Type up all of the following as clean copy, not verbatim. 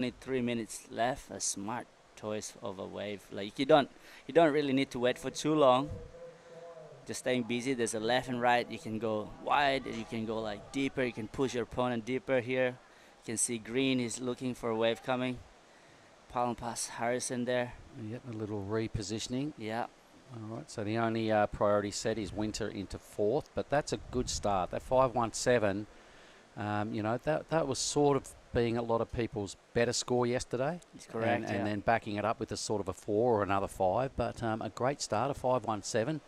Only 3 minutes left. A smart choice of a wave. Like you don't really need to wait for too long. Just staying busy. There's a left and right. You can go wide. You can go like deeper. You can push your opponent deeper here. You can see green is looking for a wave coming. Palm past Harrison there. Yep, a little repositioning. Yeah. All right, so the only priority set is Winter into fourth, but that's a good start. That 5.17, that was sort of being a lot of people's better score yesterday. It's correct. And then backing it up with a sort of a 4 or another 5, but a great start, a 5.17.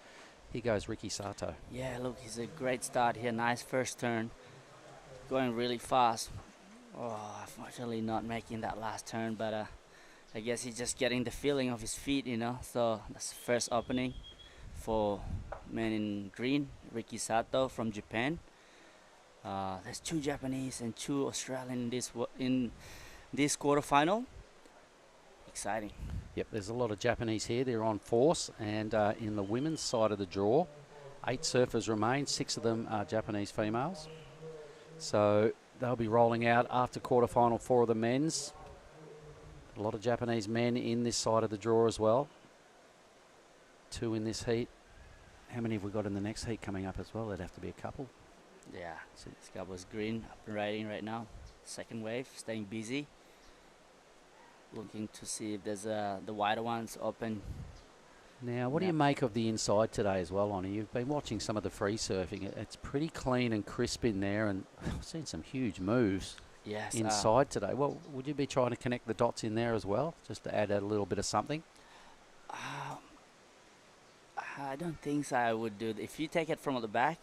Here goes Ricky Sato. Yeah, look, it's a great start here. Nice first turn. Going really fast. Oh, unfortunately not making that last turn, but I guess he's just getting the feeling of his feet, So that's the first opening for man in green, Ricky Sato from Japan. There's 2 Japanese and 2 Australian in this quarterfinal. Exciting. Yep, there's a lot of Japanese here. They're on force, and in the women's side of the draw, 8 surfers remain. 6 of them are Japanese females. So they'll be rolling out after quarterfinal 4 of the men's. A lot of Japanese men in this side of the draw as well. 2 in this heat. How many have we got in the next heat coming up as well? There'd have to be a couple. Yeah, so this guy was green up and riding right now. Second wave, staying busy. Looking to see if there's the wider ones open. Now, what do you make of the inside today as well, Lonnie? You've been watching some of the free surfing. It's pretty clean and crisp in there, and I've seen some huge moves. Yes. Inside today. Well, would you be trying to connect the dots in there as well, just to add a little bit of something? I don't think so. I would do. If you take it from the back,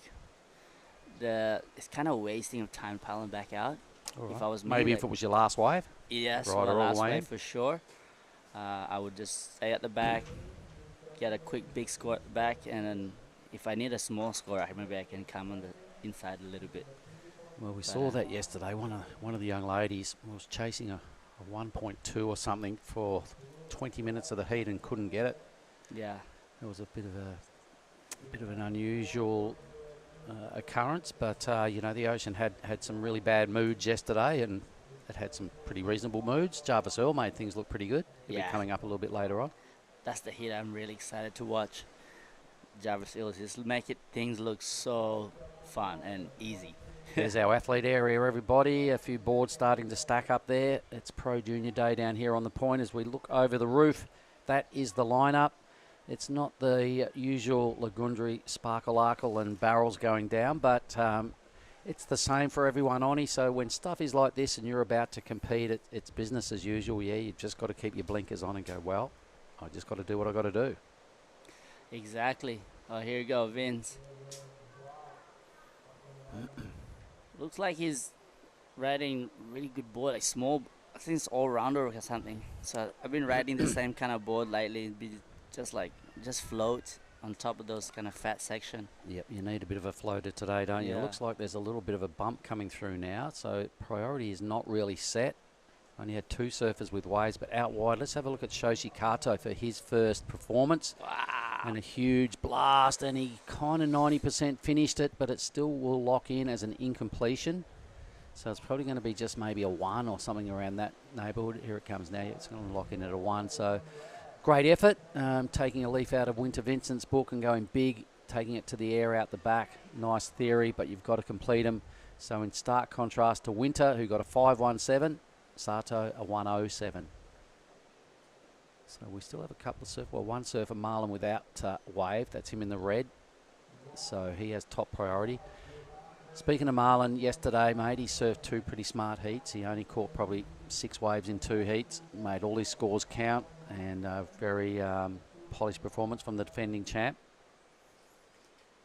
it's kind of wasting of time paddling back out. Right. If I was maybe if it was your last wave. Yes, right, my or last wave wave for sure. I would just stay at the back, get a quick big score at the back, and then if I need a small score, maybe I can come on the inside a little bit. Well, we saw that yesterday. One of the young ladies was chasing a 1.2 or something for 20 minutes of the heat and couldn't get it. Yeah, it was a bit of an unusual occurrence, but the Ocean had some really bad moods yesterday, and it had some pretty reasonable moods. Jarvis Earl made things look pretty good. He'll be coming up a little bit later on. That's the heat I'm really excited to watch. Jarvis Earl just things look so fun and easy. There's our athlete area, everybody. A few boards starting to stack up there. It's Pro Junior Day down here on the point as we look over the roof. That is the lineup. It's not the usual Lagundri, Sparkle and barrels going down, but it's the same for everyone, Oni. So when stuff is like this and you're about to compete, it's business as usual. Yeah, you've just got to keep your blinkers on and go, well, I just got to do what I got to do. Exactly. Oh, here you go, Vince. Looks like he's riding really good board, like small. I think it's all-rounder or something. So I've been riding the same kind of board lately. It'd be just float on top of those kind of fat section. Yep, you need a bit of a floater today, don't you? Yeah. It looks like there's a little bit of a bump coming through now, so priority is not really set. Only had 2 surfers with waves, but out wide. Let's have a look at Shoshi Kato for his first performance. Wow. And a huge blast, and he kind of 90% finished it, but it still will lock in as an incompletion. So it's probably going to be just maybe a 1 or something around that neighbourhood. Here it comes now. It's going to lock in at a 1. So great effort, taking a leaf out of Winter Vincent's book and going big, taking it to the air out the back. Nice theory, but you've got to complete them. So in stark contrast to Winter, who got a 5.17, Sato a 1.07. So we still have a couple of surfers. Well, one surfer, Marlon, without wave. That's him in the red. So he has top priority. Speaking of Marlon, yesterday, mate, he surfed 2 pretty smart heats. He only caught probably 6 waves in 2 heats. Made all his scores count, and a very polished performance from the defending champ.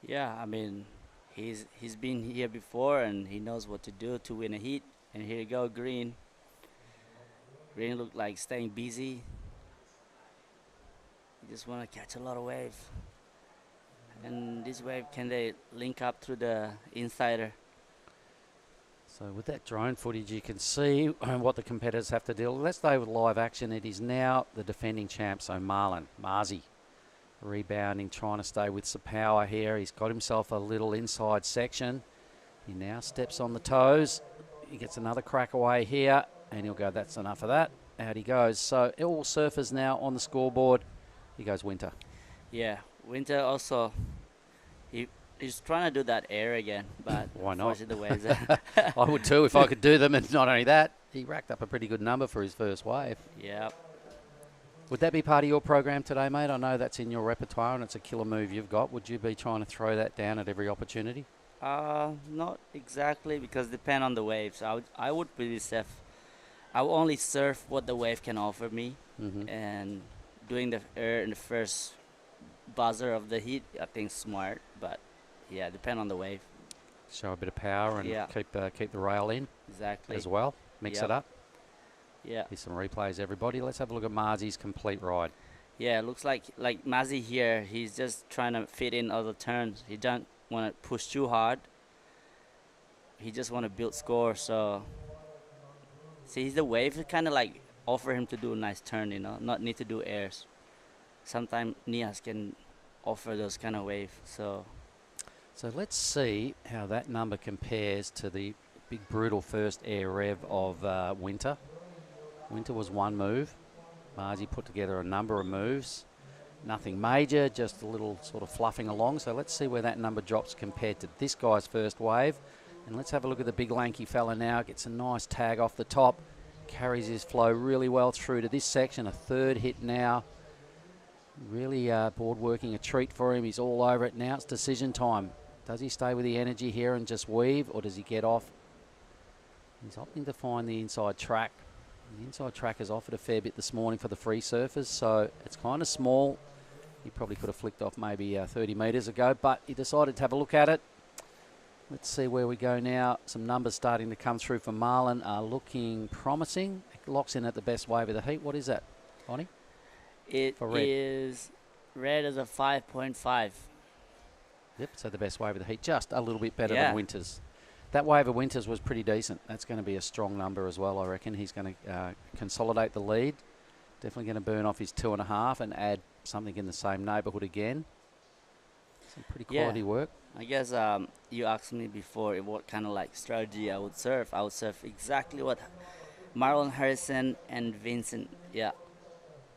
Yeah, I mean, he's been here before, and he knows what to do to win a heat. And here you go, Green. Green looked like staying busy. You just want to catch a lot of wave. And this wave, can they link up through the insider? So with that drone footage, you can see what the competitors have to deal with. Let's stay with live action. It is now the defending champ, so Marzi. Rebounding, trying to stay with some power here. He's got himself a little inside section. He now steps on the toes. He gets another crack away here, and he'll go, that's enough of that. Out he goes. So all surfers now on the scoreboard. He goes Winter. Yeah, Winter also, he's trying to do that air again, but Why not? unfortunately the waves. I would too if I could do them. And not only that, he racked up a pretty good number for his first wave. Yeah. Would that be part of your program today, mate? I know that's in your repertoire and it's a killer move you've got. Would you be trying to throw that down at every opportunity? Not exactly, because depend on the waves. I would be safe. I will only surf what the wave can offer me, and doing the air in the first buzzer of the heat, I think smart. But yeah, depend on the wave. Show a bit of power and keep the rail in Exactly. as well. Mix it up. Yeah. Here's some replays, everybody. Let's have a look at Marzi's complete ride. Yeah, it looks like Mazi here. He's just trying to fit in other turns. He don't want to push too hard. He just want to build score. So see, the wave kind of like offer him to do a nice turn, you know, not need to do airs. Sometimes Nias can offer those kind of wave. So let's see how that number compares to the big brutal first air rev of Winter. Winter was one move. Marzi put together a number of moves. Nothing major, just a little sort of fluffing along. So let's see where that number drops compared to this guy's first wave. And let's have a look at the big lanky fella now. Gets a nice tag off the top. Carries his flow really well through to this section. A third hit now. Really board working a treat for him. He's all over it now. It's decision time. Does he stay with the energy here and just weave, or does he get off? He's opting to find the inside track. The inside track has offered a fair bit this morning for the free surfers, so it's kind of small. He probably could have flicked off maybe 30 metres ago, but he decided to have a look at it. Let's see where we go now. Some numbers starting to come through for Marlon are looking promising. It locks in at the best wave of the heat. What is that, Bonnie? it is red as a 5.5. Yep, so the best wave of the heat, just a little bit better than Winters. That wave of Winters was pretty decent. That's going to be a strong number as well, I reckon. He's going to consolidate the lead. Definitely going to burn off his 2.5 and add something in the same neighbourhood again. Some pretty quality work. I guess you asked me before what kind of like strategy I would surf. I would surf exactly what Marlon Harrison and Vincent,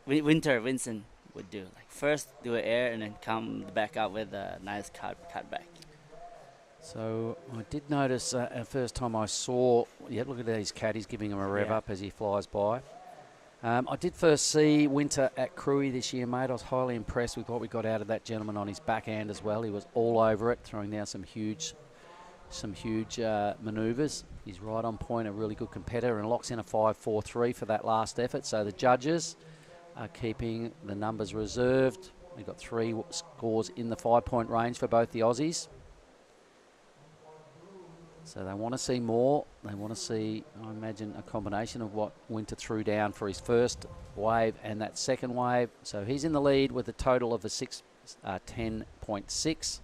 Vincent would do. Like first do an air and then come back up with a nice cut back. So I did notice the first time I saw, look at these caddies giving him a rev up as he flies by. I did first see Winter at Cruy this year, mate. I was highly impressed with what we got out of that gentleman on his backhand as well. He was all over it, throwing down some huge manoeuvres. He's right on point, a really good competitor, and locks in a 5.43 for that last effort. So the judges are keeping the numbers reserved. We've got 3 scores in the 5-point range for both the Aussies. So they want to see more. They want to see, I imagine, a combination of what Winter threw down for his first wave and that second wave. So he's in the lead with a total of a 10.6.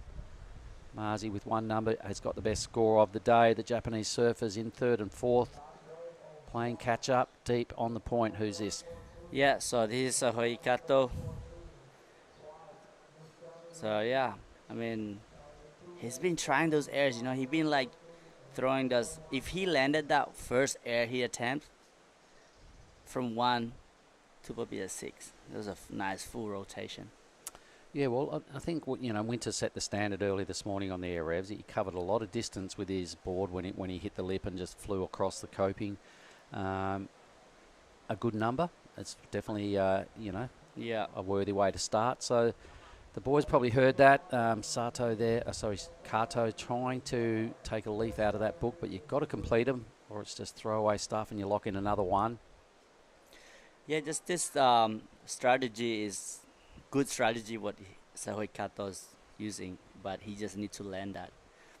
Marzi with one number has got the best score of the day. The Japanese surfers in third and fourth, playing catch up deep on the point. Who's this? Yeah, so this is Ahoy Kato. So yeah, I mean, he's been trying those airs. You know, he's been like throwing those. If he landed that first air he attempted from 1 to probably a 6, it was a nice full rotation. Yeah, well, I think Winter set the standard early this morning on the air revs. He covered a lot of distance with his board when he hit the lip and just flew across the coping. A good number. It's definitely a worthy way to start. So the boys probably heard that. Kato trying to take a leaf out of that book, but you've got to complete them, or it's just throwaway stuff and you lock in another one. Yeah, just this strategy is good strategy what Sahoy Kato's using, but he just needs to land that.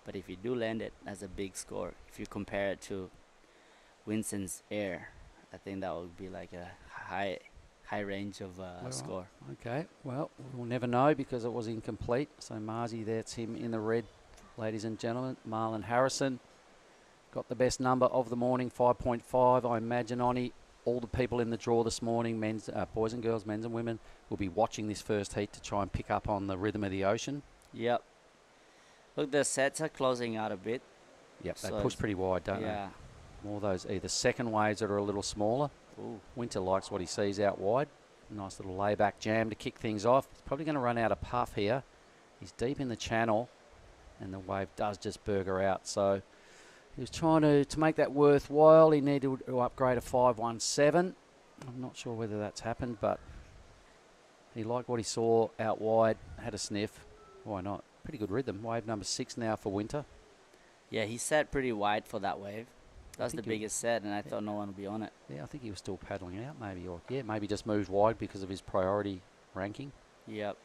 But if you do land it, that's a big score. If you compare it to Winston's air, I think that would be like a high range of score. Okay, well, we'll never know because it was incomplete. So Marzi, that's him in the red, ladies and gentlemen. Marlon Harrison got the best number of the morning, 5.5. I imagine all the people in the draw this morning, boys and girls, men's and women, will be watching this first heat to try and pick up on the rhythm of the ocean. Yep. Look, the sets are closing out a bit. Yep, so they push pretty wide, don't they? Yeah. More those either second waves that are a little smaller. Ooh, Winter likes what he sees out wide. Nice little layback jam to kick things off. He's probably going to run out of puff here. He's deep in the channel, and the wave does just burger out. So he was trying to make that worthwhile. He needed to upgrade a 517. I'm not sure whether that's happened, but he liked what he saw out wide, had a sniff. Why not? Pretty good rhythm. Wave number 6 now for Winter. Yeah, he set pretty wide for that wave. That's the biggest set, and I thought no one would be on it. Yeah, I think he was still paddling out maybe. Or yeah, maybe just moved wide because of his priority ranking. Yep.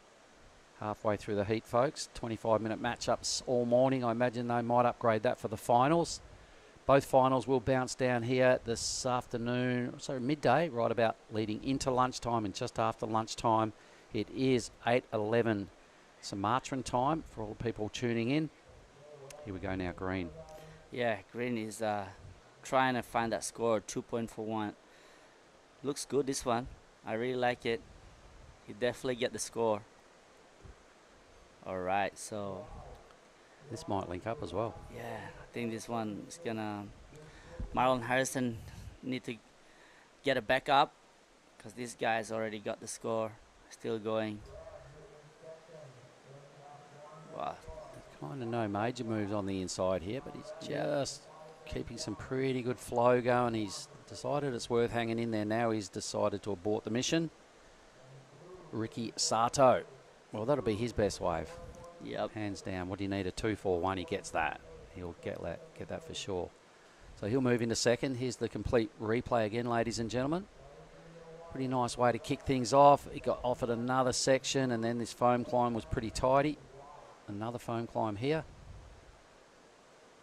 Halfway through the heat, folks. 25-minute matchups all morning. I imagine they might upgrade that for the finals. Both finals will bounce down here this afternoon, so midday, right about leading into lunchtime and just after lunchtime. It is 8:11 Sumatran time for all the people tuning in. Here we go now, Green. Yeah, Green is trying to find that score, 2.41. Looks good, this one. I really like it. He definitely get the score. All right, so this might link up as well. Yeah, I think this one is gonna. Marlon Harrison need to get a backup because this guy's already got the score. Still going. Wow. Kind of no major moves on the inside here, but he's just keeping some pretty good flow going. He's decided it's worth hanging in there now. He's decided to abort the mission. Ricky Sato. Well, that'll be his best wave. Yep. Hands down. What do you need? A 2-4-1. He gets that. He'll get that for sure. So he'll move into second. Here's the complete replay again, ladies and gentlemen. Pretty nice way to kick things off. He got offered another section, and then this foam climb was pretty tidy. Another foam climb here.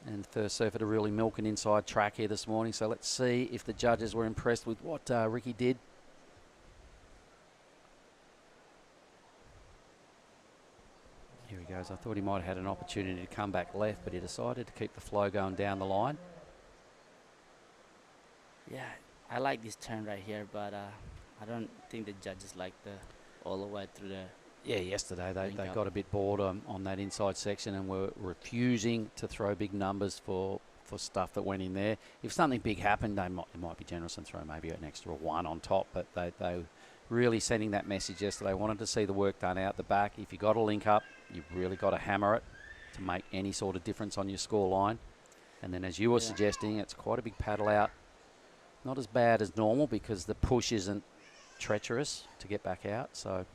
And the first surfer to really milk an inside track here this morning. So let's see if the judges were impressed with what Ricky did. Here he goes. I thought he might have had an opportunity to come back left, but he decided to keep the flow going down the line. Yeah, I like this turn right here, but I don't think the judges like the all the way through the. Yeah, yesterday they got a bit bored on that inside section and were refusing to throw big numbers for stuff that went in there. If something big happened, they might be generous and throw maybe an extra 1 on top, but they really sending that message yesterday. Wanted to see the work done out the back. If you got a link up, you've really got to hammer it to make any sort of difference on your score line. And then as you were suggesting, it's quite a big paddle out. Not as bad as normal because the push isn't treacherous to get back out. So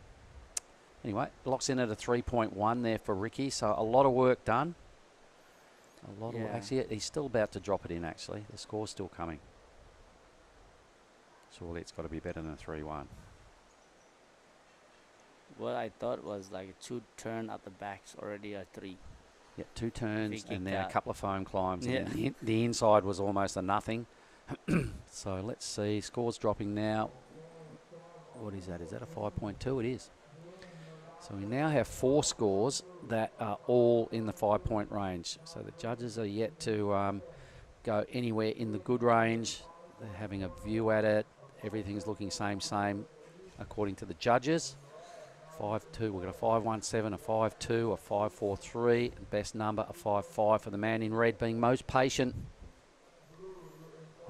anyway, locks in at a 3.1 there for Ricky. So a lot of work done. A lot of actually, he's still about to drop it in. Actually, the score's still coming. Surely it's got to be better than a 3-1. What I thought was like a 2 turn at the back's already a 3. Yeah, 2 turns and then out. a couple of foam climbs. Yeah. And the inside was almost a nothing. So let's see. Scores dropping now. What is that? Is that a 5.2? It is. So we now have 4 scores that are all in the 5-point range. So the judges are yet to go anywhere in the good range. They're having a view at it. Everything's looking same according to the judges. 5-2. We've got a 5-1-7, a 5-2, a 5-4-3. Best number, a 5-5 for the man in red, being most patient.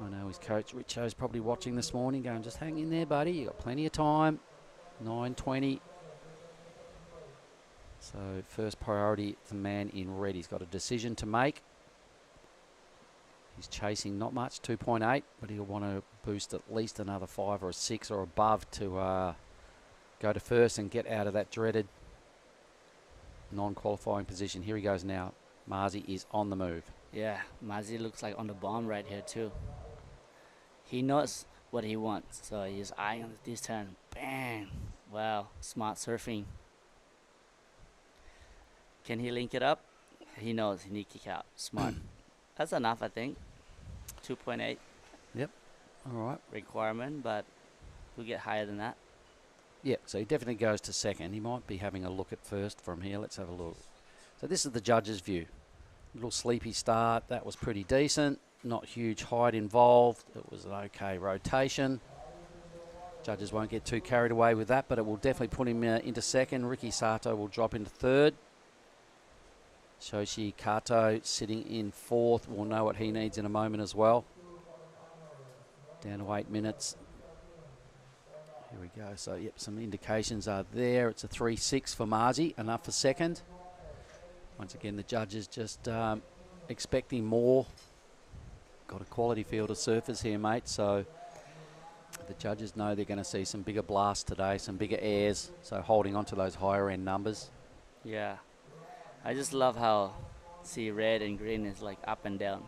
I know his coach Richo's probably watching this morning going, just hang in there, buddy. You got plenty of time. 9:20. So first priority, the man in red. He's got a decision to make. He's chasing not much, 2.8, but he'll want to boost at least another 5 or a 6 or above to go to first and get out of that dreaded non-qualifying position. Here he goes now. Marzi is on the move. Yeah, Marzi looks like on the bomb right here too. He knows what he wants, so he's eyeing on this turn. Bang! Wow, smart surfing. Can he link it up? He knows he needs to kick out. Smart. That's enough, I think. 2.8. Yep. All right. Requirement, but we'll get higher than that. Yeah, so he definitely goes to second. He might be having a look at first from here. Let's have a look. So this is the judge's view. Little sleepy start. That was pretty decent. Not huge height involved. It was an okay rotation. Judges won't get too carried away with that, but it will definitely put him into second. Ricky Sato will drop into third. Shoshi Kato sitting in fourth. We'll know what he needs in a moment as well. Down to 8 minutes. Here we go. So, yep, some indications are there. It's a 3-6 for Marzi, enough for second. Once again, the judges just expecting more. Got a quality field of surfers here, mate. So the judges know they're going to see some bigger blasts today, some bigger airs. So holding on to those higher end numbers. Yeah. I just love how, see, red and green is like up and down.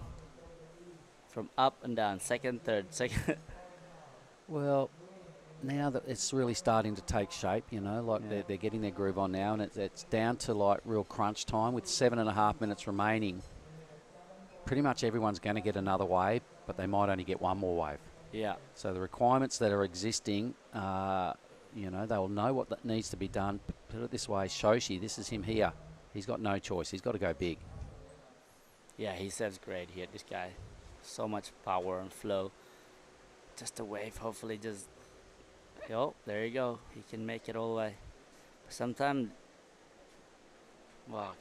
From up and down, second, third, second. Well, now that it's really starting to take shape, you know, like Yeah. they're getting their groove on now, and it's down to like real crunch time with 7.5 minutes remaining. Pretty much everyone's going to get another wave, but they might only get one more wave. Yeah. So the requirements that are existing, you know, they'll know what that needs to be done. Put it this way, Shoshi, this is him here. He's got no choice. He's got to go big. Yeah, he serves great here, this guy. So much power and flow. Just a wave, hopefully just... Oh, there you go. He can make it all the way. Sometimes... Wow,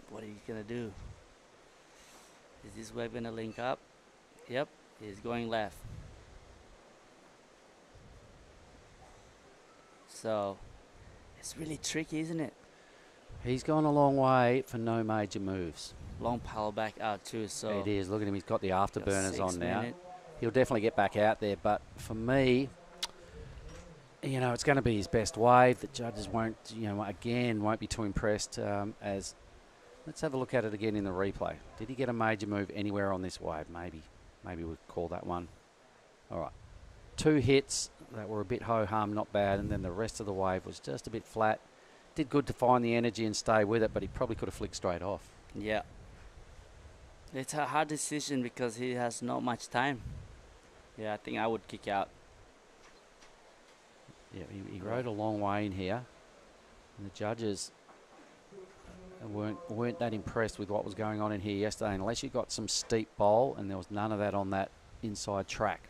what are you going to do? Is this wave going to link up? Yep, he's going left. So, it's really tricky, isn't it? He's gone a long way for no major moves. Long power back out too, so... It is. Look at him. He's got the afterburners got 6 on now. minute. He'll definitely get back out there. But for me, you know, it's going to be his best wave. The judges won't, you know, again, won't be too impressed as... Let's have a look at it again in the replay. Did he get a major move anywhere on this wave? Maybe. Maybe we'll call that one. All right. 2 hits that were a bit ho-hum, not bad, and then the rest of the wave was just a bit flat. Did good to find the energy and stay with it, but he probably could have flicked straight off. Yeah. It's a hard decision because he has not much time. Yeah, I think I would kick out. Yeah, he rode a long way in here, and the judges weren't that impressed with what was going on in here yesterday, unless you got some steep bowl, and there was none of that on that inside track.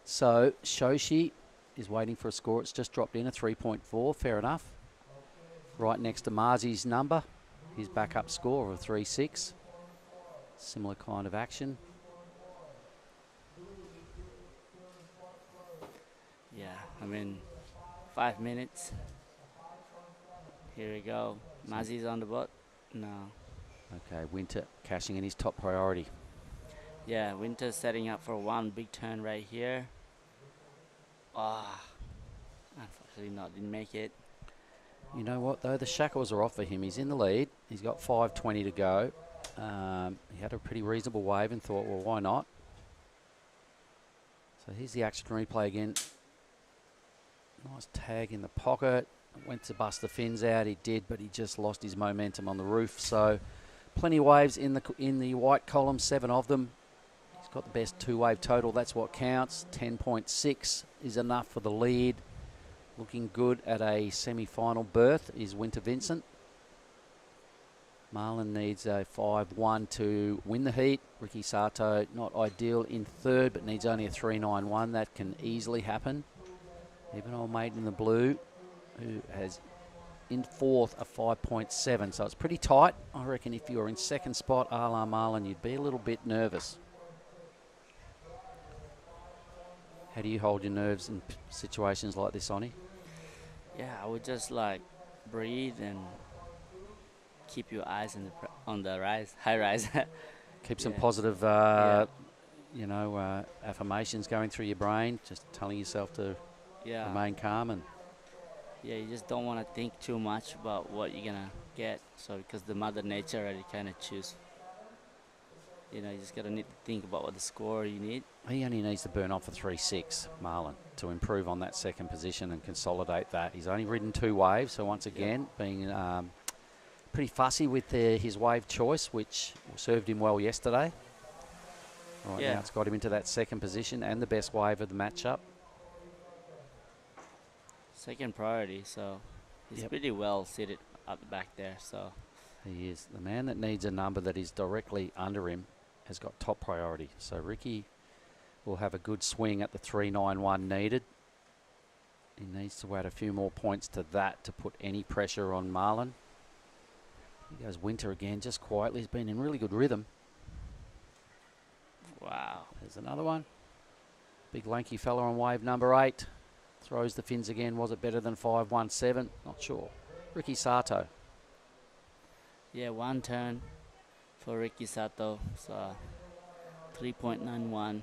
So Shoshi is waiting for a score. It's just dropped in a 3.4, fair enough. Right next to Marzi's number, his backup score of a 3.6. Similar kind of action. Yeah, I mean, 5 minutes. Here we go. Mazi's on the boat. No. Okay, Winter cashing in his top priority. Yeah, Winter's setting up for one big turn right here. Ah, unfortunately didn't make it. You know what, though? The shackles are off for him. He's in the lead. He's got 5:20 to go. He had a pretty reasonable wave and thought, well, why not? So here's the action replay again. Nice tag in the pocket. Went to bust the fins out. He did, but he just lost his momentum on the roof. So plenty of waves in the white column, 7 of them. He's got the best 2-wave total. That's what counts. 10.6 is enough for the lead. Looking good at a semi-final berth is Winter Vincent. Marlon needs a 5-1 to win the heat. Ricky Sato, not ideal in third, but needs only a 3.91. That can easily happen. Even old mate in the blue, who has in fourth a 5.7. So it's pretty tight. I reckon if you were in second spot, a la Marlon, you'd be a little bit nervous. How do you hold your nerves in situations like this, Sonny? Yeah, I would just like breathe and keep your eyes on the rise, high rise. Keep some Yeah. positive, Yeah. you know, affirmations going through your brain, just telling yourself to Yeah. remain calm. And Yeah, you just don't want to think too much about what you're gonna get. So because the mother nature already kind of choose. You know, you just gotta need to think about what the score you need. he only needs to burn off a 3.6, Marlon, to improve on that second position and consolidate that. He's only ridden 2 waves, so once again, being pretty fussy with his wave choice, which served him well yesterday. Right Yeah. now it's got him into that second position and the best wave of the matchup. Second priority, so he's Yep. pretty well seated at the back there. So He is. The man that needs a number that is directly under him has got top priority. So Ricky will have a good swing at the 3.91 needed. He needs to add a few more points to that to put any pressure on Marlon. He goes Winter again, just quietly. He's been in really good rhythm. wow, There's another one. Big lanky fella on wave number 8. Throws the fins again. Was it better than 5.17? Not sure. Ricky Sato. Yeah, one turn for Ricky Sato. So 3.91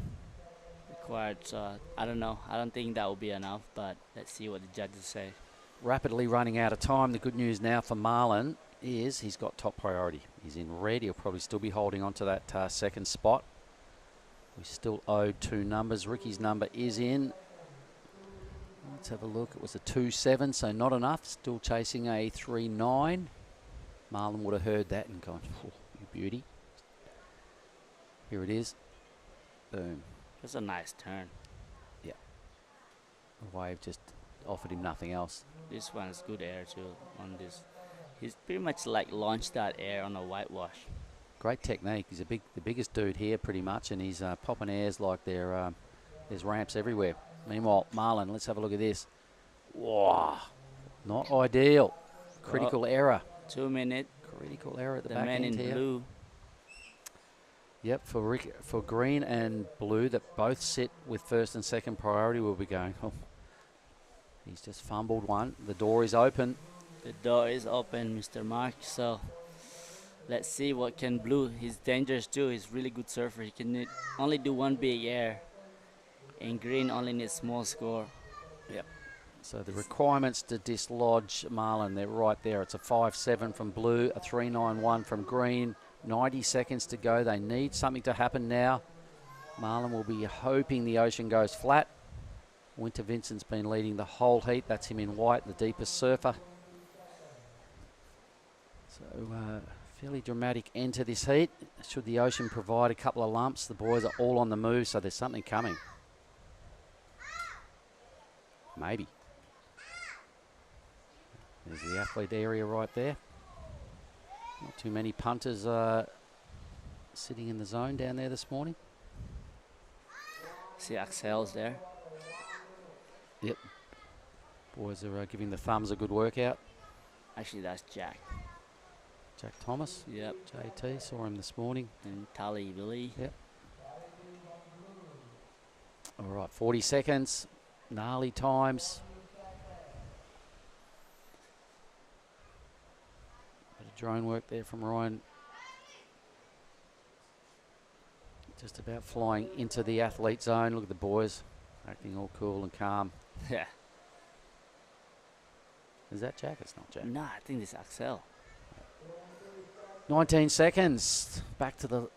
required. So I don't know. I don't think that will be enough, but let's see what the judges say. Rapidly running out of time. The good news now for Marlon is he's got top priority. He's in red. He'll probably still be holding on to that second spot. We still owe 2 numbers. Ricky's number is in. Let's have a look. It was a 2.7, so not enough. Still chasing a 3.9. Marlon would have heard that and gone, oh, you beauty. Here it is. Boom. That's a nice turn. Yeah. The wave just offered him nothing else. This one is good air too on this. He's pretty much like launched that air on a whitewash. Great technique. He's the biggest dude here pretty much, and he's popping airs like there's ramps everywhere. Meanwhile, Marlon, let's have a look at this. Wow, not ideal. Critical error. 2 minute. Critical error at the The back man end in here. blue. Yep, for green and blue that both sit with first and second priority, we'll be going, oh, he's just fumbled one. The door is open. The door is open, Mr. Mark. So let's see what can blue. He's dangerous too. He's really good surfer. He can only do one big air. And green only needs small score. Yep. So the requirements to dislodge Marlon, they're right there. It's a 5.7 from blue, a 3.91 from green. 90 seconds to go. They need something to happen now. Marlon will be hoping the ocean goes flat. Winter Vincent's been leading the whole heat. That's him in white, the deepest surfer. So fairly dramatic end to this heat. Should the ocean provide a couple of lumps, the boys are all on the move, so there's something coming. Maybe. There's the athlete area right there. Not too many punters sitting in the zone down there this morning. See Axel's there. Yep. Boys are giving the thumbs a good workout. Actually, that's Jack. Jack Thomas. Yep. JT, saw him this morning. And Tally Billy. Yep. All right, 40 seconds. Gnarly times. Bit of drone work there from Ryan. Just about flying into the athlete zone. Look at the boys acting all cool and calm. Yeah. Is that Jack? It's not Jack. No, I think this Axel. 19 seconds. Back to the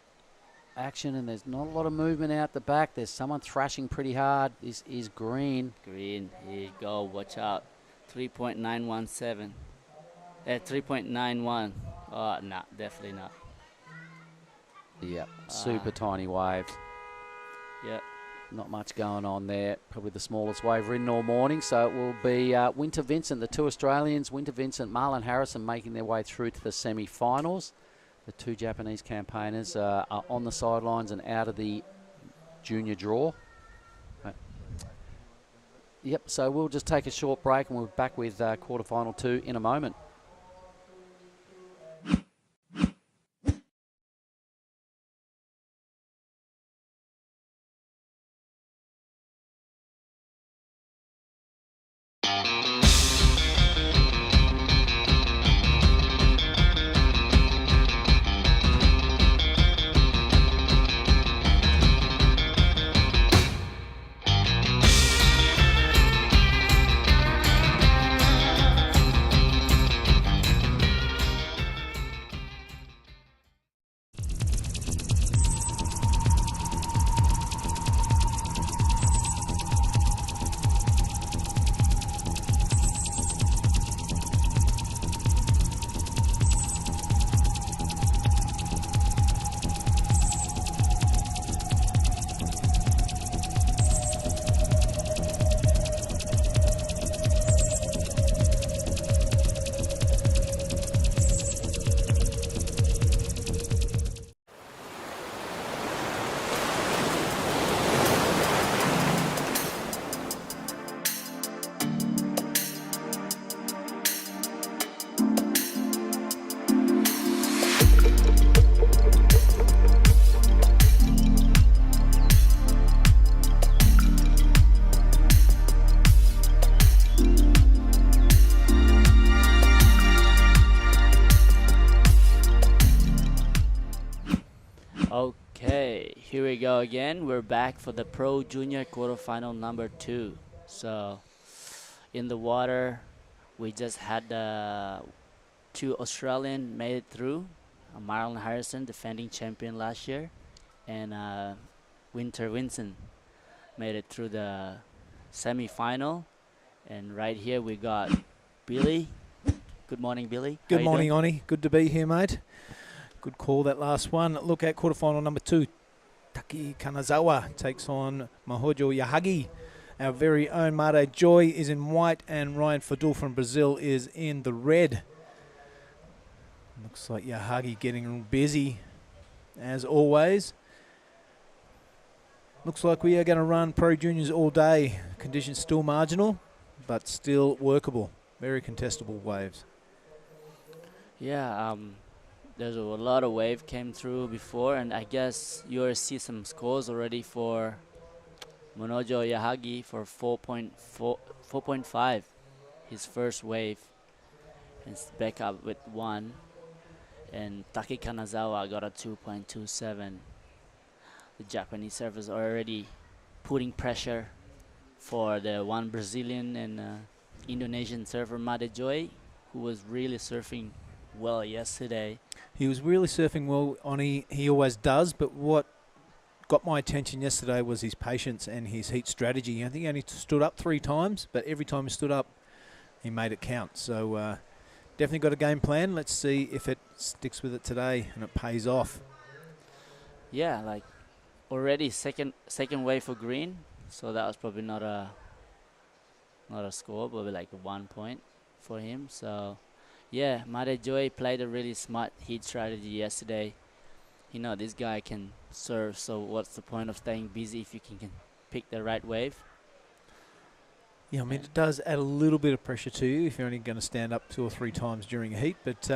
action, and there's not a lot of movement out the back. There's someone thrashing pretty hard. This is green. Green. Here you go. Watch out. 3.917. 3.91. Oh, no, definitely not. Yep. Super tiny wave. Yep. Not much going on there. Probably the smallest wave ridden all morning. So it will be Winter Vincent, the 2 Australians, Winter Vincent, Marlon Harrison making their way through to the semi-finals. The 2 Japanese campaigners are on the sidelines and out of the junior draw. Yep, so we'll just take a short break and we'll be back with quarterfinal 2 in a moment. Here we go again. We're back for the Pro Junior quarterfinal number 2. So in the water, we just had the 2 Australian made it through. Marlon Harrison, defending champion last year, and Winter Winson made it through the semi-final. And right here we got Billy. Good morning, Billy. Good morning, Oni. Good to be here, mate. Good call, that last one. Look at quarterfinal number 2. Taki Kanazawa takes on Mahojo Yahagi. Our very own Mare Joy is in white, and Ryan Fadul from Brazil is in the red. Looks like Yahagi getting busy, as always. Looks like we are going to run Pro Juniors all day. Conditions still marginal, but still workable. Very contestable waves. Yeah, there's a lot of wave came through before, and I guess you already see some scores already for Monojo Yahagi for 4.5, his first wave, and it's back up with 1. And Taki Kanazawa got a 2.27. The Japanese surfers are already putting pressure for the one Brazilian and Indonesian surfer Made Joy, who was really surfing well yesterday. He was really surfing well, Oni. He always does, but what got my attention yesterday was his patience and his heat strategy. I think he only stood up 3 times, but every time he stood up, he made it count. So definitely got a game plan. Let's see if it sticks with it today and it pays off. Yeah, like already second wave for green, so that was probably not a score, but like a 1 point for him. So yeah, Made Joy played a really smart heat strategy yesterday. You know, this guy can surf, so what's the point of staying busy if you can pick the right wave? Yeah, I mean, it does add a little bit of pressure to you if you're only going to stand up 2 or 3 times during a heat. But,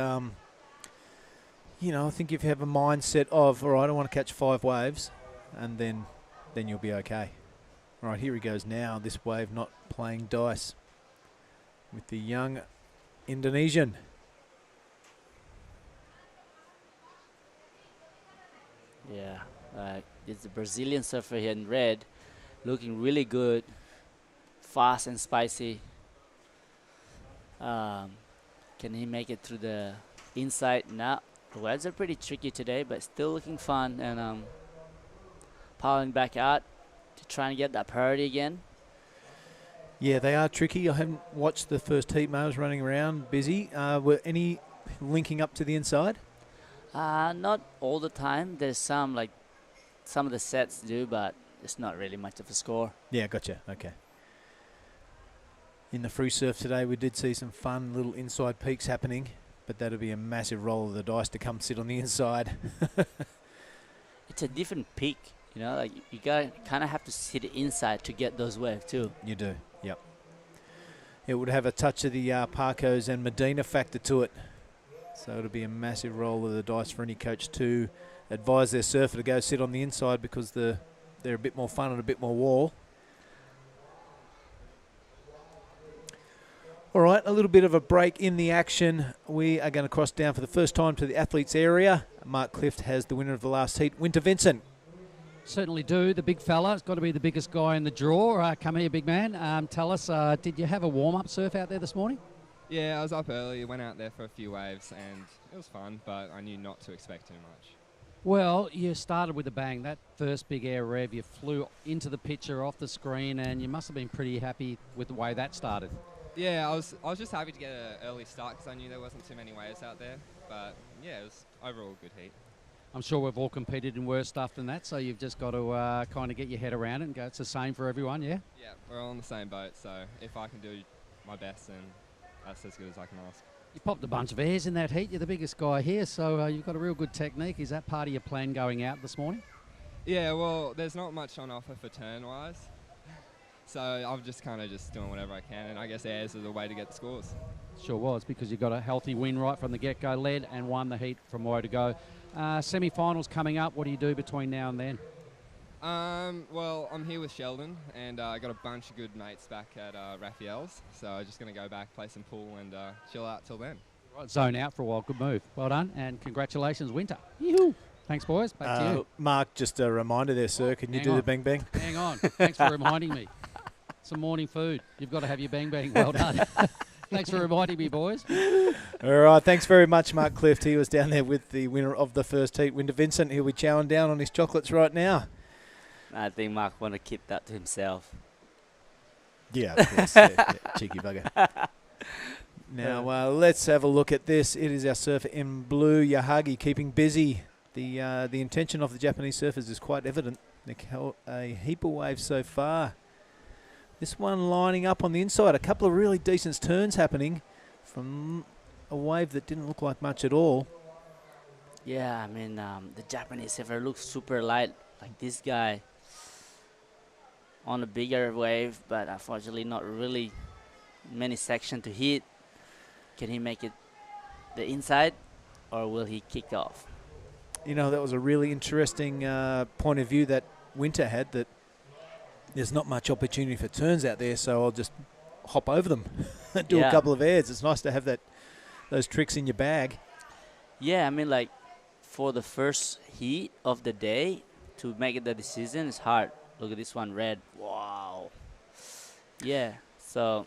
you know, I think if you have a mindset of, all right, I want to catch 5 waves, and then you'll be okay. All right, here he goes now. This wave not playing dice with the young Indonesian. Yeah, it's the Brazilian surfer here in red, looking really good, fast and spicy. Can he make it through the inside? Now the waves are pretty tricky today, but still looking fun, and powering back out to try and get that priority again. Yeah, they are tricky. I haven't watched the first heat. I was running around busy. Were any linking up to the inside? Not all the time. There's some of the sets do, but it's not really much of a score. Yeah, gotcha. Okay. In the free surf today, we did see some fun little inside peaks happening, but that'll be a massive roll of the dice to come sit on the inside. It's a different peak, you know. Like you kind of have to sit inside to get those waves too. You do. Yep. It would have a touch of the Parcos and Medina factor to it. So it'll be a massive roll of the dice for any coach to advise their surfer to go sit on the inside, because they're a bit more fun and a bit more wall. All right, a little bit of a break in the action. We are going to cross down for the first time to the athletes area. Mark Clift has the winner of the last heat, Winter Vincent. Certainly do. The big fella. It's got to be the biggest guy in the draw. Come here, big man. Tell us, did you have a warm-up surf out there this morning? Yeah, I was up early, went out there for a few waves, and it was fun, but I knew not to expect too much. Well, you started with a bang. That first big air rev, you flew into the picture off the screen, and you must have been pretty happy with the way that started. Yeah, I was just happy to get an early start because I knew there wasn't too many waves out there, but yeah, it was overall a good heat. I'm sure we've all competed in worse stuff than that, so you've just got to kind of get your head around it and go, it's the same for everyone, yeah? Yeah, we're all on the same boat, so if I can do my best, then that's as good as I can ask. You popped a bunch of airs in that heat. You're the biggest guy here, so you've got a real good technique. Is that part of your plan going out this morning? Yeah, well, there's not much on offer for turn-wise, so I'm just kind of just doing whatever I can, and I guess airs are the way to get the scores. Sure was, because you got a healthy win right from the get-go, led and won the heat from way to go. Semi-finals coming up. What do you do between now and then? Well, I'm here with Sheldon, and I got a bunch of good mates back at Raphael's, so I'm just going to go back, play some pool, and chill out till then. Right, zone out for a while. Good move. Well done, and congratulations, Winter. Yoo-hoo. Thanks, boys. Back to you. Mark, just a reminder there, sir. Can you Hang do on. the bang bang? Hang on. Thanks for reminding me. Some morning food. You've got to have your bang bang. Well done. Thanks for reminding me, boys. All right, thanks very much, Mark Clift. He was down there with the winner of the first heat, Winter Vincent. He'll be chowing down on his chocolates right now. I think Mark want to keep that to himself. Yeah, of course. Yeah, cheeky bugger. Now, let's have a look at this. It is our surfer in blue, Yahagi, keeping busy. The intention of the Japanese surfers is quite evident. They caught a heap of waves so far. This one lining up on the inside. A couple of really decent turns happening from a wave that didn't look like much at all. Yeah, I mean, the Japanese surfer looks super light, like this guy on a bigger wave, but unfortunately not really many section to hit. Can he make it the inside, or will he kick off? You know, that was a really interesting point of view that Winter had, that there's not much opportunity for turns out there, so I'll just hop over them and do a couple of airs. It's nice to have those tricks in your bag. Yeah, I mean, like, for the first heat of the day, to make it the decision is hard. Look at this one, red. Wow. Yeah, so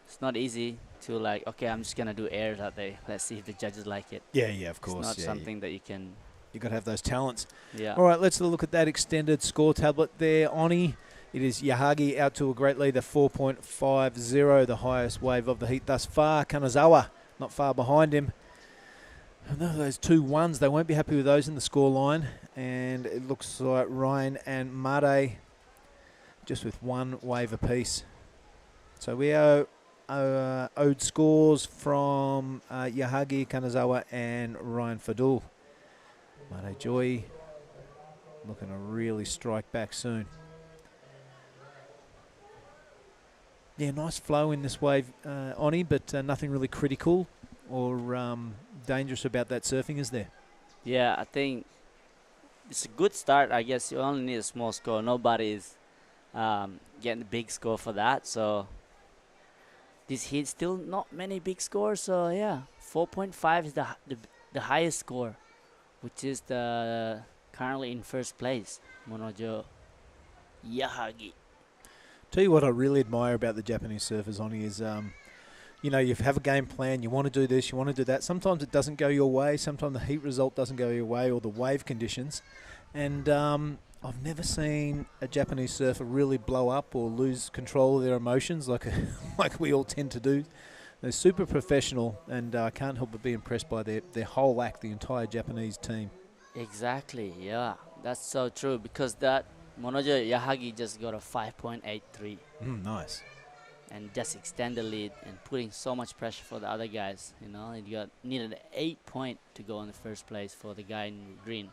it's not easy to, like, okay, I'm just going to do airs out there. Let's see if the judges like it. Yeah, of course. It's not something that you can... You've got to have those talents. Yeah. All right, let's look at that extended score tablet there, Oni. It is Yahagi out to a great leader, 4.50, the highest wave of the heat thus far. Kanazawa not far behind him. Those 2 1s, they won't be happy with those in the score line. And it looks like Ryan and Made just with 1 wave apiece. So we are owed scores from Yahagi, Kanazawa and Ryan Fadul. Made Joy looking to really strike back soon. Yeah, nice flow in this wave, Oni, but nothing really critical or dangerous about that surfing, is there? Yeah, I think it's a good start. I guess you only need a small score. Nobody's getting a big score for that. So this heat still not many big scores. So yeah, 4.5 is the highest score, which is the currently in first place, Monojo Yahagi. Tell you what I really admire about the Japanese surfers, Oni, is you know, you have a game plan, you want to do this, you want to do that. Sometimes it doesn't go your way. Sometimes the heat result doesn't go your way, or the wave conditions. And I've never seen a Japanese surfer really blow up or lose control of their emotions like we all tend to do. They're super professional, and I can't help but be impressed by their whole act, the entire Japanese team. Exactly, yeah. That's so true, because that Monojo Yahagi just got a 5.83. Nice. And just extend the lead and putting so much pressure for the other guys, you know. And you needed an 8 point to go in the first place for the guy in green.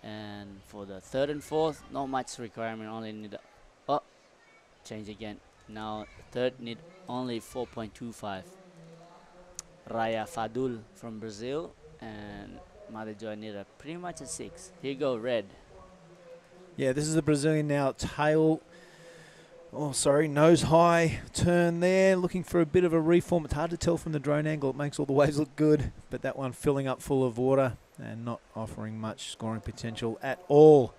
And for the third and fourth, not much requirement, only need change again. Now third need only 4.25. Raya Fadul from Brazil and Mother Joy need pretty much a 6. Here you go, red. Yeah, this is the Brazilian now. Nose high turn there, looking for a bit of a reform. It's hard to tell from the drone angle. It makes all the waves look good, but that one filling up full of water and not offering much scoring potential at all.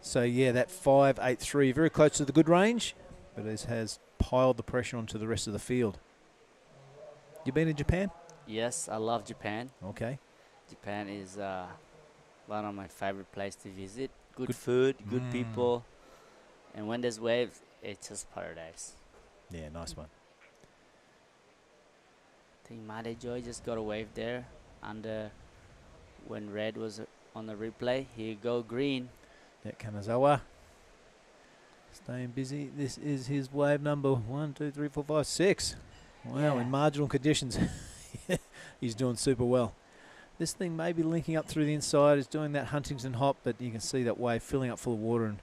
So yeah, that 5.83, very close to the good range, but it has piled the pressure onto the rest of the field. You been in Japan? Yes, I love Japan. Okay. Japan is one of my favorite places to visit. Good food, good people, and when there's waves, it's just paradise. Yeah, nice one. I think Made Joy just got a wave there under when red was on the replay. Here you go, green. Yeah, Kanazawa staying busy. This is his wave number 1, 2, 3, 4, 5, 6. Wow, Yeah. in marginal conditions, he's doing super well. This thing may be linking up through the inside. It's doing that Huntington hop, but you can see that wave filling up full of water and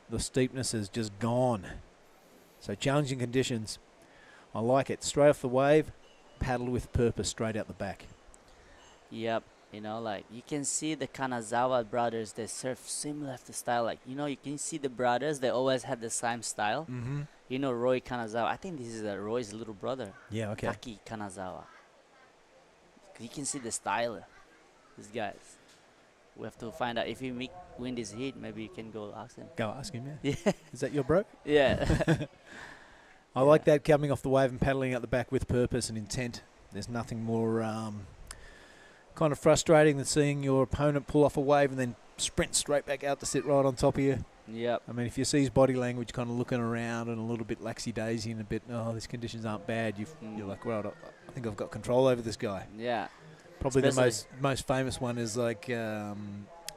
the steepness is just gone. So challenging conditions. I like it. Straight off the wave, paddle with purpose straight out the back. Yep, you know, like you can see the Kanazawa brothers, they surf similar to style. Like, you know, you can see the brothers, they always have the same style. Mm-hmm. You know, Roy Kanazawa. I think this is Roy's little brother. Yeah, okay. Taki Kanazawa. You can see the style. These guys. we have to find out if he win this heat. Maybe you can go ask him. Go ask him, yeah. Yeah. Is that your bro? Yeah. I like that, coming off the wave and paddling out the back with purpose and intent. There's nothing more kind of frustrating than seeing your opponent pull off a wave and then sprint straight back out to sit right on top of you. Yep. I mean, if you see his body language kind of looking around and a little bit laxy-daisy and a bit, oh, these conditions aren't bad, you're like, well, I think I've got control over this guy. Yeah. Probably Especially the most famous one is like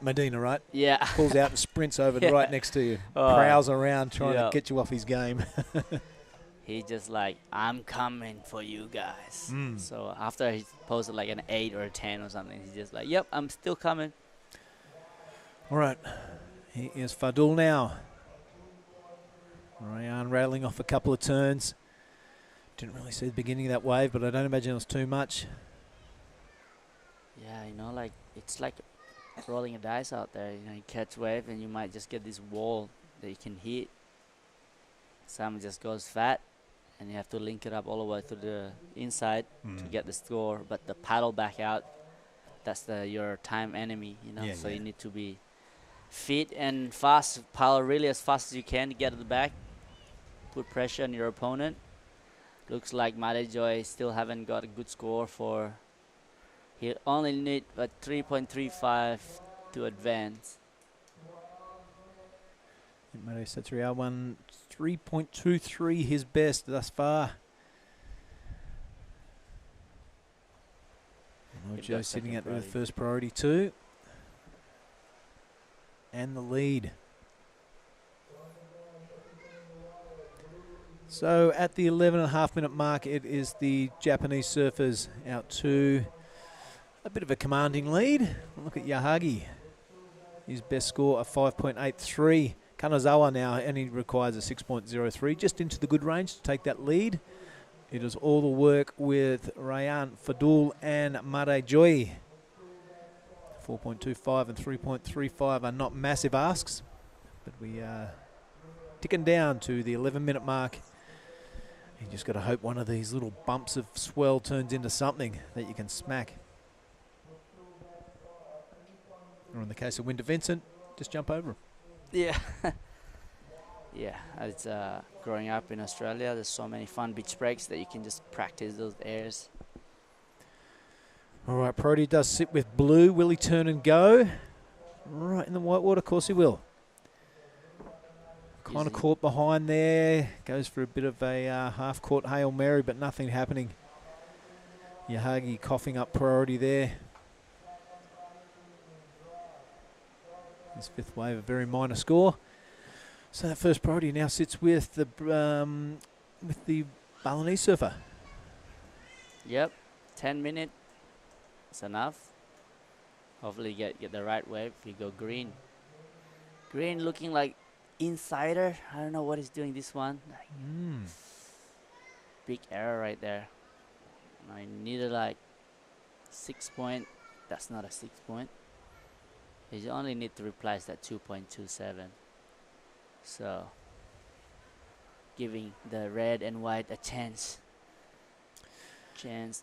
Medina, right? Yeah. Pulls out and sprints over Yeah. right next to you. Oh. Prowls around trying Yeah. to get you off his game. He just like, I'm coming for you guys. Mm. So after he posted like an 8 or a 10 or something, he's just like, yep, I'm still coming. All right. Here is Fadul now. Ryan rattling off a couple of turns. Didn't really see the beginning of that wave, but I don't imagine it was too much. Yeah, you know, like it's like rolling a dice out there. You know, you catch wave and you might just get this wall that you can hit. Some just goes fat, and you have to link it up all the way to the inside to get the score. But the paddle back out, that's your time enemy. You know, Yeah, so yeah. you need to be fit and fast. Paddle really as fast as you can to get to the back. Put pressure on your opponent. Looks like Mate Joy still haven't got a good score for. He only need a 3.35 to advance. Mario Satrial won 3.23, his best thus far. Joe sitting at the first priority too. And the lead. So at the 11.5 minute mark, it is the Japanese surfers out to a bit of a commanding lead. Look at Yahagi. His best score of 5.83. Kanazawa now only requires a 6.03, just into the good range to take that lead. It is all the work with Rayan, Fadul and Mare Joy. 4.25 and 3.35 are not massive asks, but we are ticking down to the 11-minute mark. You just got to hope one of these little bumps of swell turns into something that you can smack. Or in the case of Winter Vincent, just jump over him. Yeah. Yeah, it's growing up in Australia, there's so many fun beach breaks that you can just practice those airs. All right, Prody does sit with blue. Will he turn and go? Right in the white water, of course he will. Kind of caught behind there. Goes for a bit of a half-court Hail Mary, but nothing happening. Yahagi coughing up priority there. His fifth wave, a very minor score. So that first priority now sits with the Balinese surfer. Yep, 10 minutes. It's enough. Hopefully get the right wave. You go green. Green looking like insider. I don't know what he's doing this one. Like, big error right there. I needed like 6 point. That's not a 6 point. You only need to replace that 2.27. So giving the red and white a chance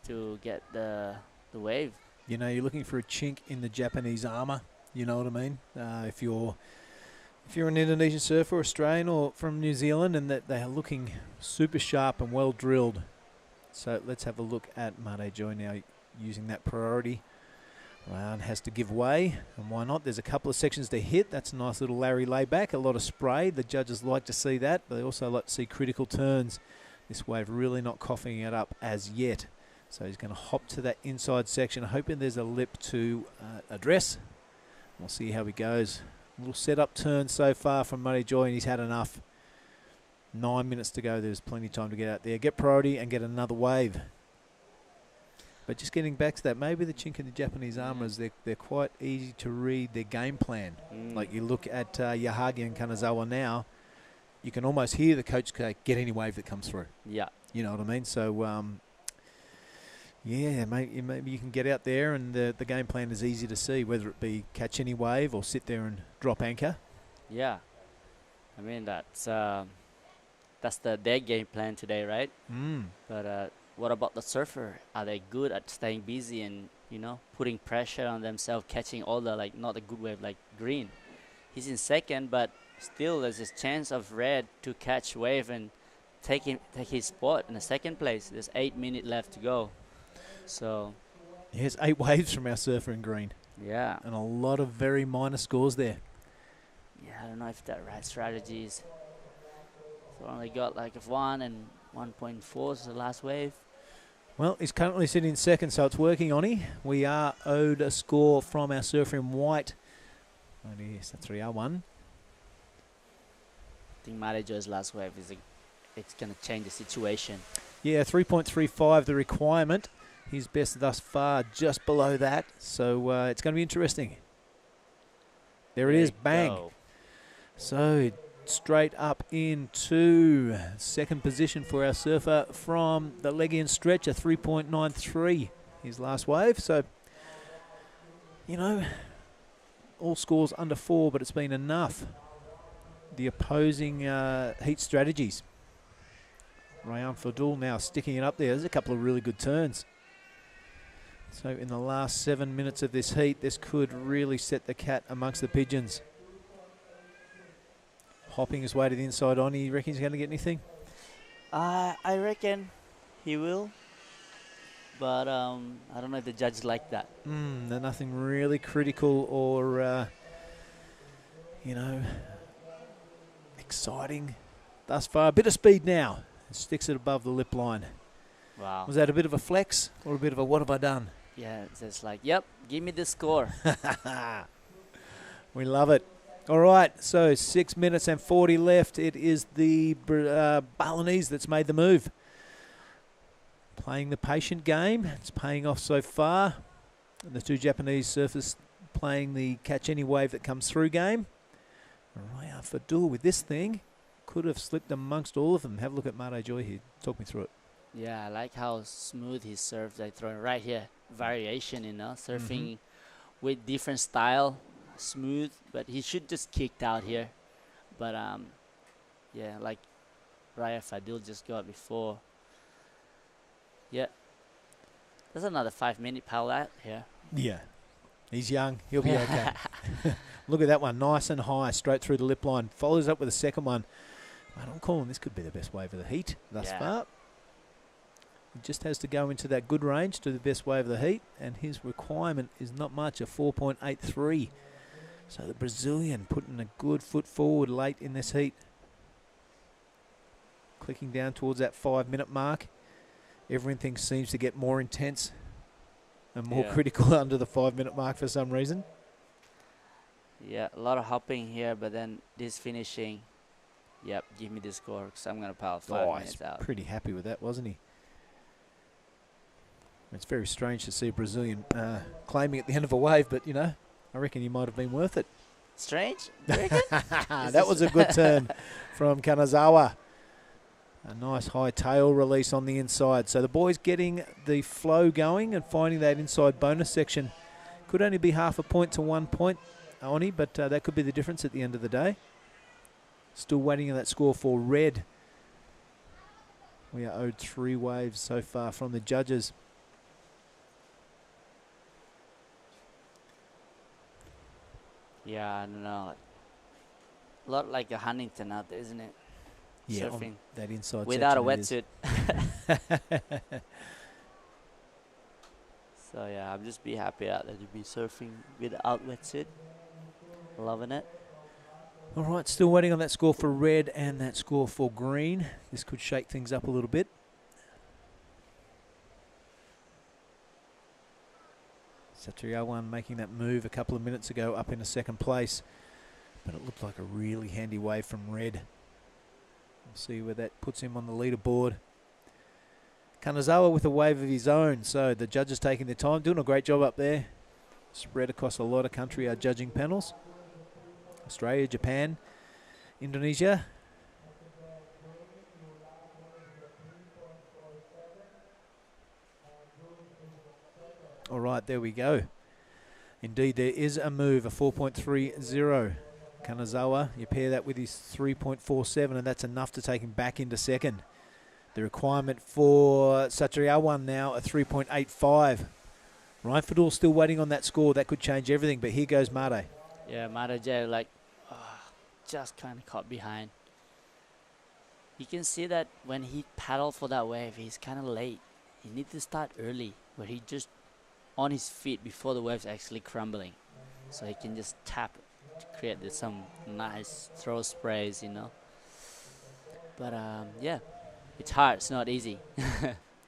to get the wave. You know, you're looking for a chink in the Japanese armour. You know what I mean? If you're an Indonesian surfer, Australian, or from New Zealand, and that they are looking super sharp and well drilled. So let's have a look at Mate Joy now using that priority. Ryan has to give way, and why not? There's a couple of sections to hit. That's a nice little Larry layback, a lot of spray. The judges like to see that, but they also like to see critical turns. This wave really not coughing it up as yet. So he's going to hop to that inside section, hoping there's a lip to address. We'll see how he goes. A little setup turn so far from Mate Joy, and he's had enough. 9 minutes to go. There's plenty of time to get out there, get priority, and get another wave. But just getting back to that, maybe the chink in the Japanese armour is they're quite easy to read their game plan. Like you look at Yahagi and Kanazawa now, you can almost hear the coach say, get any wave that comes through. Yeah. You know what I mean? So, yeah, maybe you can get out there and the game plan is easy to see, whether it be catch any wave or sit there and drop anchor. Yeah. I mean, that's their game plan today, right? But what about the surfer? Are they good at staying busy and you know, putting pressure on themselves, catching all the, like, not a good wave like green. He's in second, but still there's this chance of red to catch wave and take his spot in the second place. There's 8 minutes left to go. So Here's 8 waves from our surfer in green. yeah. And a lot of very minor scores there. Yeah, I don't know if that right strategy is. So only got like 1 and 1.4 is the last wave. Well, he's currently sitting second, so it's working on him. We are owed a score from our surfer in white. Oh, yes, that's 3R1. I think Marijo's last wave is it's going to change the situation. Yeah, 3.35 the requirement. His best thus far just below that, so it's going to be interesting. There it is, bang. Go. So straight up into second position for our surfer from the Legian stretch, a 3.93 his last wave. So, you know, all scores under 4, but it's been enough. The opposing heat strategies. Rayan Fadul now sticking it up there. There's a couple of really good turns. So in the last 7 minutes of this heat, this could really set the cat amongst the pigeons. Hopping his way to the inside on. You reckon he's going to get anything? I reckon he will. But I don't know if the judges like that. They're nothing really critical or, you know, exciting thus far. A bit of speed now. Sticks it above the lip line. Wow. Was that a bit of a flex or a bit of a what have I done? Yeah, it's just like, yep, give me the score. We love it. All right, so 6 minutes and 40 left. It is the Balinese that's made the move. Playing the patient game. It's paying off so far. And the two Japanese surfers playing the catch any wave that comes through game. Raya Fadul with this thing could have slipped amongst all of them. Have a look at Mate Joy here. Talk me through it. Yeah, I like how smooth he serves. They throw right here. Variation, you know, surfing with different style. Smooth, but he should just kicked out here. But yeah, like Raya Fadul just got before. Yeah, there's another 5 minute pal out here. Yeah, he's young. He'll be okay. Look at that one, nice and high, straight through the lip line. Follows up with a second one. Mate, I'm calling this could be the best wave of the heat thus far. He just has to go into that good range to the best wave of the heat, and his requirement is not much, a 4.83. So the Brazilian putting a good foot forward late in this heat. Clicking down towards that 5 minute mark. Everything seems to get more intense and more critical under the 5 minute mark for some reason. Yeah, a lot of hopping here, but then this finishing. Yep, give me the score because I'm going to pile 5 minutes out. Pretty happy with that, wasn't he? It's very strange to see a Brazilian claiming at the end of a wave, but, you know, I reckon he might have been worth it. Strange? You reckon? That was a good turn from Kanazawa. A nice high tail release on the inside. So the boys getting the flow going and finding that inside bonus section. Could only be half a point to 1 point, Oni, but that could be the difference at the end of the day. Still waiting on that score for red. We are owed 3 waves so far from the judges. Yeah, I don't know. A lot like a Huntington out there, isn't it? Yeah, surfing that inside without a section wetsuit. So yeah, I'm just be happy out there to be surfing without wetsuit. Loving it. All right, still waiting on that score for red and that score for green. This could shake things up a little bit. Satriawan making that move a couple of minutes ago up into second place. But it looked like a really handy wave from red. We'll see where that puts him on the leaderboard. Kanazawa with a wave of his own. So the judges taking their time, doing a great job up there. Spread across a lot of country, our judging panels. Australia, Japan, Indonesia. All right, there we go. Indeed, there is a move, a 4.30. Kanazawa, you pair that with his 3.47, and that's enough to take him back into second. The requirement for Satriawan now, a 3.85. Ryan Fadul still waiting on that score. That could change everything, but here goes Mate. Yeah, Maraja, like, just kind of caught behind. You can see that when he paddled for that wave, he's kind of late. He needs to start early, where he just on his feet before the wave's actually crumbling. So he can just tap to create some nice throw sprays, you know. But, yeah, it's hard. It's not easy.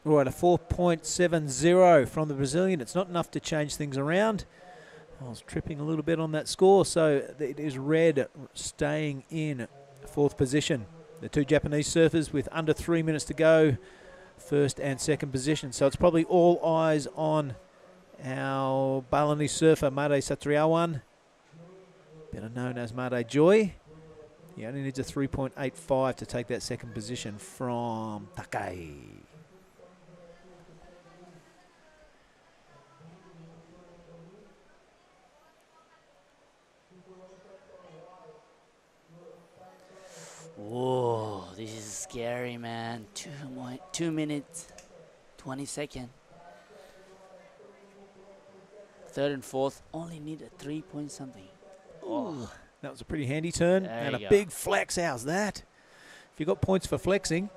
All right, a 4.70 from the Brazilian. It's not enough to change things around. I was tripping a little bit on that score, so it is Red staying in fourth position. The two Japanese surfers with under 3 minutes to go, first and second position. So it's probably all eyes on our Balinese surfer, Made Satriawan, better known as Made Joy. He only needs a 3.85 to take that second position from Takai. Whoa, this is scary, man. 2 minutes, 20 seconds. Third and fourth only need a 3 point something. Oh, that was a pretty handy turn there and a you go. big flex. How's that? If you got points for flexing.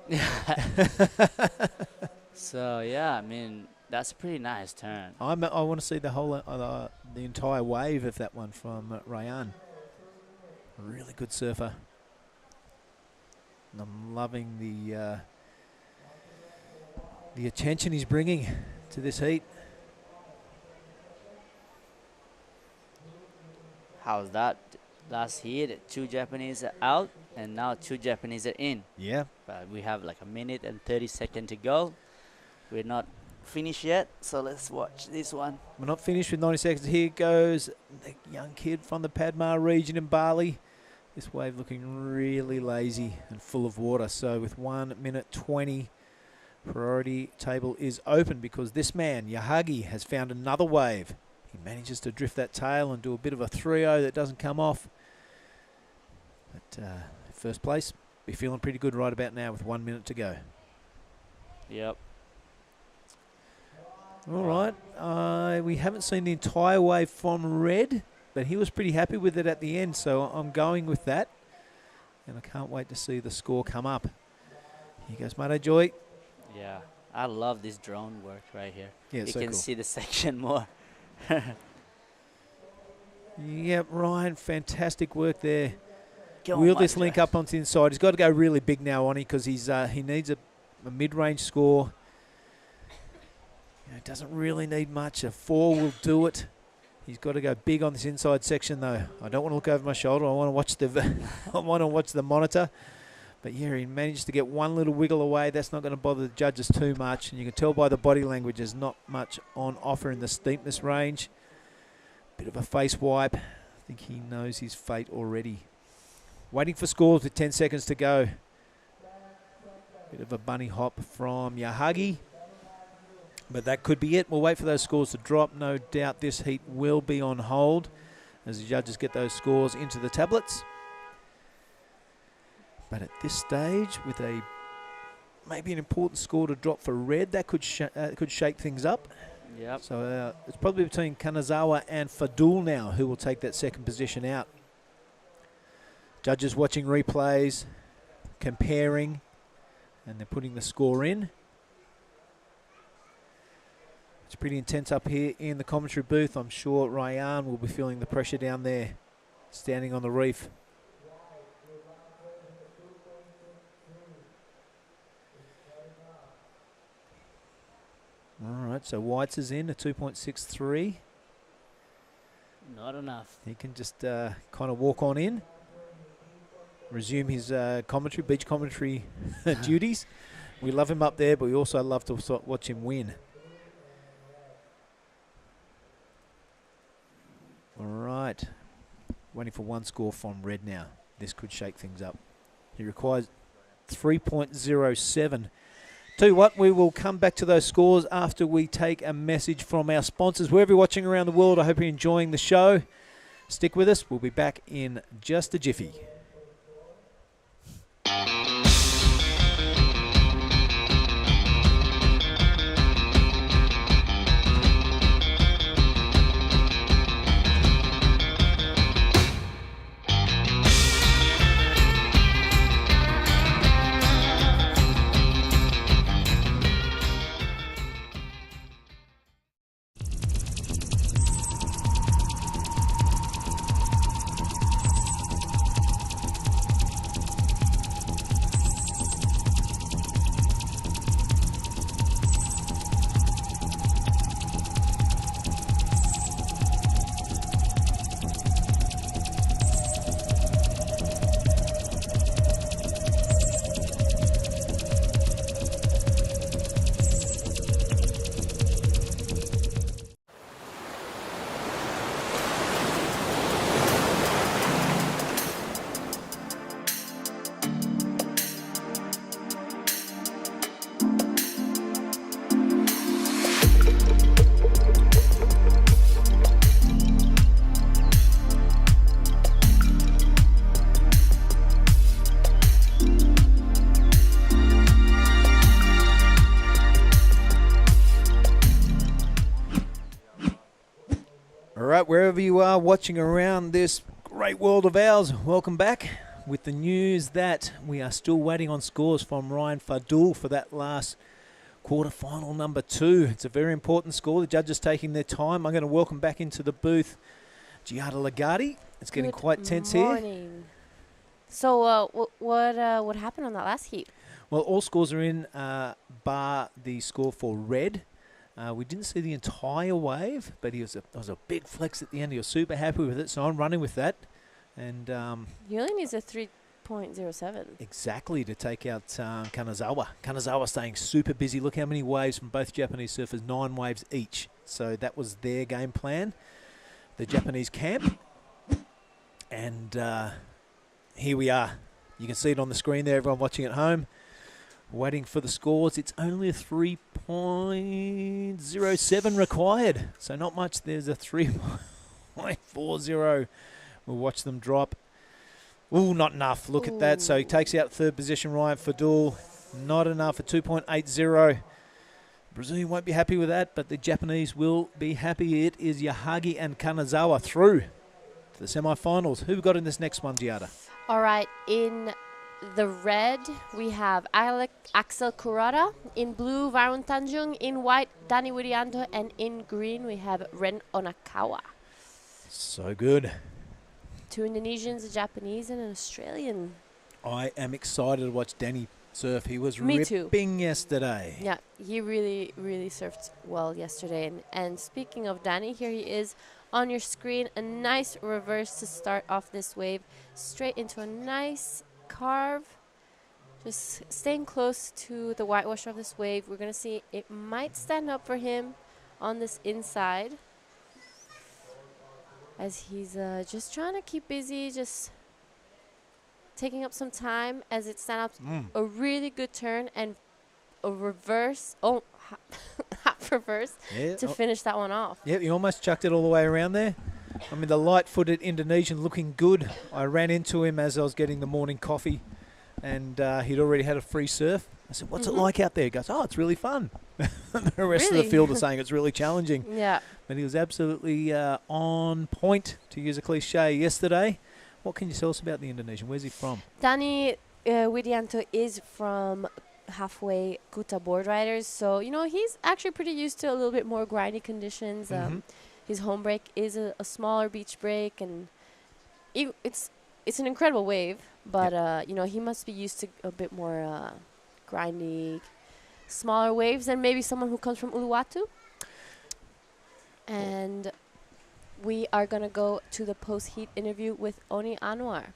So yeah, I mean that's a pretty nice turn. I want to see the whole the entire wave of that one from Ryan. Really good surfer. And I'm loving the attention he's bringing to this heat. How's that? Last heat, 2 Japanese are out, and now 2 Japanese are in. Yeah. But we have like a minute and 30 seconds to go. We're not finished yet, so let's watch this one. We're not finished with 90 seconds. Here goes the young kid from the Padmar region in Bali. This wave looking really lazy and full of water. So with 1 minute 20, priority table is open because this man, Yahagi, has found another wave. He manages to drift that tail and do a bit of a 3-0 that doesn't come off. But first place, be feeling pretty good right about now with 1 minute to go. Yep. All right. We haven't seen the entire wave from Red, but he was pretty happy with it at the end, so I'm going with that. And I can't wait to see the score come up. Here goes Mate Joy. Yeah, I love this drone work right here. Yeah, You so can cool. see the section more. Yep, Ryan, fantastic work there. Go on, Wheel this Mate link Joy. up onto the inside. He's got to go really big now, on because he needs a mid-range score. Doesn't really need much. A 4 will do it. He's got to go big on this inside section, though. I don't want to look over my shoulder. I want to watch the monitor. But yeah, he managed to get one little wiggle away. That's not going to bother the judges too much. And you can tell by the body language there's not much on offer in the steepness range. Bit of a face wipe. I think he knows his fate already. Waiting for scores with 10 seconds to go. Bit of a bunny hop from Yahagi. But that could be it. We'll wait for those scores to drop. No doubt this heat will be on hold as the judges get those scores into the tablets. But at this stage, with maybe an important score to drop for Red, that could shake things up. Yep. So it's probably between Kanazawa and Fadul now who will take that second position out. Judges watching replays, comparing, and they're putting the score in. It's pretty intense up here in the commentary booth. I'm sure Ryan will be feeling the pressure down there, standing on the reef. All right, so Whites is in, a 2.63. Not enough. He can just kind of walk on in, resume his beach commentary duties. We love him up there, but we also love to watch him win. All right, waiting for one score from Red now. This could shake things up. He requires 3.07. Tell you what, we will come back to those scores after we take a message from our sponsors. Wherever you're watching around the world, I hope you're enjoying the show. Stick with us. We'll be back in just a jiffy. right, wherever you are watching around this great world of ours, welcome back with the news that we are still waiting on scores from Ryan Fadul for that last quarterfinal number 2. It's a very important score. The judges taking their time. I'm going to welcome back into the booth Giada Lagundri. It's getting quite tense here. So what happened on that last heat? Well, all scores are in, bar the score for Red. We didn't see the entire wave, but there was a big flex at the end. He was super happy with it, so I'm running with that. And He only needs a 3.07. Exactly, to take out Kanazawa. Kanazawa staying super busy. Look how many waves from both Japanese surfers, 9 waves each. So that was their game plan, the Japanese camp. And here we are. You can see it on the screen there, everyone watching at home. Waiting for the scores. It's only a 3.07 required. So not much. There's a 3.40. We'll watch them drop. Ooh, not enough. Look at that. So he takes out third position, Ryan Fadul. Not enough, a 2.80. Brazilian won't be happy with that, but the Japanese will be happy. It is Yahagi and Kanazawa through to the semi-finals. Who we got in this next one, Giada? All right, in the red, we have Axel Kurata. In blue, Varun Tanjung. In white, Dani Widianto. And in green, we have Ren Onakawa. So good. 2 Indonesians, a Japanese, and an Australian. I am excited to watch Danny surf. He was Me too. ripping yesterday. Yeah, he really, really surfed well yesterday. And speaking of Danny, here he is on your screen. A nice reverse to start off this wave. Straight into a nice carve. Just staying close to the whitewash of this wave. We're going to see it might stand up for him on this inside, as he's just trying to keep busy, just taking up some time as it stands up. A really good turn and a reverse, half reverse, to finish that one off. Yep, he almost chucked it all the way around there. I mean, the light-footed Indonesian looking good. I ran into him as I was getting the morning coffee, and he'd already had a free surf. I said, what's it like out there? He goes, oh, it's really fun. The rest of the field are saying it's really challenging. Yeah. But he was absolutely on point, to use a cliche, yesterday. What can you tell us about the Indonesian? Where's he from? Dani Widianto is from halfway Kuta boardriders. So, you know, he's actually pretty used to a little bit more grindy conditions. His home break is a smaller beach break, and it's an incredible wave. But, you know, he must be used to a bit more grindy, smaller waves than maybe someone who comes from Uluwatu. And we are going to go to the post-heat interview with Oni Anwar.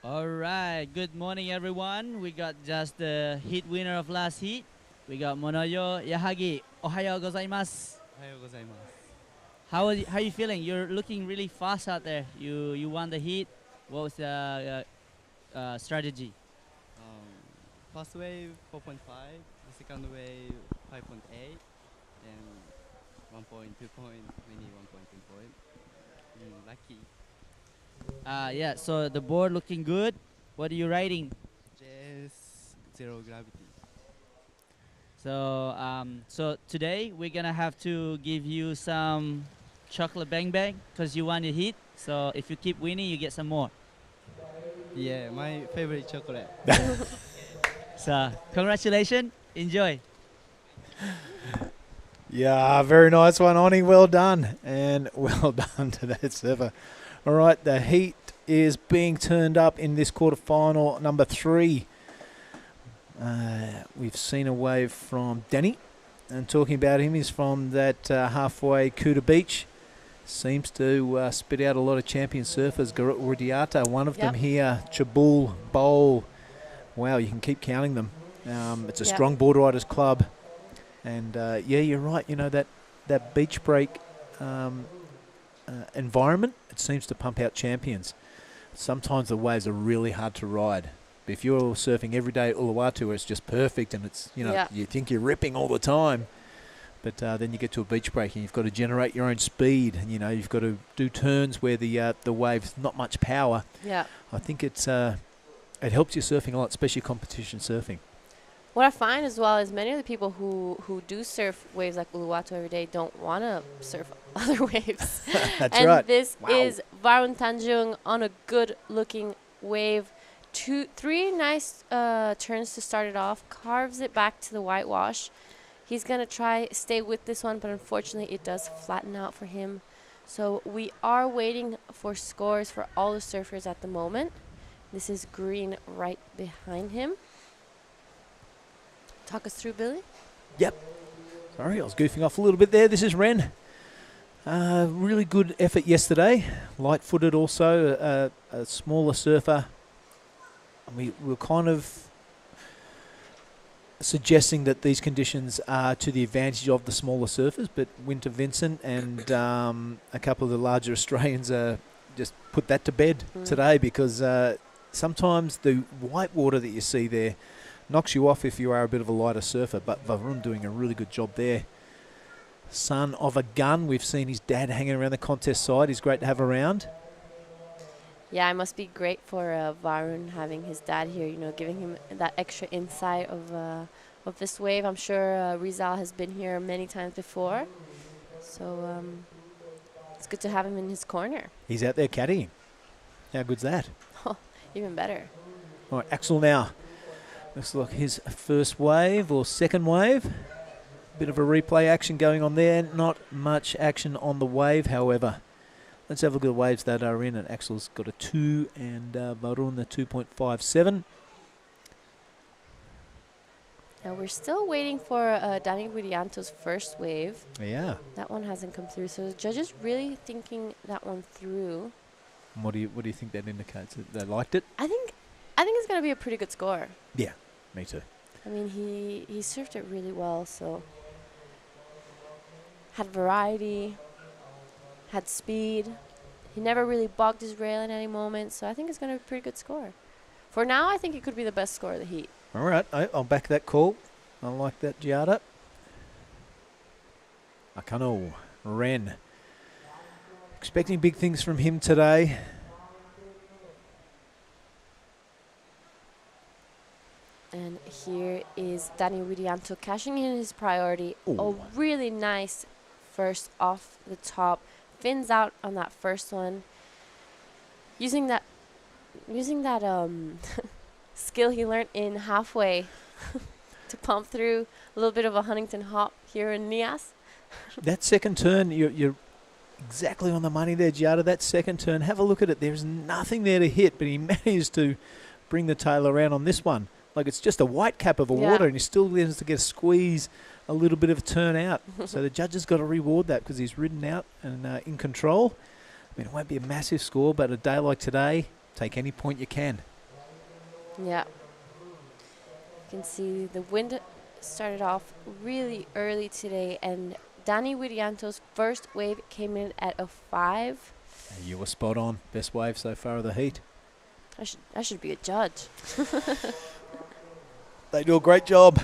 All right, good morning, everyone. We got just the heat winner of last heat. We got Monoyo Yahagi. Ohayo gozaimasu. Ohayo gozaimasu. How are you feeling? You're looking really fast out there. You won the heat. What was the strategy? First wave 4.5, the second wave 5.8, and 1 point, 2 point, maybe 1.2 point. Lucky. Yeah, so the board looking good. What are you riding? Just zero gravity. So so today we're gonna have to give you some chocolate bang bang because you won your heat. So if you keep winning, you get some more. Yeah, my favorite chocolate. So congratulations, enjoy. Yeah, very nice one, Oni. Well done. And well done to that surfer. All right, the heat is being turned up in this quarterfinal number 3. We've seen a wave from Danny. And talking about him, he's from that halfway Kuta Beach. Seems to spit out a lot of champion surfers. Garut Rudiata, one of them here. Chabul, Bowl. Wow, you can keep counting them. It's a strong board riders club. And, yeah, you're right. You know, that beach break environment, it seems to pump out champions. Sometimes the waves are really hard to ride. But if you're surfing every day at Uluwatu, it's just perfect and it's, you know, you think you're ripping all the time. But then you get to a beach break and you've got to generate your own speed. And, you know, you've got to do turns where the wave's not much power. Yeah. I think it helps you surfing a lot, especially competition surfing. What I find as well is many of the people who do surf waves like Uluwatu every day don't want to surf other waves. That's and right. this Wow. is Varun Tanjung on a good-looking wave. 3 nice turns to start it off. Carves it back to the whitewash. He's going to try stay with this one, but unfortunately it does flatten out for him. So we are waiting for scores for all the surfers at the moment. This is green right behind him. Talk us through, Billy. Sorry, I was goofing off a little bit there. This is Ren. Really good effort yesterday. Light-footed also, a smaller surfer. We were kind of suggesting that these conditions are to the advantage of the smaller surfers, but Winter Vincent and a couple of the larger Australians just put that to bed today, because sometimes the white water that you see there knocks you off if you are a bit of a lighter surfer, but Varun doing a really good job there. Son of a gun. We've seen his dad hanging around the contest side. He's great to have around. Yeah, it must be great for Varun having his dad here, you know, giving him that extra insight of this wave. I'm sure Rizal has been here many times before, so it's good to have him in his corner. He's out there caddying. How good's that? Even better. All right, Axel now. Looks like his first wave or second wave. Bit of a replay action going on there. Not much action on the wave, however. Let's have a look at the waves that are in. And Axel's got a 2 and Varun the 2.57. Now we're still waiting for Danny Widianto's first wave. Yeah. That one hasn't come through, so the judges really thinking that one through. And what do you think that indicates? That they liked it? I think it's going to be a pretty good score. Yeah, me too. I mean, he surfed it really well, so had variety, had speed. He never really bogged his rail in any moment, so I think it's going to be a pretty good score. For now, I think it could be the best score of the heat. All right, I'll back that call. I like that, Giada. Akano, Ren. Expecting big things from him today. And here is Danny Widianto cashing in his priority. Ooh. A really nice first off the top. Fins out on that first one. Using that skill he learned in halfway to pump through a little bit of a Huntington hop here in Nias. That second turn, you're exactly on the money there, Giada. That second turn, have a look at it. There's nothing there to hit, but he managed to bring the tail around on this one. Like it's just a white cap of a water, and he still managed to get a squeeze, a little bit of a turn out. So the judges got to reward that because he's ridden out and in control. I mean, it won't be a massive score, but a day like today, take any point you can. Yeah. You can see the wind started off really early today, and Danny Widianto's first wave came in at a 5. You were spot on. Best wave so far of the heat. I should be a judge. They do a great job.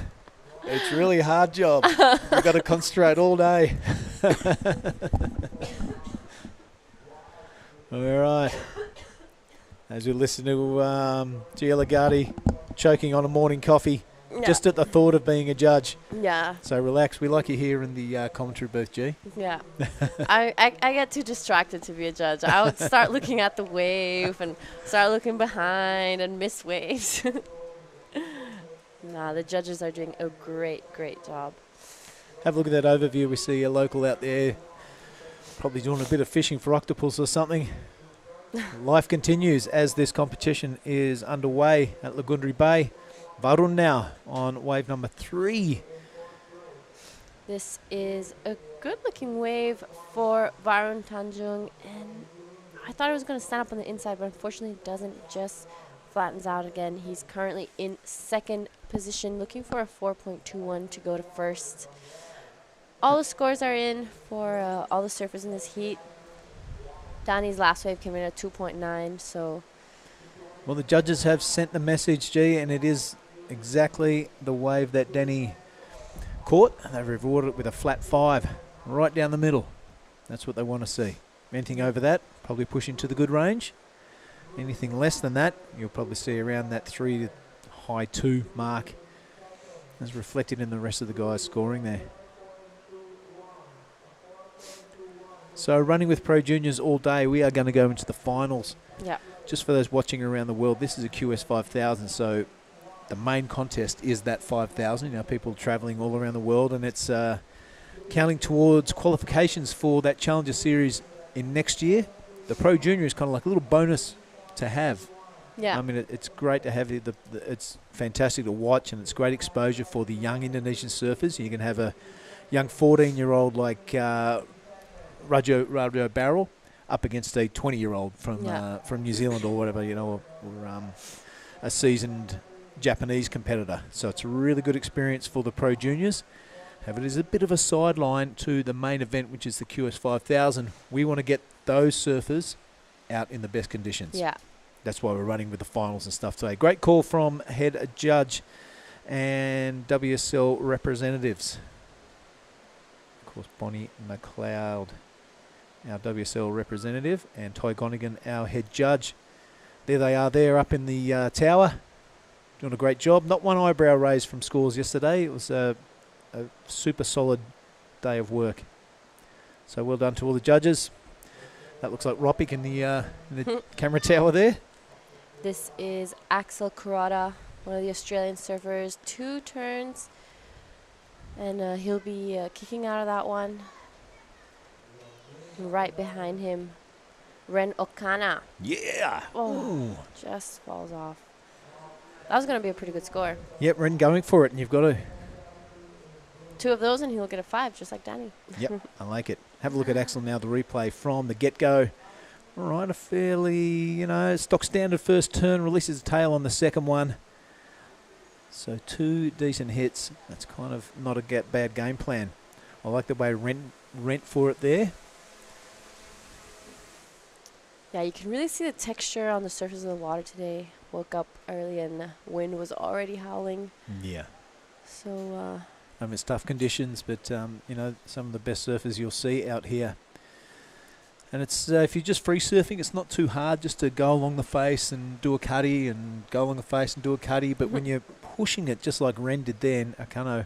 It's really a hard job. You've got to concentrate all day. All right. As we listen to Gia Lagarde choking on a morning coffee, just at the thought of being a judge. Yeah. So relax. We like you here in the commentary booth, G. Yeah. I get too distracted to be a judge. I would start looking at the wave and start looking behind and miss waves. Nah, the judges are doing a great job. Have a look at that overview. We see a local out there probably doing a bit of fishing for octopus or something. Life continues as this competition is underway at Lagundri Bay. Varun now on wave number 3. This is a good-looking wave for Varun Tanjung, and I thought it was going to stand up on the inside, but unfortunately it doesn't. Just flattens out again. He's currently in second position, looking for a 4.21 to go to first. All the scores are in for all the surfers in this heat. Danny's last wave came in at 2.9, so... Well, the judges have sent the message, G, and it is exactly the wave that Danny caught. They've rewarded it with a flat 5 right down the middle. That's what they want to see. Anything over that, probably push into the good range. Anything less than that, you'll probably see around that 3 to high 2 mark. as reflected in the rest of the guys scoring there. So running with Pro Juniors all day, we are going to go into the finals. Yeah. Just for those watching around the world, this is a QS 5000, so the main contest is that 5,000. You know, people travelling all around the world, and it's counting towards qualifications for that Challenger Series in next year. The Pro Junior is kind of like a little bonus to have. Yeah. I mean, it's great to have it's fantastic to watch, and it's great exposure for the young Indonesian surfers. You can have a young 14-year-old like Rajo Barrel up against a 20-year-old from New Zealand or whatever, you know, or a seasoned Japanese competitor. So it's a really good experience for the Pro Juniors. However, it is a bit of a sideline to the main event, which is the QS 5000. We want to get those surfers out in the best conditions. Yeah. That's why we're running with the finals and stuff today. Great call from head judge and WSL representatives. Of course, Bonnie McLeod, our WSL representative, and Ty Gonigan, our head judge. There they are there up in the tower, doing a great job. Not one eyebrow raised from scores yesterday. It was a super solid day of work. So well done to all the judges. That looks like Ropik in the camera tower there. This is Axel Kurata, one of the Australian surfers. 2 turns, and he'll be kicking out of that one. And right behind him, Ren Okana. Yeah. Oh, just falls off. That was going to be a pretty good score. Yep, Ren going for it, and you've got to. 2 of those, and he'll get a 5, just like Danny. Yep, I like it. Have a look at Axel now, the replay from the get-go. All right, a fairly, stock standard first turn, releases the tail on the second one. So 2 decent hits. That's kind of not a bad game plan. I like the way Rent for it there. Yeah, you can really see the texture on the surface of the water today. Woke up early and the wind was already howling. Yeah. So, it's tough conditions, but, some of the best surfers you'll see out here. And it's if you're just free surfing, it's not too hard just to go along the face and do a cutty and go along the face and do a cutty. But when you're pushing it, just like Ren did then, Akano,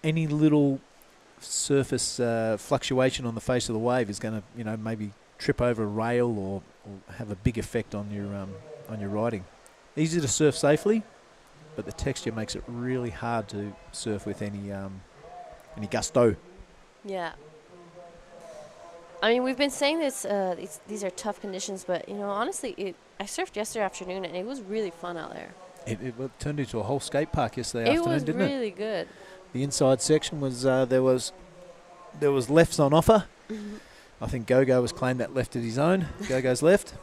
any little surface fluctuation on the face of the wave is going to, maybe trip over a rail or have a big effect on your riding. Easy to surf safely, but the texture makes it really hard to surf with any gusto. yeah. I mean, we've been saying this, these are tough conditions, but, honestly, I surfed yesterday afternoon, and it was really fun out there. It turned into a whole skate park yesterday afternoon, didn't it? It was really good. The inside section was, there was lefts on offer. Mm-hmm. I think Gogo was claimed that left at his own. Gogo's left.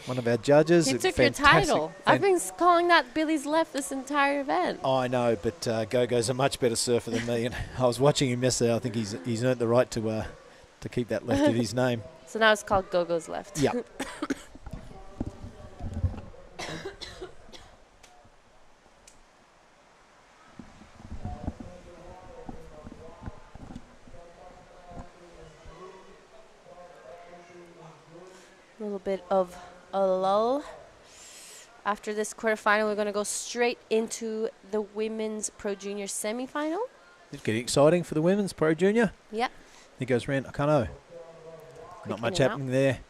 One of our judges. He took your title. I've been calling that Billy's left this entire event. I know, but Gogo's a much better surfer than me, and I was watching him yesterday. I think he's earned the right to keep that left at his name. So now it's called Gogo's Left. Yep. A little bit of a lull. After this quarterfinal, we're going to go straight into the women's Pro Junior semifinal. It's getting exciting for the women's Pro Junior. Yeah. Here goes Ren Okano. Not much happening there.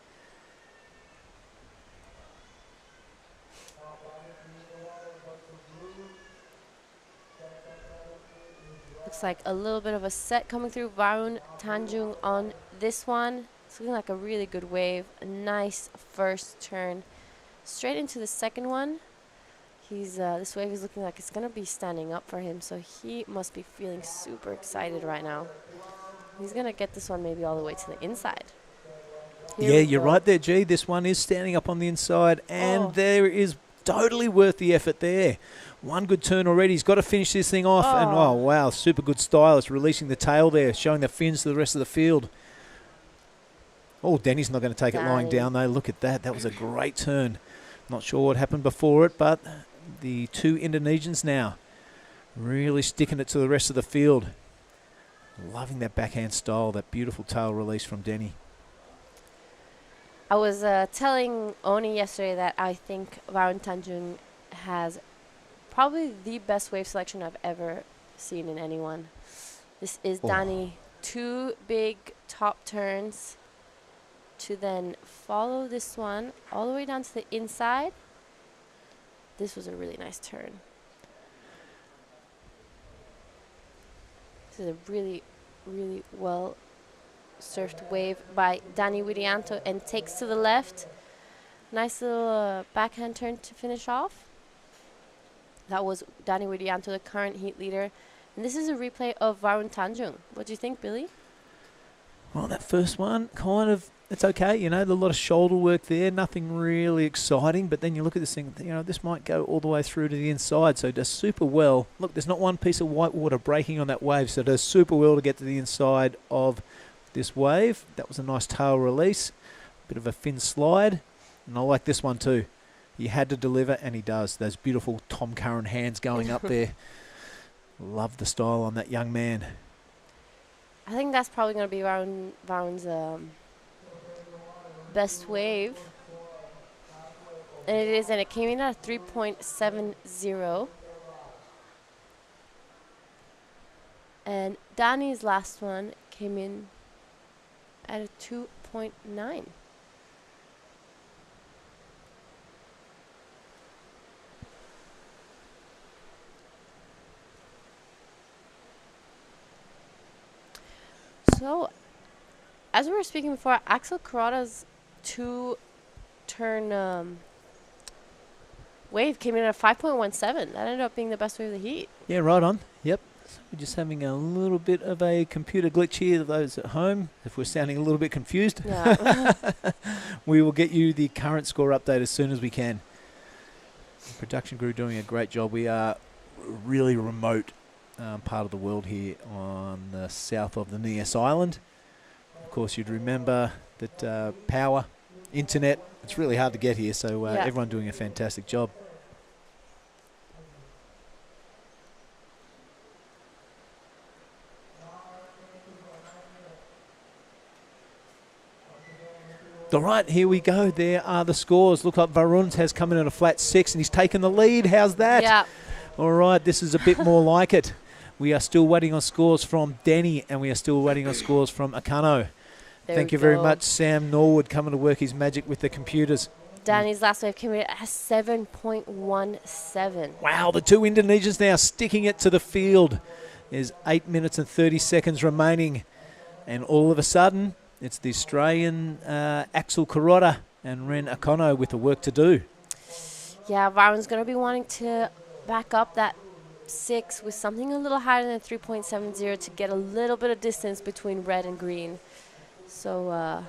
Looks like a little bit of a set coming through. Varun Tanjung on this one. It's looking like a really good wave. A nice first turn. Straight into the second one. This wave is looking like it's going to be standing up for him, so he must be feeling super excited right now. He's going to get this one maybe all the way to the inside. Yeah, you're right there, G. This one is standing up on the inside, and there is totally worth the effort there. One good turn already. He's got to finish this thing off, and wow, super good style. It's releasing the tail there, showing the fins to the rest of the field. Oh, Danny's not going to take it lying down, though. Look at that. That was a great turn. Not sure what happened before it, but the 2 Indonesians now really sticking it to the rest of the field. Loving that backhand style, that beautiful tail release from Denny. I was telling Oni yesterday that I think Varun Tanjung has probably the best wave selection I've ever seen in anyone. This is Danny. 2 big top turns to then follow this one all the way down to the inside. This was a really nice turn. This is a really, really well surfed wave by Danny Widianto, and takes to the left. Nice little backhand turn to finish off. That was Danny Widianto, the current heat leader. And this is a replay of Varun Tanjung. What do you think, Billy? Well, that first one, kind of, it's okay. You know, a lot of shoulder work there, nothing really exciting. But then you look at this thing, you know, this might go all the way through to the inside. So it does super well. Look, there's not one piece of white water breaking on that wave. So it does super well to get to the inside of this wave. That was a nice tail release. Bit of a fin slide. And I like this one too. He had to deliver, and he does. Those beautiful Tom Curran hands going up there. Love the style on that young man. I think that's probably going to be Varun's best wave. And it is, and it came in at 3.70. And Danny's last one came in at a 2.9. So, as we were speaking before, Axel Kurata's 2-turn wave came in at 5.17. That ended up being the best wave of the heat. Yeah, right on. Yep. So we're just having a little bit of a computer glitch here to those at home. If we're sounding a little bit confused, Yeah. we will get you the current score update as soon as we can. The production crew doing a great job. We are really remote part of the world here on the south of the Nias Island. Of course, you'd remember that power, internet, it's really hard to get here, so Yeah. everyone doing a fantastic job. All right, here we go. There are the scores. Looks like Varun has come in at a flat 6, and he's taken the lead. How's that? Yeah. All right, this is a bit more like it. We are still waiting on scores from Denny, and we are still waiting on scores from Akano. Thank you very much, Sam Norwood, coming to work his magic with the computers. Danny's last wave came in at 7.17. Wow, the two Indonesians now sticking it to the field. There's 8 minutes and 30 seconds remaining. And all of a sudden, it's the Australian Axel Kurata and Ren Akano with the work to do. Yeah, Varun's going to be wanting to back up that 6 with something a little higher than 3.70 to get a little bit of distance between red and green. So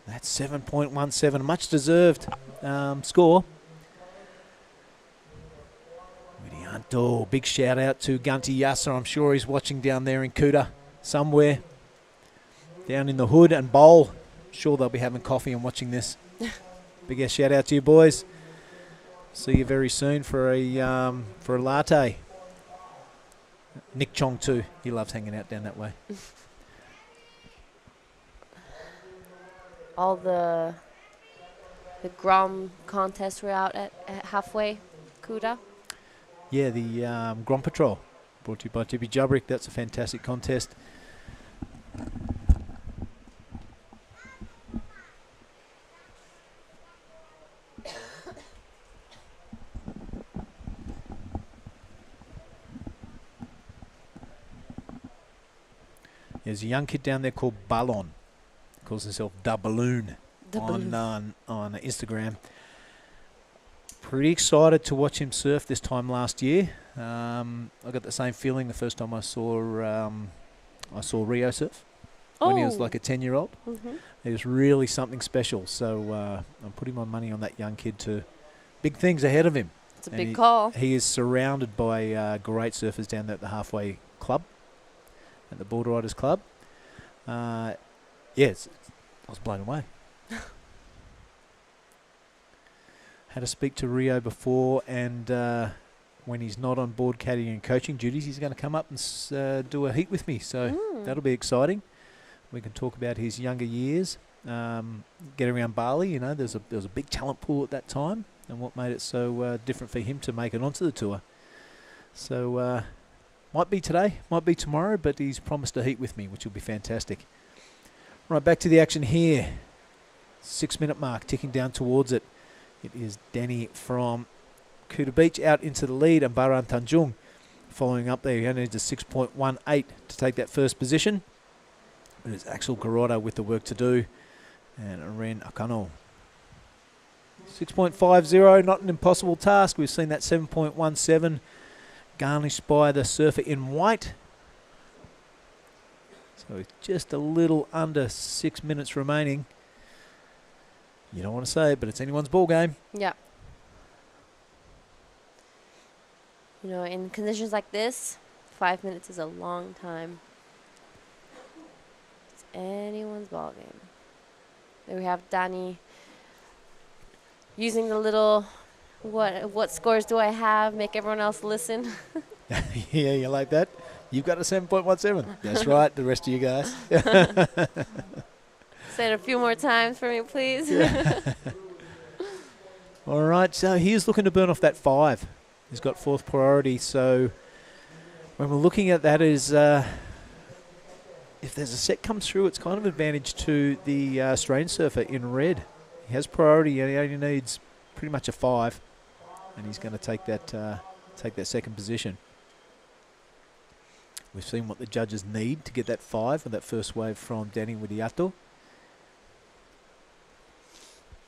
that's 7.17, much deserved score. Widianto, big shout out to Gunty Yasser. I'm sure he's watching down there in Kuta somewhere. Down in the hood and bowl. Sure they'll be having coffee and watching this. Big shout out to you boys. See you very soon for a latte. Nick Chong too. He loves hanging out down that way. all the Grom contests were out at halfway, Kuta. Yeah, the Grom Patrol brought to you by Tippy Jubrick. That's a fantastic contest. There's a young kid down there called Balon. Calls himself Da Balloon on Instagram. Pretty excited to watch him surf this time last year. I got the same feeling the first time I saw Rio surf when he was like a 10-year-old. Mm-hmm. It was really something special. So I'm putting my money on that young kid to big things ahead of him. It's a big call. He is surrounded by great surfers down there at the Halfway Club, at the Boardriders Club. Yes, I was blown away. Had to speak to Rio before, and when he's not on board caddying and coaching duties, he's going to come up and do a heat with me. So that'll be exciting. We can talk about his younger years. Get around Bali, you know, there was a big talent pool at that time. and what made it so different for him to make it onto the tour. So might be today, might be tomorrow, but he's promised a heat with me, which will be fantastic. Right, back to the action here. 6-minute mark, ticking down towards it. It is Danny from Kuta Beach out into the lead, and Baran Tanjung following up there. He only needs a 6.18 to take that first position. It is Axel Garotta with the work to do, and Ren Akano. 6.50, not an impossible task. We've seen that 7.17 garnished by the surfer in white. So it's just a little under 6 minutes remaining. You don't want to say it, but it's anyone's ball game. Yeah. You know, in conditions like this, 5 minutes is a long time. It's anyone's ball game. There we have Danny using the little, what scores do I have? Make everyone else listen. Yeah, you like that? You've got a 7.17. That's right, the rest of you guys. Say it a few more times for me, please. Yeah. All right, so he's looking to burn off that 5. He's got 4th priority, so when we're looking at that is if there's a set comes through, it's kind of advantage to the Australian surfer in red. He has priority, and he only needs pretty much a 5, and he's going to take that second position. We've seen what the judges need to get that 5 with that first wave from Danny Widiato.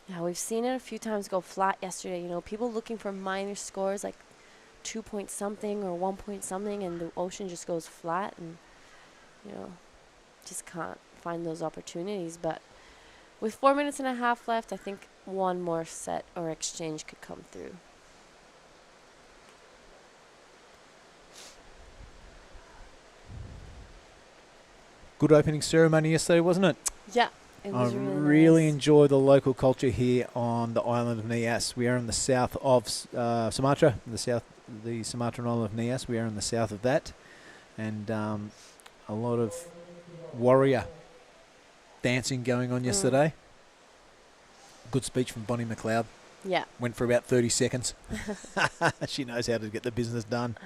Yeah, we've seen it a few times go flat yesterday. You know, people looking for minor scores like 2 point something or 1 point something, and the ocean just goes flat, and you know, just can't find those opportunities. But with 4 minutes and a half left, I think one more set or exchange could come through. Good opening ceremony yesterday, wasn't it? Yeah. It I was really nice. enjoy the local culture here on the island of Nias. We are in the south of Sumatra, the Sumatran island of Nias. We are in the south of that, and a lot of warrior dancing going on yesterday. Good speech from Bonnie McLeod. Yeah. Went for about 30 seconds. She knows how to get the business done.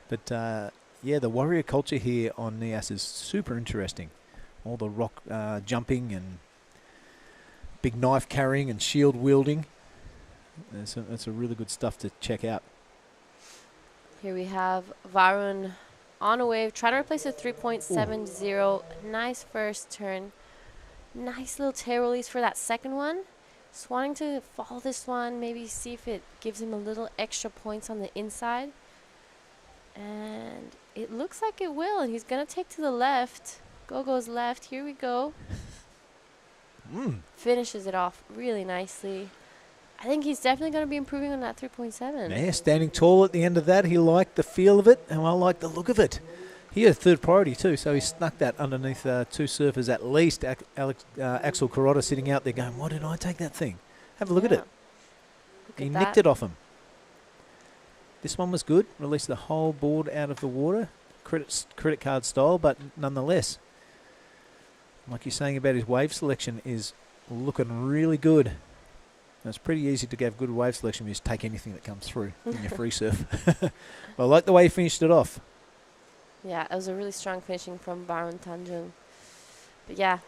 But yeah, the warrior culture here on Nias is super interesting. All the rock jumping and big knife carrying and shield wielding. That's a really good stuff to check out. Here we have Varun on a wave, trying to replace a 3.70. Nice first turn. Nice little tail release for that second one. Just wanting to follow this one, maybe see if it gives him a little extra points on the inside. And it looks like it will, and he's going to take to the left. Goes left. Here we go. Finishes it off really nicely. I think he's definitely going to be improving on that 3.7. Yeah, standing tall at the end of that. He liked the feel of it, and I like the look of it. He had 3rd priority too, so he snuck that underneath 2 surfers at least. Axel Garotta sitting out there going, why didn't I take that thing? Have a look at it. He nicked it off him. This one was good. Released the whole board out of the water. Credit card style, but nonetheless, like you're saying about his wave selection, is looking really good. And it's pretty easy to have good wave selection. You just take anything that comes through in your free surf. But I like the way he finished it off. Yeah, it was a really strong finishing from Baron Tanjung. But yeah,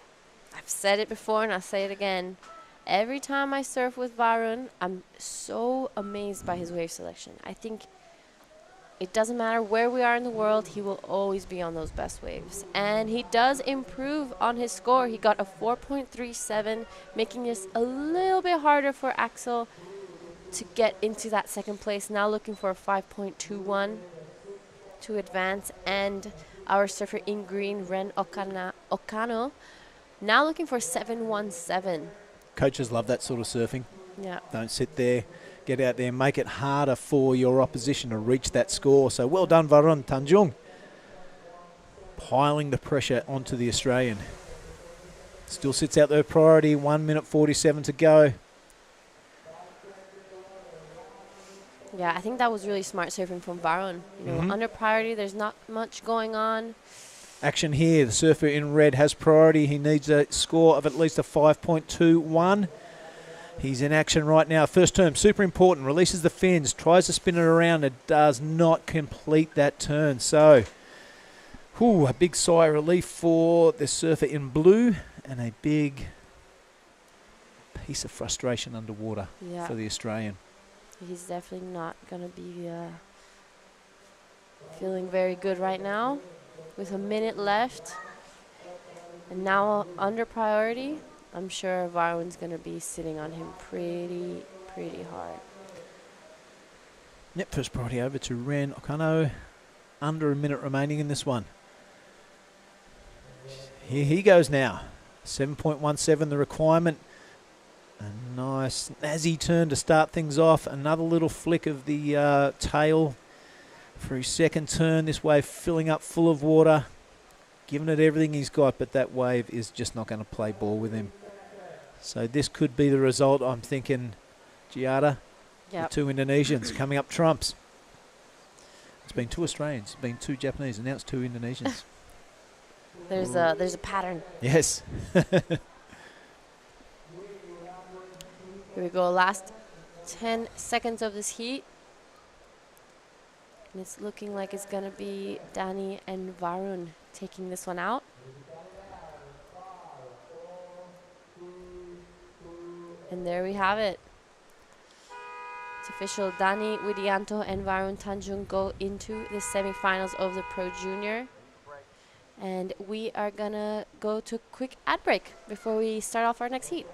I've said it before and I'll say it again. Every time I surf with Varun, I'm so amazed by his wave selection. I think it doesn't matter where we are in the world, he will always be on those best waves. And he does improve on his score. He got a 4.37, making this a little bit harder for Axel to get into that second place. Now looking for a 5.21 to advance. And our surfer in green, Ren Okano, now looking for 7.17. Coaches love that sort of surfing. Yeah. Don't sit there. Get out there, make it harder for your opposition to reach that score. So well done, Varun Tanjung. Piling the pressure onto the Australian. Still sits out there priority, 1 minute 47 to go. Yeah, I think that was really smart surfing from Varun. You know, under priority, there's not much going on. Action here. The surfer in red has priority. He needs a score of at least a 5.21. He's in action right now. First turn, super important. Releases the fins, tries to spin it around. It does not complete that turn. So, a big sigh of relief for the surfer in blue and a big piece of frustration underwater for the Australian. He's definitely not going to be feeling very good right now with a minute left. And now under priority, I'm sure Varun's going to be sitting on him pretty hard. Yep, first priority over to Ren Okano. Under a minute remaining in this one. Here he goes now. 7.17 the requirement. A nice snazzy turn to start things off. Another little flick of the tail for his second turn. This wave filling up full of water. Giving it everything he's got, but that wave is just not going to play ball with him. So this could be the result. I'm thinking Giada, the two Indonesians coming up trumps. It's been 2 Australians, it's been 2 Japanese, and now it's 2 Indonesians. There's a pattern. Yes. Here we go, last 10 seconds of this heat. And it's looking like it's going to be Danny and Varun taking this one out. And there we have it. It's official. Dani Widianto and Varun Tanjung go into the semifinals of the Pro Junior. And we are going to go to a quick ad break before we start off our next heat.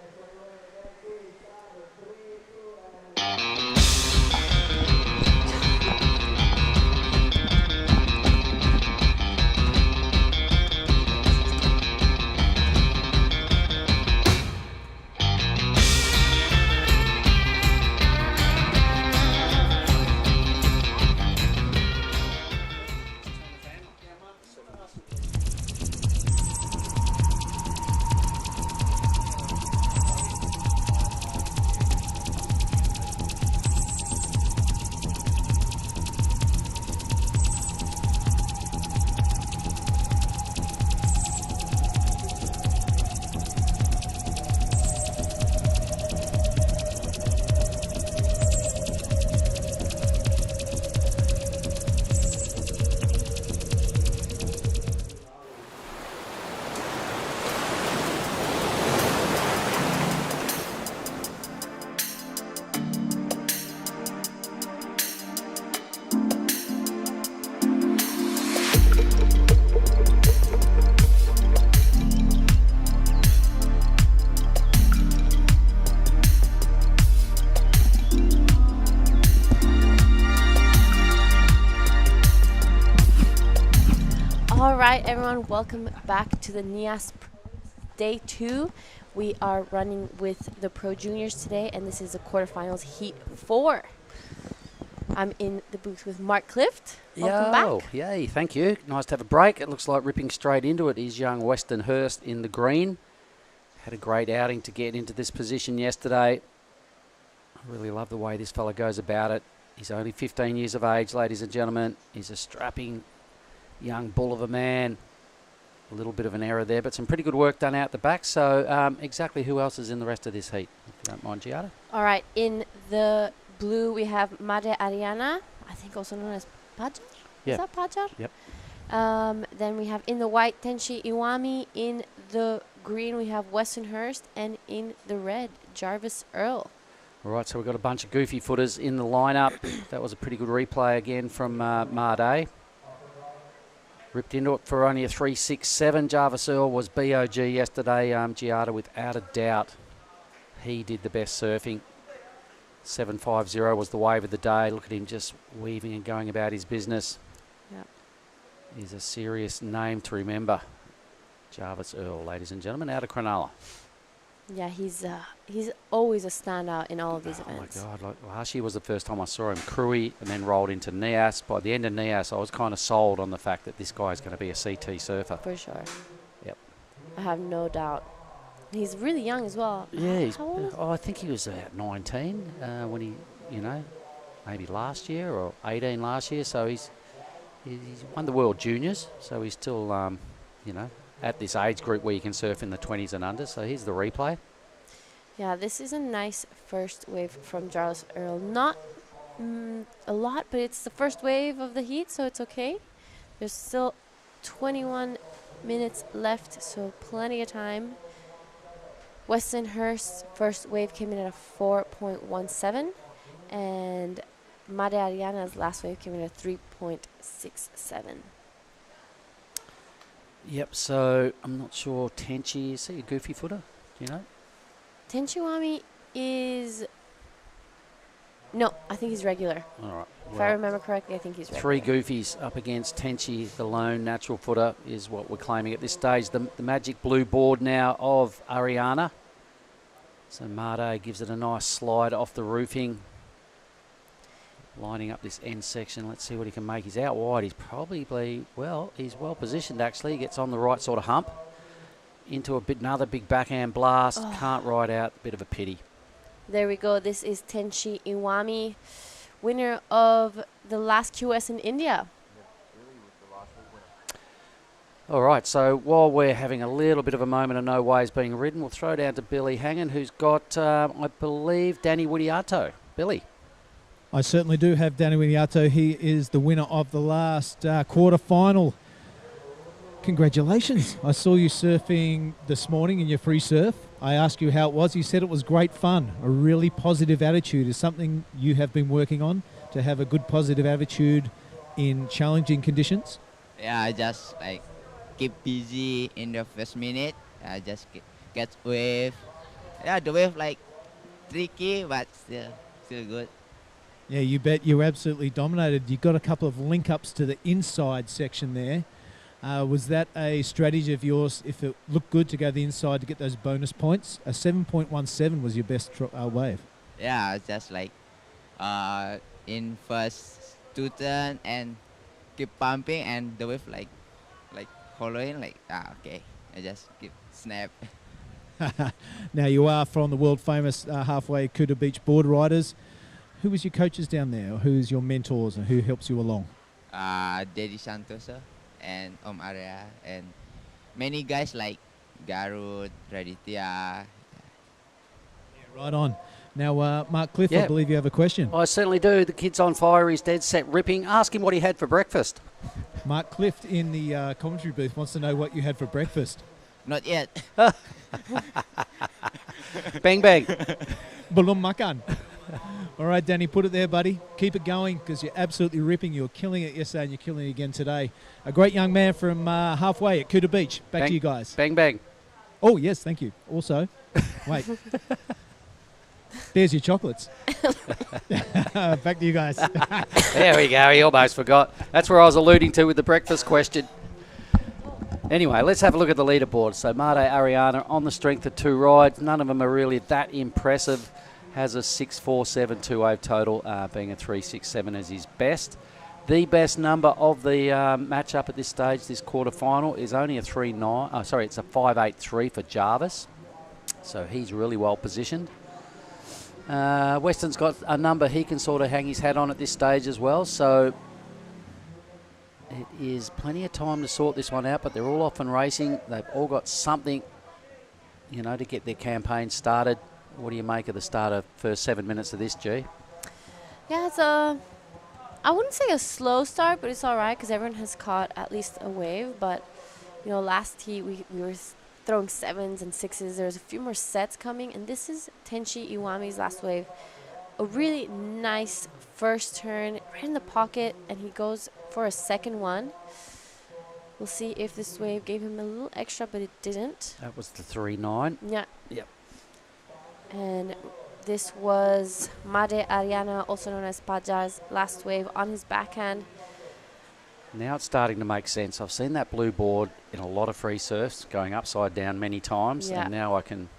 Alright everyone, welcome back to the Nias Day 2. We are running with the Pro Juniors today, and this is the quarterfinals Heat 4. I'm in the booth with Mark Clift. Welcome back. Yay, thank you. Nice to have a break. It looks like ripping straight into it is young Weston Hurst in the green. Had a great outing to get into this position yesterday. I really love the way this fella goes about it. He's only 15 years of age, ladies and gentlemen. He's a strapping young bull of a man. A little bit of an error there, but some pretty good work done out the back. So exactly who else is in the rest of this heat, if you don't mind, Giada? All right, in the blue we have Made Ariana, I think also known as Pajar. Yep. Is that Pajar? Yep. Then we have in the white Tenshi Iwami. In the green we have Weston Hurst, and in the red Jarvis Earl. All right, so we've got a bunch of goofy footers in the lineup. That was a pretty good replay again from Made. Ripped into it for only a 3.67. Jarvis Earl was BOG yesterday. Giada, without a doubt, he did the best surfing. 7.50 was the wave of the day. Look at him just weaving and going about his business. Yep. He's a serious name to remember. Jarvis Earl, ladies and gentlemen, out of Cronulla. Yeah, he's always a standout in all of these events. Oh my God, like last year was the first time I saw him Cruy and then rolled into Nias. By the end of Nias, I was kind of sold on the fact that this guy is going to be a CT surfer. For sure. Yep. I have no doubt. He's really young as well. Yeah, he's, how old? I think he was about 19 when he, maybe last year or 18 last year. So he's won the World Juniors. So he's still, at this age group where you can surf in the 20s and under. So here's the replay. Yeah, this is a nice first wave from Charles Earl. Not a lot, but it's the first wave of the heat, so it's okay. There's still 21 minutes left, so plenty of time. Westonhurst's first wave came in at a 4.17, and Made Ariana's last wave came in at 3.67. Yep, so I'm not sure. Tenchi, is he a goofy footer? Do you know? Tenchiwami is... No, I think he's regular. All right. If I remember correctly, I think he's regular. 3 goofies up against Tenchi, the lone natural footer, is what we're claiming at this stage. The magic blue board now of Ariana. So Made gives it a nice slide off the roofing. Lining up this end section. Let's see what he can make. He's out wide. He's probably, well, he's well positioned actually. He gets on the right sort of hump. Into another big backhand blast. Oh. Can't ride out. Bit of a pity. There we go. This is Tenchi Iwami, winner of the last QS in India. All right, so while we're having a little bit of a moment of no waves being ridden, we'll throw down to Billy Hangen, who's got, I believe, Danny Widiato. Billy. I certainly do have Danny Widiato. He is the winner of the last quarter final. Congratulations. I saw you surfing this morning in your free surf. I asked you how it was. You said it was great fun. A really positive attitude is something you have been working on, to have a good positive attitude in challenging conditions. Yeah, I just like keep busy in the first minute. I just get wave. Yeah, the wave like tricky, but still good. Yeah, you bet. You absolutely dominated. You got a couple of link-ups to the inside section there. Was that a strategy of yours, if it looked good, to go the inside to get those bonus points? A 7.17 was your best wave. Yeah, just like in first 2 turn and keep pumping, and the wave like following, like okay, I just keep snap. Now you are from the world famous halfway Kuta Beach board riders. Who was your coaches down there? Or who's your mentors and who helps you along? Daddy Santosa and Arya and many guys like Garud, Raditya. Yeah, right on. Now, Mark Cliff, Yeah. I believe you have a question. I certainly do. The kid's on fire. He's dead set ripping. Ask him what he had for breakfast. Mark Clift in the commentary booth wants to know what you had for breakfast. Not yet. Bang, bang. Belum makan. All right, Danny, put it there, buddy. Keep it going because you're absolutely ripping. You were killing it yesterday and you're killing it again today. A great young man from halfway at Kuta Beach. Back to you guys. Bang, bang. Oh, yes, thank you. Also, wait. There's your chocolates. Back to you guys. There we go. He almost forgot. That's where I was alluding to with the breakfast question. Anyway, let's have a look at the leaderboard. So Made Ariana on the strength of 2 rides. None of them are really that impressive. Has a 6.47 wave total, being a 3.67 as his best. The best number of the matchup at this stage, this quarter final, is only a 3.9. Oh, sorry, it's a 5.83 for Jarvis. So he's really well positioned. Weston's got a number he can sort of hang his hat on at this stage as well. So it is plenty of time to sort this one out, but they're all off and racing. They've all got something, you know, to get their campaign started. What do you make of the start of first 7 minutes of this, G? Yeah, it's I wouldn't say a slow start, but it's all right because everyone has caught at least a wave. But, you know, last heat we were throwing 7s and 6s. There's a few more sets coming, and this is Tenchi Iwami's last wave. A really nice first turn, right in the pocket, and he goes for a second one. We'll see if this wave gave him a little extra, but it didn't. That was the 3.9. Yeah. Yep. And this was Made Ariana, also known as Pajar's last wave on his backhand. Now it's starting to make sense. I've seen that blue board in a lot of free surfs going upside down many times, Yeah. and now I can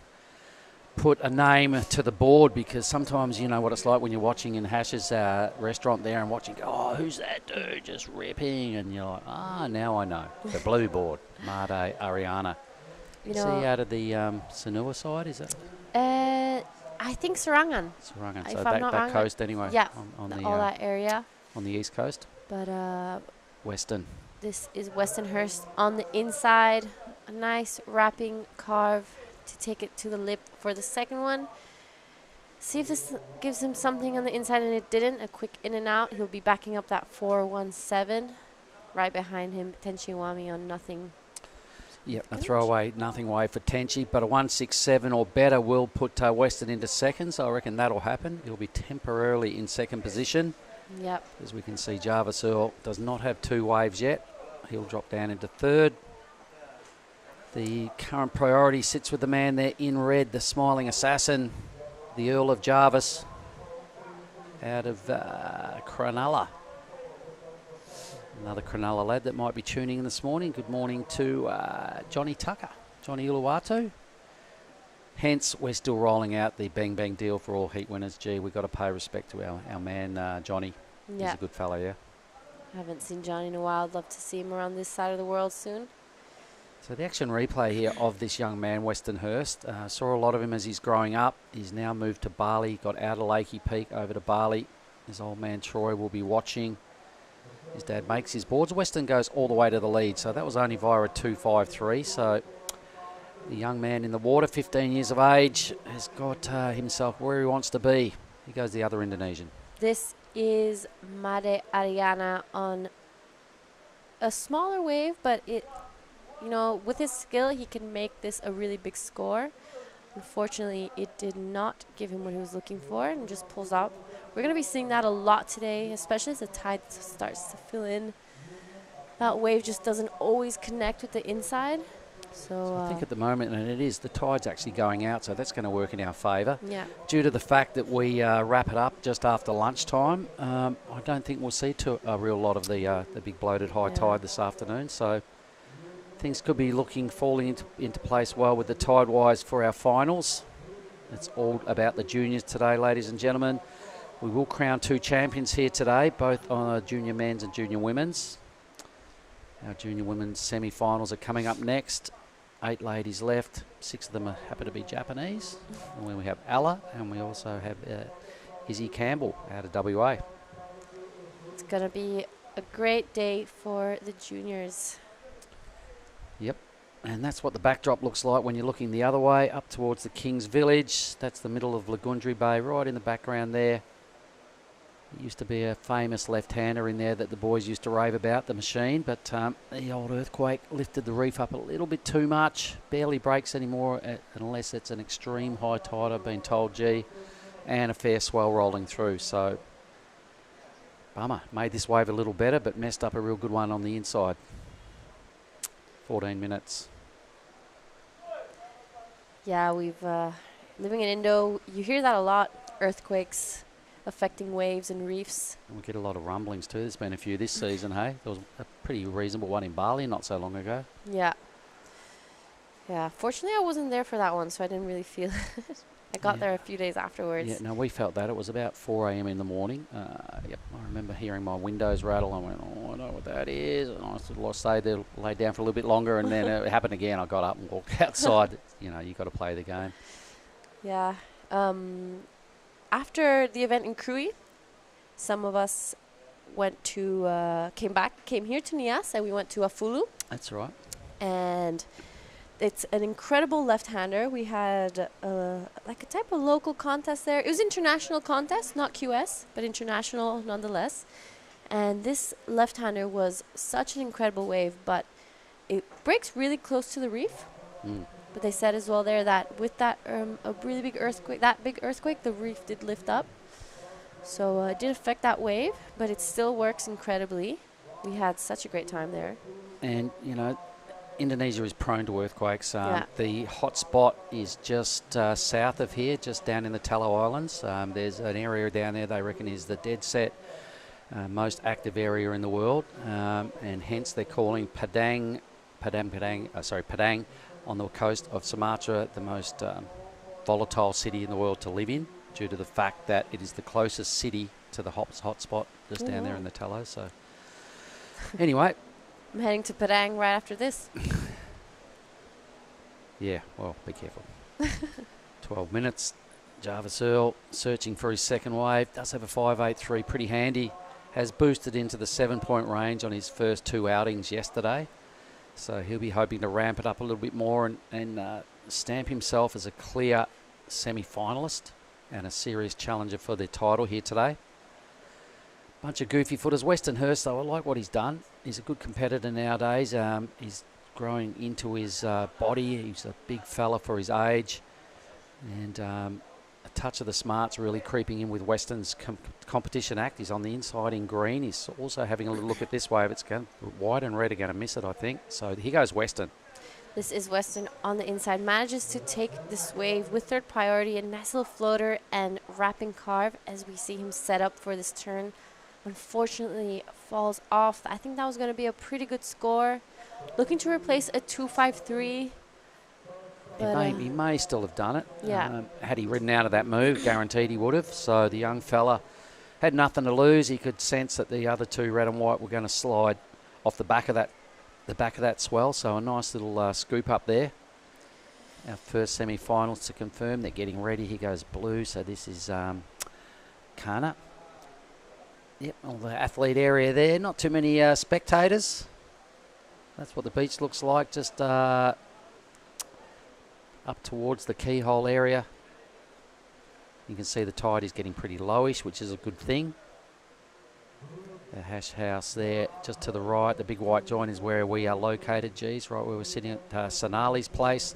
put a name to the board, because sometimes you know what it's like when you're watching in Hash's restaurant there and watching, oh, who's that dude just ripping? And you're like, now I know. The blue board, Made Ariana. You Is know, he out of the Sanua side? Is it? I think Sarangan. Sarangan. If So I'm that not wrong, coast anyway. Yeah, On all that area. on the east coast. But Western. this is Westonhurst on the inside. A nice wrapping carve to take it to the lip for the second one. See if this gives him something on the inside, and it didn't. A quick in and out. He'll be backing up that 417. Right behind him, Tenchi Iwami on nothing. Yep, a throwaway, nothing way for Tenchi, but a 167 or better will put Western into second, so I reckon that'll happen. He'll be temporarily in second position. Yep. As we can see, Jarvis Earl does not have 2 waves yet. He'll drop down into third. The current priority sits with the man there in red, the smiling assassin, the Earl of Jarvis, out of Cronulla. Another Cronulla lad that might be tuning in this morning. Good morning to Johnny Tucker, Johnny Uluwatu. Hence, we're still rolling out the bang bang deal for all heat winners. Gee, we've got to pay respect to our man, Johnny. Yeah. He's a good fellow, yeah. Haven't seen Johnny in a while. I'd love to see him around this side of the world soon. So the action replay here of this young man, Weston Hurst. Saw a lot of him as he's growing up. He's now moved to Bali, got out of Lakey Peak over to Bali. His old man Troy will be watching. His dad makes his boards. Weston goes all the way to the lead, so that was only via a 2.53. So the young man in the water, 15 years of age, has got himself where he wants to be. He goes the other Indonesian. This is Made Ariana on a smaller wave, but it, you know, with his skill, he can make this a really big score. Unfortunately, it did not give him what he was looking for and just pulls out. We're going to be seeing that a lot today, especially as the tide starts to fill in. That wave just doesn't always connect with the inside. So I think at the moment, and it is, the tide's actually going out, so that's going to work in our favour. Yeah. Due to the fact that we wrap it up just after lunchtime, I don't think we'll see a real lot of the big bloated high tide this afternoon. So things could be falling into place well with the tide wise for our finals. It's all about the juniors today, ladies and gentlemen. We will crown 2 champions here today, both on junior men's and junior women's. Our junior women's semi-finals are coming up next. 8 ladies left. 6 of them happen to be Japanese. And then we have Ella, and we also have Izzy Campbell out of WA. It's going to be a great day for the juniors. Yep. And that's what the backdrop looks like when you're looking the other way, up towards the King's Village. That's the middle of Lagundri Bay, right in the background there. It used to be a famous left-hander in there that the boys used to rave about, the machine, but the old earthquake lifted the reef up a little bit too much. Barely breaks anymore unless it's an extreme high tide, I've been told, G, and a fair swell rolling through. So, bummer. Made this wave a little better, but messed up a real good one on the inside. 14 minutes. Yeah, we've living in Indo, you hear that a lot, earthquakes affecting waves and reefs. And we get a lot of rumblings too. There's been a few this season, hey? There was a pretty reasonable one in Bali not so long ago. Yeah. Yeah, fortunately I wasn't there for that one, so I didn't really feel it. I got there a few days afterwards. Yeah, no, we felt that. It was about 4 a.m. in the morning. Yep, I remember hearing my windows rattle. I went, oh, I know what that is. And I sort of stayed there, laid down for a little bit longer, and then it happened again. I got up and walked outside. You know, you got to play the game. Yeah. After the event in Krui, some of us went to, came here to Nias, and we went to Afulu. That's right. And it's an incredible left-hander. We had like a type of local contest there. It was international contest, not QS, but international nonetheless. And this left-hander was such an incredible wave, but it breaks really close to the reef. Mm. But they said as well there that with that a really big earthquake, the reef did lift up. So it did affect that wave, but it still works incredibly. We had such a great time there. And, you know, Indonesia is prone to earthquakes. Yeah. The hot spot is just south of here, just down in the Tallow Islands. There's an area down there they reckon is the dead set, most active area in the world. And hence they're calling Padang on the coast of Sumatra the most volatile city in the world to live in, due to the fact that it is the closest city to the hot spot just down there in the Tallow. So anyway, I'm heading to Padang right after this. Yeah, well, be careful. 12 minutes. Jarvis Earl searching for his second wave. Does have a 5.83, pretty handy. Has boosted into the 7-point range on his first 2 outings yesterday. So he'll be hoping to ramp it up a little bit more and stamp himself as a clear semi-finalist and a serious challenger for the title here today. Bunch of goofy footers. Westonhurst, though, I like what he's done. He's a good competitor nowadays. He's growing into his body. He's a big fella for his age. And a touch of the smart's really creeping in with Weston's competition act. He's on the inside in green. He's also having a little look at this wave. It's going white and red are going to miss it, I think. So here goes Weston. This is Weston on the inside. Manages to take this wave with third priority. A nice little floater and wrapping carve as we see him set up for this turn. Unfortunately, falls off. I think that was going to be a pretty good score. Looking to replace a 2.53. He may still have done it. Yeah. Had he ridden out of that move, guaranteed he would have. So the young fella had nothing to lose. He could sense that the other two, red and white, were going to slide off the back of that swell. So a nice little scoop up there. Our first semi-finals to confirm. They're getting ready. Here goes blue. So this is Kana. Yep, all the athlete area there. Not too many spectators. That's what the beach looks like. Just up towards the keyhole area. You can see the tide is getting pretty lowish, which is a good thing. The hash house there, just to the right. The big white joint is where we are located, G's, right where we're sitting at Sonali's place.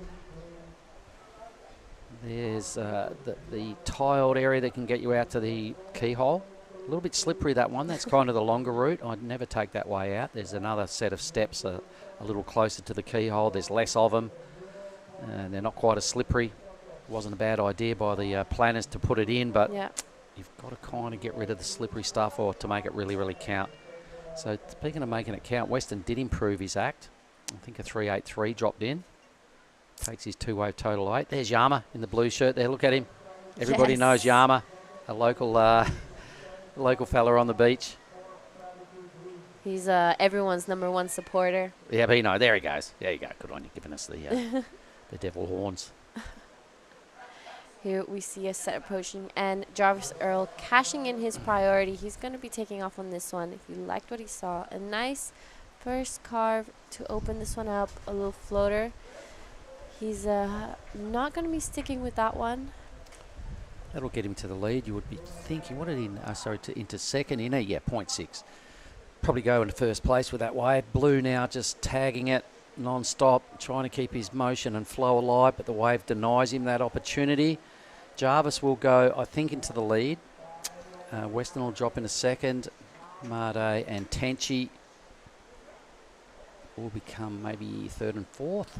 There's the tiled area that can get you out to the keyhole. A little bit slippery, that one. That's kind of the longer route. I'd never take that way out. There's another set of steps a little closer to the keyhole. There's less of them. They're not quite as slippery. It wasn't a bad idea by the planners to put it in, but you've got to kind of get rid of the slippery stuff or to make it really, really count. So speaking of making it count, Weston did improve his act. I think a 3.83 dropped in. Takes his two-wave total 8. There's Yama in the blue shirt there. Look at him. Everybody knows Yama, a local fella on the beach. He's everyone's #1 supporter. Yeah, but you know, there he goes. There you go. Good on you, giving us the the devil horns. Here we see a set approaching, and Jarvis Earl cashing in his priority. He's going to be taking off on this one. If you liked what he saw, a nice first carve to open this one up, a little floater. He's not going to be sticking with that one. That'll get him to the lead. You would be thinking, what did he, into second in? Yeah, 0.6. Probably go into first place with that wave. Blue now just tagging it non-stop, trying to keep his motion and flow alive, but the wave denies him that opportunity. Jarvis will go, I think, into the lead. Weston will drop in a second. Made and Tenchi will become maybe third and fourth.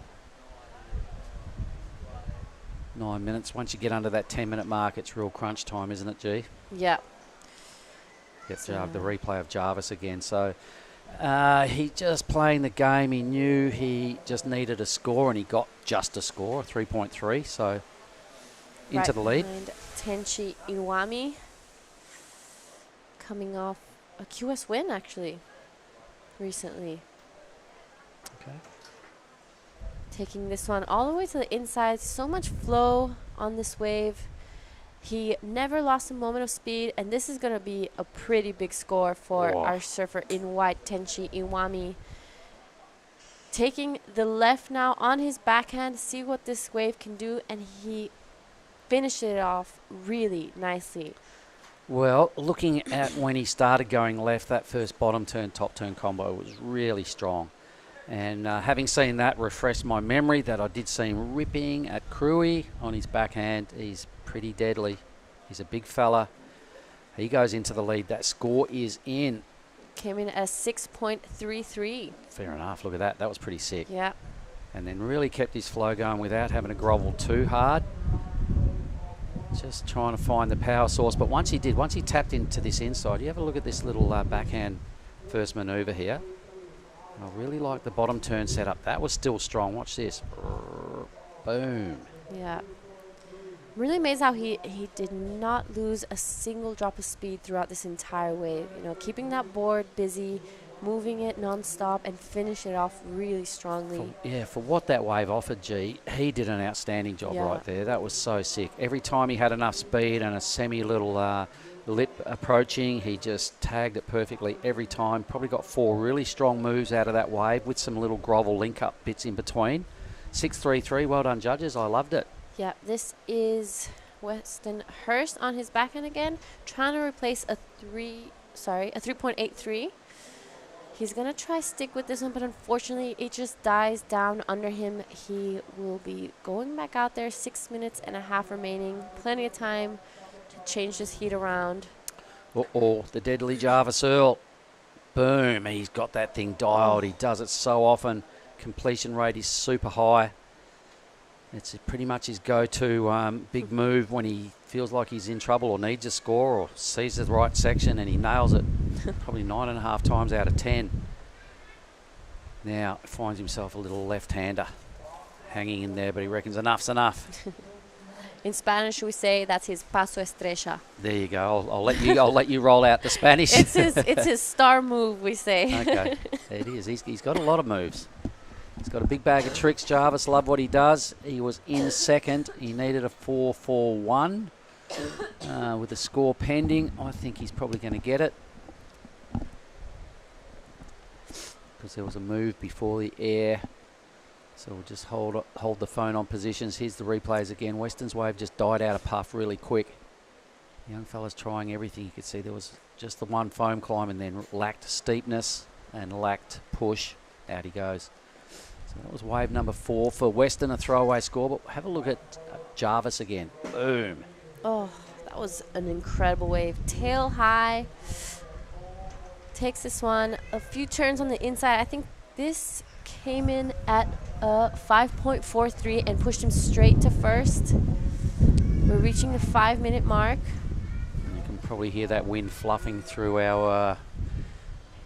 9 minutes. Once you get under that 10-minute mark, it's real crunch time, isn't it, G? Yeah. Get the replay of Jarvis again. So he just playing the game. He knew he just needed a score, and he got just a score, 3.3. So into the lead. Tenchi Iwami coming off a QS win, actually, recently. Okay. Taking this one all the way to the inside. So much flow on this wave. He never lost a moment of speed, and this is going to be a pretty big score for our surfer in white, Tenchi Iwami. Taking the left now on his backhand, see what this wave can do, and he finished it off really nicely. Well, looking at when he started going left, that first bottom turn, top turn combo was really strong. And having seen that, refreshed my memory that I did see him ripping at Cruy on his backhand. He's pretty deadly. He's a big fella. He goes into the lead. That score is in. Came in at 6.33. Fair enough. Look at that. That was pretty sick. Yeah. And then really kept his flow going without having to grovel too hard. Just trying to find the power source. But once he tapped into this inside, you have a look at this little backhand first manoeuvre here. I really like the bottom turn setup. That was still strong. Watch this. Boom. Yeah. I'm really amazed how he did not lose a single drop of speed throughout this entire wave. You know, keeping that board busy, moving it non-stop, and finish it off really strongly. For what that wave offered, G, he did an outstanding job right there. That was so sick. Every time he had enough speed and a semi-little lip approaching, he just tagged it perfectly every time. Probably got 4 really strong moves out of that wave with some little grovel link-up bits in between. 6-3-3. Well done, judges. I loved it. Yeah, this is Weston Hurst on his backhand again, trying to replace a 3.83. He's going to try stick with this one, but unfortunately it just dies down under him. He will be going back out there, 6 minutes and a half remaining. Plenty of time to change this heat around. The deadly Jarvis Earl. Boom, he's got that thing dialed. He does it so often. Completion rate is super high. It's pretty much his go-to big move when he feels like he's in trouble or needs a score or sees the right section, and he nails it probably 9.5 times out of 10. Now finds himself a little left-hander hanging in there, but he reckons enough's enough. In Spanish, we say that's his paso estrella. There you go. I'll let you roll out the Spanish. It's his star move, we say. Okay, it is. He's got a lot of moves. He's got a big bag of tricks. Jarvis, love what he does. He was in second. He needed a 4-4-1 with the score pending. I think he's probably going to get it because there was a move before the air. So we'll just hold the phone on positions. Here's the replays again. Weston's wave just died out of puff really quick. Young fella's trying everything. You could see there was just the one foam climb and then lacked steepness and lacked push. Out he goes. So that was wave number 4 for Weston, a throwaway score. But have a look at Jarvis again. Boom. Oh, that was an incredible wave. Tail high. Takes this one. A few turns on the inside. I think this came in at a 5.43 and pushed him straight to first. We're reaching the 5-minute mark. You can probably hear that wind fluffing through our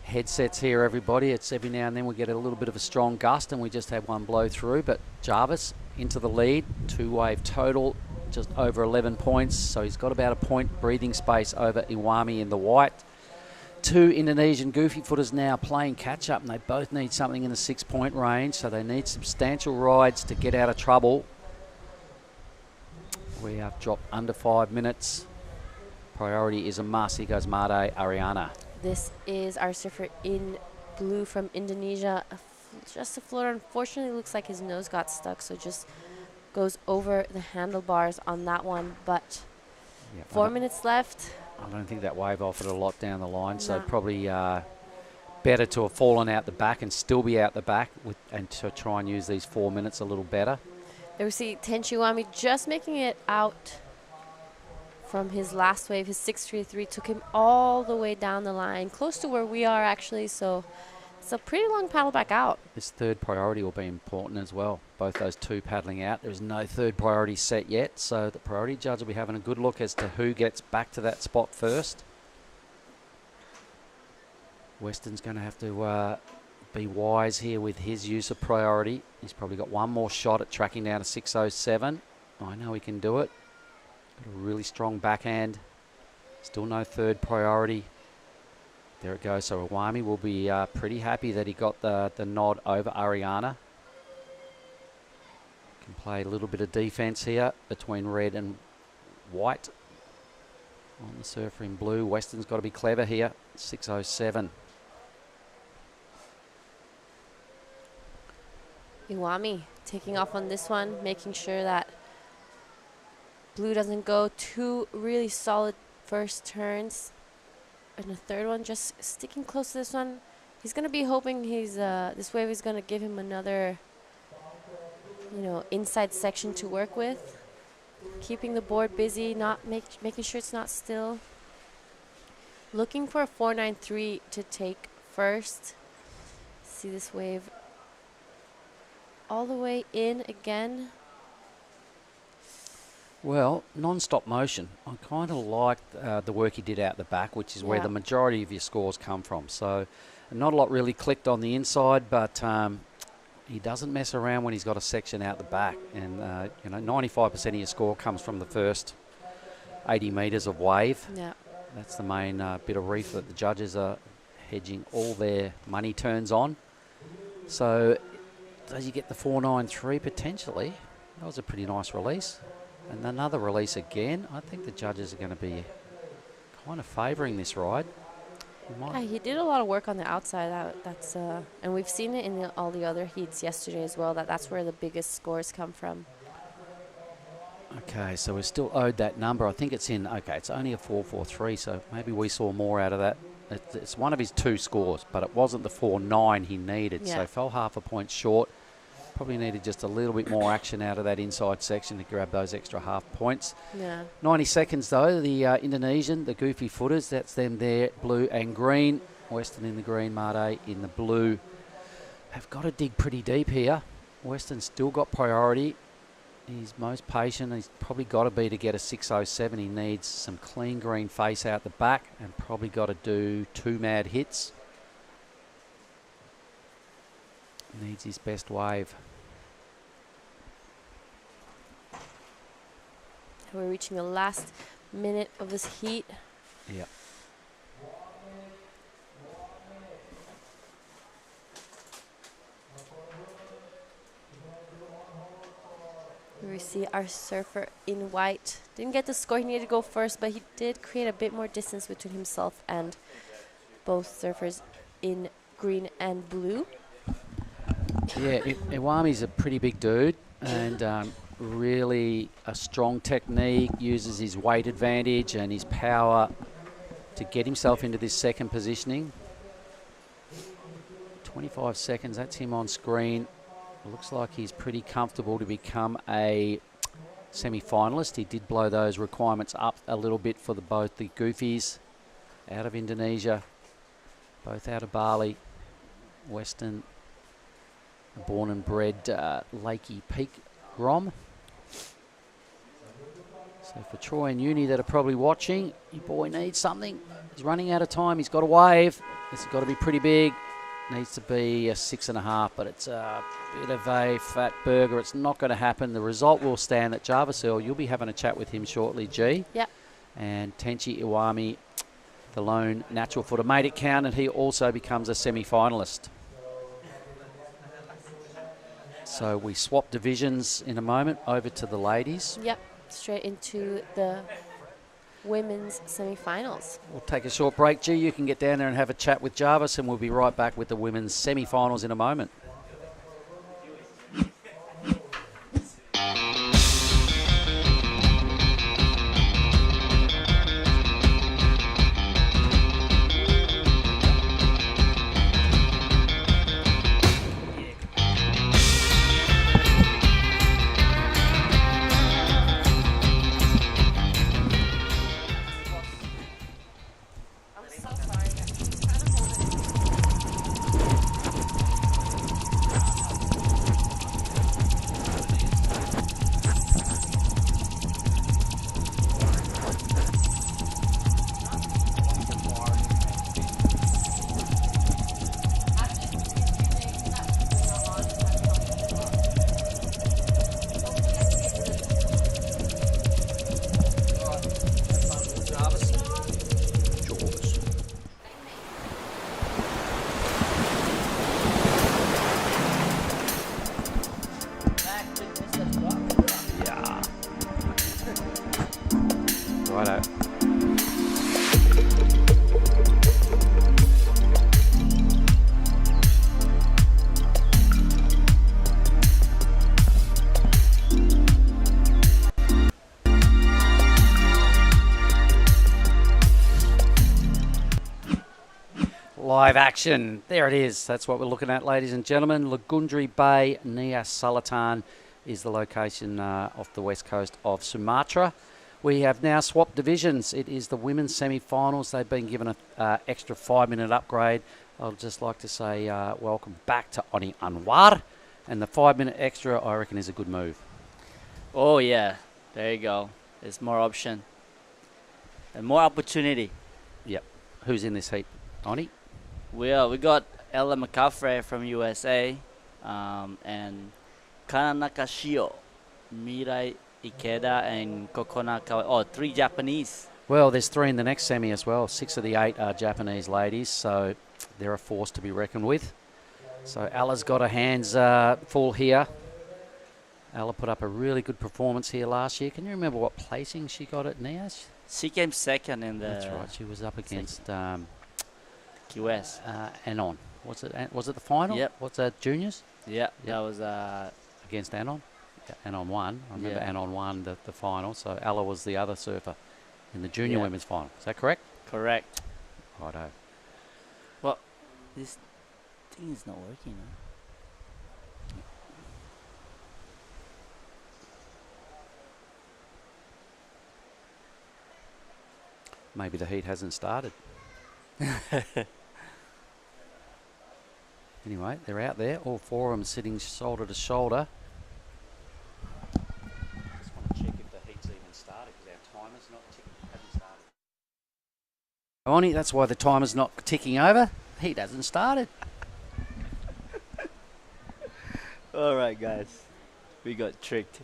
headsets here, everybody. It's every now and then we get a little bit of a strong gust, and we just had one blow through. But Jarvis into the lead, 2-wave total, just over 11 points. So he's got about a point breathing space over Iwami in the white. 2 Indonesian goofy footers now playing catch up, and they both need something in the 6-point range. So they need substantial rides to get out of trouble. We have dropped under 5 minutes. Priority is a must. Here goes Made Ariana. This is our surfer in blue from Indonesia. Just a floater. Unfortunately, looks like his nose got stuck, so just goes over the handlebars on that one. But 4 minutes left. I don't think that wave offered a lot down the line, so probably better to have fallen out the back and still be out the back and to try and use these 4 minutes a little better. There we see Tenchi Iwami just making it out from his last wave. His 6-3-3 took him all the way down the line, close to where we are actually, so it's a pretty long paddle back out. This third priority will be important as well. Both those 2 paddling out. There's no third priority set yet, so the priority judge will be having a good look as to who gets back to that spot first. Weston's going to have to be wise here with his use of priority. He's probably got one more shot at tracking down to 607. I know he can do it. Got a really strong backhand. Still no third priority. There it goes. So Iwami will be pretty happy that he got the nod over Ariana. Can play a little bit of defense here between red and white. On the surfer in blue. Weston's got to be clever here. 607. Iwami taking off on this one, making sure that blue doesn't go. 2 really solid first turns. And the third one just sticking close to this one. He's going to be hoping this wave is going to give him another, inside section to work with. Keeping the board busy, not making sure it's not still. Looking for a 4.93 to take first. See this wave all the way in again. Well, non-stop motion. I kind of liked the work he did out the back, which is where the majority of your scores come from. So not a lot really clicked on the inside, but he doesn't mess around when he's got a section out the back. And, 95% of your score comes from the first 80 metres of wave. Yeah. That's the main bit of reef that the judges are hedging all their money turns on. So does he get the 4.93 potentially? That was a pretty nice release. And another release again. I think the judges are going to be kind of favouring this ride. Yeah, he did a lot of work on the outside. That's and we've seen it in all the other heats yesterday as well. That's where the biggest scores come from. Okay, so we're still owed that number. I think it's in. Okay, it's only a 4.43, so maybe we saw more out of that. It's one of his 2 scores, but it wasn't the 4.9 he needed. Yeah. So fell half a point short. Probably needed just a little bit more action out of that inside section to grab those extra half points. Yeah. 90 seconds though, the Indonesian, the goofy footers, that's them there, blue and green. Western in the green, Made in the blue. Have got to dig pretty deep here. Western's still got priority. He's most patient. He's probably got to be to get a 6.07. He needs some clean green face out the back and probably got to do 2 mad hits. Needs his best wave. We're reaching the last minute of this heat. Yep. Here we see our surfer in white. Didn't get the score. He needed to go first, but he did create a bit more distance between himself and both surfers in green and blue. Yeah, Iwami's a pretty big dude and really a strong technique, uses his weight advantage and his power to get himself into this second positioning. 25 seconds, that's him on screen. It looks like he's pretty comfortable to become a semi-finalist. He did blow those requirements up a little bit for both the Goofies out of Indonesia, both out of Bali. Western, born and bred Lakey Peak Grom. So for Troy and Uni that are probably watching, your boy needs something. He's running out of time. He's got a wave. This has got to be pretty big. Needs to be a 6.5, but it's a bit of a fat burger. It's not going to happen. The result will stand at WSL. You'll be having a chat with him shortly, G. Yep. And Tenchi Iwami, the lone natural footer, made it count, and he also becomes a semi-finalist. So we swap divisions in a moment over to the ladies. Yep, straight into the women's semi-finals. We'll take a short break. G, you can get down there and have a chat with Jarvis, and we'll be right back with the women's semi-finals in a moment. Live action. There it is. That's what we're looking at, ladies and gentlemen. Lagundri Bay, Nias, Selatan is the location off the west coast of Sumatra. We have now swapped divisions. It is the women's semi-finals. They've been given an extra 5-minute upgrade. I'd just like to say welcome back to Oni Anwar. And the 5-minute extra, I reckon, is a good move. Oh, yeah. There you go. There's more option. And more opportunity. Yep. Who's in this heat? Oni? We got Ella McCaffrey from USA and Kananaka Shio, Mirai Ikeda, and Kokona Kawai. Oh, 3 Japanese. Well, there's 3 in the next semi as well. 6 of the 8 are Japanese ladies, so they're a force to be reckoned with. So Ella's got her hands full here. Ella put up a really good performance here last year. Can you remember what placing she got at Nias? She came second in the... That's right. She was up against QS. Anon. Was it the final? Yep. What's that, juniors? Yeah, Yep. that was Against Anon? Yeah, Anon won. I remember Yeah. Anon won the final, so Ella was the other surfer in the junior Yeah. women's final. Is that correct? correct. Righto. This thing is not working. Maybe the heat hasn't started. Anyway, they're out there. All four of them sitting shoulder to shoulder. Just want to check if the heat's even started because our timer's not hasn't started. Oni, that's why the timer's not ticking over. Heat hasn't started. All right, guys, we got tricked.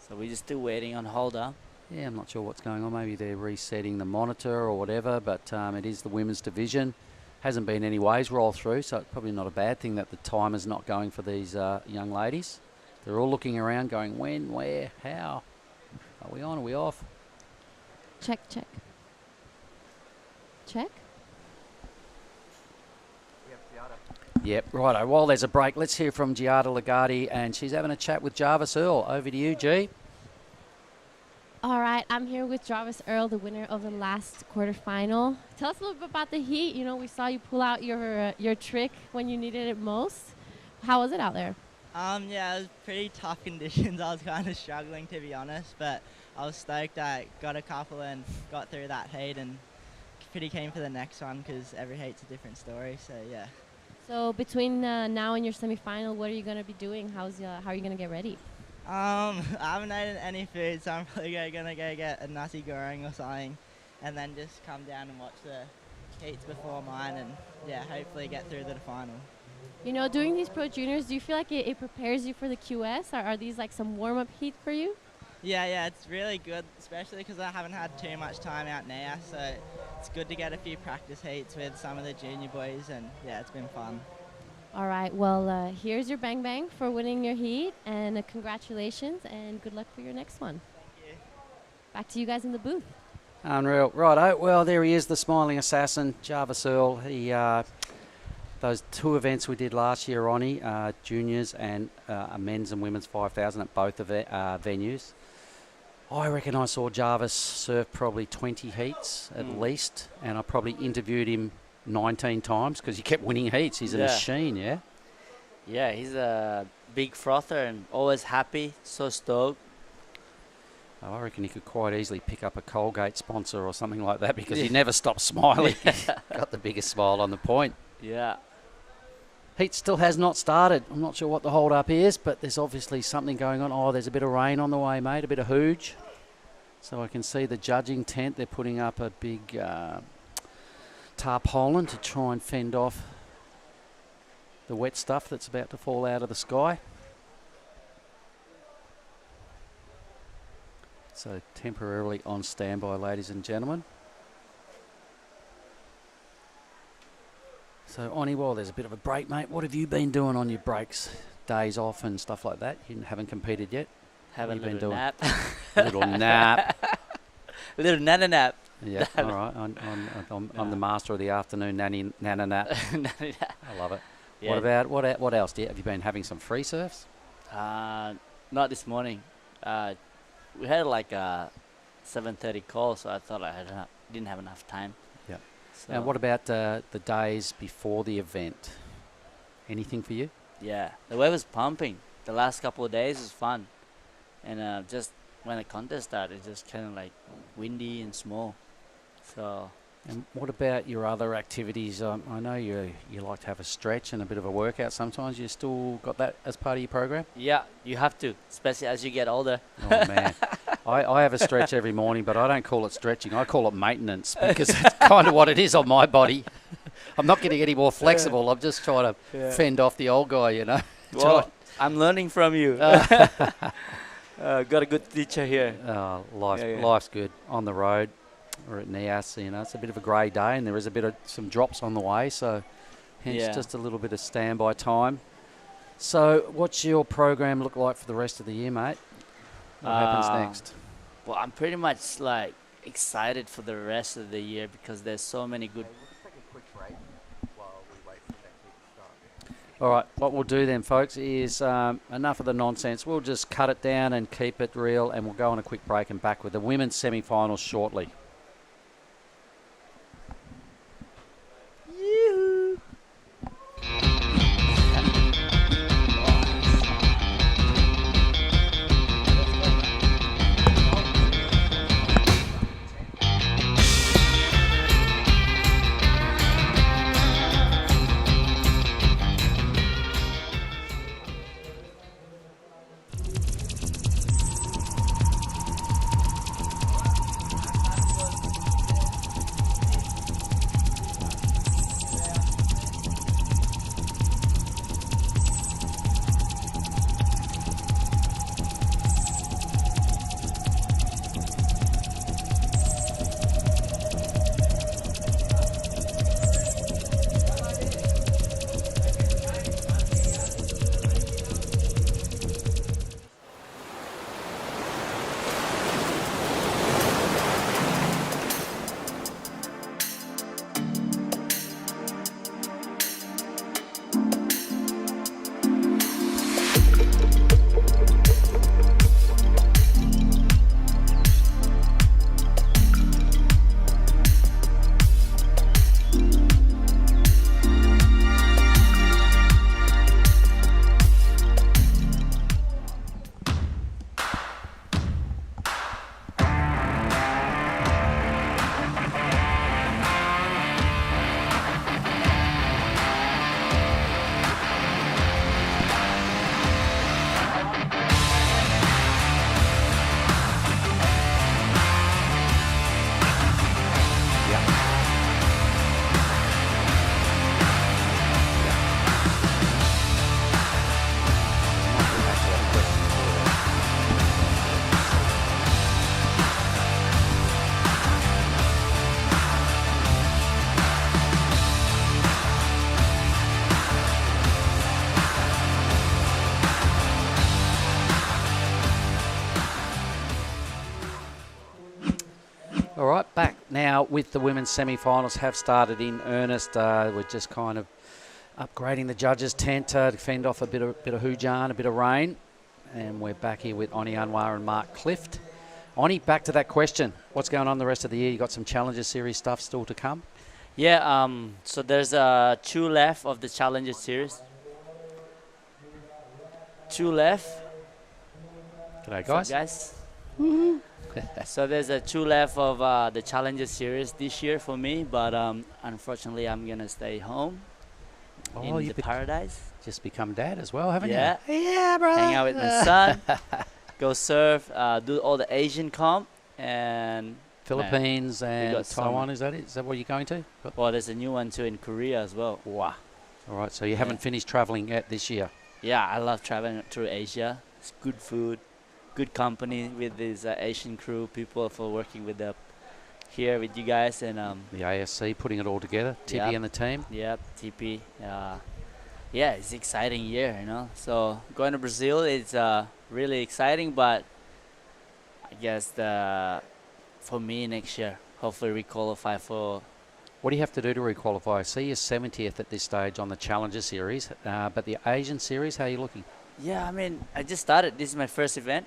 So we're just still waiting on holder. Yeah, I'm not sure what's going on. Maybe they're resetting the monitor or whatever, but it is the women's division. Hasn't been any waves roll through, so it's probably not a bad thing that the timer's not going for these young ladies. They're all looking around going, when, where, how? Are we on, are we off? Check. Yep, righto. While there's a break, let's hear from Giada Lagarde, and she's having a chat with Jarvis Earl. Over to you, G. All right, I'm here with Jarvis Earl, the winner of the last quarterfinal. Tell us a little bit about the heat. You know, we saw you pull out your trick when you needed it most. How was it out there? Yeah, it was pretty tough conditions. I was kind of struggling, to be honest, but I was stoked I got a couple and got through that heat and pretty keen for the next one because every heat's a different story, so yeah. So between now and your semifinal, what are you going to be doing? How are you going to get ready? I haven't eaten any food, so I'm probably going to go get a nasi goreng or something and then just come down and watch the heats before mine and, yeah, hopefully get through to the final. You know, doing these Pro Juniors, do you feel like it prepares you for the QS? Or are these like some warm-up heat for you? Yeah, it's really good, especially because I haven't had too much time out now, so it's good to get a few practice heats with some of the junior boys, and yeah, it's been fun. All right, well, here's your bang bang for winning your heat, and congratulations, and good luck for your next one. Thank you. Back to you guys in the booth. Unreal. Righto. Well, there he is, the smiling assassin, Jarvis Earl. He, those two events we did last year, Ronnie, juniors and a men's and women's 5,000 at both venues. I reckon I saw Jarvis surf probably 20 heats at least, and I probably interviewed him 19 times because he kept winning heats. He's a machine, yeah? Yeah, he's a big frother and always happy, so stoked. Oh, I reckon he could quite easily pick up a Colgate sponsor or something like that because he never stopped smiling. Got the biggest smile on the point. Yeah. Heat still has not started. I'm not sure what the hold-up is, but there's obviously something going on. Oh, there's a bit of rain on the way, mate, a bit of hooge. So I can see the judging tent. They're putting up a big tarpaulin to try and fend off the wet stuff that's about to fall out of the sky. So temporarily on standby, ladies and gentlemen. So, Oni, while there's a bit of a break, mate, what have you been doing on your breaks, days off and stuff like that? You haven't competed yet? Have a been little doing? nap. Little nap. Little nana nap. Yeah, all right. I'm the master of the afternoon nana nap. I love it. Yeah. What else? Have you been having some free surfs? Not this morning. We had like a 7:30 call, so I thought didn't have enough time. Yeah. So And what about the days before the event? Anything for you? yeah, the wave was pumping. The last couple of days was fun, and just when the contest started, it's just kind of like windy and small. So And what about your other activities? I know you like to have a stretch and a bit of a workout sometimes. You still got that as part of your program? yeah, you have to, especially as you get older. Oh, man. I have a stretch every morning, but I don't call it stretching. I call it maintenance because it's kind of what it is on my body. I'm not getting any more flexible. I'm just trying to fend off the old guy, you know. Well, I'm learning from you. Got a good teacher here. Life's good on the road. We're at Nias, you know, it's a bit of a grey day and there is a bit of some drops on the way, so hence just a little bit of standby time. So what's your program look like for the rest of the year, mate? What happens next? Well, I'm pretty much like excited for the rest of the year because there's so many good. All right, what we'll do then, folks, is enough of the nonsense. We'll just cut it down and keep it real, and we'll go on a quick break and back with the women's semi-finals shortly. All right, back now with the women's semi-finals have started in earnest. We're just kind of upgrading the judges' tent to fend off a bit of hoojan, a bit of rain. And we're back here with Oni Anwar and Mark Clift. Oni, back to that question. What's going on the rest of the year? You got some Challenger Series stuff still to come? Yeah, so there's 2 left of the Challenger Series. 2 left. G'day, guys. So, guys. So there's 2 left of the Challenger Series this year for me, but unfortunately I'm gonna stay home in the paradise. Just become dad as well, haven't you? Yeah, brother. Hang out with my son, go surf, do all the Asian comp, and Philippines and Taiwan. Is that it? Is that where you're going to? Well, there's a new one too in Korea as well. Wow. All right, so you haven't finished traveling yet this year? Yeah, I love traveling through Asia. It's good food, good company with these Asian crew people for working with the here with you guys and the ASC putting it all together. Tippy and the team. Yep, TP. Yeah, it's an exciting year, you know. So going to Brazil is really exciting, but I guess for me next year, hopefully we qualify for. What do you have to do to requalify? I see you're 70th at this stage on the Challenger Series, but the Asian Series, how are you looking? Yeah, I mean, I just started. This is my first event,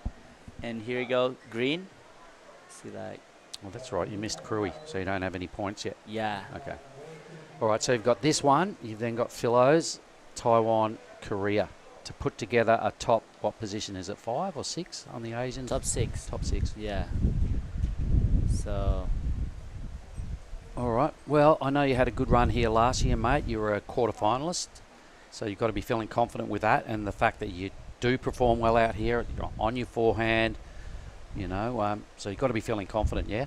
and here we go, green. See, like. Well, that's right. You missed Crewy, so you don't have any points yet. Yeah. Okay. All right, so you've got this one. You've then got Philos, Taiwan, Korea to put together a top, what position is it, 5 or 6 on the Asians? Top 6. Top 6. Yeah. So. All right. Well, I know you had a good run here last year, mate. You were a quarter-finalist, so you've got to be feeling confident with that and the fact that you do perform well out here, you're on your forehand, you know, so you've got to be feeling confident, yeah?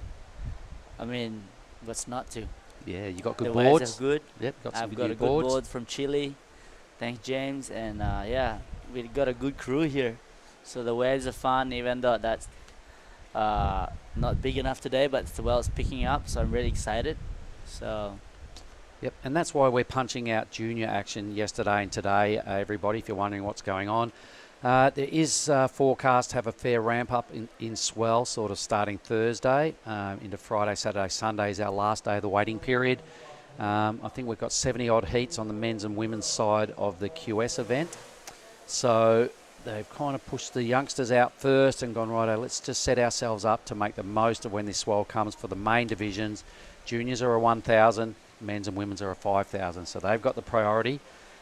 I mean, what's not to? Yeah, you got good the boards. Waves are good. Yep, I've got a good board from Chile. Thanks, James. And yeah, we got a good crew here. So the waves are fun, even though that's not big enough today, but the well's picking up, so I'm really excited. So. Yep, and that's why we're punching out junior action yesterday and today, everybody, if you're wondering what's going on. There is forecast to have a fair ramp up in swell, sort of starting Thursday into Friday, Saturday, Sunday is our last day of the waiting period. I think we've got 70 odd heats on the men's and women's side of the QS event. So they've kind of pushed the youngsters out first and gone, righto, let's just set ourselves up to make the most of when this swell comes for the main divisions. Juniors are a 1,000, men's and women's are a 5,000. So they've got the priority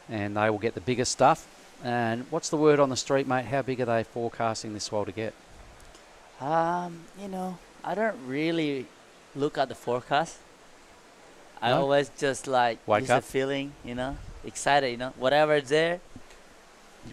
and they will get the biggest stuff. And what's the word on the street, mate? How big are they forecasting this swell to get? You know, I don't really look at the forecast. I No? always just like Wake use up? the feeling, you know, excited, you know, whatever's there,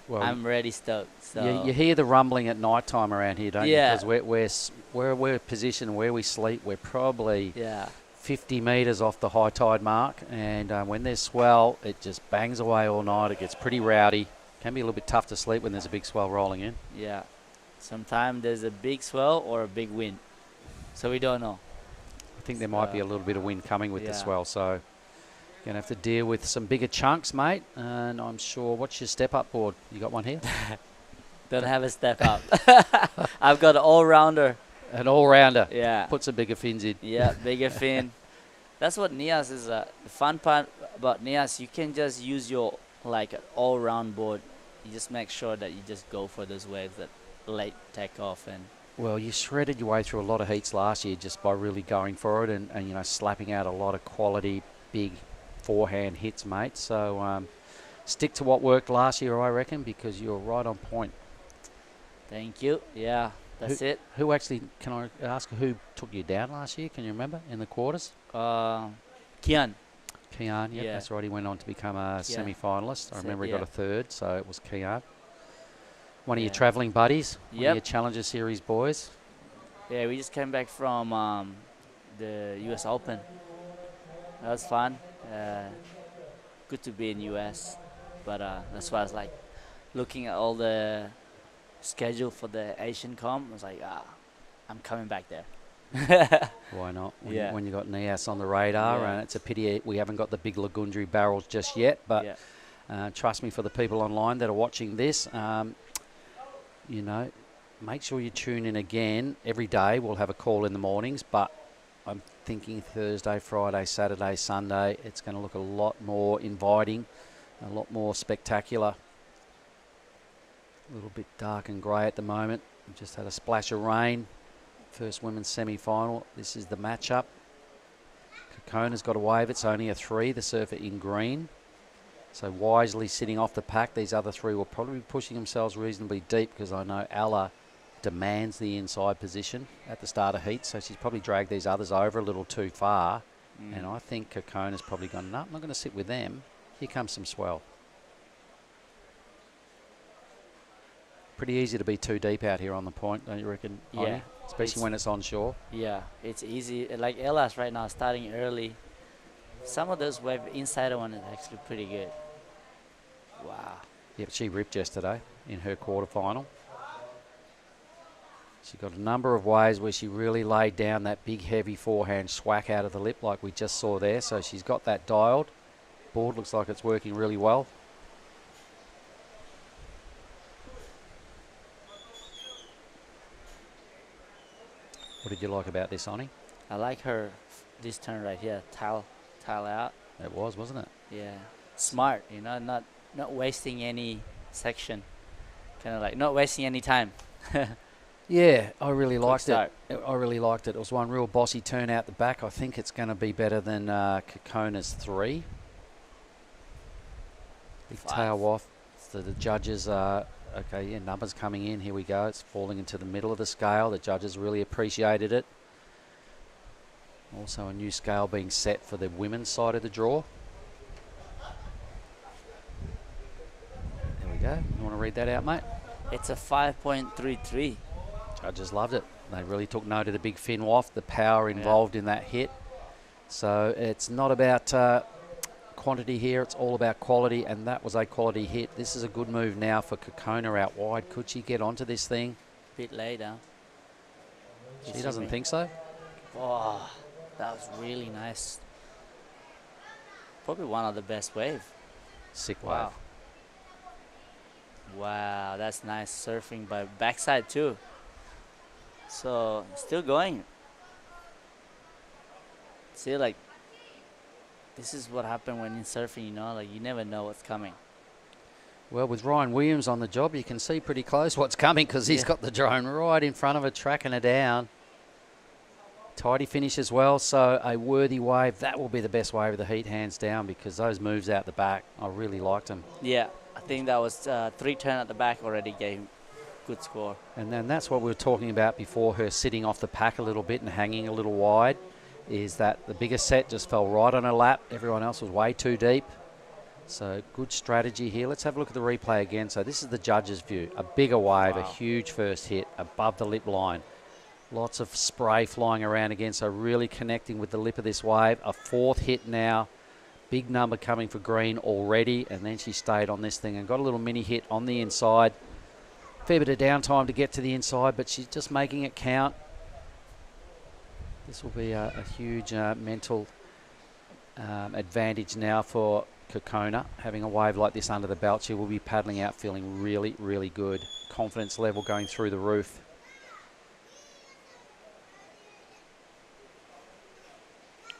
Well, I'm ready stoked. So you hear the rumbling at night time around here, don't Yeah. you? Because we're positioned where we sleep. We're probably yeah, 50 metres off the high tide mark, and when there's swell, it just bangs away all night. It gets pretty rowdy. Can be a little bit tough to sleep when there's a big swell rolling in. yeah. Sometimes there's a big swell or a big wind, so we don't know. I think there might be a little bit of wind coming with the yeah. swell, so you're going to have to deal with some bigger chunks, mate. And I'm sure, what's your step-up board? You got one here? Don't have a step up. I've got an all-rounder. An all-rounder. Yeah. Put some bigger fins in. Yeah, bigger fin. That's what Nias is. The fun part about Nias, you can just use your like all-round board. You just make sure that you just go for those waves that late take off and. Well, you shredded your way through a lot of heats last year just by really going for it and you know, slapping out a lot of quality, big forehand hits, mate. So stick to what worked last year, I reckon, because you're right on point. Thank you. Yeah, that's it. Who actually, can I ask who took you down last year? Can you remember in the quarters? Kian. Kian, yeah, Yeah. that's right. He went on to become a semi-finalist. I remember he yeah. got a third, so it was Kian. One of your Yeah. travelling buddies, one of Yep. your Challenger Series boys. Yeah, we just came back from the US Open. That was fun. Good to be in US, but that's why I was like looking at all the schedule for the Asian comp. I was like, I'm coming back there. Why not? Yeah. When you got Nias on the radar, Yeah. and it's a pity we haven't got the big Lagundri barrels just yet. But yeah. trust me, for the people online that are watching this, you know, make sure you tune in again every day. We'll have a call in the mornings, but I'm thinking Thursday, Friday, Saturday, Sunday, it's going to look a lot more inviting, a lot more spectacular. A little bit dark and grey at the moment. We've just had a splash of rain. First women's semi-final. This is the matchup. Kokona's got a wave. It's only a 3. The surfer in green. So wisely sitting off the pack. These other 3 will probably be pushing themselves reasonably deep because I know Ella demands the inside position at the start of heat. So she's probably dragged these others over a little too far. And I think Kokona's probably gone, no, I'm not going to sit with them. Here comes some swell. Pretty easy to be too deep out here on the point, don't you reckon? Yeah. Oni? Especially when it's onshore. Yeah, it's easy. Like Ella's right now starting early. Some of those wave inside one is actually pretty good. Wow. Yep, she ripped yesterday in her quarterfinal. She got a number of waves where she really laid down that big heavy forehand swack out of the lip like we just saw there. So she's got that dialed. Board looks like it's working really well. What did you like about this, Oni? I like her this turn right here. Tile out. It was, wasn't it? Yeah. Smart, you know, not wasting any section. Kind of like not wasting any time. Yeah, I really liked it. start. I really liked it. It was one real bossy turn out the back. I think it's going to be better than Kokona's 3. Big 5. tail off. So the judges are, okay, yeah, numbers coming in. Here we go. It's falling into the middle of the scale. The judges really appreciated it. Also a new scale being set for the women's side of the draw. There we go. You want to read that out, mate? It's a 5.33. Judges loved it. They really took note of the big fin waft, the power involved in that hit. So it's not about quantity here, it's all about quality, and that was a quality hit. This is a good move now for Kokona out wide. Could she get onto this thing? Bit later. She doesn't think so. Oh, that was really nice. Probably one of the best wave. Sick wave. Wow. Wow, that's nice surfing by backside too. So still going. See, like, this is what happened when in surfing, you know, like you never know what's coming. Well, with Ryan Williams on the job, you can see pretty close what's coming because he's got the drone right in front of her, tracking her down. Tidy finish as well, so a worthy wave. That will be the best wave of the heat, hands down, because those moves out the back, I really liked them. Yeah, I think that was 3 turn at the back already gave good score. And then that's what we were talking about before, her sitting off the pack a little bit and hanging a little wide, is that the biggest set just fell right on her lap. Everyone else was way too deep. So good strategy here. Let's have a look at the replay again. So this is the judge's view. A bigger wave, a huge first hit above the lip line. Lots of spray flying around again, so really connecting with the lip of this wave. A 4th hit now. Big number coming for green already, and then she stayed on this thing and got a little mini hit on the inside. Fair bit of downtime to get to the inside, but she's just making it count. This will be a huge mental advantage now for Kokona. Having a wave like this under the belt, she will be paddling out feeling really, really good. Confidence level going through the roof.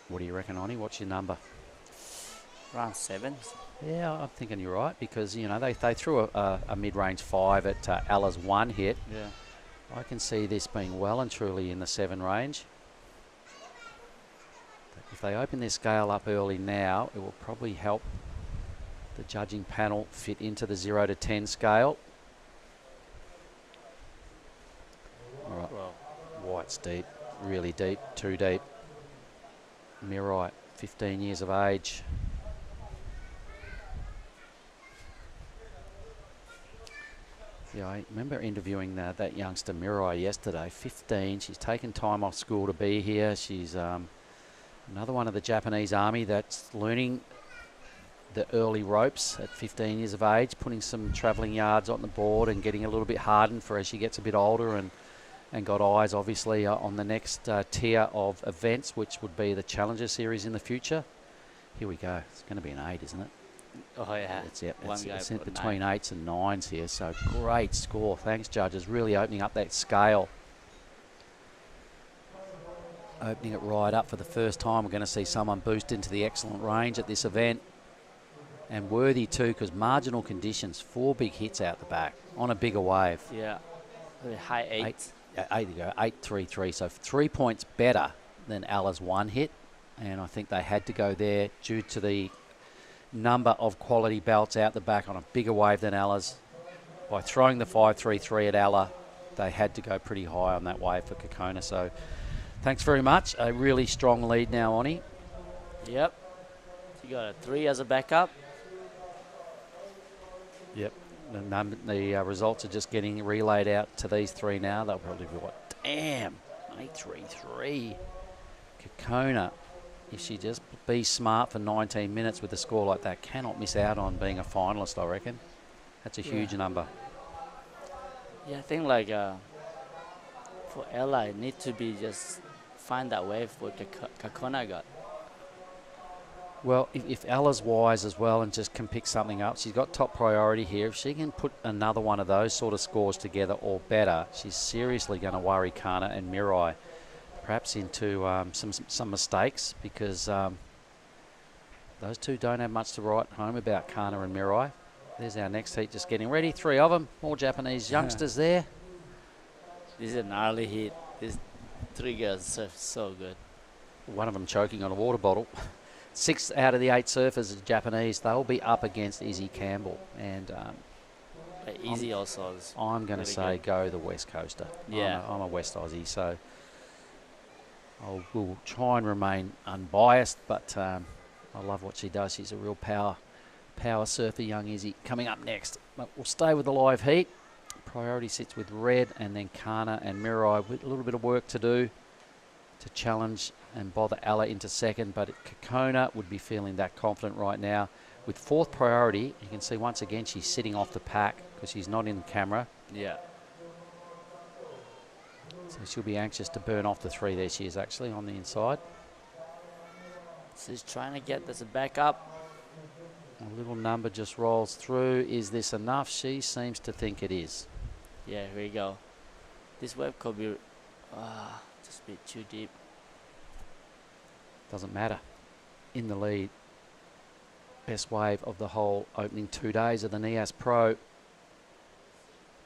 What do you reckon, Oni? What's your number? Around 7. Yeah, I'm thinking you're right, because, you know, they threw a mid-range 5 at Alla's 1 hit. Yeah. I can see this being well and truly in the 7 range. If they open their scale up early now, it will probably help the judging panel fit into the 0 to 10 scale. All right. Well, White's deep, really deep, too deep. Mirai, 15 years of age. Yeah, I remember interviewing that youngster Mirai yesterday, 15. She's taken time off school to be here. She's another one of the Japanese army that's learning the early ropes at 15 years of age, putting some travelling yards on the board and getting a little bit hardened for as she gets a bit older, and got eyes obviously on the next tier of events, which would be the Challenger Series in the future. Here we go. It's going to be an 8, isn't it? oh yeah. It's in between 8s and 9s here, so great score. Thanks, judges. Really opening up that scale. Opening it right up for the first time. We're going to see someone boost into the excellent range at this event. And worthy too, because marginal conditions, 4 big hits out the back on a bigger wave. Yeah. The high 8. 8-3-3, so 3 points better than Alla's 1 hit, and I think they had to go there due to the number of quality belts out the back on a bigger wave than Alla's. By throwing the 5-3-3 at Alla, they had to go pretty high on that wave for Kokona. So thanks very much. A really strong lead now, Oni. Yep. You got a 3 as a backup. Yep. The results are just getting relayed out to these 3 now. They'll probably be what? Damn, 8-3-3. Kokona, if she just be smart for 19 minutes with a score like that, cannot miss out on being a finalist, I reckon. That's a huge number. Yeah, I think like for Ella, it need to be just find that wave what Kokona got. Well, if Ella's wise as well and just can pick something up, she's got top priority here. If she can put another one of those sort of scores together or better, she's seriously going to worry Kana and Mirai perhaps into some mistakes, because those two don't have much to write home about, Kana and Mirai. There's our next heat just getting ready. 3 of them, more Japanese youngsters there. This is an early hit. These 3 girls surf so good. One of them choking on a water bottle. 6 out of the 8 surfers are Japanese. They'll be up against Izzy Campbell. And Izzy also is I'm going to say good. go the West Coaster. Yeah. I'm a West Aussie, so we'll try and remain unbiased, but I love what she does. She's a real power surfer, young Izzy. Coming up next, but we'll stay with the live heat. Priority sits with Red, and then Kana and Mirai with a little bit of work to do to challenge and bother Alla into second, but Kokona would be feeling that confident right now. With 4th priority, you can see once again she's sitting off the pack because she's not in the camera. Yeah. So she'll be anxious to burn off the 3. There she is actually on the inside. She's trying to get this back up. A little number just rolls through. Is this enough? She seems to think it is. Yeah, here we go. This wave could be just a bit too deep. Doesn't matter. In the lead. Best wave of the whole opening 2 days of the Nias Pro.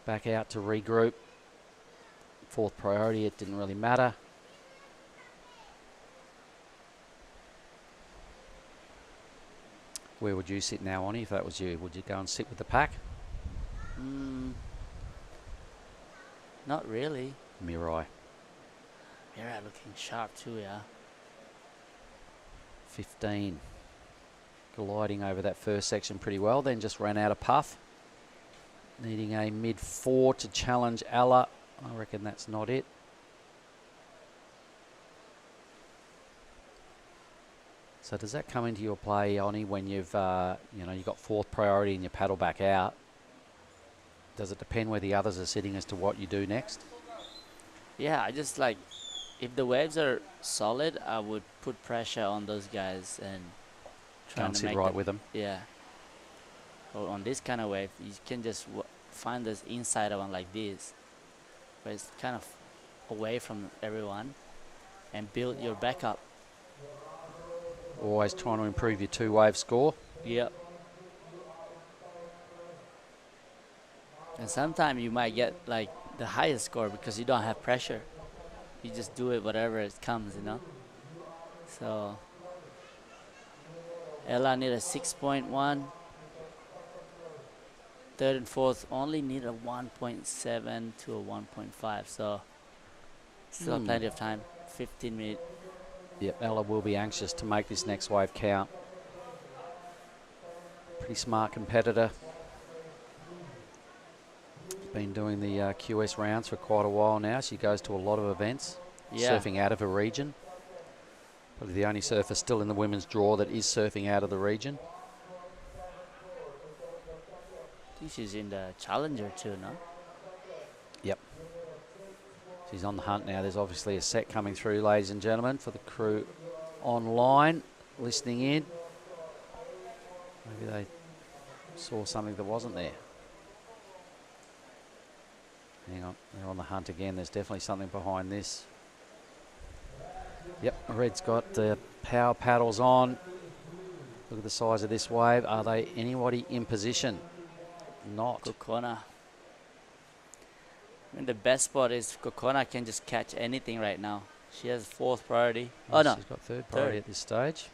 Back out to regroup. Fourth priority, it didn't really matter. Where would you sit now, Oni, if that was you? Would you go and sit with the pack? Not really. Mirai. Mirai looking sharp too, yeah. 15. Gliding over that first section pretty well, then just ran out of puff. Needing a mid-4 to challenge Ella. I reckon that's not it. So does that come into your play, Oni, when you've you've got fourth priority and you paddle back out? Does it depend where the others are sitting as to what you do next? Yeah, I just like, if the waves are solid, I would put pressure on those guys and try and to sit make right with them. Yeah. Or on this kind of wave, you can just find this inside one like this, where it's kind of away from everyone, and build your backup. Always trying to improve your two-wave score. Yep. And sometimes you might get like the highest score because you don't have pressure. You just do it whatever it comes, you know. So Ella need a 6.1. Third and fourth only need a 1.7 to a 1.5. So still plenty of time. 15 minutes. Yep, Ella will be anxious to make this next wave count. Pretty smart competitor. Been doing the QS rounds for quite a while now. She goes to a lot of events, surfing out of her region. Probably the only surfer still in the women's draw that is surfing out of the region. I think she's in the Challenger too, no? Yep. She's on the hunt now. There's obviously a set coming through, ladies and gentlemen, for the crew online, listening in. Maybe they saw something that wasn't there. Hang on, they're on the hunt again. There's definitely something behind this. Yep, Red's got the power paddles on. Look at the size of this wave. Are they anybody in position? Not. Kokona. I mean, the best spot is Kokona can just catch anything right now. She has fourth priority. Oh, no. She's got third priority at this stage.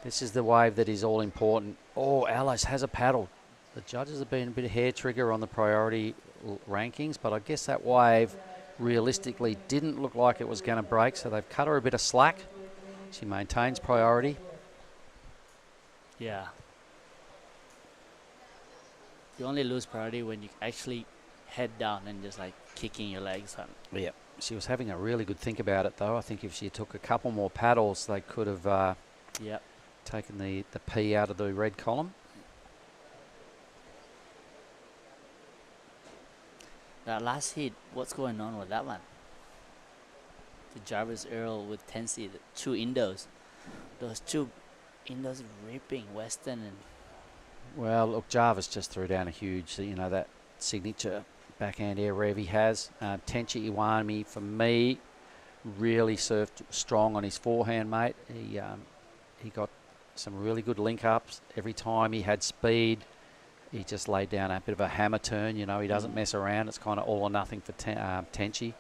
This is the wave that is all important. Oh, Alice has a paddle. The judges have been a bit of hair trigger on the priority rankings, but I guess that wave realistically didn't look like it was going to break, so they've cut her a bit of slack. She maintains priority. Yeah. You only lose priority when you actually head down and just like kicking your legs on. Yeah, she was having a really good think about it though. I think if she took a couple more paddles, they could have taken the P out of the red column. That last hit, what's going on with that one? The Jarvis Earl with Tensi, the two Indos. Those two Indos ripping Western and... Well, look, Jarvis just threw down a huge, that signature backhand air rev he has. Tenchi Iwami, for me, really surfed strong on his forehand, mate. He got some really good link-ups. Every time he had speed, he just laid down a bit of a hammer turn. He doesn't mess around. It's kind of all or nothing for Tenchi.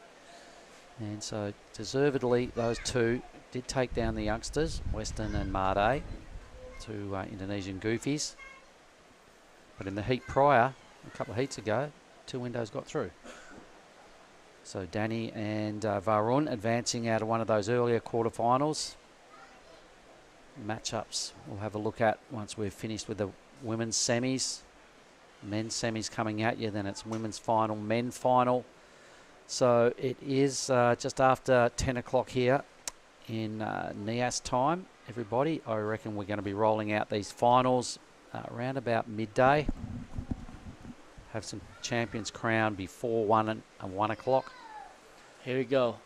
And so, deservedly, those two did take down the youngsters, Western and Made, two Indonesian goofies. But in the heat prior, a couple of heats ago, two windows got through. So Danny and Varun advancing out of one of those earlier quarterfinals. Matchups we'll have a look at once we're finished with the women's semis. Men's semis coming at you, then it's women's final, men's final. So it is just after 10 o'clock here in Nias time, everybody. I reckon we're going to be rolling out these finals around about midday. Have some champions crowned before 1 o'clock. Here we go.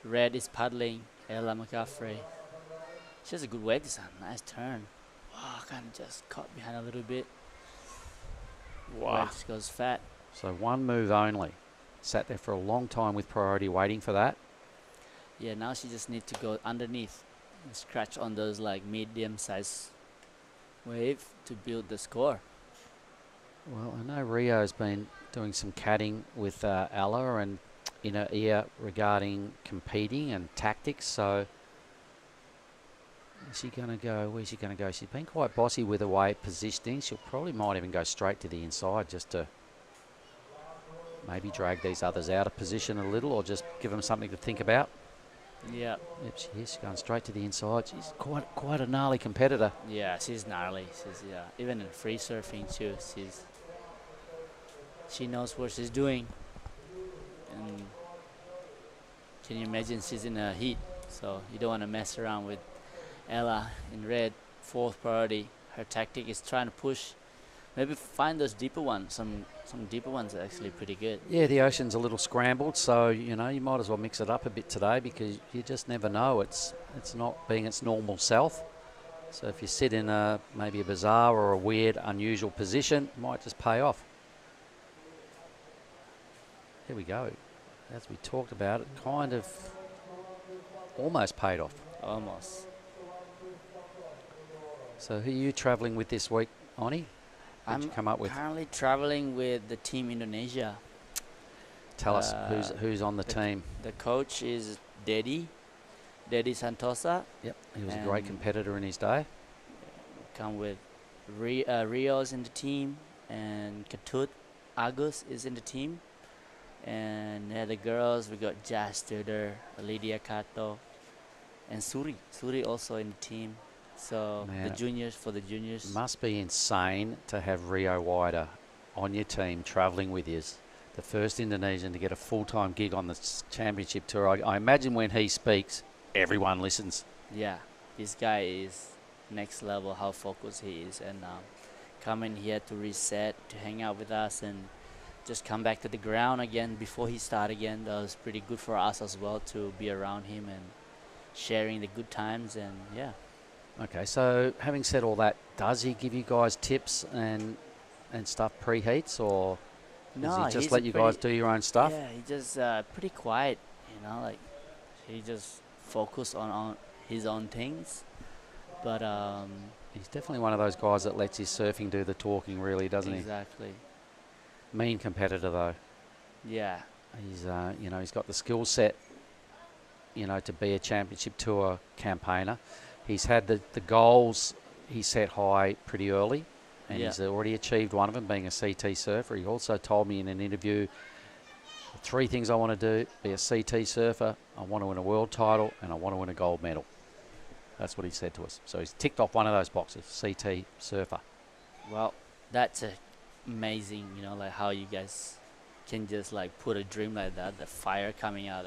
Red is paddling. Ella McCaffrey. She has a good wave this time. Nice turn. kind of just caught behind a little bit. Wow. Just goes fat. So one move only. Sat there for a long time with priority waiting for that. Yeah, now she just needs to go underneath and scratch on those like medium-sized wave to build the score. Well, I know Rio's been doing some catting with Ella and in her ear regarding competing and tactics. So is she going to go? Where's she going to go? She's been quite bossy with her weight positioning. She'll probably might even go straight to the inside just to maybe drag these others out of position a little or just give them something to think about. Yeah. Yep, she is. She's going straight to the inside. She's quite a gnarly competitor. Yeah, she's gnarly. Even in free surfing too. She knows what she's doing. And can you imagine she's in a heat? So you don't want to mess around with Ella in red, 4th priority. Her tactic is trying to push. Maybe find those deeper ones. Some deeper ones are actually pretty good. Yeah, the ocean's a little scrambled, so you might as well mix it up a bit today because you just never know. It's not being its normal self. So if you sit in maybe a bizarre or a weird, unusual position, it might just pay off. There we go. As we talked about, it kind of almost paid off. Almost. So who are you travelling with this week, Oni? Who'd you I'm come up with? currently traveling with the team Indonesia. Tell us who's on the team. The coach is Dedi Santosa. Yep, he was a great competitor in his day. Come with Rio's in the team, and Katut Agus is in the team. And the girls, we got Jazz Studer, Lydia Kato, and Suri. Suri also in the team. So Man, the juniors. It must be insane to have Rio Wider on your team travelling with you. The first Indonesian to get a full-time gig on the championship tour. I imagine when he speaks, everyone listens. Yeah, this guy is next level how focused he is, and coming here to reset, to hang out with us, and just come back to the ground again before he start again. That was pretty good for us as well to be around him and sharing the good times, and yeah. Okay, so having said all that, does he give you guys tips and stuff pre-heats, or does he just let you guys do your own stuff? Yeah, he just pretty quiet, like he just focus on his own things. But he's definitely one of those guys that lets his surfing do the talking, really, doesn't he? Exactly. Mean competitor, though. Yeah. He's he's got the skill set, to be a championship tour campaigner. He's had the goals he set high pretty early, and he's already achieved one of them, being a CT surfer. He also told me in an interview, 3 things I want to do: be a CT surfer, I want to win a world title, and I want to win a gold medal. That's what he said to us. So he's ticked off one of those boxes, CT surfer. Well, that's amazing, like how you guys can just like put a dream like that, the fire coming out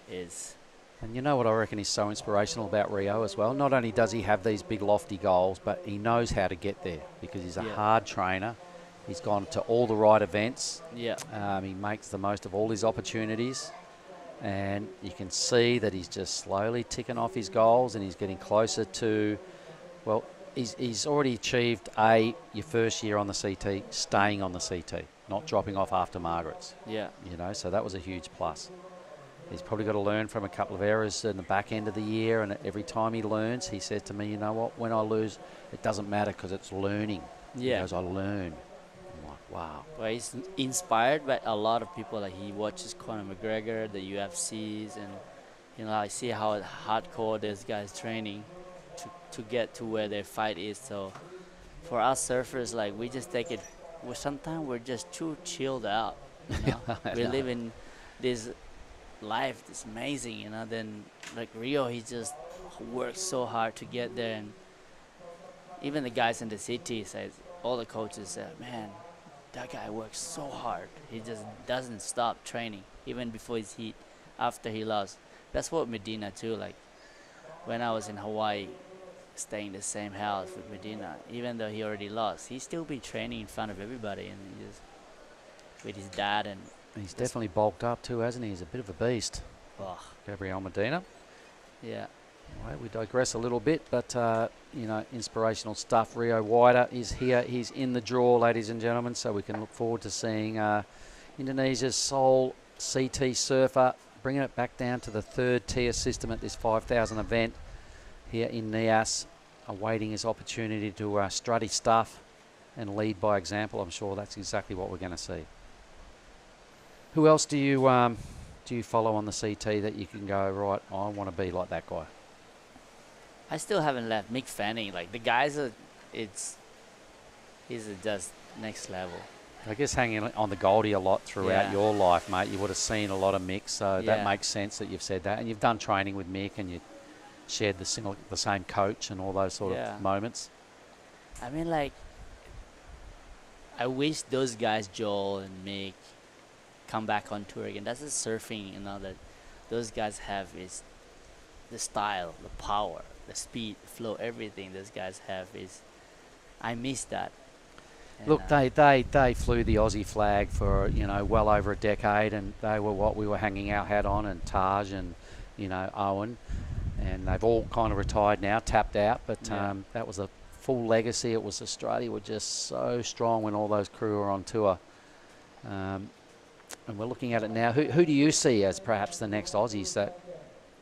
is. And you know what I reckon is so inspirational about Rio as well? Not only does he have these big lofty goals, but he knows how to get there because he's a hard trainer. He's gone to all the right events. Yeah. He makes the most of all his opportunities. And you can see that he's just slowly ticking off his goals, and he's getting closer to, well, he's already achieved your first year on the CT, staying on the CT, not dropping off after Margaret's. Yeah. So that was a huge plus. He's probably got to learn from a couple of errors in the back end of the year, and every time he learns, he says to me, you know what, when I lose, it doesn't matter because it's learning. Yeah. He goes, I learn. I'm like, wow. Well, he's inspired by a lot of people. Like he watches Conor McGregor, the UFCs, and I see how hardcore these guys training to get to where their fight is. So for us surfers, like we just take it. Sometimes we're just too chilled out. We live in this life that's amazing, then like Rio, he just works so hard to get there, and even the guys in the city says, all the coaches say, man, that guy works so hard, he just doesn't stop training even before his heat, after he lost. That's what Medina too, like when I was in Hawaii staying in the same house with Medina, even though he already lost, he still be training in front of everybody, and he just with his dad. And he's definitely bulked up too, hasn't he? He's a bit of a beast. Oh. Gabriel Medina. Yeah. Right, we digress a little bit, but inspirational stuff. Rio Wider is here. He's in the draw, ladies and gentlemen, so we can look forward to seeing Indonesia's sole CT surfer bringing it back down to the third tier system at this 5,000 event here in Nias, awaiting his opportunity to strut his stuff and lead by example. I'm sure that's exactly what we're going to see. Who else do you follow on the CT that you can go, right, I want to be like that guy? I still haven't left Mick Fanning. Like, the guys are, he's just next level. I guess hanging on the Goldie a lot throughout your life, mate, you would have seen a lot of Mick, so that makes sense that you've said that. And you've done training with Mick and you shared the same coach and all those sort of moments. I mean, like, I wish those guys, Joel and Mick, come back on tour again. That's the surfing, that those guys have is the style, the power, the speed, the flow, everything those guys have is, I miss that. And look, they flew the Aussie flag for, well over a decade, and they were what we were hanging our hat on, and Taj and, Owen, and they've all kind of retired now, tapped out, but that was a full legacy. It was Australia were just so strong when all those crew were on tour. And we're looking at it now. Who do you see as perhaps the next Aussies that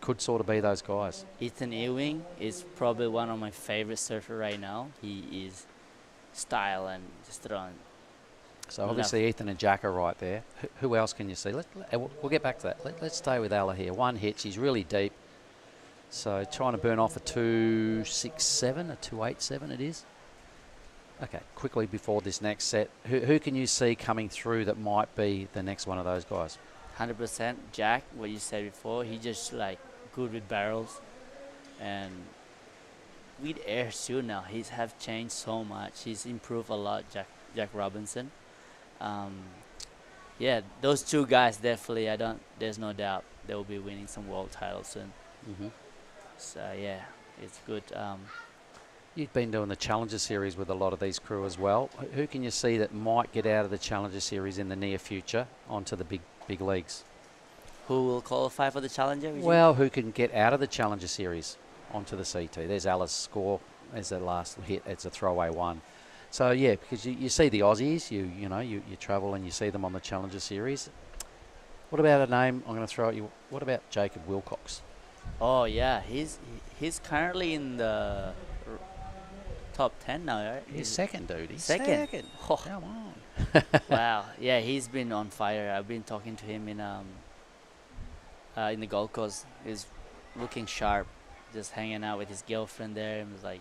could sort of be those guys? Ethan Ewing is probably one of my favorite surfer right now. He is style and just run. So obviously Ethan and Jack are right there. Who else can you see? We'll get back to that. Let's stay with Ella here. One hitch, he's really deep. So trying to burn off a 267, a 287 it is. Okay, quickly before this next set, who can you see coming through that might be the next one of those guys? 100% Jack, what you said before, he just like good with barrels, and with air too now. He's have changed so much. He's improved a lot, Jack Robinson. Yeah, those two guys definitely, there's no doubt they will be winning some world titles soon. So yeah, it's good. You've been doing the Challenger Series with a lot of these crew as well. Who can you see that might get out of the Challenger Series in the near future onto the big leagues? Who will qualify for the Challenger? Well, who can get out of the Challenger Series onto the CT? There's Alice score as the last hit. It's a throwaway one. So yeah, because you see the Aussies, you travel and you see them on the Challenger Series. What about a name I'm going to throw at you? What about Jacob Wilcox? Oh yeah, he's currently in the top 10 now, right? He's second, dude. He's second. Oh. Come on. Wow. Yeah, he's been on fire. I've been talking to him in the Gold Coast. He's looking sharp, just hanging out with his girlfriend there. And was like,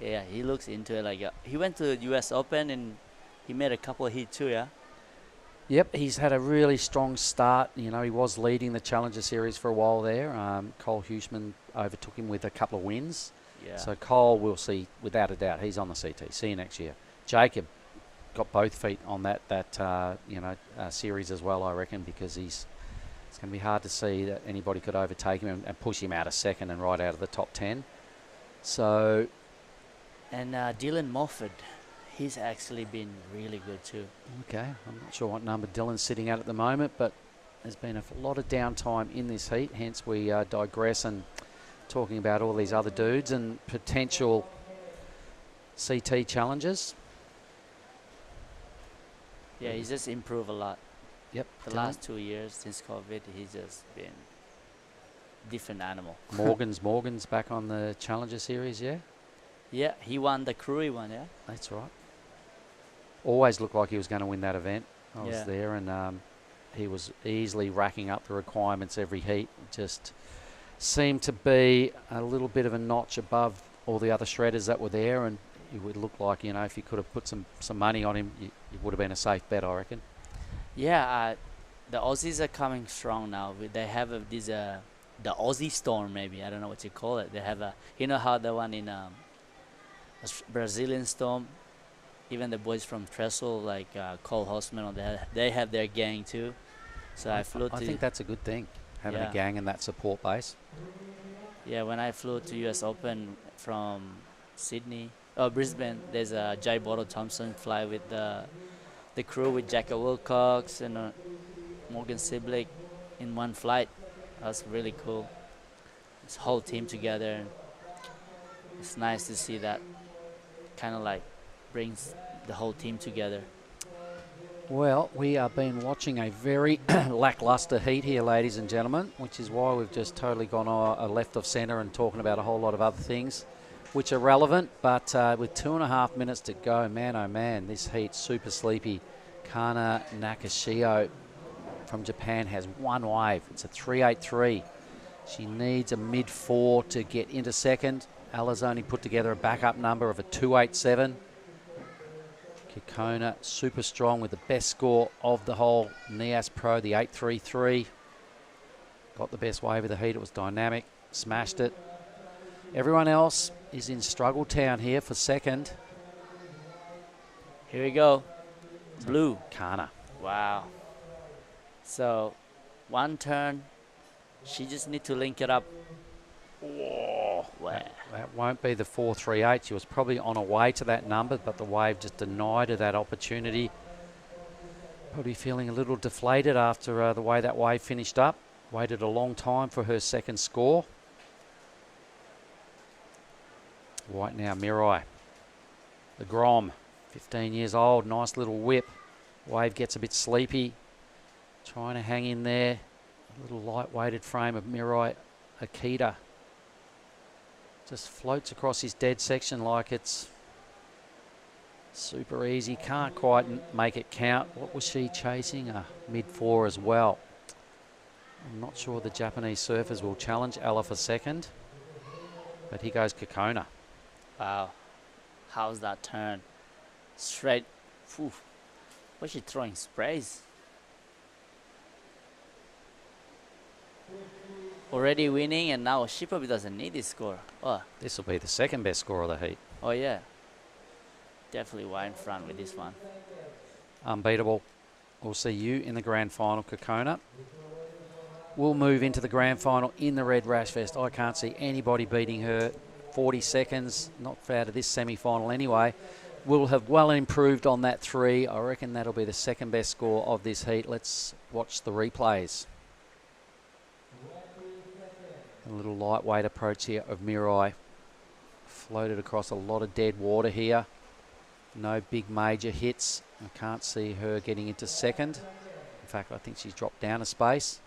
yeah, he looks into it. Like he went to the U.S. Open and he made a couple of hits too. Yeah. Yep, he's had a really strong start. He was leading the Challenger Series for a while there. Cole Huseman overtook him with a couple of wins. Yeah. So Cole, we'll see, without a doubt, he's on the CT. See you next year. Jacob got both feet on that series as well, I reckon, because it's going to be hard to see that anybody could overtake him and push him out of second and right out of the top 10. So, and Dylan Moffat, he's actually been really good too. Okay, I'm not sure what number Dylan's sitting at the moment, but there's been a lot of downtime in this heat, hence we digress and talking about all these other dudes and potential CT challenges. Yeah, he's just improved a lot. Yep. The last 2 years since COVID, he's just been different animal. Morgan's back on the Challenger Series, yeah? Yeah, he won the Crewy one, yeah? That's right. Always looked like he was going to win that event. I was there, and he was easily racking up the requirements every heat. Just seemed to be a little bit of a notch above all the other shredders that were there, and it would look like, if you could have put some money on him, it would have been a safe bet, I reckon. Yeah, the Aussies are coming strong now. They have the Aussie Storm, maybe. I don't know what you call it. They have how the one in Brazilian Storm, even the boys from Trestle, like Cole Hosman, they have their gang too. So I think that's a good thing, having a gang and that support base. Yeah, when I flew to US Open from Brisbane, there's a Jay Bottle Thompson fly with the crew with Jacka Wilcox and Morgan Siblick in one flight. That was really cool. his whole team together. And it's nice to see that kind of like brings the whole team together. Well, we have been watching a very lackluster heat here, ladies and gentlemen, which is why we've just totally gone left of centre and talking about a whole lot of other things which are relevant. But with 2.5 minutes to go, man, oh man, this heat's super sleepy. Kana Nakashio from Japan has one wave. It's a 3.83. She needs a mid-4 to get into second. Ella's only put together a backup number of a 2.87. Kekona super strong with the best score of the whole Nias Pro, the 8.33. Got the best wave of the heat. It was dynamic. Smashed it. Everyone else is in struggle town here for second. Here we go. Blue. Kana. Wow. So, one turn. She just need to link it up. Whoa. Wow. That won't be the 4.38. She was probably on her way to that number, but the wave just denied her that opportunity. Probably feeling a little deflated after the way that wave finished up. Waited a long time for her second score. White now, Mirai. The Grom, 15 years old, nice little whip. Wave gets a bit sleepy. Trying to hang in there. A little light-weighted frame of Mirai Akita. Just floats across his dead section like it's super easy. Can't quite make it count. What was she chasing? A mid-4 as well. I'm not sure the Japanese surfers will challenge Ella for second. But here goes Kekona. Wow. How's that turn? Straight. Whew. Was she throwing sprays? Already winning, and now she probably doesn't need this score. Oh. This will be the second best score of the heat. Oh, yeah. Definitely wide in front with this one. Unbeatable. We'll see you in the grand final, Kekona. We'll move into the grand final in the Red Rash Fest. I can't see anybody beating her. 40 seconds, not out of this semi-final anyway. We'll have well improved on that 3. I reckon that'll be the second best score of this heat. Let's watch the replays. A little lightweight approach here of Mirai. Floated across a lot of dead water here. No big major hits. I can't see her getting into second. In fact, I think she's dropped down a space.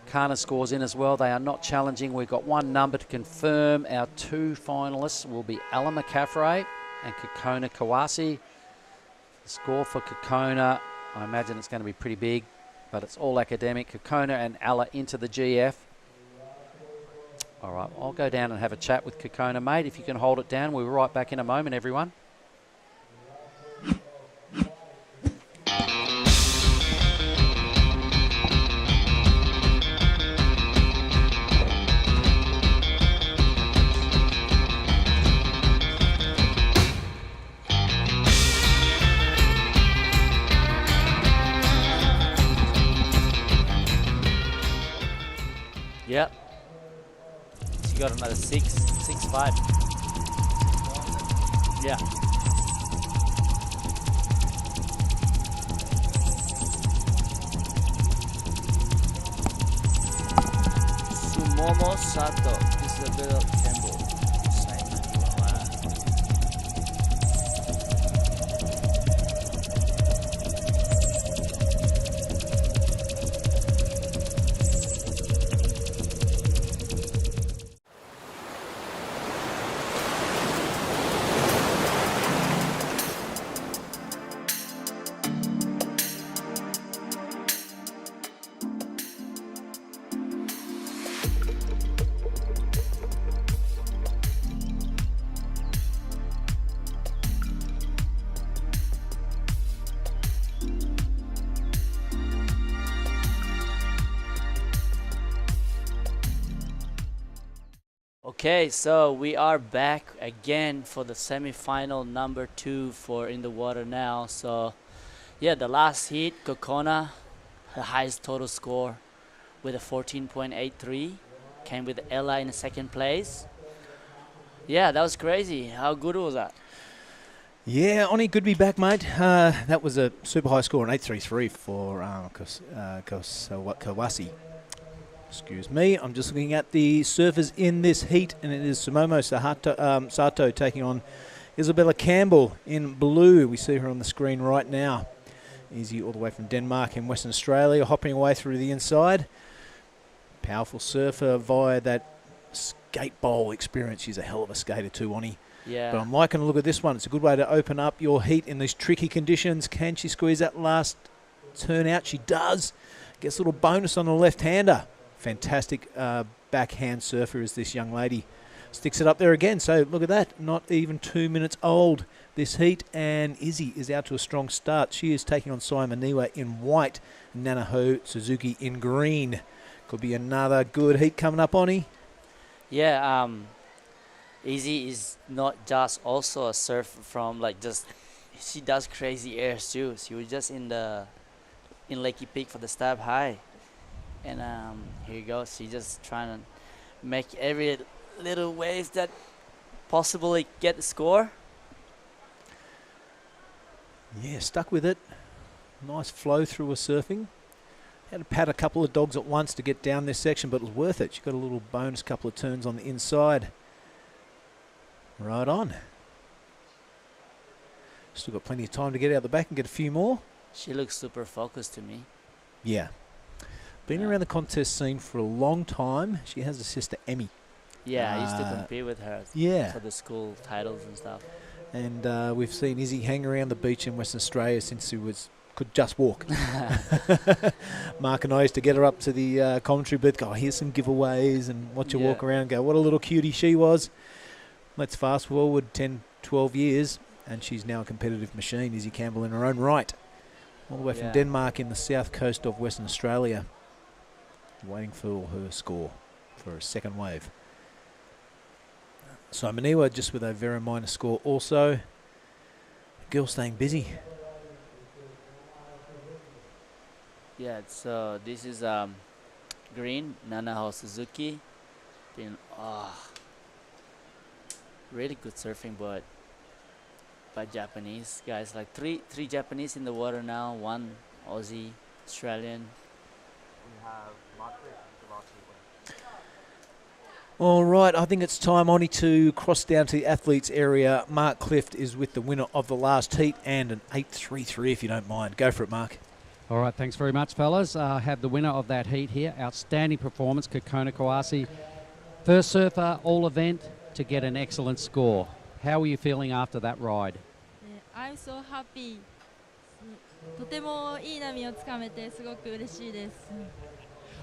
Kana scores in as well. They are not challenging. We've got one number to confirm. Our 2 finalists will be Ella McCaffrey and Kekona Kawase. The score for Kekona, I imagine it's going to be pretty big, but it's all academic. Kekona and Ella into the GF. All right, I'll go down and have a chat with Kekona, mate. If you can hold it down, we'll be right back in a moment, everyone. Yep. She got another 6.5. Yeah. Sumomo Sato, Isabel Campbell. Okay, so we are back again for the semi-final number 2 for In the Water Now. So, yeah, the last heat, Kekona, her highest total score with a 14.83, came with Ella in second place. Yeah, that was crazy. How good was that? Yeah, Oni, good to be back, mate. That was a super high score, an 8.33 for Kawase. Excuse me, I'm just looking at the surfers in this heat, and it is Sumomo Sato taking on Isabella Campbell in blue. We see her on the screen right now. Easy all the way from Denmark in Western Australia, hopping away through the inside. Powerful surfer via that skate bowl experience. She's a hell of a skater too, Onnie. Yeah. But I'm liking to look at this one. It's a good way to open up your heat in these tricky conditions. Can she squeeze that last turn out? She does. Gets a little bonus on the left-hander. Fantastic backhand surfer is this young lady. Sticks it up there again. So look at that. Not even 2 minutes old, this heat. And Izzy is out to a strong start. She is taking on Simon Niwa in white. Nanaho Suzuki in green. Could be another good heat coming up, Onnie. Yeah, Izzy is not just also a surfer from like just, she does crazy airs too. She was just in Lakey Peak for the stab high. And here you go. She just trying to make every little wave that possibly get the score. Yeah, stuck with it. Nice flow through her surfing. Had to pat a couple of dogs at once to get down this section, but it was worth it. She got a little bonus couple of turns on the inside. Right on. Still got plenty of time to get out the back and get a few more. She looks super focused to me. Yeah. Been around the contest scene for a long time. She has a sister, Emmy. Yeah, I used to compete with her for the school titles and stuff. And we've seen Izzy hang around the beach in Western Australia since she could just walk. Mark and I used to get her up to the commentary booth, go, here's some giveaways, and watch her walk around and go, what a little cutie she was. Let's fast forward 10, 12 years, and she's now a competitive machine, Izzy Campbell in her own right. All the way from Denmark in the south coast of Western Australia. Waiting for her score for a second wave. Simon Niwa just with a very minor score also. Girl staying busy. Yeah, so this is green, Nanaho Suzuki. Been really good surfing, but by Japanese guys, like three Japanese in the water now, one Aussie, Australian. We have All right, I think it's time, Onnie, to cross down to the athletes area. Mark Clift is with the winner of the last heat and an 8.33 if you don't mind. Go for it, Mark. All right, thanks very much, fellas. Have the winner of that heat here. Outstanding performance, Kokona Kawase. First surfer all event to get an excellent score. How are you feeling after that ride? I'm so happy. とてもいい波をつかめてすごく嬉しいです。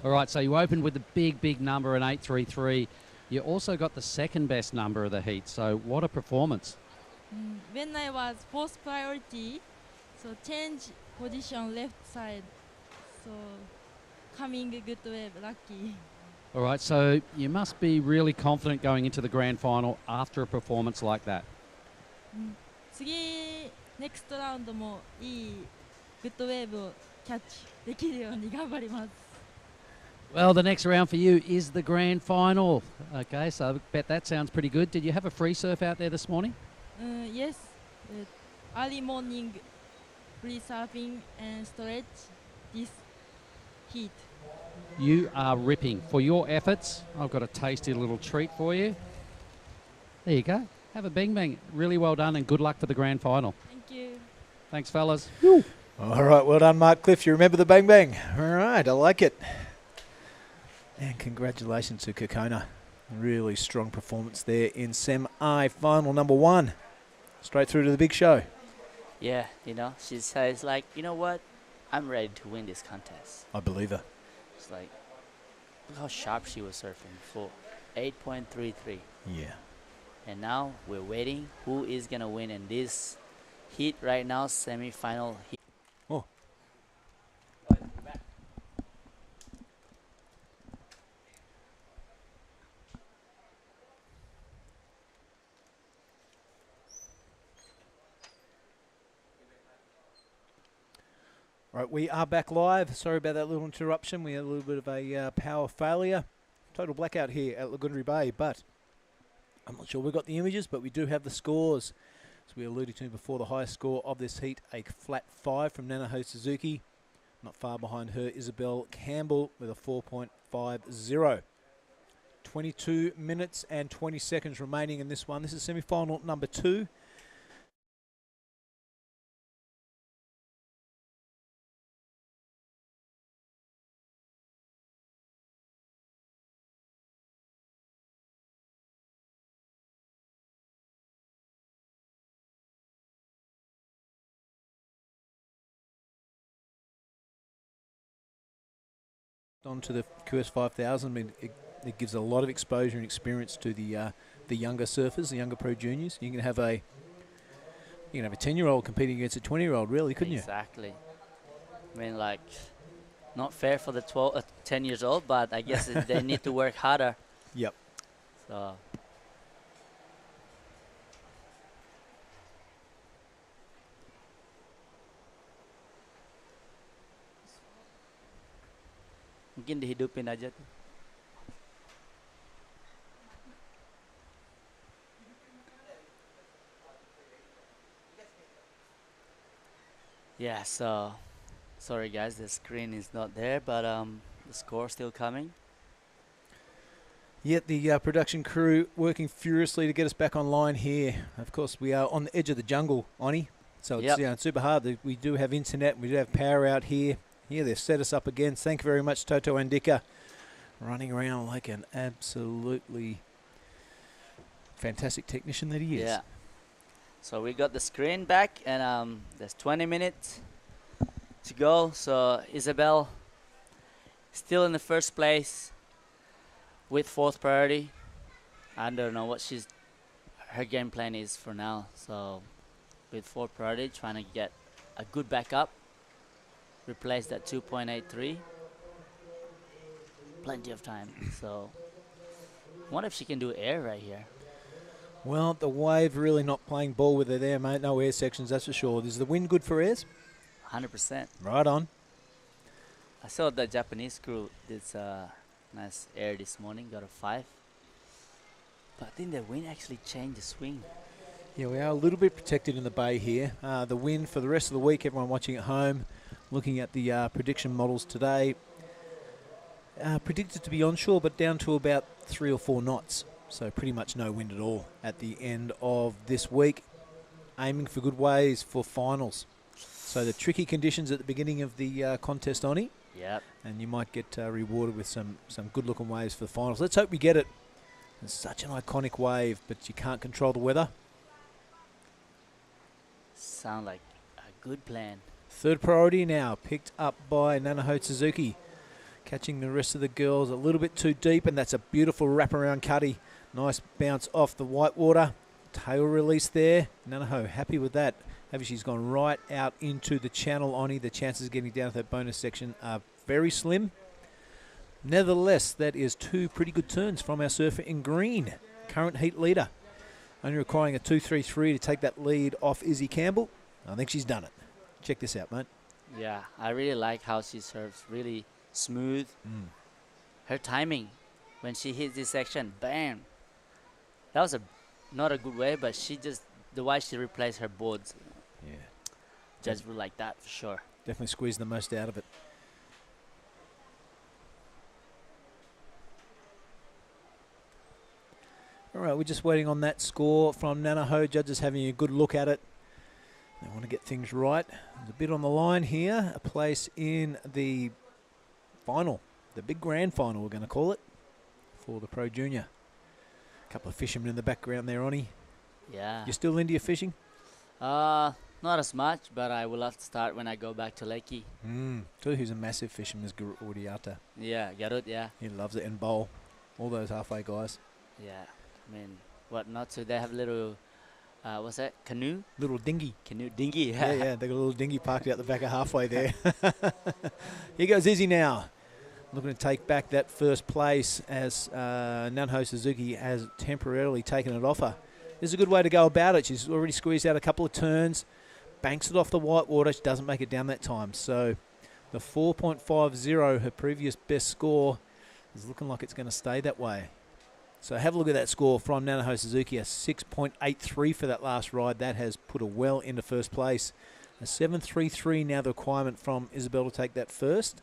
All right, so you opened with a big number, an 8.33. You also got the second best number of the heat, so what a performance. When I was fourth priority, so change position left side, so coming good wave, lucky. All right, so you must be really confident going into the grand final after a performance like that. 次 next round もいいグッドウェーブをキャッチできるように頑張ります。 Well, the next round for you is the grand final. Okay, so I bet that sounds pretty good. Did you have a free surf out there this morning? Yes, early morning free surfing and stretch this heat. You are ripping. For your efforts, I've got a tasty little treat for you. There you go. Have a bing bang. Really well done and good luck for the grand final. Thank you. Thanks, fellas. All right, well done, Mark Cliff. You remember the bang bang. All right, I like it. And congratulations to Kokona. Really strong performance there in Sem-I final number 1. Straight through to the big show. Yeah, you know, she says like, you know what? I'm ready to win this contest. I believe her. It's like, look how sharp she was surfing before. 8.33. Yeah. And now we're waiting. Who is going to win in this heat right now, semi-final heat? Oh. Right, we are back live. Sorry about that little interruption. We had a little bit of a power failure. Total blackout here at Lagundri Bay, but I'm not sure we got the images, but we do have the scores. As we alluded to before, the highest score of this heat, a flat 5 from Nanaho Suzuki. Not far behind her, Isabel Campbell with a 4.5 6.50. 22 minutes and 20 seconds remaining in this one. This is semi-final number 2. Onto the QS 5000. I mean, it gives a lot of exposure and experience to the younger surfers, the younger pro juniors. You can have a 10-year-old competing against a 20-year-old, really, couldn't you? Exactly. I mean, like, not fair for the 10 years old, but I guess they need to work harder. Yep. So. Mungkin dihidupin aja tuh. Yeah, so sorry guys, the screen is not there, but the score still coming. Yet the production crew working furiously to get us back online here. Of course, we are on the edge of the jungle, Oni. So it's, it's super hard. We do have internet, we do have power out here. Here they've set us up again. Thank you very much, Toto Andika. Running around like an absolutely fantastic technician that he is. Yeah. So we got the screen back, and there's 20 minutes to go. So Isabel still in the first place with 4th priority. I don't know what her game plan is for now. So with 4th priority, trying to get a good backup, replace that 2.83. Plenty of time. So what if she can do air right here? Well, the wave really not playing ball with her there, mate. No air sections, that's for sure. Is the wind good for airs? 100%. Right on. I saw the Japanese crew did nice air this morning, got a 5. But I think the wind actually changed the swing. Yeah, we are a little bit protected in the bay here. The wind for the rest of the week, everyone watching at home, looking at the prediction models today, predicted to be onshore, but down to about 3 or 4 knots. So pretty much no wind at all at the end of this week. Aiming for good waves for finals. So the tricky conditions at the beginning of the contest, Oni. Yep. And you might get rewarded with some good-looking waves for the finals. Let's hope we get it. It's such an iconic wave, but you can't control the weather. Sound like a good plan. 3rd priority now, picked up by Nanaho Suzuki. Catching the rest of the girls a little bit too deep, and that's a beautiful wraparound cutty. Nice bounce off the whitewater. Tail release there. Nanaho happy with that. She's gone right out into the channel, Oni. The chances of getting down to that bonus section are very slim. Nevertheless, that is 2 pretty good turns from our surfer in green. Current heat leader. Only requiring a 2.33 to take that lead off Izzy Campbell. I think she's done it. Check this out, mate. Yeah, I really like how she serves. Really smooth. Her timing, when she hits this section, bam. That was not a good way, but the way she replaced her boards. Yeah. Judge will like that for sure. Definitely squeezed the most out of it. All right, we're just waiting on that score from Nanaho. Judges having a good look at it. They want to get things right. There's a bit on the line here. A place in the final, the big grand final, we're going to call it, for the Pro Junior. A couple of fishermen in the background there, Oni. Yeah. You still into your fishing? Not as much, but I will have to start when I go back to Lakey. Who's a massive fisherman is Garut Uriata. Yeah, Garut, yeah. He loves it, and bowl. All those halfway guys. Yeah, I mean, what not to? They have little, what's that, canoe? Little dinghy. Canoe, dinghy. Yeah, they got a little dinghy parked out the back of halfway there. Here goes Izzy now. Looking to take back that first place as Nanaho Suzuki has temporarily taken it off her. This is a good way to go about it. She's already squeezed out a couple of turns. Banks it off the whitewater. She doesn't make it down that time. So the 4.50, her previous best score, is looking like it's going to stay that way. So have a look at that score from Nanaho Suzuki, a 6.83 for that last ride. That has put her well into first place. A 7.33 now the requirement from Isabel to take that first.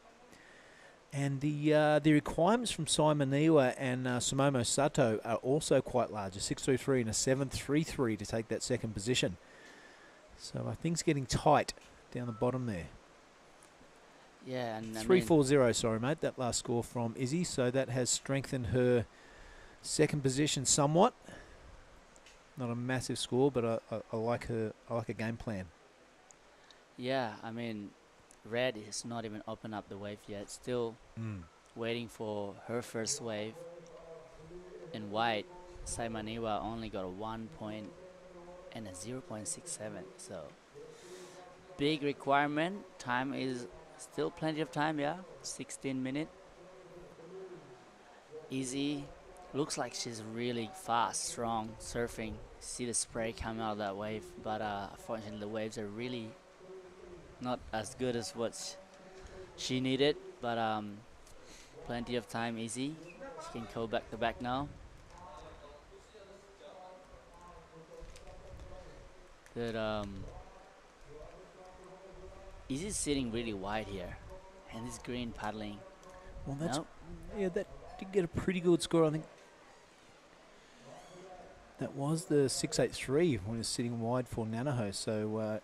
And the requirements from Simon Niwa and Sumomo Sato are also quite large, a 6.33 and a 7.33 to take that second position. So things getting tight down the bottom there. Yeah, and 3.40, sorry, mate, that last score from Izzy. So that has strengthened her second position somewhat. Not a massive score, but I like her. I like her game plan. yeah, I mean, red is not even opened up the wave yet. Still waiting for her first wave. In white, Saimaniwa only got a 1 point and a 0.67. So big requirement. Time is still plenty of time, yeah. 16 minutes. Easy. Looks like she's really fast, strong, surfing. See the spray coming out of that wave, but unfortunately the waves are really not as good as what she needed. But plenty of time, Easy. She can go back to back now. But Easy's sitting really wide here, and this green paddling. Well, that's Nope. yeah, that did get a pretty good score. I think that was the 6.83 when it was sitting wide for Nanaho. So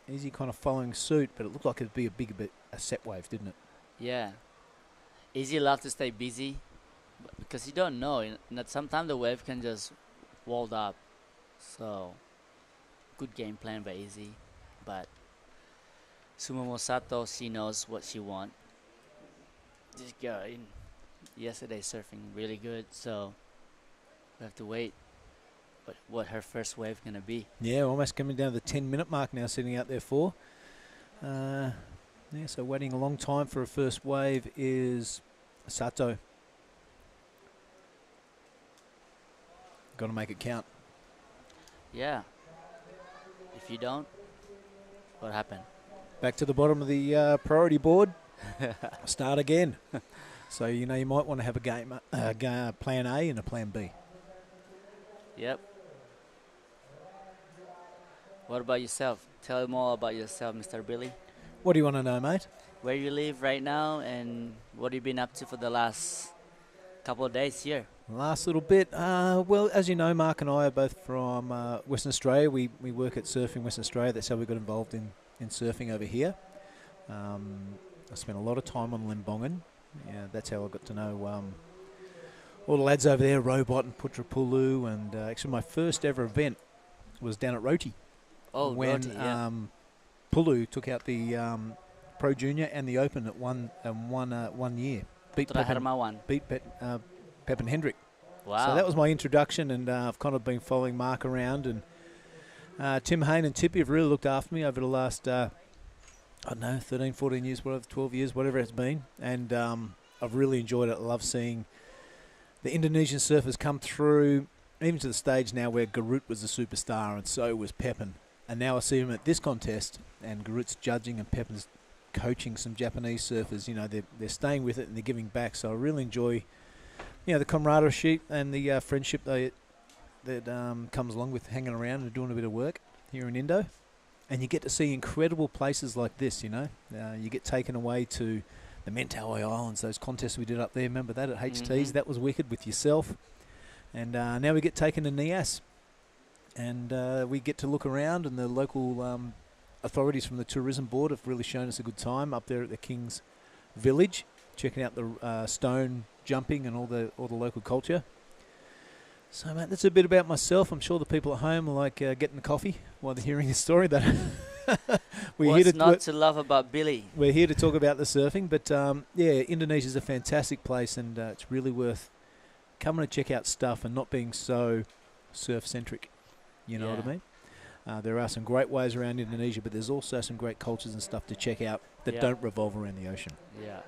Easy kind of following suit, but it looked like it'd be a set wave, didn't it? Yeah. Easy love to stay busy, because you don't know. That sometimes the wave can just walled up. So good game plan by Easy, but Sumomo Sato, she knows what she wants. This girl in yesterday surfing really good, so we have to wait. But what her first wave gonna be? Yeah, almost coming down to the 10-minute mark now, sitting out there for. Yeah, so waiting a long time for a first wave is Sato. Got to make it count. Yeah. If you don't, what happened? Back to the bottom of the priority board. Start again. So, you know, you might want to have a game, plan A and a plan B. Yep. What about yourself? Tell them all about yourself, Mr. Billy. What do you want to know, mate? Where you live right now, and what have you been up to for the last couple of days here? Last little bit. Well, as you know, Mark and I are both from Western Australia. We work at Surfing Western Australia. That's how we got involved in surfing over here. I spent a lot of time on Limbongan. Yeah, that's how I got to know all the lads over there, Robot and Putrapulu. And actually my first ever event was down at Roti. Oh, when Roti, yeah. Pulu took out the Pro Junior and the Open at one year. Beat Pep and Hendrick. Wow. So that was my introduction, and I've kind of been following Mark around, and Tim Hayne and Tippy have really looked after me over the last, 13, 14 years, whatever, 12 years, whatever it's been. And I've really enjoyed it. I love seeing the Indonesian surfers come through, even to the stage now where Garut was a superstar and so was Pepin. And now I see him at this contest, and Garut's judging and Pepin's coaching some Japanese surfers. You know, they're staying with it and they're giving back. So I really enjoy, you know, the camaraderie and the friendship that comes along with hanging around and doing a bit of work here in Indo. And you get to see incredible places like this, you know. You get taken away to the Mentawai Islands, those contests we did up there. Remember that at HT's? That was wicked with yourself. And now we get taken to Nias. And we get to look around, and the local authorities from the tourism board have really shown us a good time up there at the King's Village, checking out the stone jumping and all the local culture. So, mate, that's a bit about myself. I'm sure the people at home are like getting the coffee while they're hearing this story. That What's not to love about Billy? We're here to talk about the surfing, but yeah, Indonesia's a fantastic place, and it's really worth coming to check out stuff and not being so surf-centric. You know what I mean? There are some great ways around Indonesia, but there's also some great cultures and stuff to check out that don't revolve around the ocean. Yeah.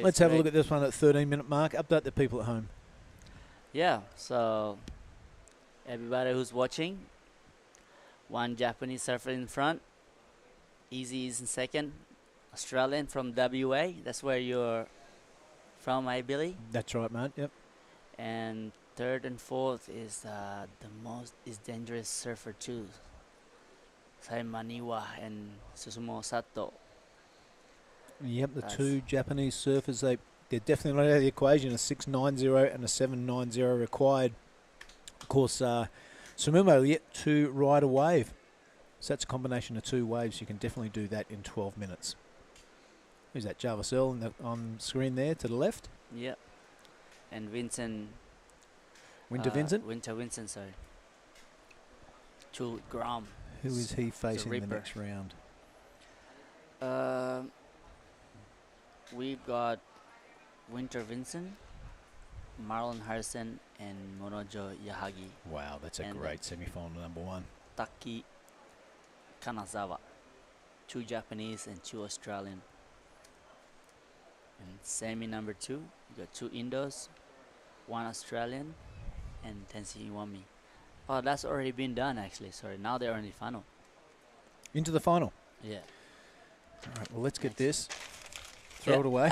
Let's have a look at this one at 13-minute mark. Update the people at home. Yeah, so everybody who's watching, one Japanese surfer in front, Easy is in second, Australian from WA, that's where you're from, Billy? That's right, mate, yep. And third and fourth is dangerous surfer too, Saimaniwa and Susumu Sato. Yep, the That's- two Japanese surfers, they're definitely not out of the equation. A 6.90 and a 7.90 required. Of course, Sumumo yet to ride a wave. So that's a combination of two waves. You can definitely do that in 12 minutes. Who's that? WSL on screen there to the left. Yep. And Vincent. Winter Vincent. Winter Vincent, sorry. Chul Gram. Who is he facing the Ripper. next round? We've got Winter Vincent, Marlon Harrison, and Monojo Yahagi. Wow, that's a And great semi-final number one. Taki Kanazawa. 2 Japanese and 2 Australian. And semi number 2, you got 2 Indos, 1 Australian, and Tensei Iwami. Oh, that's already been done actually. Sorry, now they're in the final. Into the final. Yeah. All right, well, let's get Thanks. this. Throw Yep. it away.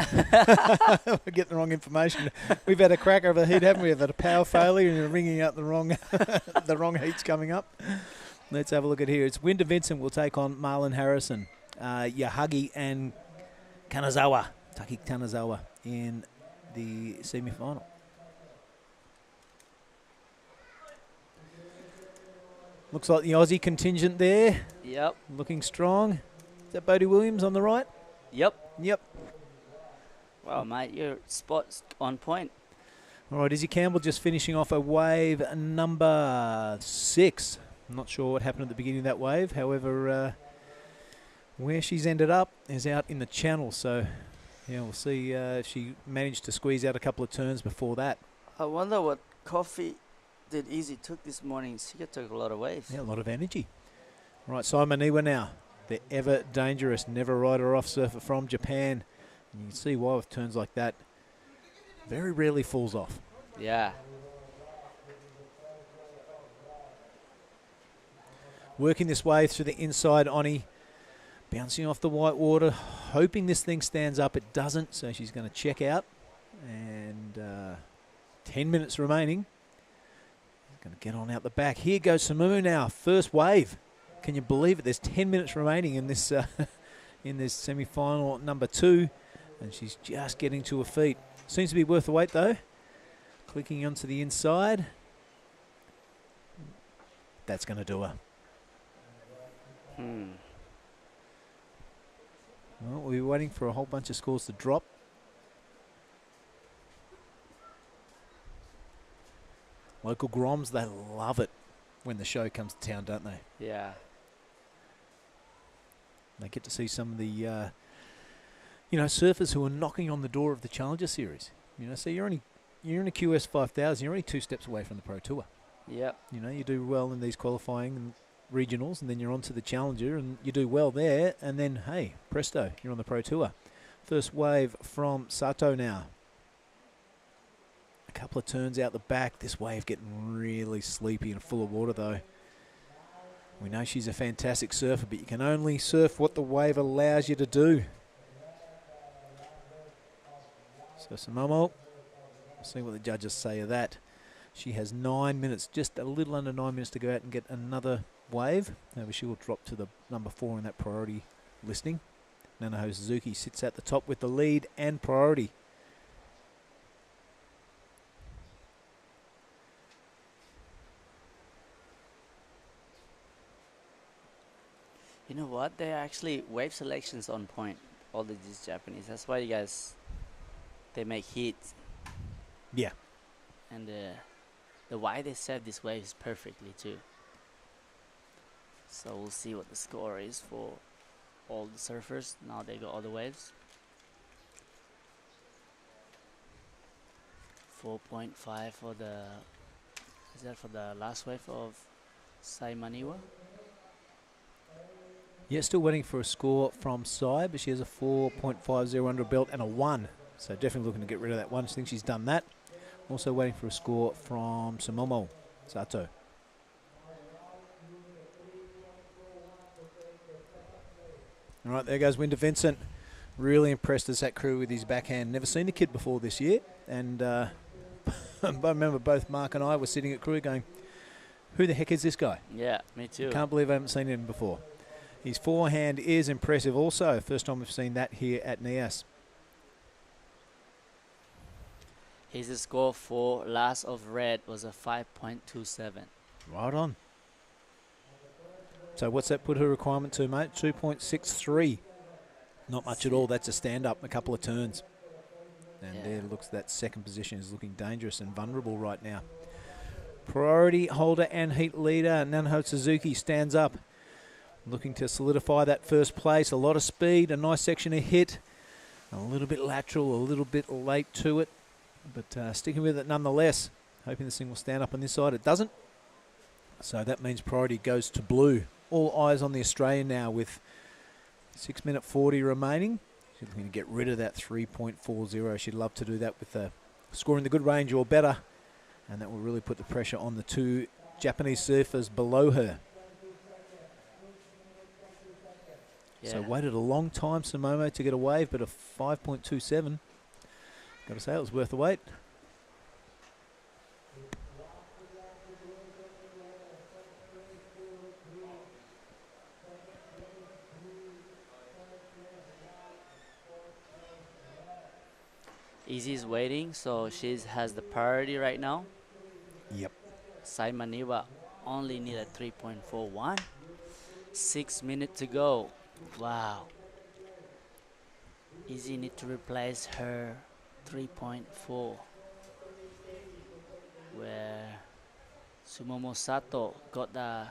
We're getting the wrong information. We've had a cracker of a heat, haven't we? We've had a power failure and you're ringing out the wrong the wrong heats coming up. Let's have a look at here. It's Winter Vincent will take on Marlon Harrison, Yahagi and Kanazawa, Taki Kanazawa in the semi-final. Looks like the Aussie contingent there, Yep. looking strong. Is that Bodie Williams on the right? Yep. Yep. Wow, mate, your spot's on point. All right, Izzy Campbell just finishing off a wave number 6. I'm not sure what happened at the beginning of that wave. However, where she's ended up is out in the channel. So, yeah, we'll see if she managed to squeeze out a couple of turns before that. I wonder what coffee did Easy took this morning. She took a lot of waves. Yeah, a lot of energy. All right, Simon Iwa now. The ever dangerous, never rider off surfer from Japan. And you can see why with turns like that, very rarely falls off. Yeah. Working this wave through the inside Oni. Bouncing off the white water, hoping this thing stands up. It doesn't, so she's going to check out. And 10 minutes remaining. Going to get on out the back. Here goes Samumu now. First wave. Can you believe it? There's 10 minutes remaining in this semi-final number 2. And she's just getting to her feet. Seems to be worth the wait, though. Clicking onto the inside. That's going to do her. Well, we're waiting for a whole bunch of scores to drop. Local Groms, they love it when the show comes to town, don't they? Yeah. They get to see some of the, surfers who are knocking on the door of the Challenger Series. So you're in a QS 5000. You're only 2 steps away from the Pro Tour. Yep. You do well in these qualifying and regionals, and then you're on to the Challenger, and you do well there, and then, hey, presto, you're on the Pro Tour. First wave from Sato now. A couple of turns out the back. This wave getting really sleepy and full of water, though. We know she's a fantastic surfer, but you can only surf what the wave allows you to do. So Samomo, we'll see what the judges say of that. She has 9 minutes, just a little under 9 minutes to go out and get another wave. However, she will drop to the number 4 in that priority listing. Nanaho Suzuki sits at the top with the lead and priority. You know what? They're actually wave selections on point. All of these Japanese. That's why you guys, they make hits. Yeah. And the way they serve this wave is perfectly too. So we'll see what the score is for all the surfers. Now they got all the waves. 4.5 for the, is that for the last wave of Saimaniwa? Yeah, still waiting for a score from Sai, but she has a 4.50 under her belt and a 1. So definitely looking to get rid of that 1. I think she's done that. Also waiting for a score from Samomo Sato. All right, there goes Winter Vincent. Really impressed as that crew with his backhand. Never seen the kid before this year. And I remember both Mark and I were sitting at crew going, who the heck is this guy? Yeah, me too. Can't believe I haven't seen him before. His forehand is impressive also. First time we've seen that here at Nias. His score for last of red was a 5.27. Right on. So what's that put her requirement to, mate? 2.63. Not much at all. That's a stand-up, a couple of turns. And there looks, that second position is looking dangerous and vulnerable right now. Priority holder and heat leader Nanho Suzuki stands up, looking to solidify that first place. A lot of speed, a nice section of hit, a little bit lateral, a little bit late to it, but sticking with it nonetheless. Hoping this thing will stand up on this side. It doesn't. So that means priority goes to blue. All eyes on the Australian now with 6 minute 40 remaining. She's looking to get rid of that 3.40. She'd love to do that with scoring the good range or better. And that will really put the pressure on the two Japanese surfers below her. Yeah. So waited a long time, Sumomo, to get a wave, but a 5.27. Got to say, it was worth the wait. Izzy's waiting, so she has the priority right now. Yep. Saimaniwa only need a 3.41. 6 minutes to go. Wow. Izzy need to replace her 3.4. Where Sumomo Sato got the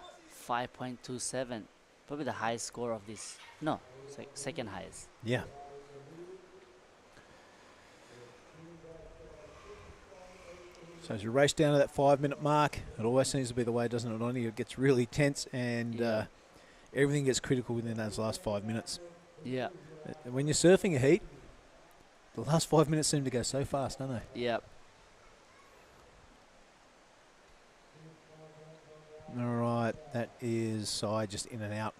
5.27. Probably the highest score of this. No, second highest. Yeah. So as you race down to that 5 minute mark, it always seems to be the way, doesn't it, Only it gets really tense and everything gets critical within those last 5 minutes. Yeah. When you're surfing a heat, the last 5 minutes seem to go so fast, don't they? Yep. All right, that is side just in and out.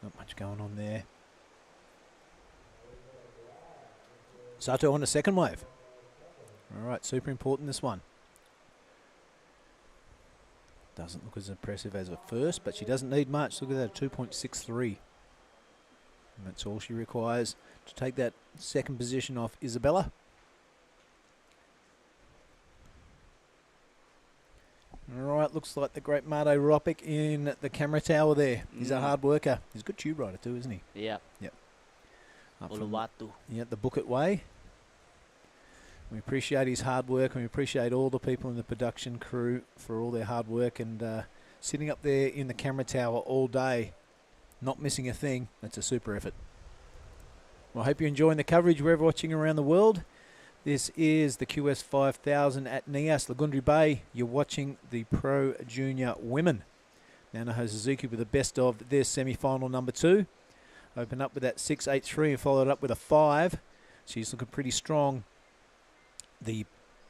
Not much going on there. Sato on the second wave. All right, super important this one. Doesn't look as impressive as a first, but she doesn't need much. Look at that, 2.63. And that's all she requires to take that second position off Isabella. All right, looks like the great Mado Ropic in the camera tower there. He's a hard worker. He's a good tube rider too, isn't he? Yep. Yep. Uluwatu. Yeah, the Bukit Way. We appreciate his hard work, and we appreciate all the people in the production crew for all their hard work and sitting up there in the camera tower all day, not missing a thing. That's a super effort. Well, I hope you're enjoying the coverage wherever watching around the world. This is the QS 5000 at Nias, Lagundri Bay. You're watching the Pro Junior Women. Nanaho Suzuki with the best of their semi-final number 2. Open up with that 6.83 and followed up with a 5. She's looking pretty strong. The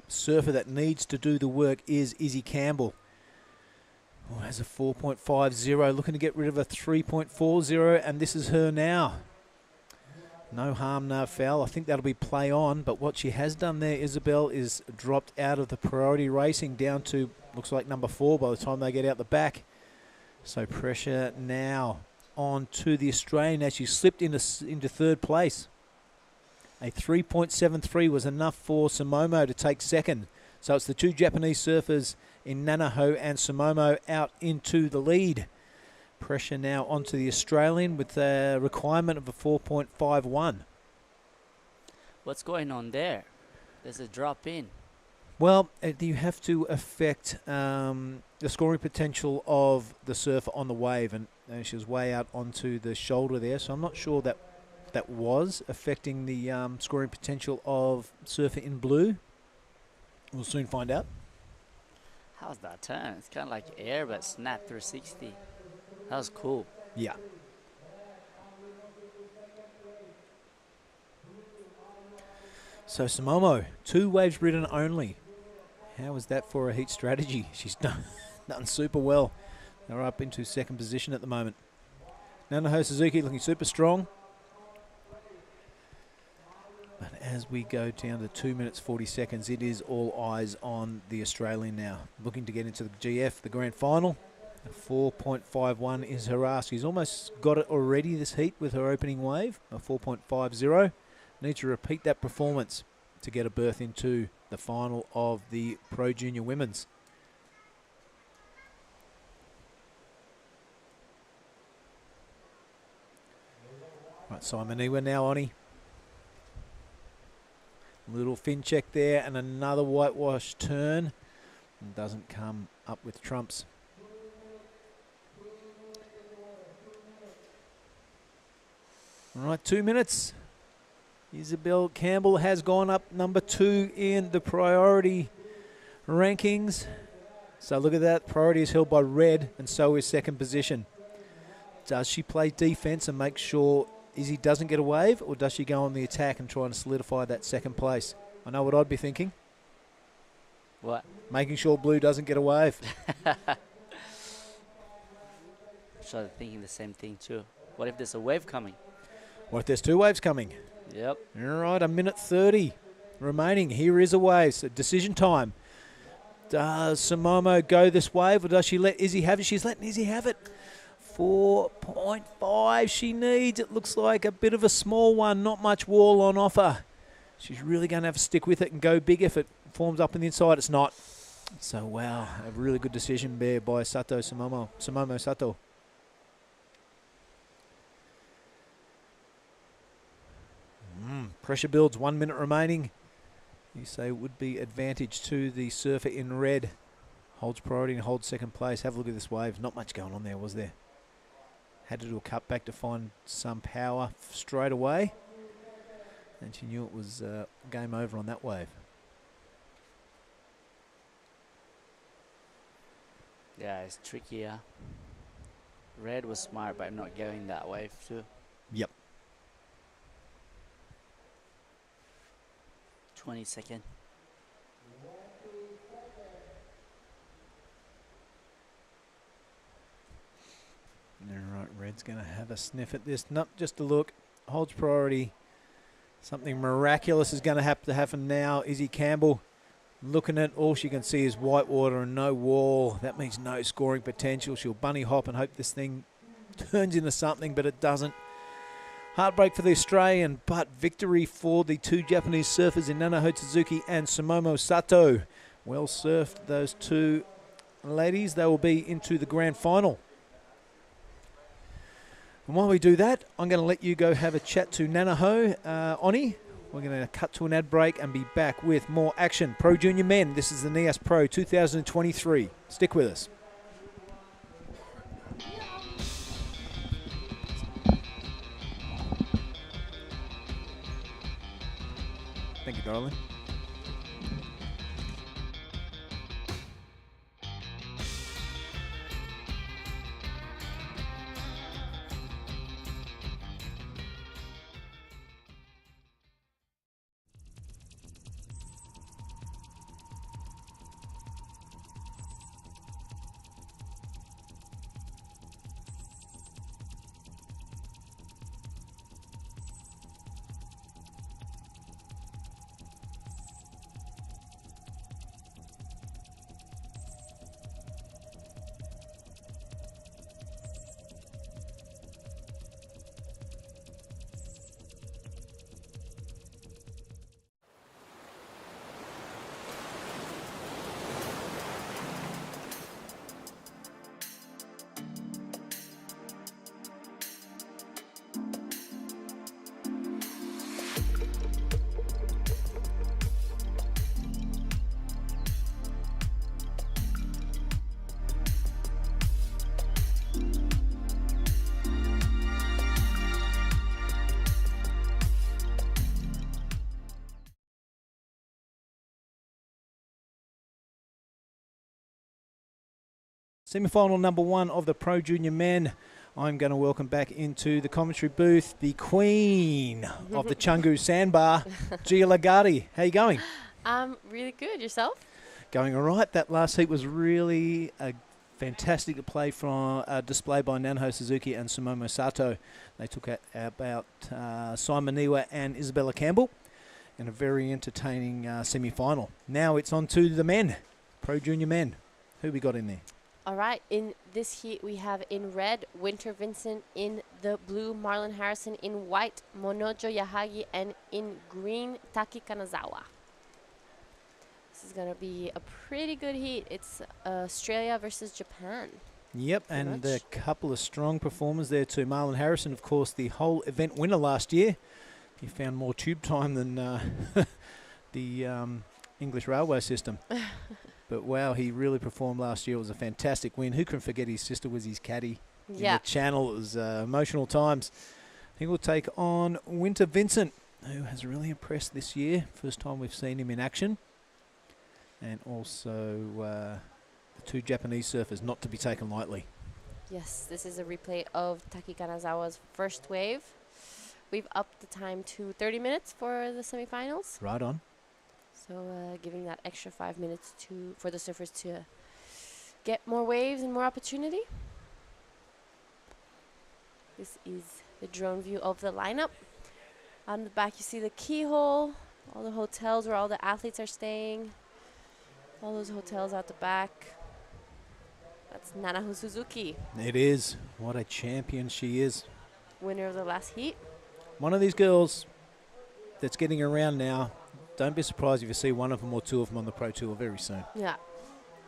surfer that needs to do the work is Izzy Campbell. Oh, has a 4.50, looking to get rid of a 3.40, and this is her now. No harm, no foul. I think that'll be play on, but what she has done there, Isabel, is dropped out of the priority racing down to, looks like number 4 by the time they get out the back. So pressure now on to the Australian as she slipped into third place. A 3.73 was enough for Sumomo to take second. So it's the two Japanese surfers in Nanaho and Sumomo out into the lead. Pressure now onto the Australian with a requirement of a 4.51. What's going on there? There's a drop in. Well, you have to affect the scoring potential of the surfer on the wave, and she was way out onto the shoulder there, so I'm not sure that was affecting the scoring potential of surfer in blue. We'll soon find out. How's that turn? It's kind of like air, but snap 360. That was cool. Yeah. So Sumomo, 2 waves ridden only. How was that for a heat strategy? She's done super well. They're up into second position at the moment. Nanaho Suzuki looking super strong. But as we go down to 2 minutes 40 seconds, it is all eyes on the Australian now. Looking to get into the GF, the grand final. 4.51 is her ask. She's almost got it already this heat with her opening wave, a 4.50. Needs to repeat that performance to get a berth into the final of the Pro Junior Women's. Right, Simon Niwa now on. Little fin check there and another whitewash turn. And doesn't come up with trumps. All right, 2 minutes. Isabel Campbell has gone up number 2 in the priority rankings. So look at that. Priority is held by red, and so is second position. Does she play defense and make sure Izzy doesn't get a wave, or does she go on the attack and try and solidify that second place? I know what I'd be thinking. What? Making sure blue doesn't get a wave. So I'm thinking the same thing too. What if there's a wave coming? What if there's 2 waves coming? Yep. All right, a minute 30 remaining. Here is a wave. So decision time. Does Samomo go this wave, or does she let Izzy have it? She's letting Izzy have it. 4.5 she needs. It looks like a bit of a small one, not much wall on offer. She's really going to have to stick with it and go big if it forms up on the inside. It's not. So, wow, a really good decision there by Samomo Sato. Pressure builds, 1 minute remaining. You say would be advantage to the surfer in red. Holds priority and holds second place. Have a look at this wave. Not much going on there, was there? Had to do a cut back to find some power straight away. And she knew it was game over on that wave. Yeah, it's trickier. Red was smart by not going that wave too. Yep. 20 seconds. All right, red's going to have a sniff at this. Not just a look. Holds priority. Something miraculous is going to have to happen now. Izzy Campbell looking at all she can see is white water and no wall. That means no scoring potential. She'll bunny hop and hope this thing turns into something, but it doesn't. Heartbreak for the Australian, but victory for the 2 Japanese surfers in Nana Suzuki and Samomo Sato. Well surfed, those 2 ladies. They will be into the grand final. And while we do that, I'm going to let you go have a chat to Nanaho, Oni. We're going to cut to an ad break and be back with more action. Pro Junior Men, this is the Nias Pro 2023. Stick with us. Thank you, darling. Semi-final number 1 of the Pro Junior Men. I'm going to welcome back into the commentary booth the queen of the Chungu Sandbar, Gia Lagundri. How you going? Really good. Yourself? Going all right. That last heat was really a fantastic display by Nanho Suzuki and Samomo Sato. They took out about Simon Niwa and Isabella Campbell in a very entertaining semi-final. Now it's on to the men, Pro Junior Men. Who we got in there? All right, in this heat we have in red Winter Vincent, in the blue Marlon Harrison, in white Monojo Yahagi, and in green Taki Kanazawa. This is going to be a pretty good heat. It's Australia versus Japan. Yep, Pretty and much. a couple of strong performers there too. Marlon Harrison, of course, the whole event winner last year. He found more tube time than the English railway system. But wow, he really performed last year. It was a fantastic win. Who can forget his sister was his caddy in Yeah. the channel? It was emotional times. I think we'll take on Winter Vincent, who has really impressed this year. First time we've seen him in action. And also the two Japanese surfers, not to be taken lightly. Yes, this is a replay of Taki Kanazawa's first wave. We've upped the time to 30 minutes for the semifinals. Right on. So giving that extra 5 minutes for the surfers to get more waves and more opportunity. This is the drone view of the lineup. On the back you see the keyhole, all the hotels where all the athletes are staying. All those hotels out the back. That's Nanaho Suzuki, It is. What a champion she is. winner of the last heat. One of these girls that's getting around now. Don't be surprised if you see one of them or two of them on the Pro Tour very soon. Yeah,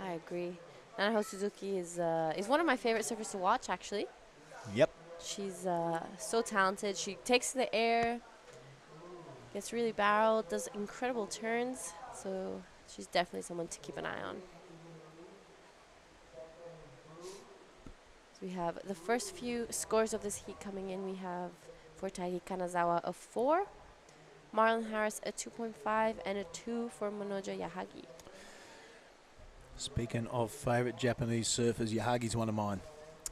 I agree. Nanaho Suzuki is one of my favorite surfers to watch, actually. Yep. She's so talented. She takes to the air, gets really barreled, does incredible turns. So she's definitely someone to keep an eye on. So we have the first few scores of this heat coming in. We have for Taiki Kanazawa a 4, Marlon Harris a 2.5, and a 2 for Monojo Yahagi. Speaking of favourite Japanese surfers, Yahagi's one of mine.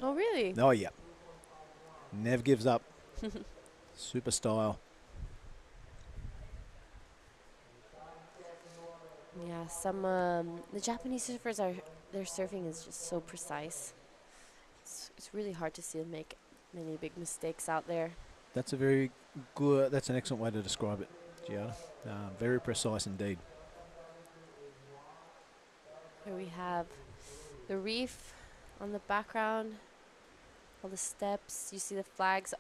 Oh, really? Oh, yeah. Never gives up. Super style. Yeah, the Japanese surfers their surfing is just so precise. It's really hard to see them make many big mistakes out there. That's an excellent way to describe it, Giada. Very precise indeed. Here we have the reef on the background, all the steps, you see the flags.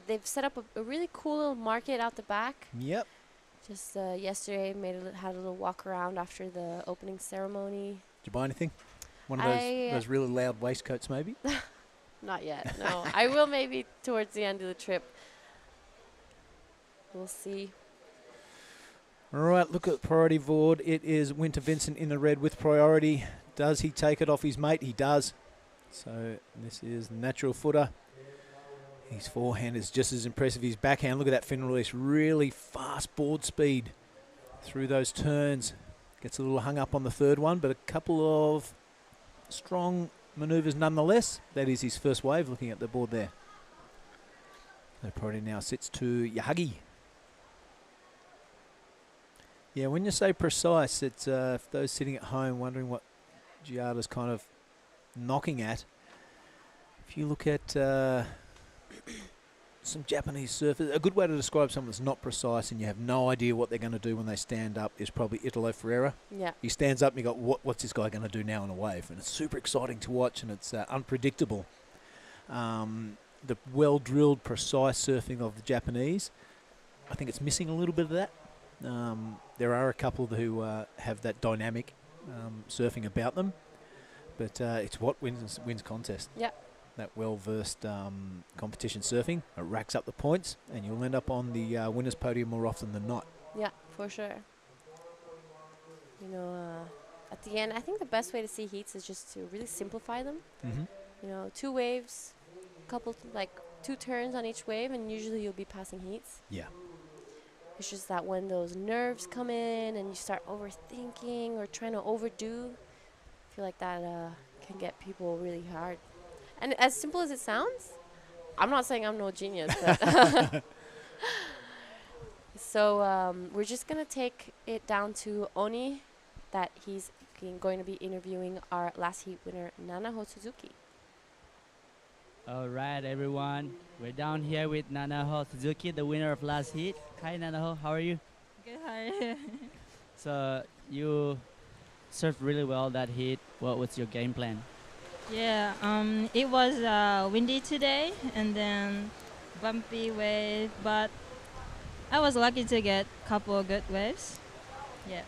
They've set up a really cool little market out the back. Yep. Just yesterday had a little walk around after the opening ceremony. Did you buy anything? One of those really loud waistcoats maybe? Not yet, no. I will maybe towards the end of the trip. We'll see. All right, look at priority board. It is Winter Vincent in the red with priority. Does he take it off his mate? He does. So this is the natural footer. His forehand is just as impressive. His backhand, look at that fin release. Really fast board speed through those turns. Gets a little hung up on the third one, but a couple of strong manoeuvres nonetheless. That is his first wave, looking at the board there. So priority now sits to Yahagi. Yeah, when you say precise, it's for those sitting at home wondering what Giada's kind of knocking at. If you look at some Japanese surfers, a good way to describe someone that's not precise and you have no idea what they're going to do when they stand up is probably Italo Ferreira. Yeah. He stands up and you go, what's this guy going to do now in a wave? And it's super exciting to watch and it's unpredictable. The well-drilled, precise surfing of the Japanese, I think it's missing a little bit of that. There are a couple who have that dynamic surfing about them, but it's what wins contest. Yeah. That well-versed competition surfing, it racks up the points, and you'll end up on the winner's podium more often than not. Yeah, for sure. You know, at the end, I think the best way to see heats is just to really simplify them. Mm-hmm. You know, 2 waves, like 2 turns on each wave, and usually you'll be passing heats. Yeah. It's just that when those nerves come in and you start overthinking or trying to overdo, I feel like that can get people really hard. And as simple as it sounds, I'm not saying I'm no genius, but so we're just going to take it down to Oni, that he's going to be interviewing our last heat winner, Nanaho Suzuki. All right, everyone. We're down here with Nanaho Suzuki, the winner of last heat. Hi, Nanaho. How are you? Good, hi. So you surfed really well that heat. What was your game plan? Yeah, it was windy today and then bumpy wave, but I was lucky to get a couple of good waves. Yeah.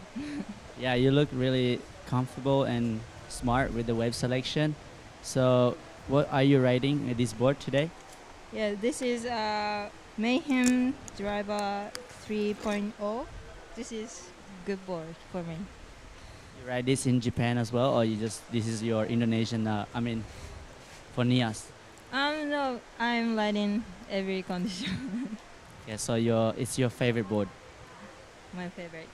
Yeah, you look really comfortable and smart with the wave selection. So, what are you riding at this board today? Yeah, this is Mayhem Driver 3.0. This is good board for me. You ride this in Japan as well, or you just this is your Indonesian? For Nias. No, I'm riding every condition. Yeah, so it's your favorite board. My favorite.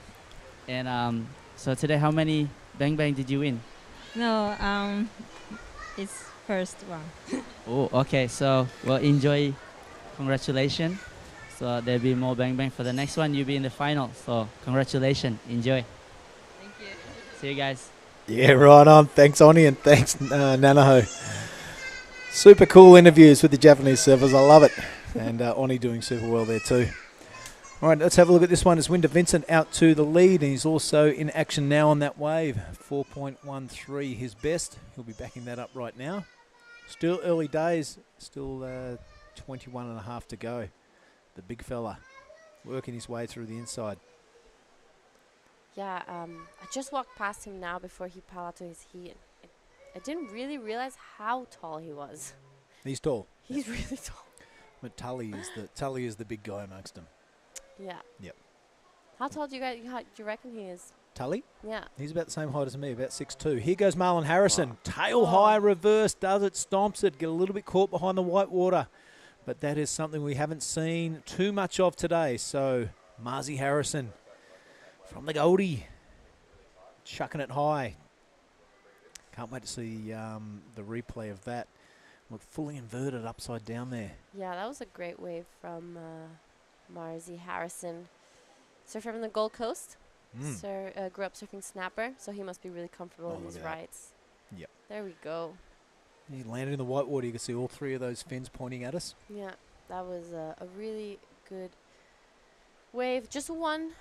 And so today, how many bang bang did you win? No, it's first one. Oh, okay. So well, enjoy. Congratulations. So there'll be more bang bang for the next one. You'll be in the final. So congratulations. Enjoy. Thank you. See you guys. Yeah, right on. Thanks, Oni, and thanks, Nanaho. Super cool interviews with the Japanese surfers. I love it. And Oni doing super well there too. All right, let's have a look at this one. It's Winder Vincent out to the lead, and he's also in action now on that wave. 4.13 his best. He'll be backing that up right now. Still early days. Still 21 and a half to go. The big fella working his way through the inside. Yeah, I just walked past him now before he piled out to his heat. I didn't really realize how tall he was. He's tall. He's really tall. But Tully is the big guy amongst them. Yeah. Yep. How tall do you reckon he is? Tully? Yeah. He's about the same height as me, about 6'2". Here goes Marlon Harrison. Tail high reverse, does it, stomps it, get a little bit caught behind the white water. But that is something we haven't seen too much of today. So Marzi Harrison from the Goldie, chucking it high. Can't wait to see the replay of that. Look, fully inverted upside down there. Yeah, that was a great wave from Marzi Harrison. Surfer from the Gold Coast. Grew up surfing snapper, so he must be really comfortable in his rides. Yep. There we go. He landed in the white water. You can see all three of those fins pointing at us. Yeah, that was a really good wave. Just one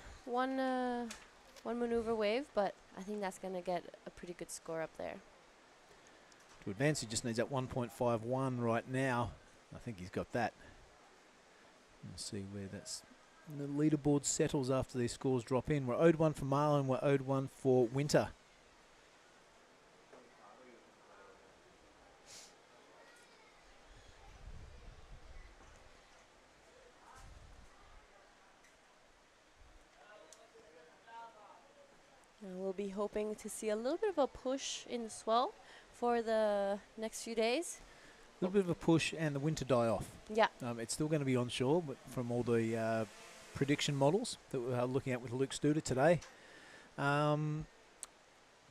maneuver wave, but I think that's going to get a pretty good score up there. To advance, he just needs that 1.51 right now. I think he's got that. We'll see where the leaderboard settles after these scores drop in. We're owed one for Marlon. We're owed one for Winter. We'll be hoping to see a little bit of a push in the swell for the next few days. A little bit of a push and the wind to die off. Yeah. It's still going to be onshore, but from all the prediction models that we're looking at with Luke Studer today,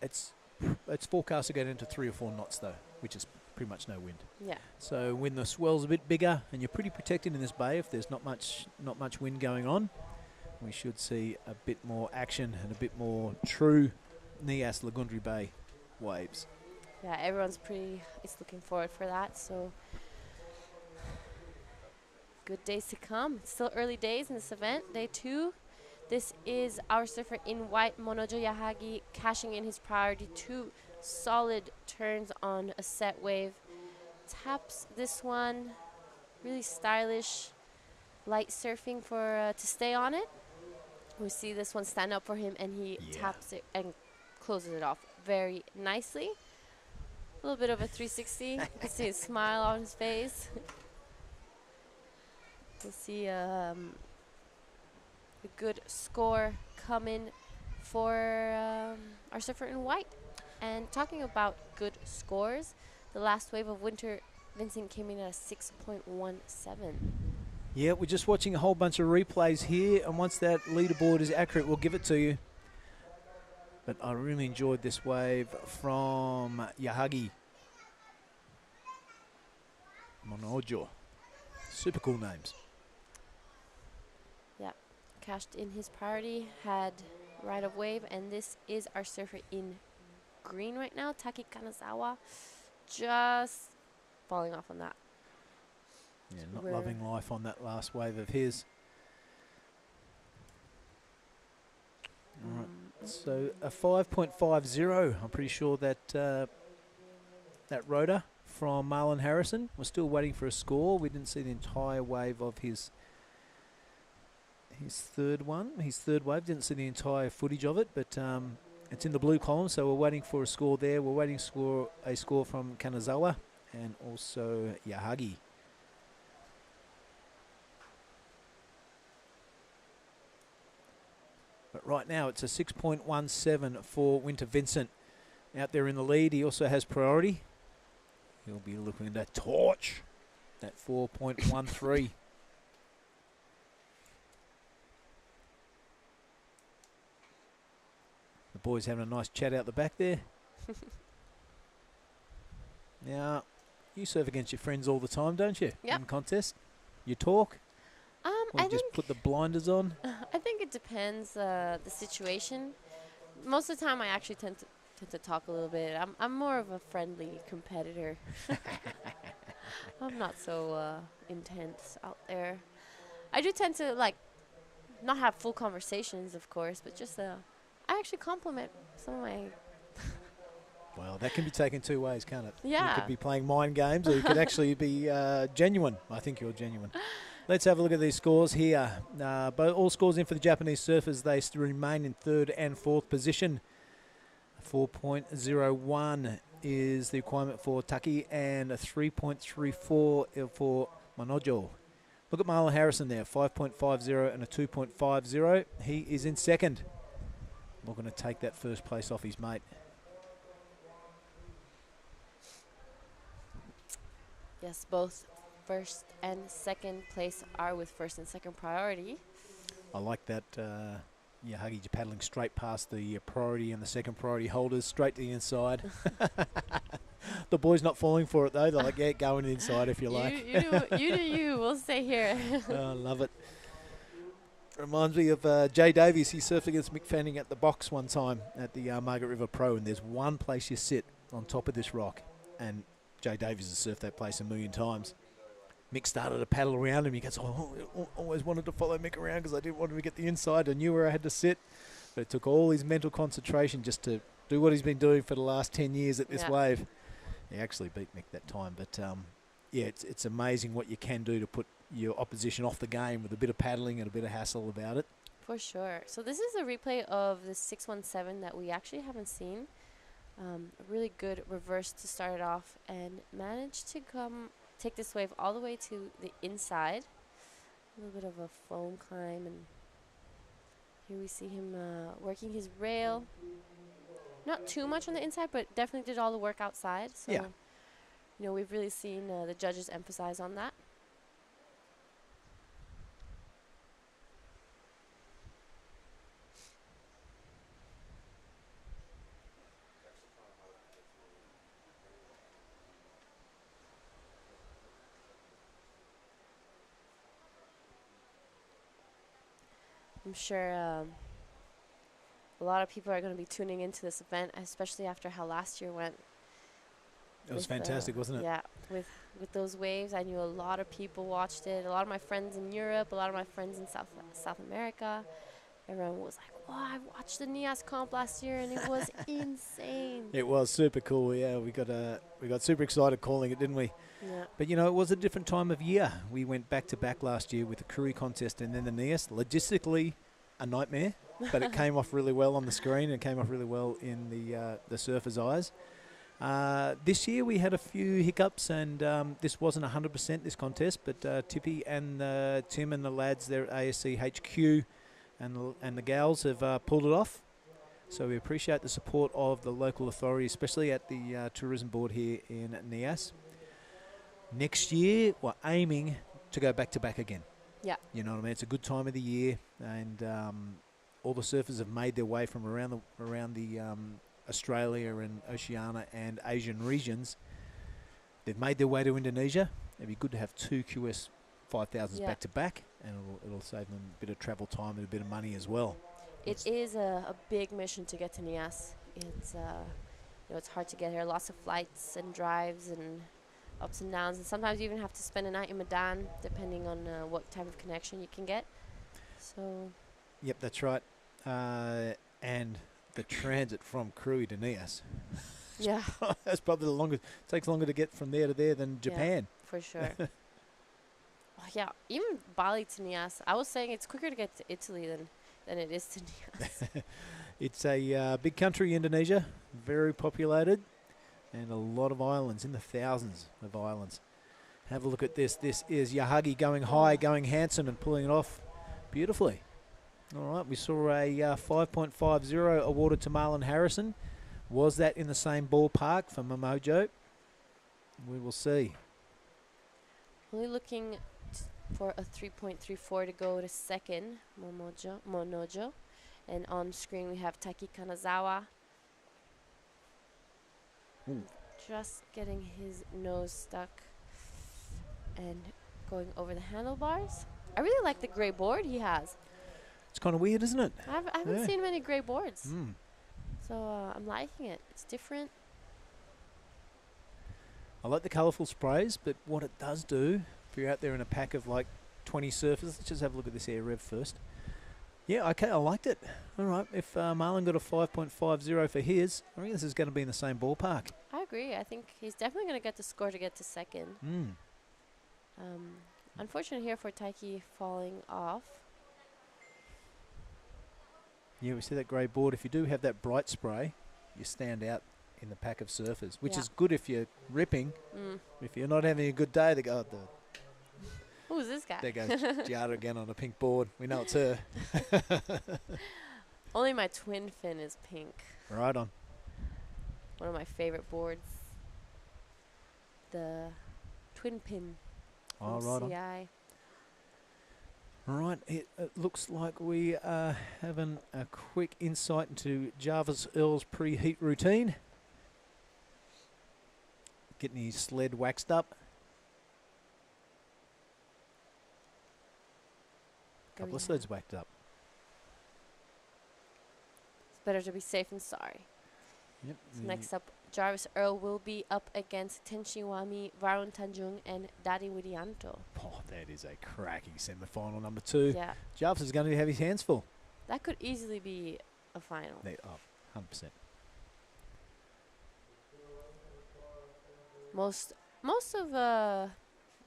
it's forecast to get into 3 or 4 knots though, which is pretty much no wind. Yeah. So when the swell's a bit bigger and you're pretty protected in this bay, if there's not much wind going on, we should see a bit more action and a bit more true Nias Lagundri Bay waves. Yeah, everyone's is looking forward for that. So good days to come. It's still early days in this event, day 2. This is our surfer in white, Monojo Yahagi, cashing in his priority 2 solid turns on a set wave. Taps this one, really stylish, light surfing for to stay on it. We see this one stand up for him, and he taps it and closes it off very nicely. A little bit of a 360. You can see a smile on his face. We'll see a good score coming for our surfer in white. And talking about good scores, the last wave of Winter Vincent came in at a 6.17. Yeah, we're just watching a whole bunch of replays here, and once that leaderboard is accurate, we'll give it to you. But I really enjoyed this wave from Yahagi. Monojo. Super cool names. Yeah, cashed in his priority, had right of wave, and this is our surfer in green right now, Taki Kanazawa, just falling off on that. Yeah, not loving life on that last wave of his. All right, so a 5.50. I'm pretty sure that that rotor from Marlon Harrison. We're still waiting for a score. We didn't see the entire wave of his third wave. Didn't see the entire footage of it, but it's in the blue column, so we're waiting for a score there. We're waiting for a score from Kanazawa and also Yahagi. But right now it's a 6.17 for Winter Vincent out there in the lead. He also has priority. He'll be looking at that torch, that 4.13. The boys having a nice chat out the back there. Now, you surf against your friends all the time, don't you? Yep. In contest? You talk? Or I you just think put the blinders on? I think it depends the situation. Most of the time, I actually tend to talk a little bit. I'm more of a friendly competitor. I'm not so intense out there. I do tend to like not have full conversations, of course, but just I actually compliment some of my. Well, that can be taken two ways, can't it? Yeah. You could be playing mind games, or you could actually be genuine. I think you're genuine. Let's have a look at these scores here. All scores in for the Japanese surfers. They remain in third and fourth position. 4.01 is the requirement for Taki and a 3.34 for Manojo. Look at Marlon Harrison there, 5.50 and a 2.50. He is in second. Not going to take that first place off his mate. Yes, both first and second place are with first and second priority. I like that. Yahagi paddling straight past the priority and the second priority holders, straight to the inside. The boys not falling for it though. They're like, yeah, go in the inside if you like. You do you. We'll stay here. I love it. Reminds me of Jay Davies. He surfed against Mick Fanning at the box one time at the Margaret River Pro, and there's one place you sit on top of this rock, and Jay Davies has surfed that place a million times. Mick started to paddle around him. He goes, I always wanted to follow Mick around because I didn't want him to get the inside. I knew where I had to sit. But it took all his mental concentration just to do what he's been doing for the last 10 years at this wave. He actually beat Mick that time. But, yeah, it's amazing what you can do to put your opposition off the game with a bit of paddling and a bit of hassle about it. For sure. So this is a replay of the 617 that we actually haven't seen. A really good reverse to start it off and managed to take this wave all the way to the inside. A little bit of a foam climb, and here we see him working his rail. Not too much on the inside, but definitely did all the work outside. So, you know, we've really seen the judges emphasize on that. I'm sure a lot of people are going to be tuning into this event, especially after how last year went. It was fantastic, wasn't it? Yeah, with those waves, I knew a lot of people watched it. A lot of my friends in Europe, a lot of my friends in South America. Everyone was like, "Wow, I watched the Nias comp last year, and it was insane." It was super cool. Yeah, we got super excited calling it, didn't we? Yeah. But you know, it was a different time of year. We went back to back last year with the Kuri contest and then the Nias. Logistically, a nightmare, but it came off really well on the screen and came off really well in the surfers' eyes. This year we had a few hiccups, and this wasn't 100% this contest, but Tippy and Tim and the lads there at ASC HQ and the gals have pulled it off. So we appreciate the support of the local authority, especially at the tourism board here in Nias. Next year we're aiming to go back to back again. Yeah. You know what I mean? It's a good time of the year, and all the surfers have made their way from around the Australia and Oceania and Asian regions. They've made their way to Indonesia. It'd be good to have two QS 5000s back to back, and it'll save them a bit of travel time and a bit of money as well. It is a big mission to get to Nias. It's you know, it's hard to get here. Lots of flights and drives and ups and downs, and sometimes you even have to spend a night in Medan, depending on what type of connection you can get. So. Yep, that's right. And the transit from Krui to Nias. Yeah. That's probably the longest. Takes longer to get from there to there than Japan. Yeah, for sure. Oh, yeah, even Bali to Nias. I was saying it's quicker to get to Italy than it is to Nias. It's a big country, Indonesia, very populated, and a lot of islands, in the thousands of islands. Have a look at this. This is Yahagi going high, going handsome, and pulling it off beautifully. All right, we saw a 5.50 awarded to Marlon Harrison. Was that in the same ballpark for Momojo? We will see. Only looking for a 3.34 to go to second, Monojo. And on screen we have Taiki Kanazawa. Ooh. Just getting his nose stuck and going over the handlebars. I really like the gray board he has. It's kind of weird, isn't it? I haven't seen many gray boards. Mm. So I'm liking it. It's different. I like the colourful sprays, but what it does do, if you're out there in a pack of like 20 surfers, let's just have a look at this air rev first. Yeah, okay, I liked it. All right, if Marlon got a 5.50 for his, I think this is going to be in the same ballpark. I agree. I think he's definitely going to get the score to get to second. Mm. Unfortunate here for Taiki falling off. Yeah, we see that grey board. If you do have that bright spray, you stand out in the pack of surfers, which is good if you're ripping. If you're not having a good day, they go, who's this guy? there goes Giada again on a pink board. We know it's her. Only my twin fin is pink. Right on. One of my favorite boards. The twin pin from Right CI. on. All right, it looks like we are having a quick insight into Jarvis Earl's pre-heat routine. Getting his sled waxed up. Couple of sleds waxed up. It's better to be safe than sorry. Yep. So next up, Jarvis Earl will be up against Tenshiwami, Varun Tanjung, and Dadi Widianto. Oh, that is a cracking semi-final number 2. Yeah. Jarvis is going to have his hands full. That could easily be a final. 100%. Most of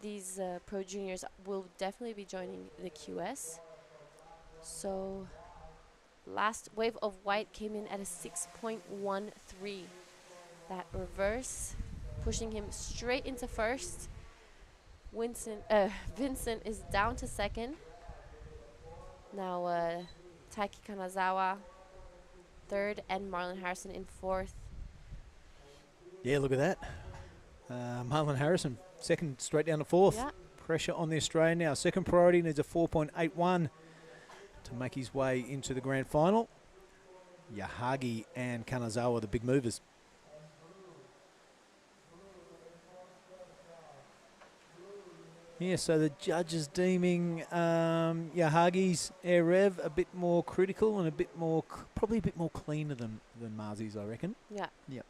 these pro juniors will definitely be joining the QS. So last wave of white came in at a 6.13. That reverse pushing him straight into first. Vincent is down to second. Now Taiki Kanazawa third and Marlon Harrison in fourth. Yeah, look at that. Marlon Harrison, second straight down to fourth. Yeah. Pressure on the Australian now. Second priority needs a 4.81 to make his way into the grand final. Yahagi and Kanazawa, the big movers. Yeah, so the judges deeming Yahagi's air rev a bit more critical and a bit more, probably a bit more cleaner than Marzi's, I reckon. Yeah. Yep.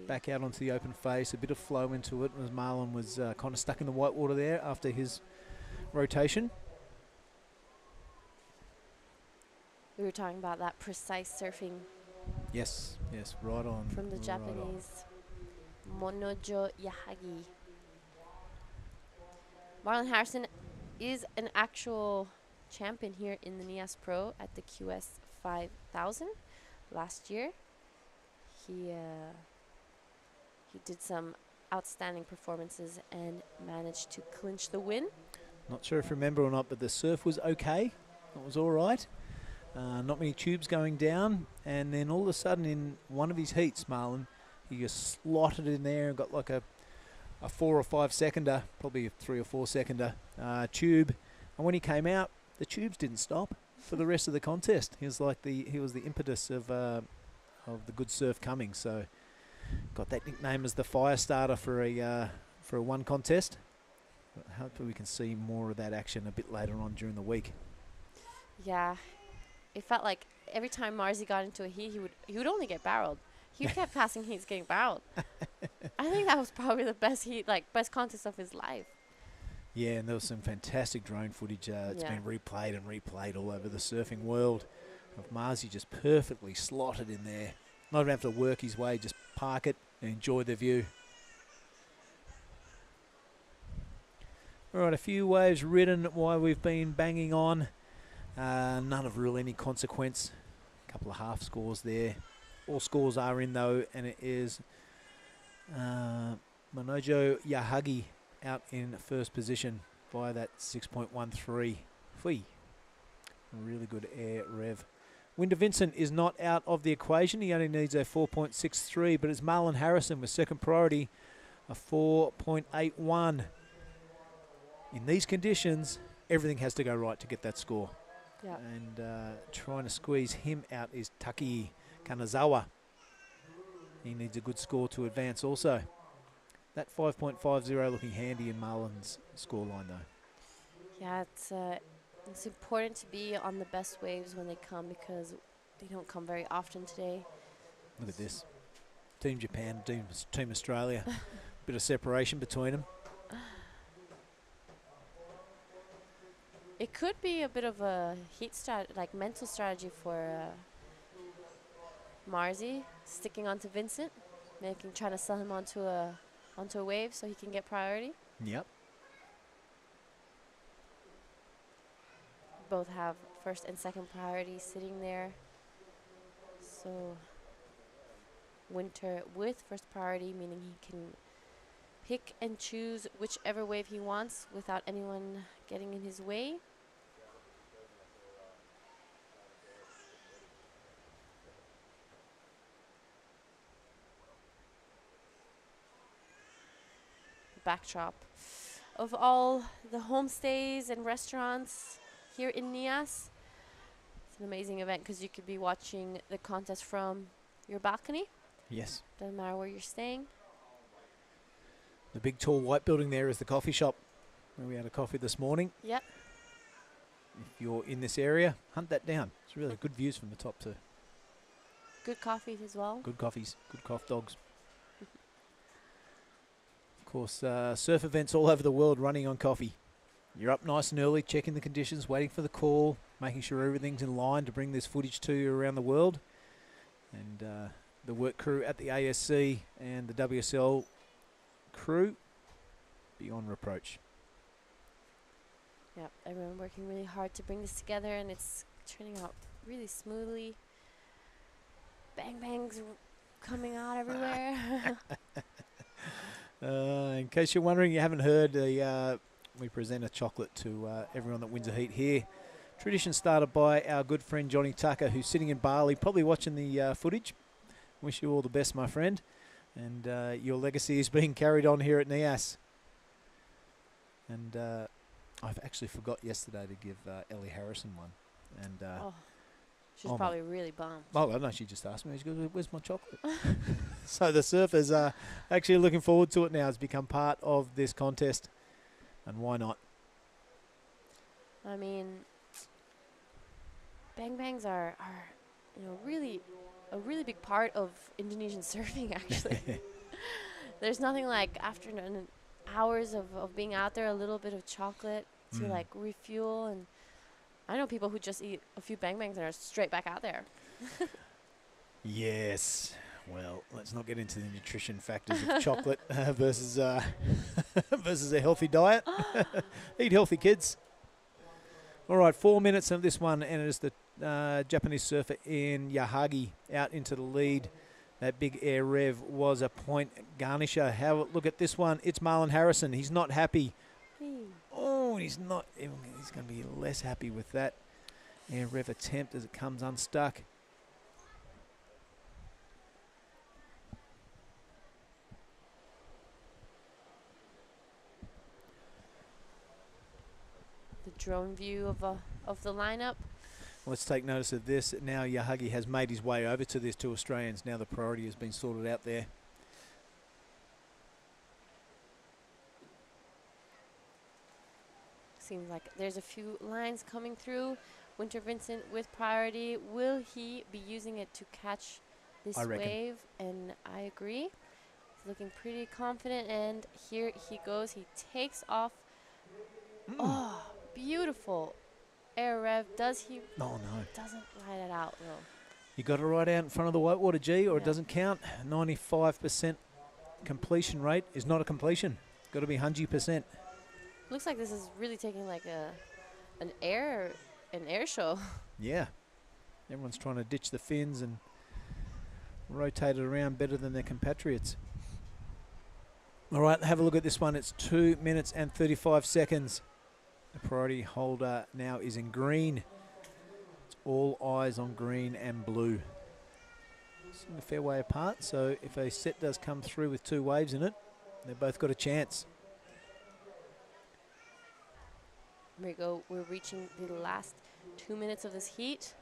Back out onto the open face, a bit of flow into it, as Marlon was kind of stuck in the white water there after his rotation. We were talking about that precise surfing. Yes, right on. From the right Japanese Monojo Yahagi. Marlon Harrison is an actual champion here in the Nias Pro at the QS 5000 last year. He did some outstanding performances and managed to clinch the win. Not sure if you remember or not, but the surf was okay. It was all right. Not many tubes going down. And then all of a sudden in one of his heats, Marlon, he just slotted in there and got like a 4 or 5 seconder, probably a 3 or 4 seconder tube. And when he came out, the tubes didn't stop for the rest of the contest. He was the impetus of the good surf coming. So got that nickname as the fire starter for a one contest. But hopefully we can see more of that action a bit later on during the week. Yeah, it felt like every time Marzi got into a heat, he would only get barreled. He kept passing heats, getting barreled. I think that was probably the best heat, best contest of his life. Yeah, and there was some fantastic drone footage. It's been replayed and replayed all over the surfing world of Marzi just perfectly slotted in there. not even have to work his way, just park it and enjoy the view. All right, a few waves ridden while we've been banging on. None of real any consequence. A couple of half scores there. All scores are in though, and it is Manojo Yahagi out in first position by that 6.13. Fui. Really good air rev. Winder Vincent is not out of the equation. He only needs a 4.63, but it's Marlon Harrison with second priority, a 4.81. In these conditions, everything has to go right to get that score. Yep. And trying to squeeze him out is Taki Kanazawa. He needs a good score to advance also. That 5.50 looking handy in Marlon's scoreline though. Yeah, it's important to be on the best waves when they come because they don't come very often today. Look at this. Team Japan, Team Australia. Bit of separation between them. It could be a bit of a mental strategy for Marzi, sticking onto Vincent, trying to sell him onto a wave so he can get priority. Yep. Both have first and second priority sitting there. So Winter with first priority, meaning he can pick and choose whichever wave he wants without anyone getting in his way. Backdrop of all the homestays and restaurants here in Nias. It's an amazing event because you could be watching the contest from your balcony. Yes. Doesn't matter where you're staying. The big tall white building there is the coffee shop where we had a coffee this morning. Yep. If you're in this area, hunt that down. It's really good views from the top too. Good coffees as well. Good coffees, good cough dogs. Of course, surf events all over the world running on coffee. You're up nice and early, checking the conditions, waiting for the call, making sure everything's in line to bring this footage to you around the world. And the work crew at the ASC and the WSL crew, beyond reproach. Yep, everyone working really hard to bring this together, and it's turning out really smoothly. Bang bangs coming out everywhere. In case you're wondering, you haven't heard, we present a chocolate to everyone that wins a heat here. Tradition started by our good friend Johnny Tucker, who's sitting in Bali, probably watching the footage. Wish you all the best, my friend. And your legacy is being carried on here at Nias. And I've actually forgot yesterday to give Ellie Harrison one. And she's probably really bummed. Oh, I don't know. She just asked me. She goes, "Where's my chocolate?" So the surfers are actually looking forward to it now. It's become part of this contest. And why not? I mean, bang bangs are really a really big part of Indonesian surfing, actually. There's nothing like after hours of being out there, a little bit of chocolate to like refuel. And I know people who just eat a few bang bangs and are straight back out there. Yes. Well, let's not get into the nutrition factors of chocolate versus versus a healthy diet. Eat healthy, kids. All right, 4 minutes of this one, and it is the Japanese surfer in Yahagi out into the lead. That big air rev was a point garnisher. Look at this one. It's Marlon Harrison. He's not happy. Oh, he's not. He's going to be less happy with that air rev attempt as it comes unstuck. The drone view of the lineup. Let's take notice of this. Now Yahagi has made his way over to these two Australians. Now the priority has been sorted out there. Seems like there's a few lines coming through. Winter Vincent with priority. Will he be using it to catch this wave? And I agree. He's looking pretty confident, and here he goes. He takes off. Oh, beautiful air rev. Does he? Oh, no. Doesn't ride it out, though. You got it right out in front of the whitewater, G, or it Yeah. doesn't count. 95% completion rate is not a completion. Got to be 100%. Looks like this is really taking like an air show. Yeah. Everyone's trying to ditch the fins and rotate it around better than their compatriots. All right, have a look at this one. It's 2 minutes and 35 seconds. The priority holder now is in green. It's all eyes on green and blue. It's a fair way apart, so if a set does come through with 2 waves in it, they've both got a chance. Here we go. We're reaching the last 2 minutes of this heat.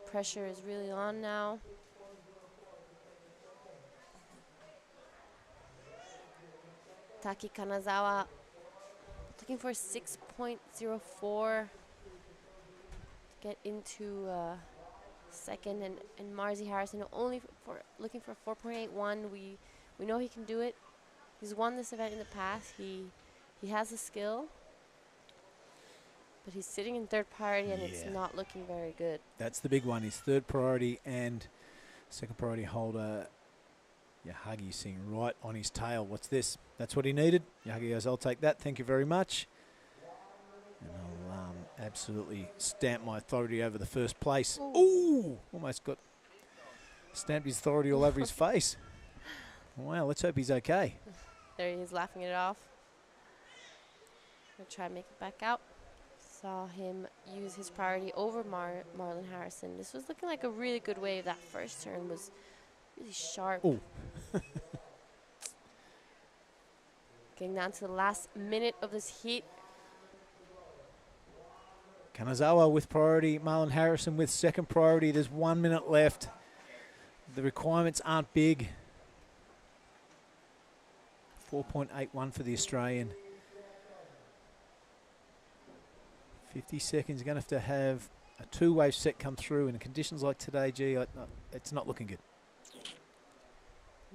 Pressure is really on now. Taki Kanazawa looking for 6.04 to get into second, and Marzi Harrison only looking for 4.81. We know he can do it. He's won this event in the past. He has the skill. But he's sitting in third priority, and it's not looking very good. That's the big one. His third priority and second priority holder, Yahagi, sitting right on his tail. What's this? That's what he needed. Yahagi goes, I'll take that. Thank you very much. And I'll absolutely stamp my authority over the first place. Ooh! Almost got stamped his authority all over his face. Wow, let's hope he's okay. There he is, laughing it off. Gonna try and make it back out. Saw him use his priority over Marlon Harrison. This was looking like a really good wave. That first turn was really sharp. Oh. Getting down to the last minute of this heat. Kanazawa with priority, Marlon Harrison with second priority. There's 1 minute left. The requirements aren't big. 4.81 for the Australian. 50 seconds. You're going to have a 2-wave set come through in conditions like today, G. It's not looking good.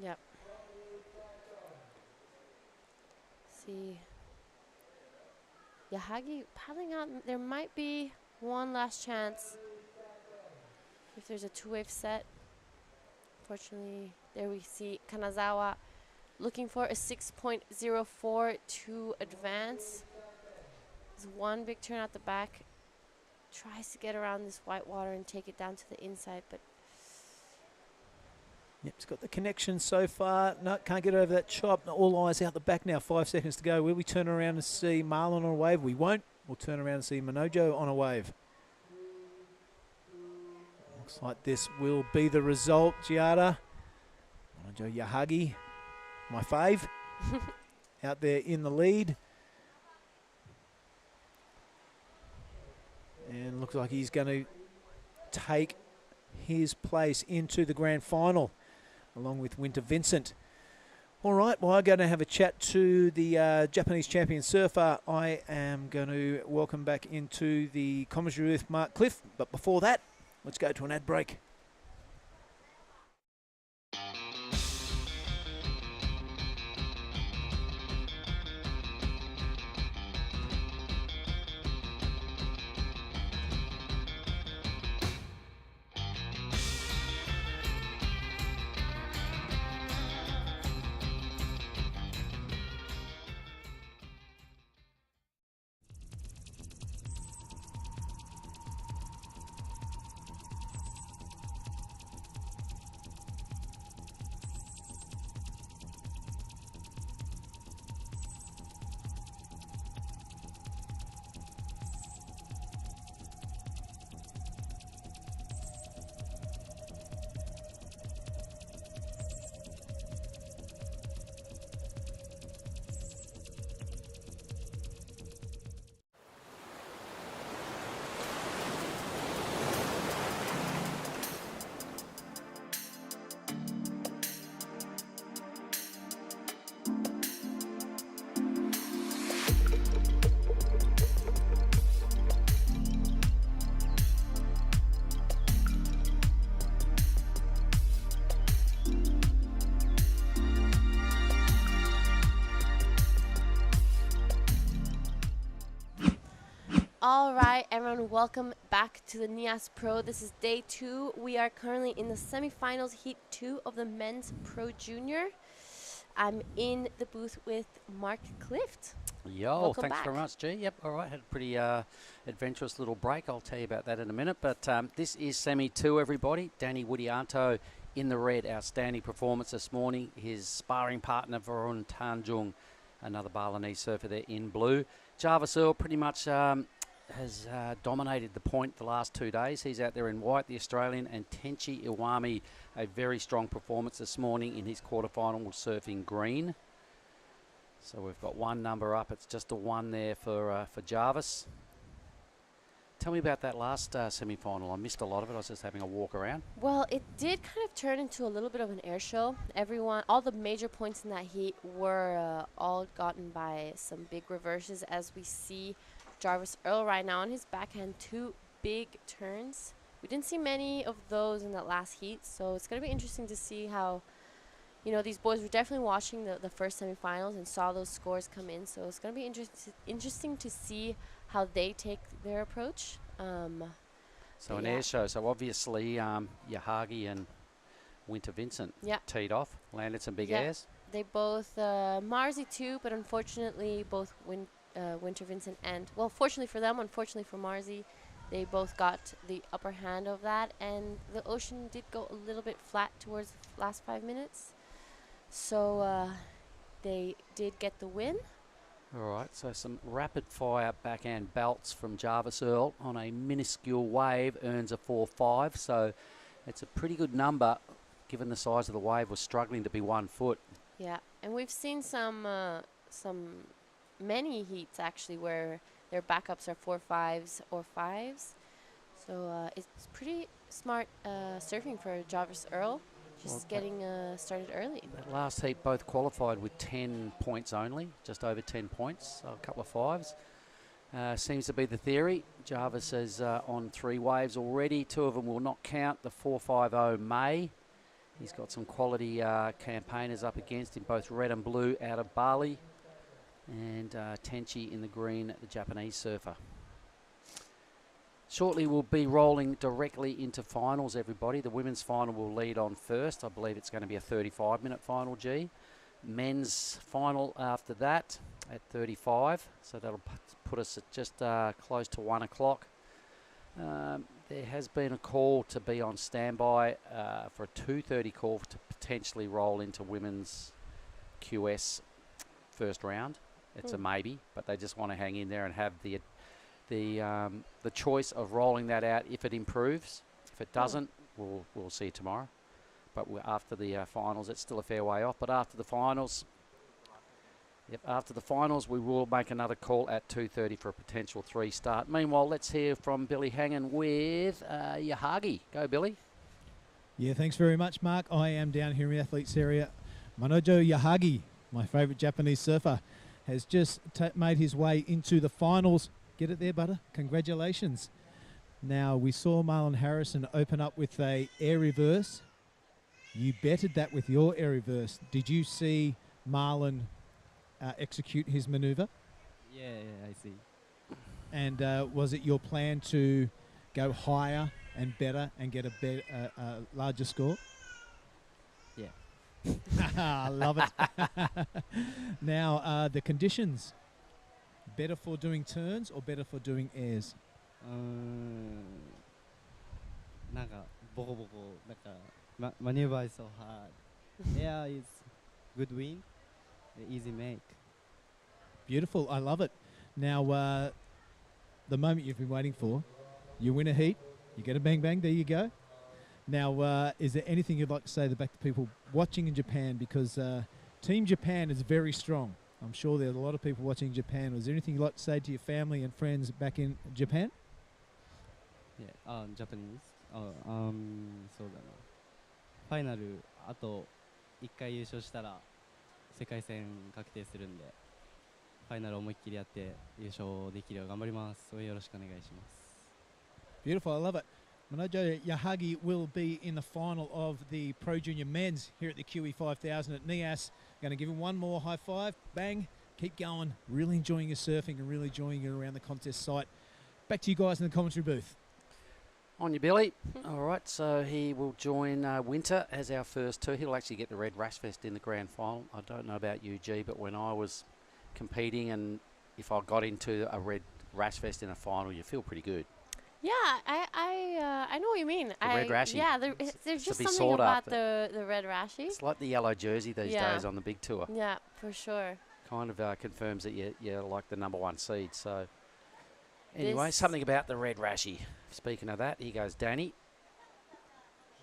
Yep. See. Yahagi paddling out. There might be one last chance if there's a 2-wave set. Unfortunately, there we see Kanazawa looking for a 6.04 to advance. There's one big turn out the back. Tries to get around this white water and take it down to the inside, but Yep, it's got the connection so far. No, can't get over that chop. All eyes out the back now. 5 seconds to go. Will we turn around and see Marlon on a wave? We won't. We'll turn around and see Manojo on a wave. Looks like this will be the result, Giada. Manojo Yahagi, my fave, out there in the lead. And looks like he's going to take his place into the grand final, along with Winter Vincent. All right, well, I'm going to have a chat to the Japanese champion surfer. I am going to welcome back into the commentary with Mark Cliff. But before that, let's go to an ad break. All right, everyone, welcome back to the Nias Pro. This is day 2. We are currently in the semifinals, heat 2 of the men's Pro Junior. I'm in the booth with Mark Clift. Yo, Welcome thanks back. very much, G. Yep, all right, had a pretty adventurous little break. I'll tell you about that in a minute. But this is Semi 2, everybody. Danny Widianto in the red, outstanding performance this morning. His sparring partner, Varun Tanjung, another Balinese surfer there in blue. Jarvis Earl pretty much has dominated the point the last 2 days. He's out there in white, the Australian, and Tenchi Iwami, a very strong performance this morning in his quarterfinal, surfing green. So we've got one number up. It's just a 1 there for Jarvis. Tell me about that last semi-final. I missed a lot of it. I was just having a walk around. Well, it did kind of turn into a little bit of an air show. All the major points in that heat were all gotten by some big reverses, as we see Jarvis Earl right now on his backhand, 2 big turns. We didn't see many of those in that last heat, so it's going to be interesting to see how, these boys were definitely watching the first semifinals and saw those scores come in, so it's going to be interesting to see how they take their approach. So an air show. So obviously Yahagi and Winter Vincent teed off, landed some big airs. They both, Marzi too, but unfortunately both Winter Vincent and, well, fortunately for them, unfortunately for Marzi, they both got the upper hand of that, and the ocean did go a little bit flat towards the last 5 minutes. So they did get the win. All right, so some rapid-fire backhand belts from Jarvis Earl on a minuscule wave, earns a 4.5, so it's a pretty good number given the size of the wave was struggling to be 1 foot. Yeah, and we've seen many heats actually where their backups are 4.5s or 5s. So it's pretty smart surfing for Jarvis Earl, just getting started early. That last heat both qualified with 10 points only, just over 10 points, so a couple of 5s. Seems to be the theory. Jarvis is on 3 waves already. 2 of them will not count. The 4.50 may. He's got some quality campaigners up against him, both red and blue out of Bali. And Tenchi in the green, the Japanese surfer. Shortly we'll be rolling directly into finals, everybody. The women's final will lead on first. I believe it's going to be a 35-minute final, G. Men's final after that at 35. So that'll put us at just close to 1 o'clock. There has been a call to be on standby for a 2:30 call to potentially roll into women's QS first round. It's a maybe, but they just want to hang in there and have the choice of rolling that out if it improves. If it doesn't, we'll see tomorrow. But after the finals, it's still a fair way off. But after the finals, we will make another call at 2:30 for a potential 3 start. Meanwhile, let's hear from Billy Hangen with Yahagi. Go, Billy. Yeah, thanks very much, Mark. I am down here in the athletes area. Manojo Yahagi, my favourite Japanese surfer, has just made his way into the finals. Get it there, butter. Congratulations. Now, we saw Marlon Harrison open up with a air reverse. You betted that with your air reverse. Did you see Marlon execute his manoeuvre? Yeah, I see. And was it your plan to go higher and better and get a larger score? Yeah. I love it. Now, the conditions. Better for doing turns or better for doing airs? なんかボコボコなんかmaneuver is so hard. Air is good wind, easy make. Beautiful, I love it. Now, the moment you've been waiting for, you win a heat, you get a bang bang, there you go. Now, is there anything you'd like to say back to people watching in Japan? Because Team Japan is very strong. I'm sure there's a lot of people watching Japan. Was there anything you'd like to say to your family and friends back in Japan? Yeah, Japanese. そうだな。ファイナルあと1回優勝したら世界戦確定するんで、ファイナル思いっきりやって優勝できるよう頑張ります。応援よろしくお願いします。Beautiful, I love it. Manojo Yahagi will be in the final of the Pro Junior Men's here at the QE 5000 at Nias. Going to give him one more high five. Bang. Keep going. Really enjoying your surfing and really enjoying it around the contest site. back to you guys in the commentary booth. On you, Billy. All right, so he will join Winter as our first two. He'll actually get the red rash vest in the grand final. I don't know about you, G, but when I was competing and if I got into a red rash vest in a final, you feel pretty good. Yeah, I know what you mean. The red rashy. Yeah, there's just be something sought about after. the red rashy. It's like the yellow jersey these days on the big tour. Yeah, for sure. Kind of confirms that you're like the number one seed. So anyway, This- something about the red rashy. Speaking of that, here goes Danny.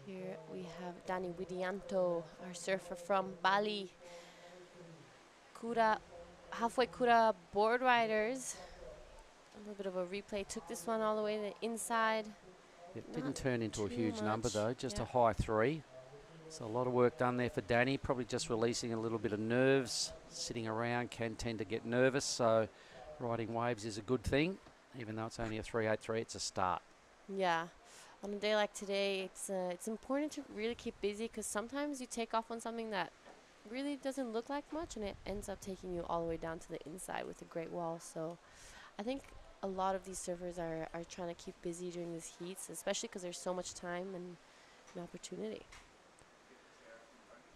Here we have Danny Widianto, our surfer from Bali. Halfway Kura board riders. A little bit of a replay. Took this one all the way to the inside. It Not didn't turn into a too huge number much, though, just yeah. a high 3. So a lot of work done there for Danny. Probably just releasing a little bit of nerves. Sitting around can tend to get nervous, so riding waves is a good thing. Even though it's only a 383, it's a start. Yeah. On a day like today, it's important to really keep busy because sometimes you take off on something that really doesn't look like much and it ends up taking you all the way down to the inside with a great wall. So I think a lot of these surfers are trying to keep busy during these heats, especially because there's so much time and an opportunity.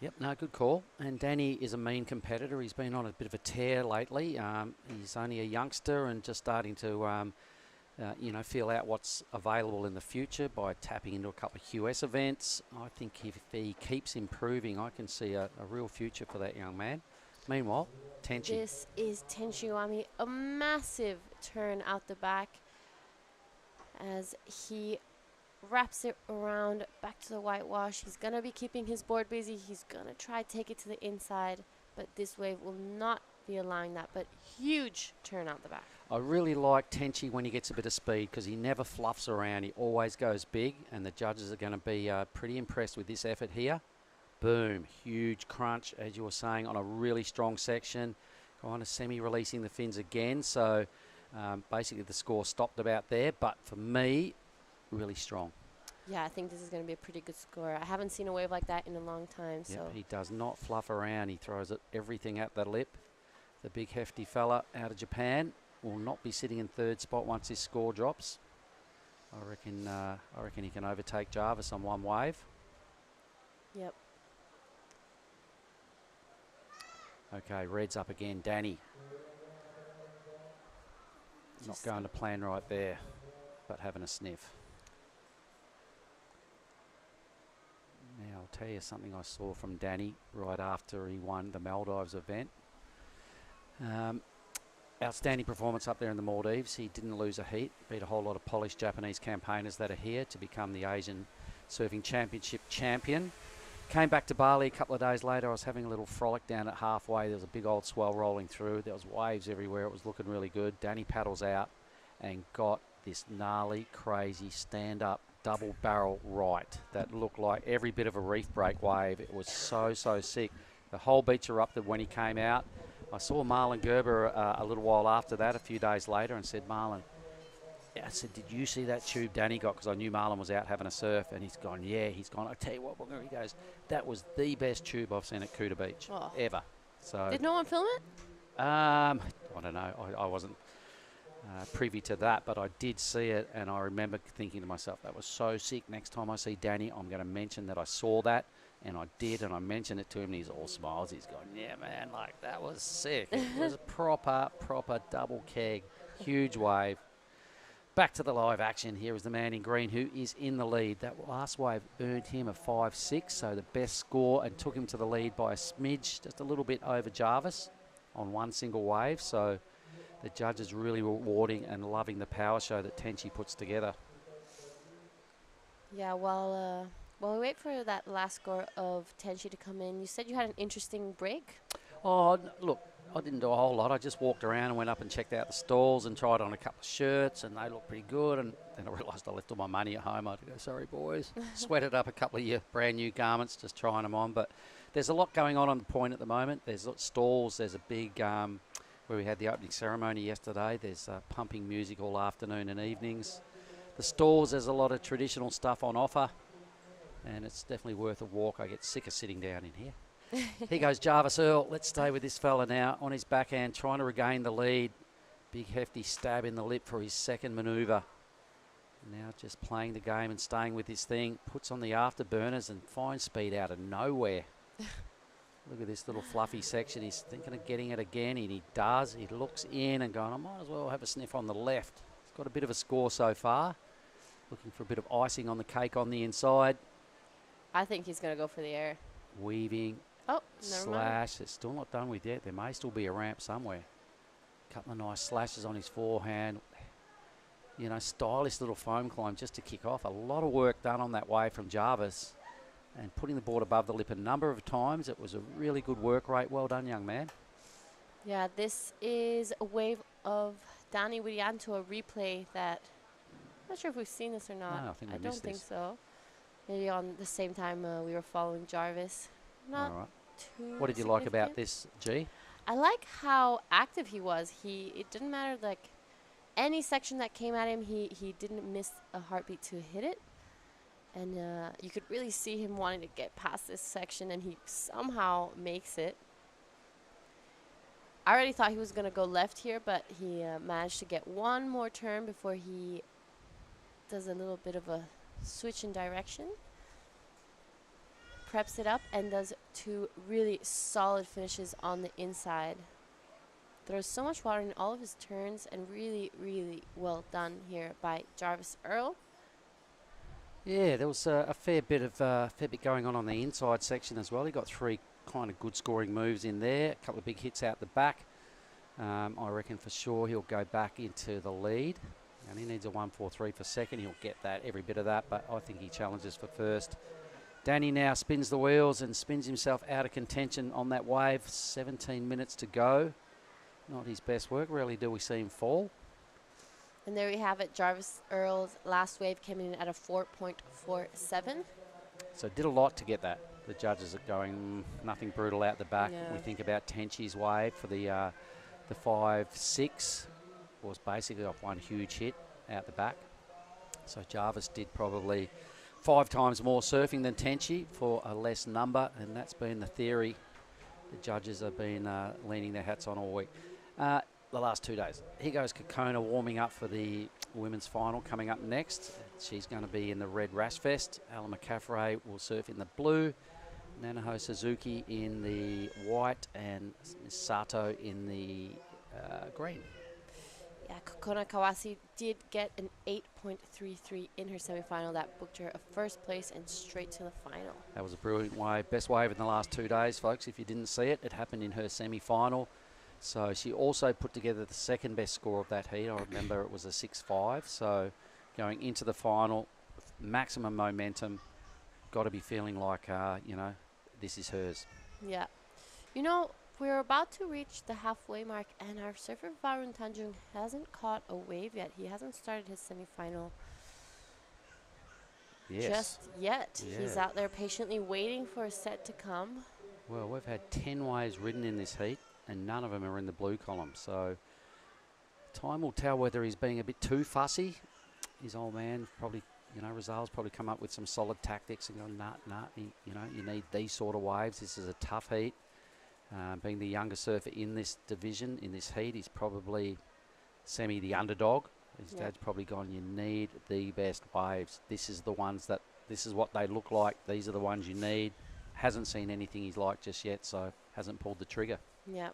Yep, no, good call. And Danny is a mean competitor. He's been on a bit of a tear lately. He's only a youngster and just starting to, feel out what's available in the future by tapping into a couple of QS events. I think if he keeps improving, I can see a real future for that young man. Meanwhile, Tenchi. This is Tenchi Iwami, a massive turn out the back as he wraps it around back to the whitewash. He's going to be keeping his board busy. He's going to try to take it to the inside, but this wave will not be allowing that, but huge turn out the back. I really like Tenchi when he gets a bit of speed because he never fluffs around. He always goes big, and the judges are going to be pretty impressed with this effort here. Boom, huge crunch, as you were saying, on a really strong section. Kind of semi-releasing the fins again, so basically the score stopped about there, but for me, really strong. Yeah, I think this is going to be a pretty good score. I haven't seen a wave like that in a long time. Yep, So he does not fluff around. He throws everything at the lip. The big hefty fella out of Japan will not be sitting in third spot once his score drops. I reckon he can overtake Jarvis on one wave. Yep. Okay, red's up again. Danny. Not going to plan right there, but having a sniff. Now, I'll tell you something I saw from Danny right after he won the Maldives event. Outstanding performance up there in the Maldives. He didn't lose a heat, beat a whole lot of polished Japanese campaigners that are here to become the Asian Surfing Championship champion. Came back to Bali a couple of days later. I was having a little frolic down at halfway. There was a big old swell rolling through. There was waves everywhere. It was looking really good. Danny paddles out and got this gnarly, crazy stand-up double barrel right that looked like every bit of a reef break wave. It was so sick. The whole beach erupted when he came out. I saw Marlon Gerber a little while after that, a few days later, and said, Marlon, I said, did you see that tube Danny got? Because I knew Marlon was out having a surf, and he's gone, yeah, he's gone. I tell you what, he goes, that was the best tube I've seen at Kuta Beach ever. So Did no one film it? I don't know. I wasn't privy to that, but I did see it, and I remember thinking to myself, that was so sick. Next time I see Danny, I'm going to mention that I saw that. And I did, and I mentioned it to him, and he's all smiles. He's going, yeah, man, like, that was sick. It was a proper double keg, huge wave. Back to the live action. Here is the man in green who is in the lead. That last wave earned him a 5.6, so the best score, and took him to the lead by a smidge, just a little bit over Jarvis on one single wave. So the judges really rewarding and loving the power show that Tenchi puts together. Yeah, while we wait for that last score of Tenchi to come in, you said you had an interesting break. Oh, look, I didn't do a whole lot. I just walked around and went up and checked out the stalls and tried on a couple of shirts, and they looked pretty good. And then I realised I left all my money at home. I had to go, sorry, boys. Sweated up a couple of your brand new garments, just trying them on. But there's a lot going on the point at the moment. There's stalls. There's a big, where we had the opening ceremony yesterday. There's pumping music all afternoon and evenings. The stalls, there's a lot of traditional stuff on offer. And it's definitely worth a walk. I get sick of sitting down in here. Here goes Jarvis Earl. Let's stay with this fella now on his backhand, trying to regain the lead. Big hefty stab in the lip for his second manoeuvre. Now just playing the game and staying with his thing. Puts on the afterburners and finds speed out of nowhere. Look at this little fluffy section. He's thinking of getting it again, and he does. He looks in and going, I might as well have a sniff on the left. He's got a bit of a score so far. Looking for a bit of icing on the cake on the inside. I think he's going to go for the air. Weaving. Oh, never mind. Slash. It's still not done with yet. There may still be a ramp somewhere. Couple of nice slashes on his forehand. You know, stylish little foam climb just to kick off. A lot of work done on that wave from Jarvis. And putting the board above the lip a number of times. It was a really good work rate. Well done, young man. Yeah, this is a wave of Danny Widianto, a replay that, I'm not sure if we've seen this or not. No, I think we don't missed think this. so. Maybe on the same time we were following Jarvis. Not All right. too What did you like about significant. this, G? I like how active he was. It didn't matter, like, any section that came at him, he didn't miss a heartbeat to hit it. And you could really see him wanting to get past this section, and he somehow makes it. I already thought he was going to go left here, but he managed to get one more turn before he does a little bit of a switch in direction. Preps it up and does two really solid finishes on the inside. Throws so much water in all of his turns, and really, really well done here by Jarvis Earl. Yeah, there was a fair bit going on the inside section as well. He got three kind of good scoring moves in there. A couple of big hits out the back. I reckon for sure he'll go back into the lead. And he needs a 1-4-3 for second. He'll get that, every bit of that, but I think he challenges for first. Danny now spins the wheels and spins himself out of contention on that wave. 17 minutes to go. Not his best work. Rarely do we see him fall. And there we have it. Jarvis Earl's last wave came in at a 4.47. So did a lot to get that. The judges are going nothing brutal out the back. Yeah. We think about Tenchi's wave for the 5-6 was basically off one huge hit out the back. So Jarvis did probably 5 times more surfing than Tenchi for a less number, and that's been the theory the judges have been leaning their hats on all week. The last 2 days. Here goes Kokona warming up for the women's final coming up next. She's going to be in the red Rash Vest. Alan McCaffrey will surf in the blue. Nanaho Suzuki in the white, and Sato in the green. Yeah, Kokona Kawase did get an 8.33 in her semifinal. That booked her a first place and straight to the final. That was a brilliant wave. Best wave in the last 2 days, folks. If you didn't see it, it happened in her semi-final. So she also put together the second best score of that heat. I remember it was a 6.5. So going into the final, maximum momentum. Got to be feeling like, this is hers. Yeah. You know, we're about to reach the halfway mark, and our surfer Varun Tanjung hasn't caught a wave yet. He hasn't started his semifinal just yet. Yeah. He's out there patiently waiting for a set to come. Well, we've had 10 waves ridden in this heat, and none of them are in the blue column. So time will tell whether he's being a bit too fussy. His old man probably, Rizal's probably come up with some solid tactics and gone, nah, you need these sort of waves. This is a tough heat. Being the younger surfer in this division, in this heat, he's probably the underdog. His dad's probably gone, you need the best waves. This is what they look like. These are the ones you need. Hasn't seen anything he's like just yet, so hasn't pulled the trigger. Yep.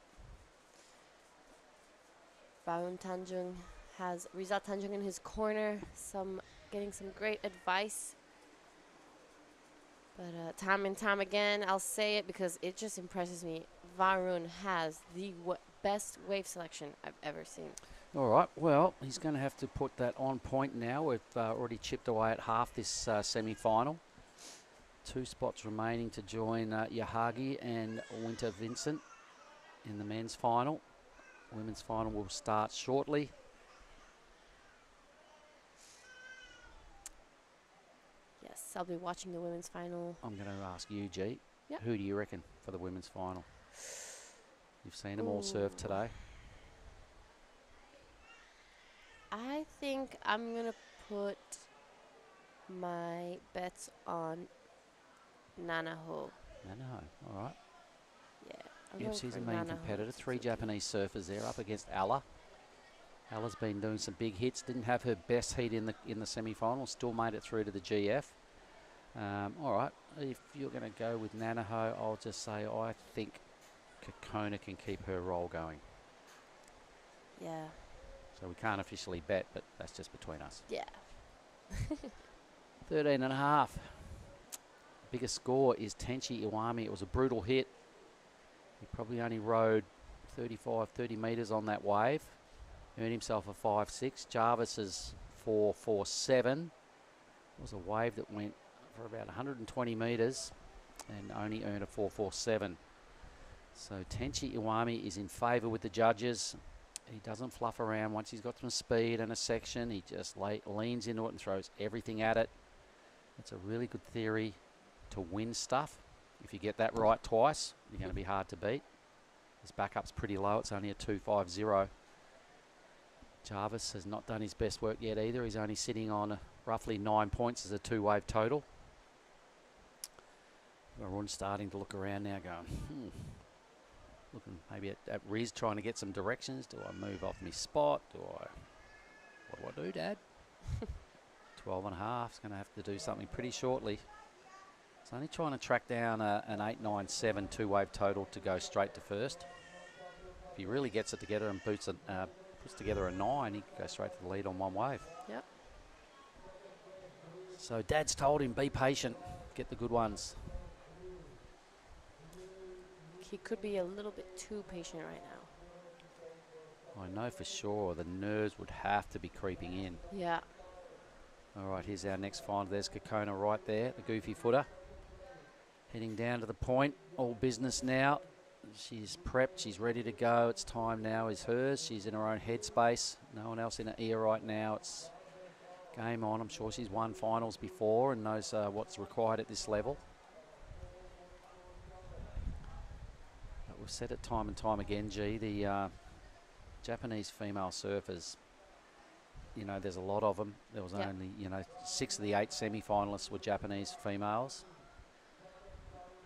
Varun Tanjung has Rizal Tanjung in his corner, getting some great advice. But time and time again, I'll say it because it just impresses me. Varun has the best wave selection I've ever seen. All right, well, he's going to have to put that on point now. We've already chipped away at half this semi-final. 2 spots remaining to join Yahagi and Winter Vincent in the men's final. Women's final will start shortly. Yes, I'll be watching the women's final. I'm going to ask you, G. Yep. Who do you reckon for the women's final? You've seen them all surf today. I think I'm going to put my bets on Nanaho. Nanaho, all right. Yeah. I'm Yep, going she's for a main Nanaho. competitor. 3 Japanese surfers there up against Alla. Ella's been doing some big hits. Didn't have her best heat in the semi-final. Still made it through to the GF. All right, if you're going to go with Nanaho, I'll just say I think Kokona can keep her roll going. Yeah. So we can't officially bet, but that's just between us. Yeah. 13 and a half. Biggest score is Tenchi Iwami. It was a brutal hit. He probably only rode 30 metres on that wave. Earned himself a 5.6. Jarvis's 4.47. It was a wave that went for about 120 metres and only earned a 4.47. So Tenchi Iwami is in favour with the judges. He doesn't fluff around. Once he's got some speed and a section, he just leans into it and throws everything at it. It's a really good theory to win stuff. If you get that right twice, you're going to be hard to beat. His backup's pretty low. It's only a 2.50. Jarvis has not done his best work yet either. He's only sitting on roughly 9 points as a two-wave total. Everyone's starting to look around now going, looking maybe at Riz, trying to get some directions. Do I move off my spot? What do I do, Dad? 12 and a half. Is going to have to do something pretty shortly. It's only trying to track down an 8.97 two-wave total to go straight to first. If he really gets it together and puts together a 9, he can go straight to the lead on one wave. Yep. So Dad's told him, be patient, get the good ones. He could be a little bit too patient right now. I know for sure the nerves would have to be creeping in. Yeah. All right, here's our next find. There's Kokona right there, the goofy footer. Heading down to the point, all business now. She's prepped, she's ready to go. It's time now is hers. She's in her own headspace. No one else in her ear right now. It's game on. I'm sure she's won finals before and knows what's required at this level. But we've said it time and time again, G, the Japanese female surfers, you know, there's a lot of them. There was only, 6 of the 8 semi-finalists were Japanese females.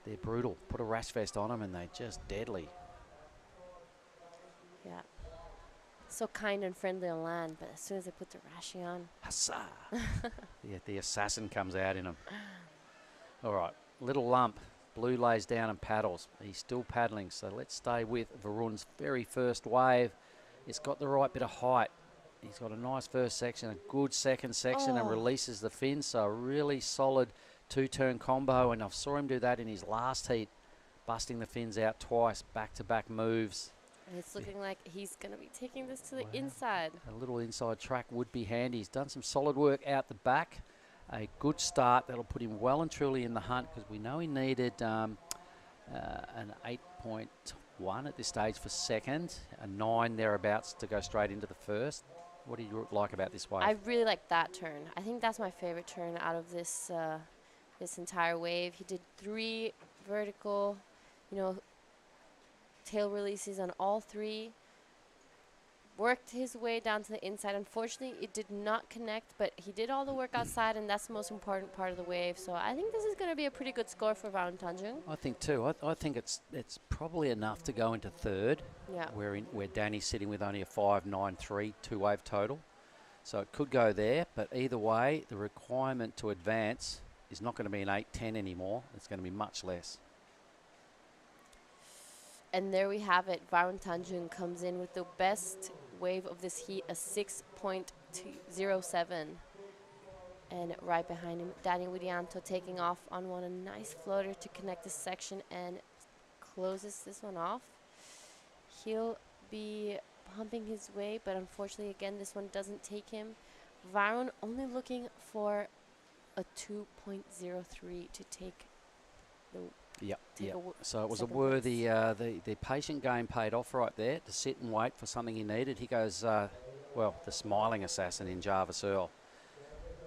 They're brutal. Put a rash vest on them and they're just deadly. Yeah. So kind and friendly on land, but as soon as they put the rashing on. Hussa! The assassin comes out in them. All right, little lump. Blue lays down and paddles. He's still paddling, so let's stay with Varun's very first wave. It's got the right bit of height. He's got a nice first section, a good second section, and releases the fin, so a really solid two-turn combo, and I saw him do that in his last heat, busting the fins out twice, back-to-back moves. And it's looking like he's going to be taking this to the inside. A little inside track would be handy. He's done some solid work out the back. A good start. That'll put him well and truly in the hunt, because we know he needed an 8.1 at this stage for second, a 9 thereabouts to go straight into the first. What do you like about this wave? I really like that turn. I think that's my favorite turn out of this this entire wave. He did 3 vertical, tail releases on all 3. Worked his way down to the inside. Unfortunately, it did not connect, but he did all the work outside, and that's the most important part of the wave. So I think this is going to be a pretty good score for Varun Tanjung. I think too. I think it's probably enough to go into third. Yeah. Where Danny's sitting with only a 5.93 two-wave total. So it could go there, but either way, the requirement to advance is not going to be an 8.10 anymore. It's going to be much less. And there we have it. Varun Tanjung comes in with the best wave of this heat, a 6.07. And right behind him, Danny Widianto taking off on one, a nice floater to connect this section and closes this one off. He'll be pumping his way, but unfortunately, again, this one doesn't take him. Varun only looking for a 2.03 to take the So it was a worthy, the patient game paid off right there, to sit and wait for something he needed. He goes, the smiling assassin in Jarvis Earl,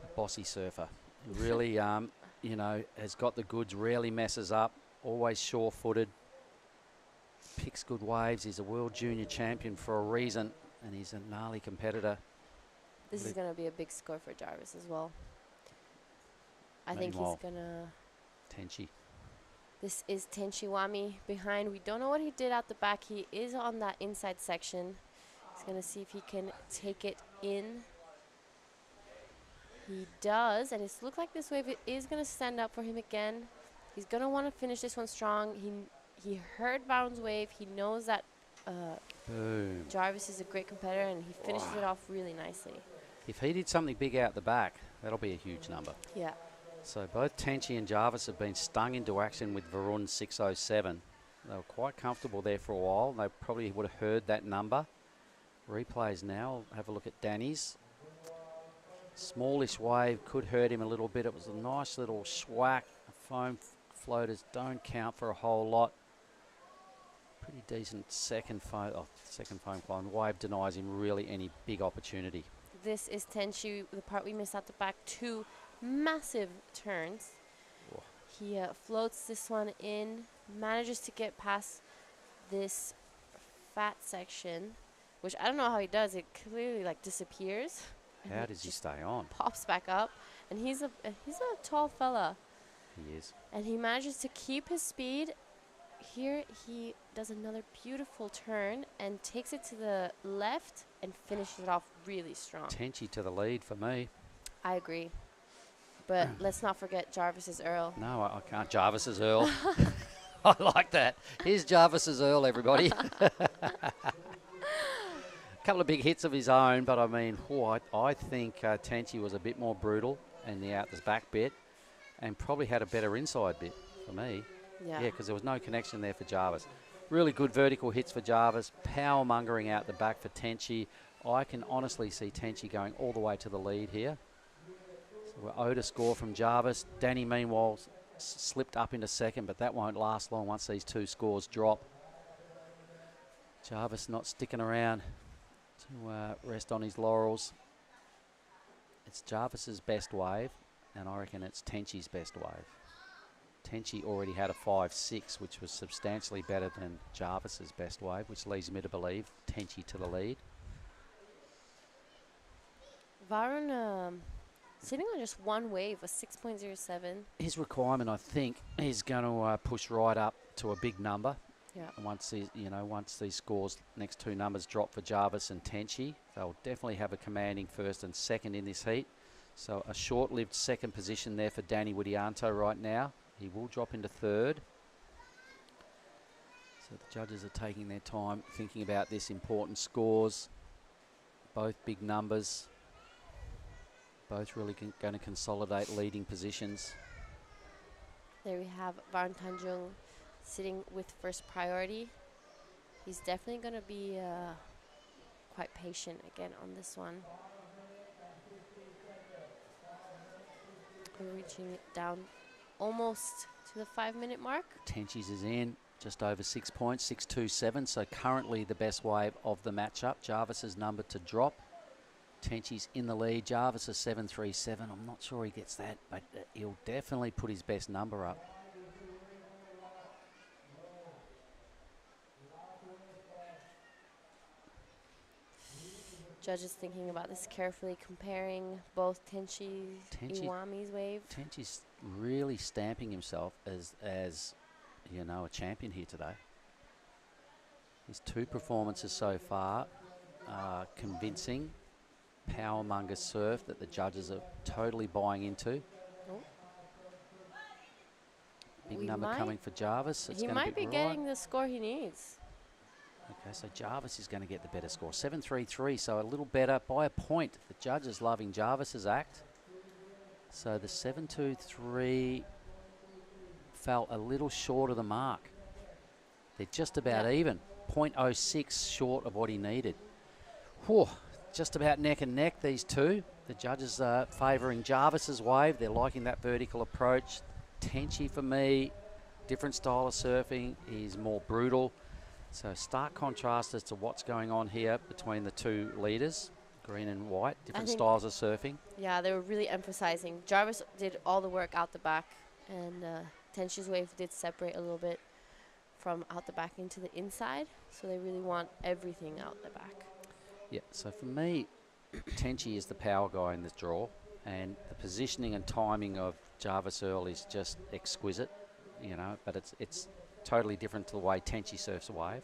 a bossy surfer. Really, has got the goods, rarely messes up, always sure-footed, picks good waves. He's a world junior champion for a reason, and he's a gnarly competitor. This is going to be a big score for Jarvis as well. I think he's going to... Tenchi. This is Tenchi Iwami behind. We don't know what he did out the back. He is on that inside section. He's going to see if he can take it in. He does, and it's looked like this wave is going to stand up for him again. He's going to want to finish this one strong. He heard Varun's wave. He knows that Boom. Jarvis is a great competitor, and he finishes it off really nicely. If he did something big out the back, that'll be a huge number. Yeah. So both Tenchi and Jarvis have been stung into action with Varun 607. They were quite comfortable there for a while. They probably would have heard that number. Replays now. Have a look at Danny's. Smallish wave could hurt him a little bit. It was a nice little swack. Foam floaters don't count for a whole lot. Pretty decent second foam climb. Wave denies him really any big opportunity. This is Tenchi, the part we missed out the back. 2 massive turns. Whoa. He floats this one in, manages to get past this fat section, which I don't know how he does. It clearly like disappears. How does he stay on? Pops back up, and he's a tall fella. He is. And he manages to keep his speed. Here he does another beautiful turn and takes it to the left and finishes it off really strong. Tenchi to the lead for me. I agree. But let's not forget Jarvis's Earl. No, I can't. Jarvis's Earl. I like that. Here's Jarvis's Earl, everybody. Couple of big hits of his own, but I mean, I think Tenchi was a bit more brutal in the out the back bit and probably had a better inside bit for me. Yeah, because there was no connection there for Jarvis. Really good vertical hits for Jarvis. Power mongering out the back for Tenchi. I can honestly see Tenchi going all the way to the lead here. So we're owed a score from Jarvis. Danny, meanwhile, slipped up into second, but that won't last long once these 2 scores drop. Jarvis not sticking around to rest on his laurels. It's Jarvis's best wave, and I reckon it's Tenchi's best wave. Tenchi already had a 5.6, which was substantially better than Jarvis's best wave, which leads me to believe Tenchi to the lead. Varun sitting on just one wave, a 6.07. His requirement, I think, is going to push right up to a big number. Yeah. And once these scores, next 2 numbers drop for Jarvis and Tenchi, they'll definitely have a commanding first and second in this heat. So a short-lived second position there for Danny Widianto right now. He will drop into third. So the judges are taking their time thinking about this important scores. Both big numbers. Both really going to consolidate leading positions. There we have Varun Tanjung sitting with first priority. He's definitely going to be quite patient again on this one. We're reaching down almost to the 5-minute mark. Tenchi's is in, just over 6 points, 6.27. So currently the best wave of the matchup. Jarvis's number to drop. Tenchi's in the lead. Jarvis is 7.37. I'm not sure he gets that, but he'll definitely put his best number up. Judges thinking about this carefully, comparing both Iwami's wave. Tenchi's really stamping himself as a champion here today. His 2 performances so far are convincing. Powermonger surf that the judges are totally buying into. Oh. Big number coming for Jarvis. He might be getting the score he needs. Okay, so Jarvis is going to get the better score. 7.33, so a little better by a point. The judges loving Jarvis's act. So the 7.23 fell a little short of the mark. They're just about even. 0.06 short of what he needed. Whew, just about neck and neck, these 2. The judges are favouring Jarvis's wave. They're liking that vertical approach. Tenchi, for me, different style of surfing. He's more brutal. So stark contrast as to what's going on here between the 2 leaders, green and white, different styles of surfing. Yeah, they were really emphasizing. Jarvis did all the work out the back, and Tenchi's wave did separate a little bit from out the back into the inside. So they really want everything out the back. Yeah, so for me, Tenchi is the power guy in this draw, and the positioning and timing of Jarvis Earl is just exquisite, but it's totally different to the way Tenchi surfs a wave.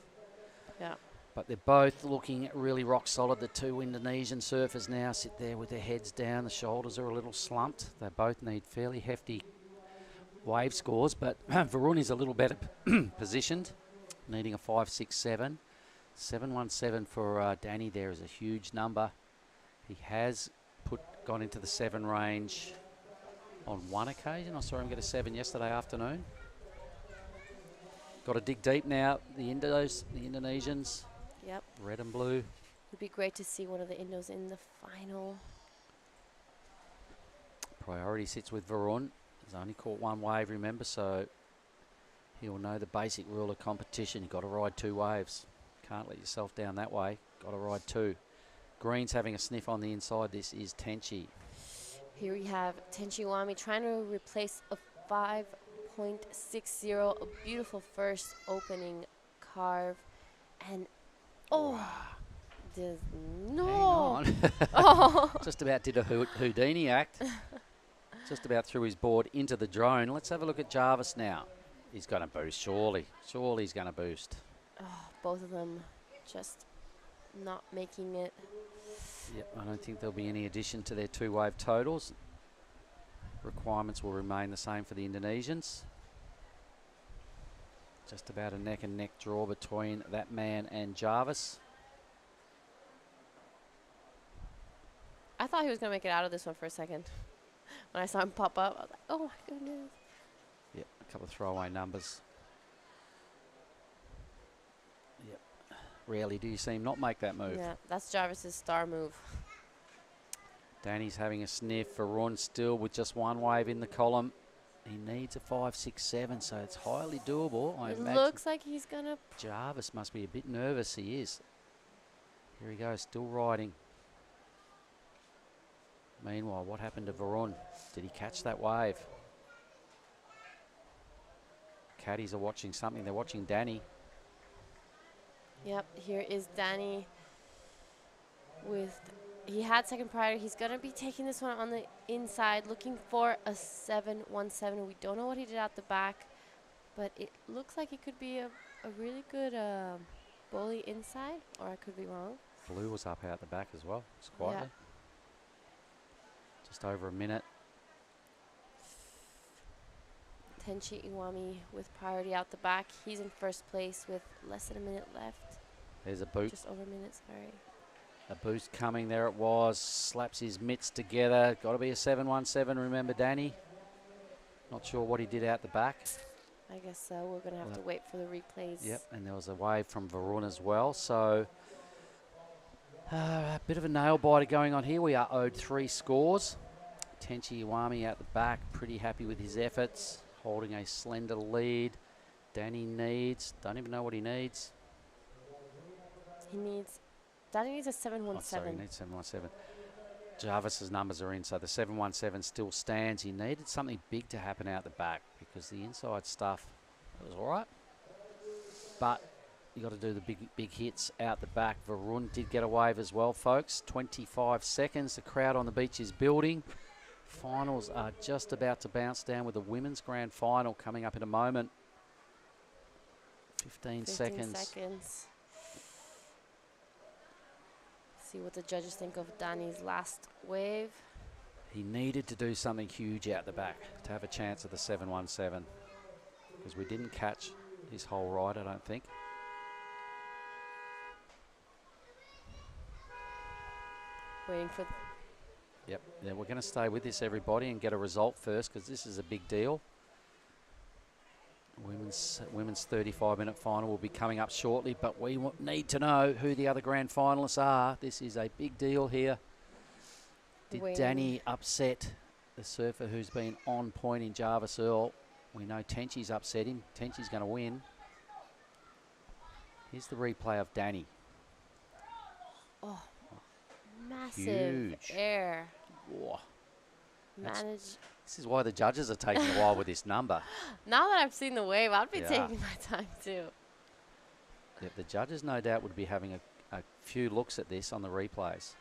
Yeah. But they're both looking really rock solid. The two Indonesian surfers now sit there with their heads down. The shoulders are a little slumped. They both need fairly hefty wave scores, but Varun is a little better positioned, needing a 5.67. 7.17 for Danny there is a huge number. He has gone into the 7 range on one occasion. I saw him get a 7 yesterday afternoon. Got to dig deep now. The Indonesians. Yep. Red and blue. It'd be great to see one of the Indos in the final. Priority sits with Varun. He's only caught one wave, remember, so he'll know the basic rule of competition. You've got to ride 2 waves. Can't let yourself down that way. Got to ride 2. Green's having a sniff on the inside. This is Tenchi. Here we have Tenchi Iwami trying to replace a 5.60. A beautiful first opening carve. And there's no. Oh. Just about did a Houdini act. Just about threw his board into the drone. Let's have a look at Jarvis now. He's going to boost, surely. Surely he's going to boost. Oh, both of them just not making it. Yep, I don't think there'll be any addition to their 2-wave totals. Requirements will remain the same for the Indonesians. Just about a neck and neck draw between that man and Jarvis. I thought he was going to make it out of this one for a second. When I saw him pop up, I was like, oh my goodness. Yep, a couple of throwaway numbers. Yep. Rarely do you see him not make that move. Yeah, that's Jarvis's star move. Danny's having a sniff. Varun still with just 1 wave in the column. He needs a 5.67, so it's highly doable. I It imagine looks like he's going to. Jarvis must be a bit nervous. He is. Here he goes, still riding. Meanwhile, what happened to Varun? Did he catch that wave? Caddies are watching something. They're watching Danny. Yep, here is Danny with. He had second priority. He's going to be taking this one on the inside, looking for a 7.17. We don't know what he did at the back, but it looks like it could be a really good bully inside, or I could be wrong. Blue was up out the back as well, just quietly. Yeah. Just over a minute. Tenchi Iwami with priority out the back. He's in first place with less than a minute left. There's a boot. Just over a minute, sorry. A boost coming, there it was. Slaps his mitts together. Got to be a 7.17, remember Danny? Not sure what he did out the back. I guess so. We're going to have to wait for the replays. Yep, and there was a wave from Varun as well. So a bit of a nail biter going on here. We are owed 3 scores. Tenchi Iwami out the back, pretty happy with his efforts, holding a slender lead. Danny needs, don't even know what he needs. Danny needs a 7.17. Oh, sorry, he needs 7.17. Jarvis's numbers are in, so the 7.17 still stands. He needed something big to happen out the back because the inside stuff was all right. But you got to do the big hits out the back. Varun did get a wave as well, folks. 25 seconds. The crowd on the beach is building. Finals are just about to bounce down with the women's grand final coming up in a moment. 15 seconds. See what the judges think of Danny's last wave. He needed to do something huge out the back to have a chance at the 7.17 because we didn't catch his whole ride, I don't think. Waiting for. Yep, yeah, we're going to stay with this, everybody, and get a result first because this is a big deal. Women's 35-minute final will be coming up shortly, but we need to know who the other grand finalists are. This is a big deal here. Did Danny upset the surfer who's been on point in Jarvis Earl? We know Tenchi's upset him. Tenchi's going to win. Here's the replay of Danny. Oh, massive huge air. Whoa. This is why the judges are taking a while with this number. Now that I've seen the wave, I'd be taking my time too. Yeah, the judges no doubt would be having a few looks at this on the replays.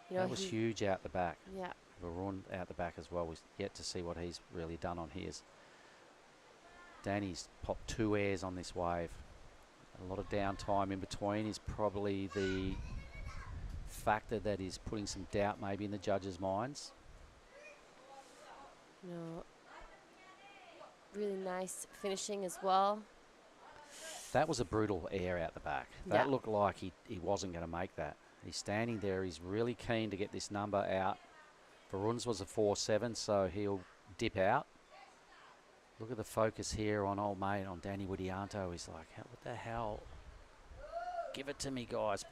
You know, that was huge out the back. Yeah. Varun out the back as well. We've yet to see what he's really done on his. Danny's popped 2 airs on this wave. A lot of downtime in between is probably the factor that is putting some doubt maybe in the judges' minds. No. Really nice finishing as well. That was a brutal air out the back. That looked like he wasn't going to make that. He's standing there. He's really keen to get this number out. Varun's was a 4.7, so he'll dip out. Look at the focus here on old mate, on Danny Widianto. He's like, what the hell? Give it to me, guys.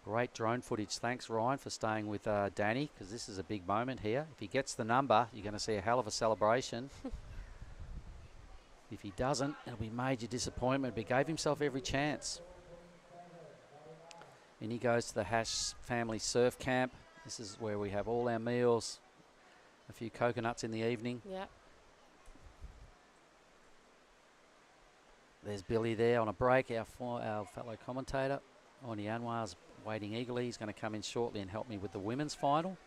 Great drone footage. Thanks, Ryan, for staying with Danny, because this is a big moment here. If he gets the number, you're going to see a hell of a celebration. If he doesn't, it'll be major disappointment, but he gave himself every chance. And he goes to the Hash Family Surf Camp. This is where we have all our meals, a few coconuts in the evening. Yep. There's Billy there on a break, our fellow commentator. Oni Anwar's waiting eagerly. He's going to come in shortly and help me with the women's final.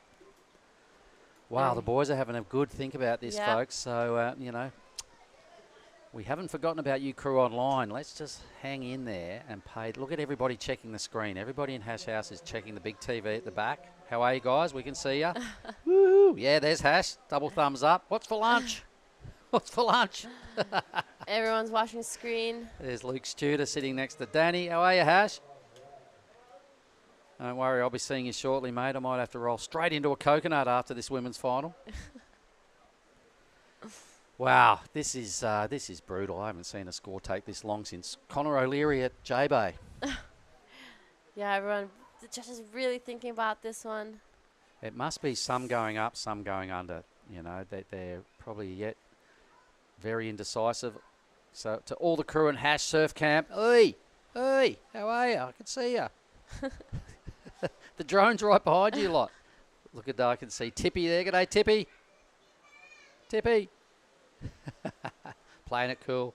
Wow, the boys are having a good think about this, folks. So, you know, we haven't forgotten about you crew online. Let's just hang in there and pay. Look at everybody checking the screen. Everybody in Hash House is checking the big TV at the back. How are you guys? We can see you. Woo! Yeah, there's Hash. Double thumbs up. What's for lunch? What's for lunch? Everyone's watching the screen. There's Luke Studer sitting next to Danny. How are you, Hash? Don't worry, I'll be seeing you shortly, mate. I might have to roll straight into a coconut after this women's final. Wow, this is brutal. I haven't seen a score take this long since Connor O'Leary at J-Bay. Yeah, everyone, the judges really thinking about this one. It must be some going up, some going under. You know, they're probably yet very indecisive. So to all the crew in Hash Surf Camp, hey, how are you? I can see you. The drone's right behind you lot. Look at that, I can see Tippy there. G'day, Tippy. Tippy. Playing it cool.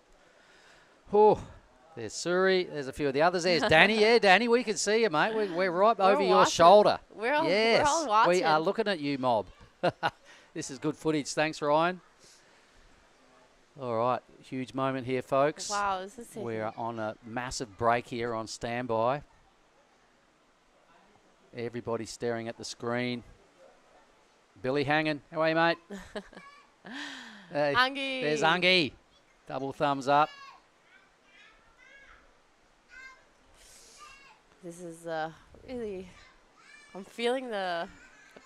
Oh, there's Suri. There's a few of the others. There's Danny. Yeah, Danny, we can see you, mate. We're right over your shoulder. We're all watching. We are looking at you, mob. This is good footage. Thanks, Ryan. All right, huge moment here, folks. Wow, this is We're on a massive break here on standby. Everybody's staring at the screen. Billy hanging. How are you, mate? Hey, Angie. There's Angie. Double thumbs up. This is really, I'm feeling the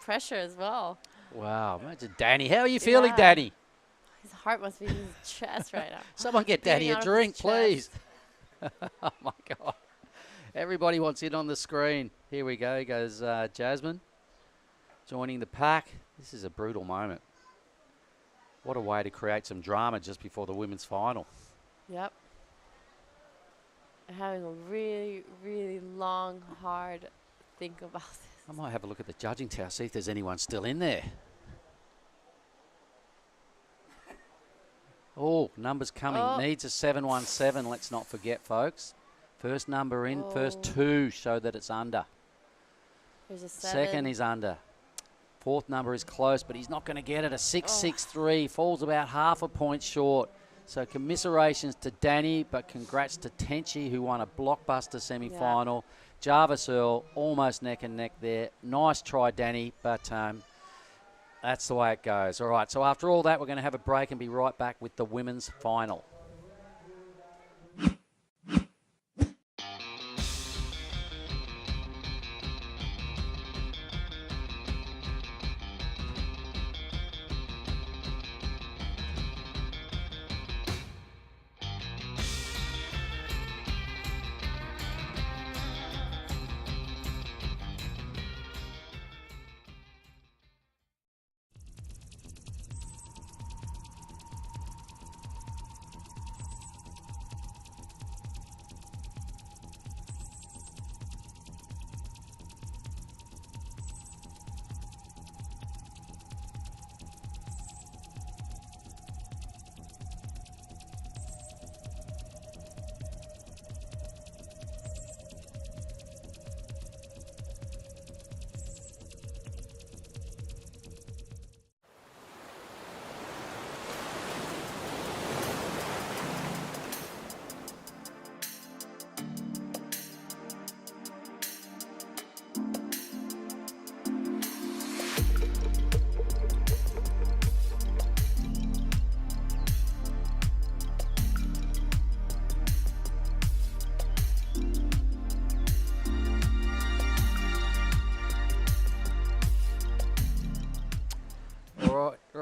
pressure as well. Wow, imagine Danny. How are you feeling, Danny? His heart must be in his chest right now. Someone get Danny a drink, please. Oh, my God. Everybody wants in on the screen. Here we go. Goes Jasmine joining the pack. This is a brutal moment. What a way to create some drama just before the women's final. Yep. Having a really, really long, hard think about this. I might have a look at the judging tower, see if there's anyone still in there. Oh, numbers coming. Needs a 717, let's not forget, folks. First number in, first two show that it's under. There's a 7. Second is under. Fourth number is close, but he's not going to get it. A 663, falls about half a point short. So commiserations to Danny, but congrats to Tenchi, who won a blockbuster semi-final. Jarvis Earl, almost neck and neck there. Nice try, Danny, but that's the way it goes. All right, so after all that, we're going to have a break and be right back with the women's final.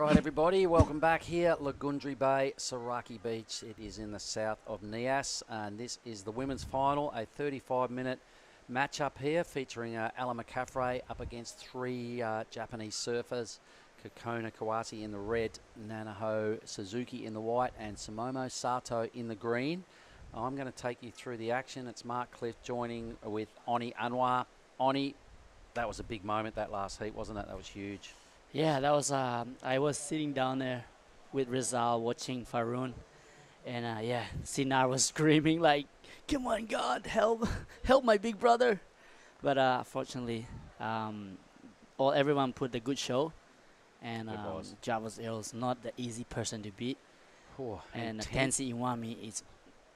right, everybody, welcome back here at Lagundri Bay, Sorake Beach. It is in the south of Nias, and this is the women's final, a 35-minute match-up here featuring Ella McCaffrey up against three Japanese surfers, Kokona Kawase in the red, Nanaho Suzuki in the white, and Sumomo Sato in the green. I'm going to take you through the action. It's Mark Cliff joining with Oni Anwar. Oni, that was a big moment, that last heat, wasn't it? That was huge. Yeah, that was. I was sitting down there with Rizal watching Faroon, and yeah, Sinar was screaming like, "Come on, God, help, help my big brother!" But fortunately, everyone put a good show, and Javos is not the easy person to beat. Oh, and Tensei Iwami is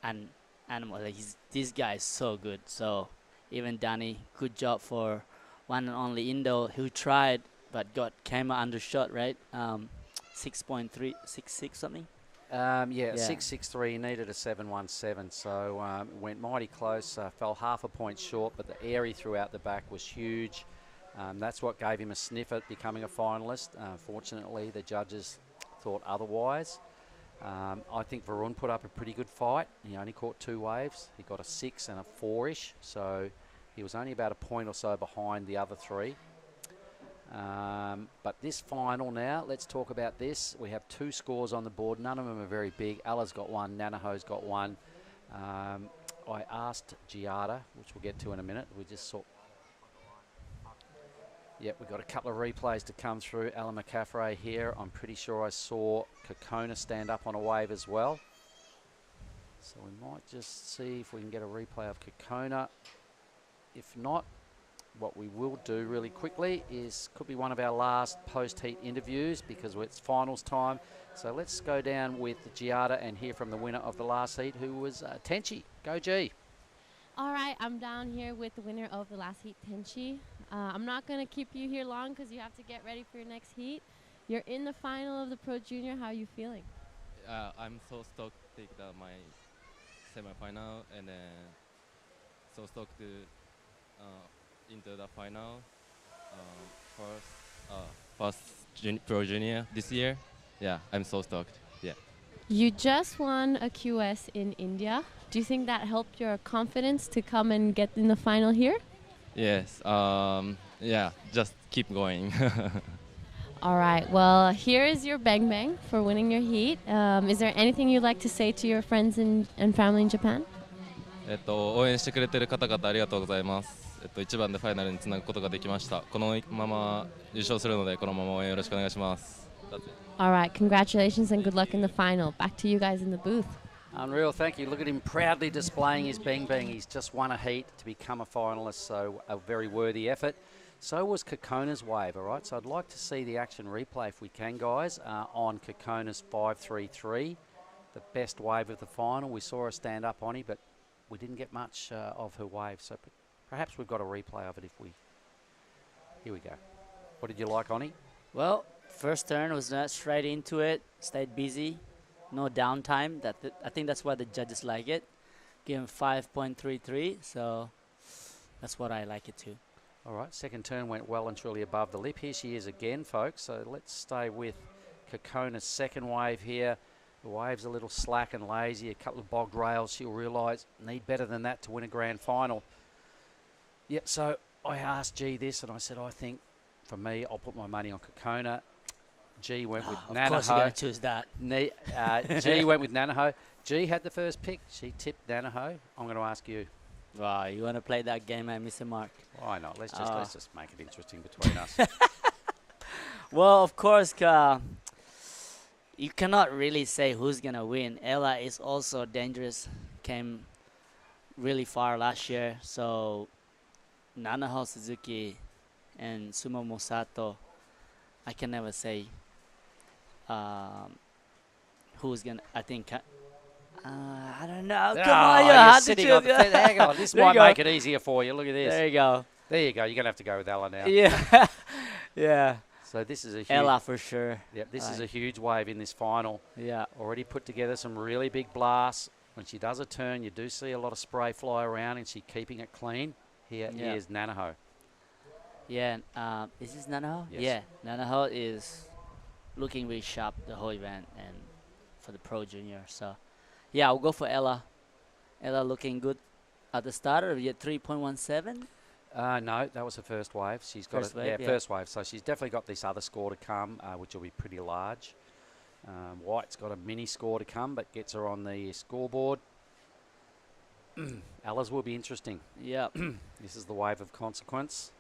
an animal. Like this guy is so good. So even Danny, good job for one and only Indo who tried but came undershot, right? 6.366 something. Yeah, 663. Needed a 717, so went mighty close. Fell half a point short, but the air he threw out the back was huge. That's what gave him a sniff at becoming a finalist. Fortunately, the judges thought otherwise. I think Varun put up a pretty good fight. He only caught 2 waves. He got a 6 and a 4-ish, so he was only about a point or so behind the other 3. But this final now, let's talk about this. We have 2 scores on the board. None of them are very big. Ella's got 1, Nanaho's got 1. I asked Giada, which we'll get to in a minute. We just saw... Yep, we've got a couple of replays to come through. Ella McCaffrey here. I'm pretty sure I saw Kokona stand up on a wave as well. So we might just see if we can get a replay of Kokona. If not, what we will do really quickly could be one of our last post-heat interviews because it's finals time. So let's go down with Giada and hear from the winner of the last heat, who was Tenchi. Go G. All right, I'm down here with the winner of the last heat, Tenchi. I'm not going to keep you here long because you have to get ready for your next heat. You're in the final of the Pro Junior. How are you feeling? I'm so stoked to take my semi-final and then so stoked to into the final first Pro Junior this year. Yeah, I'm so stoked. Yeah. You just won a QS in India. Do you think that helped your confidence to come and get in the final here? Yes. Yeah, just keep going. All right. Well, here is your bang bang for winning your heat. Is there anything you'd like to say to your friends and family in Japan? 応援してくれてる方々ありがとうございます。1番でファイナルにつなぐことができました。このまま優勝するのでこのまま応援よろしくお願いします。All right. Congratulations and good luck in the final. Back to you guys in the booth. Unreal, thank you. Look at him proudly displaying his bang bang. He's just won a heat to become a finalist, so a very worthy effort. So was Kokona's wave, all right? So I'd like to see the action replay, if we can, guys, on Kokona's 533, the best wave of the final. We saw her stand up on him, but we didn't get much of her wave, so perhaps we've got a replay of it if we... Here we go. What did you like, Oni? Well, first turn was not straight into it, stayed busy. No downtime. I think that's why the judges like it. Give him 5.33, so that's what I like it too. All right, second turn went well and truly above the lip. Here she is again, folks. So let's stay with Kokona's second wave here. The wave's a little slack and lazy, a couple of bogged rails. She'll realise need better than that to win a grand final. Yep, so I asked G this and I said, I think for me, I'll put my money on Kokona. G went with Nanaho. Of course you're going to choose that. G went with Nanaho. G had the first pick. She tipped Nanaho. I'm going to ask you. Wow, you want to play that game, Mr. Mark? Why not? Let's just make it interesting between us. Well, of course, you cannot really say who's going to win. Ella is also dangerous. Came really far last year. So Nanaho Suzuki and Sumomo Sato, I can never say who's gonna. I think I don't know. Come on, you're hard to choose. Hang on, this might make it easier for you. Look at this. There you go. There you go. You're gonna have to go with Ella now. Yeah, yeah. So this is a huge, Ella for sure. Yep, this is a huge wave in this final. Yeah. Already put together some really big blasts. When she does a turn, you do see a lot of spray fly around, and she's keeping it clean. Here's Nanaho. Yeah. Is this Nanaho? Yes. Yeah. Nanaho is looking really sharp the whole event and for the pro junior. So yeah, I'll go for Ella. Ella looking good at the start of your 3.17. No, that was the first wave. She's got First it. wave, Yeah, yeah. first wave. So she's definitely got this other score to come, which will be pretty large. White's got a mini score to come, but gets her on the scoreboard. Ella's will be interesting. Yeah. This is the wave of consequence.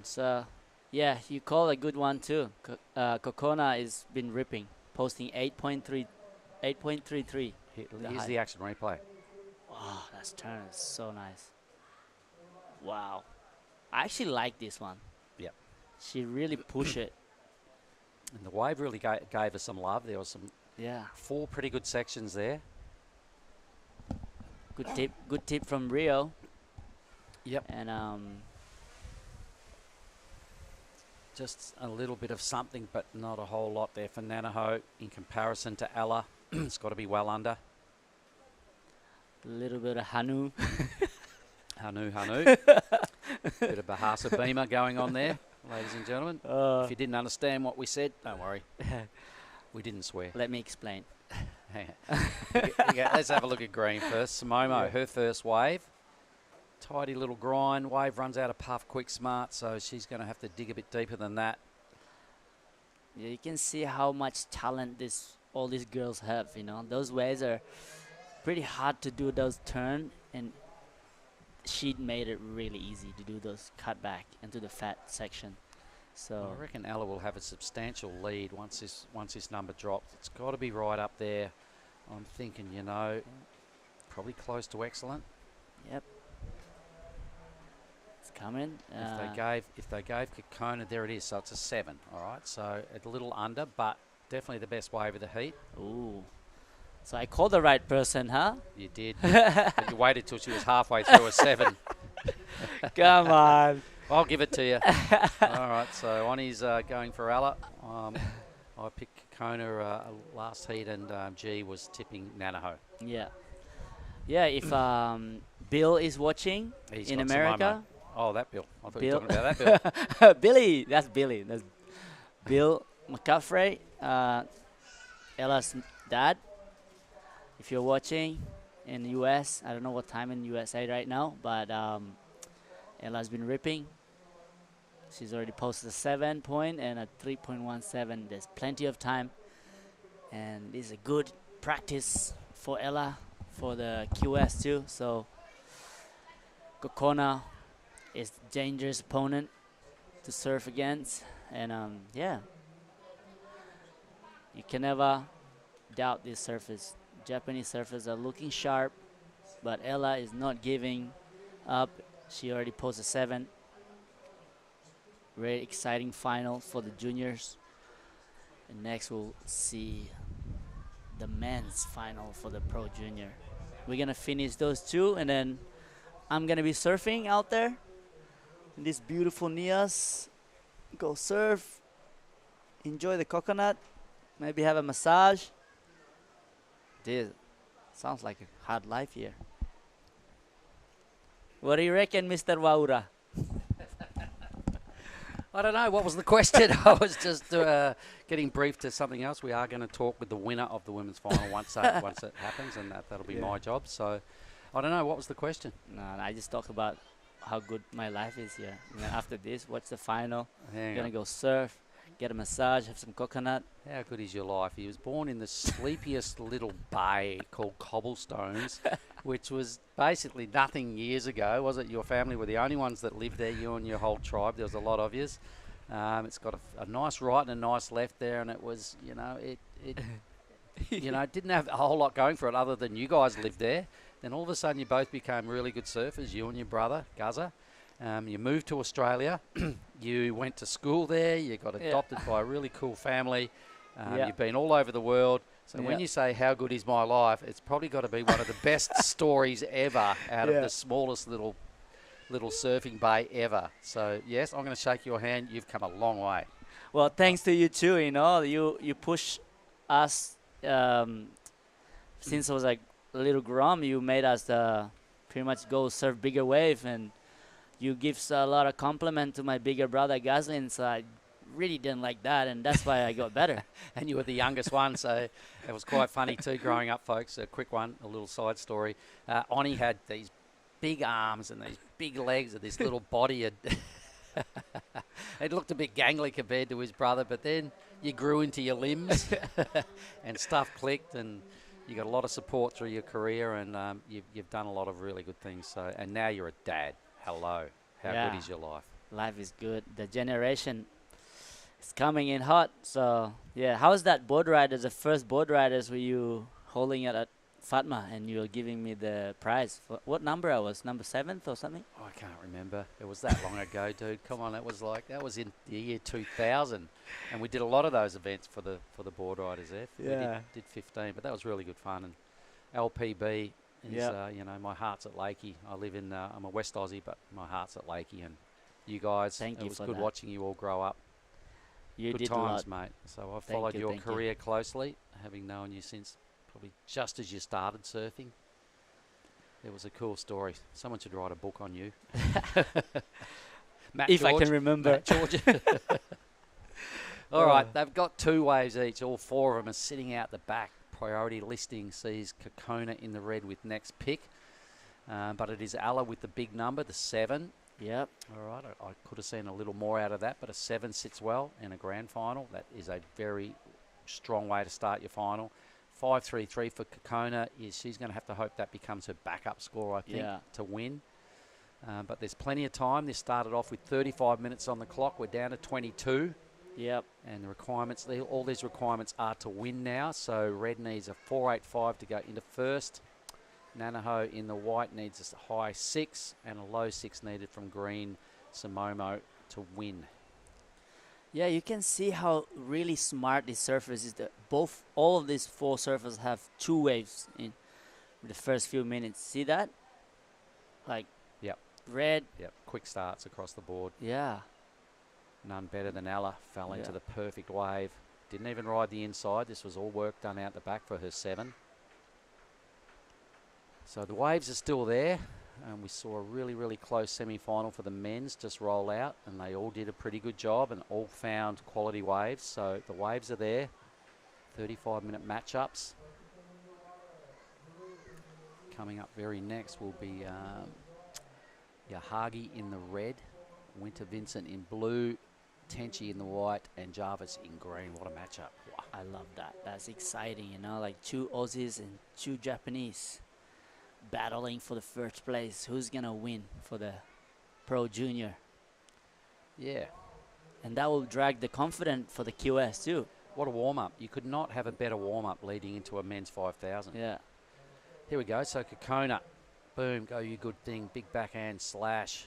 So yeah, you call a good one too. Kokona has been ripping, posting 8.33. Here's the action replay. Wow, that turn is so nice. Wow. I actually like this one. Yep. She really pushed it. And the wave really gave us some love. There was some 4 pretty good sections there. Good tip from Rio. Yep. And just a little bit of something, but not a whole lot there for Nanaho in comparison to Ella. It's got to be well under. A little bit of Hanu. Hanu. Bit of Bahasa Bima going on there, ladies and gentlemen. If you didn't understand what we said, don't worry. We didn't swear. Let me explain. Hang on. Let's have a look at green first. Samomo, her first wave. Tidy little grind. Wave runs out of puff quick smart, so she's going to have to dig a bit deeper than that. Yeah, you can see how much talent all these girls have, you know. Those waves are pretty hard to do those turn, and she made it really easy to do those cutback into the fat section. So I reckon Ella will have a substantial lead once this number drops. It's got to be right up there. I'm thinking, you know, probably close to excellent. Yep. It's coming. If they gave Kokona, there it is. So it's a 7. All right. So a little under, but definitely the best wave of the heat. Ooh. So I called the right person, huh? You did. But you waited till she was halfway through a 7. Come on. I'll give it to you. All right, so Oni's going for Ella. I picked Kokona last heat, and G was tipping Nanaho. Yeah. Yeah, if Bill is watching in America. Oh, that Bill. I thought you were talking about that Bill. Billy. That's Billy. That's Bill McCaffrey, Ella's dad. If you're watching in the US, I don't know what time in USA right now, but Ella's been ripping. She's already posted a 7 point and a 3.17. There's plenty of time. And this is a good practice for Ella for the QS too. So Kokona is a dangerous opponent to surf against. And yeah, you can never doubt these surfers. Japanese surfers are looking sharp, but Ella is not giving up. She already posted 7. Very exciting final for the juniors. And next we'll see the men's final for the pro junior. We're gonna finish those 2, and then I'm gonna be surfing out there in this beautiful Nias. Go surf, enjoy the coconut, maybe have a massage. Dude, sounds like a hard life here. What do you reckon, Mr. Waura? I don't know. What was the question? I was just getting briefed to something else. We are going to talk with the winner of the women's final once it happens, and that'll be my job. So I don't know. What was the question? No, I just talk about how good my life is here. And then after this, watch the final. Hang Gonna on. go surf, get a massage, have some coconut. How good is your life? He was born in the sleepiest little bay called Cobblestones, which was basically nothing years ago, was it? Your family were the only ones that lived there, you and your whole tribe. There was a lot of yous. It's got a nice right and a nice left there, and it was, you know, it didn't have a whole lot going for it other than you guys lived there. Then all of a sudden you both became really good surfers, you and your brother, Guzza. You moved to Australia. You went to school there. You got adopted by a really cool family. You've been all over the world. So when you say how good is my life, it's probably got to be one of the best stories ever out of the smallest little surfing bay ever. So yes, I'm going to shake your hand. You've come a long way. Well, thanks to you too. You know, you push us since I was like a little grum. You made us pretty much go surf bigger wave, and you give a lot of compliment to my bigger brother Goslin. So I really didn't like that, and that's why I got better. And you were the youngest one, so it was quite funny too growing up, folks. A quick one, a little side story. Oni had these big arms and these big legs and this little body. It looked a bit gangly compared to his brother, but then you grew into your limbs and stuff clicked, and you got a lot of support through your career, and you've done a lot of really good things. So, and now you're a dad. Hello. How good is your life? Life is good. The generation is coming in hot. So, yeah. How was that board riders, the first board riders were you holding it at Fatma and you were giving me the prize? What number I was? Number 7th or something? Oh, I can't remember. It was that long ago, dude. Come on, that was in the year 2000, and we did a lot of those events for the board riders there. Yeah. We did 15, but that was really good fun. And LPB is, you know, my heart's at Lakey. I live in, I'm a West Aussie, but my heart's at Lakey, and you guys, it was good watching you all grow up. You good did times, a lot. mate. So I've followed your career closely, having known you since probably just as you started surfing. It was a cool story. Someone should write a book on you. Matt if George, I can remember. Matt George. All right, they've got 2 waves each. All 4 of them are sitting out the back. Priority listing sees Kokona in the red with next pick. But it is Alla with the big number, the 7. Yep. All right, I could have seen a little more out of that, but a 7 sits well in a grand final. That is a very strong way to start your final. 5-3-3 for Kokona. She's going to have to hope that becomes her backup score, I think, to win. But there's plenty of time. This started off with 35 minutes on the clock. We're down to 22. Yep. And the requirements, all these requirements are to win now. So red needs a 4.85 to go into first. Nanaho in the white needs a high 6 and a low 6 needed from green Samomo to win. Yeah, you can see how really smart this surfers is. That all of these 4 surfers have 2 waves in the first few minutes. See that? Like, red. Yep, quick starts across the board. Yeah. None better than Ella. Fell into the perfect wave. Didn't even ride the inside. This was all work done out the back for her 7. So the waves are still there. And we saw a really, really close semi-final for the men's just roll out, and they all did a pretty good job and all found quality waves. So the waves are there. 35-minute matchups. Coming up very next will be Yahagi in the red, Winter Vincent in blue, Tenchi in the white, and Jarvis in green. What a matchup. Wow. I love that. That's exciting, you know, like 2 Aussies and 2 Japanese battling for the first place. Who's going to win for the Pro Junior? Yeah. And that will drag the confidence for the QS too. What a warm-up. You could not have a better warm-up leading into a men's 5,000. Yeah. Here we go. So Kokona. Boom. Go you good thing. Big backhand slash.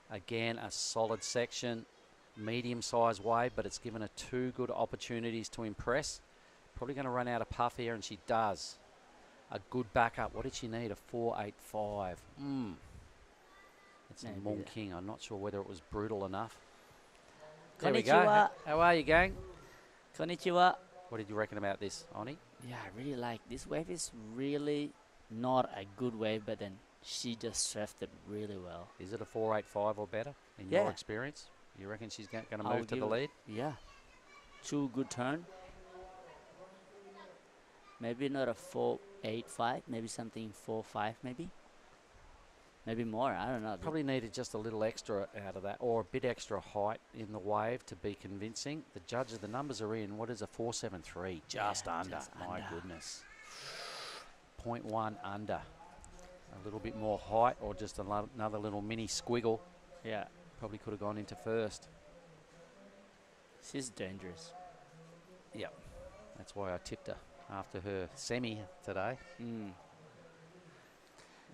Again, a solid section. Medium-sized wave, but it's given her 2 good opportunities to impress. Probably going to run out of puff here, and she does. A good backup. What did she need? A 4.85. It's a Mong King. I'm not sure whether it was brutal enough. There we go. How are you, gang? Konnichiwa. What did you reckon about this, Oni? Yeah, I really like this wave. Is really not a good wave, but then she just surfed it really well. Is it a 4.85 or better in your experience? You reckon she's going to move to the lead? Yeah. 2 good turn. Maybe not a 4.85, maybe something 4.5 maybe. Maybe more, I don't know. Probably needed just a little extra out of that, or a bit extra height in the wave to be convincing. The judges, the numbers are in. What is a 4.73? Just under. Just My under. goodness. 0.1 under. A little bit more height, or just another little mini squiggle. Yeah. Probably could have gone into first. She's dangerous. Yep. That's why I tipped her after her semi today.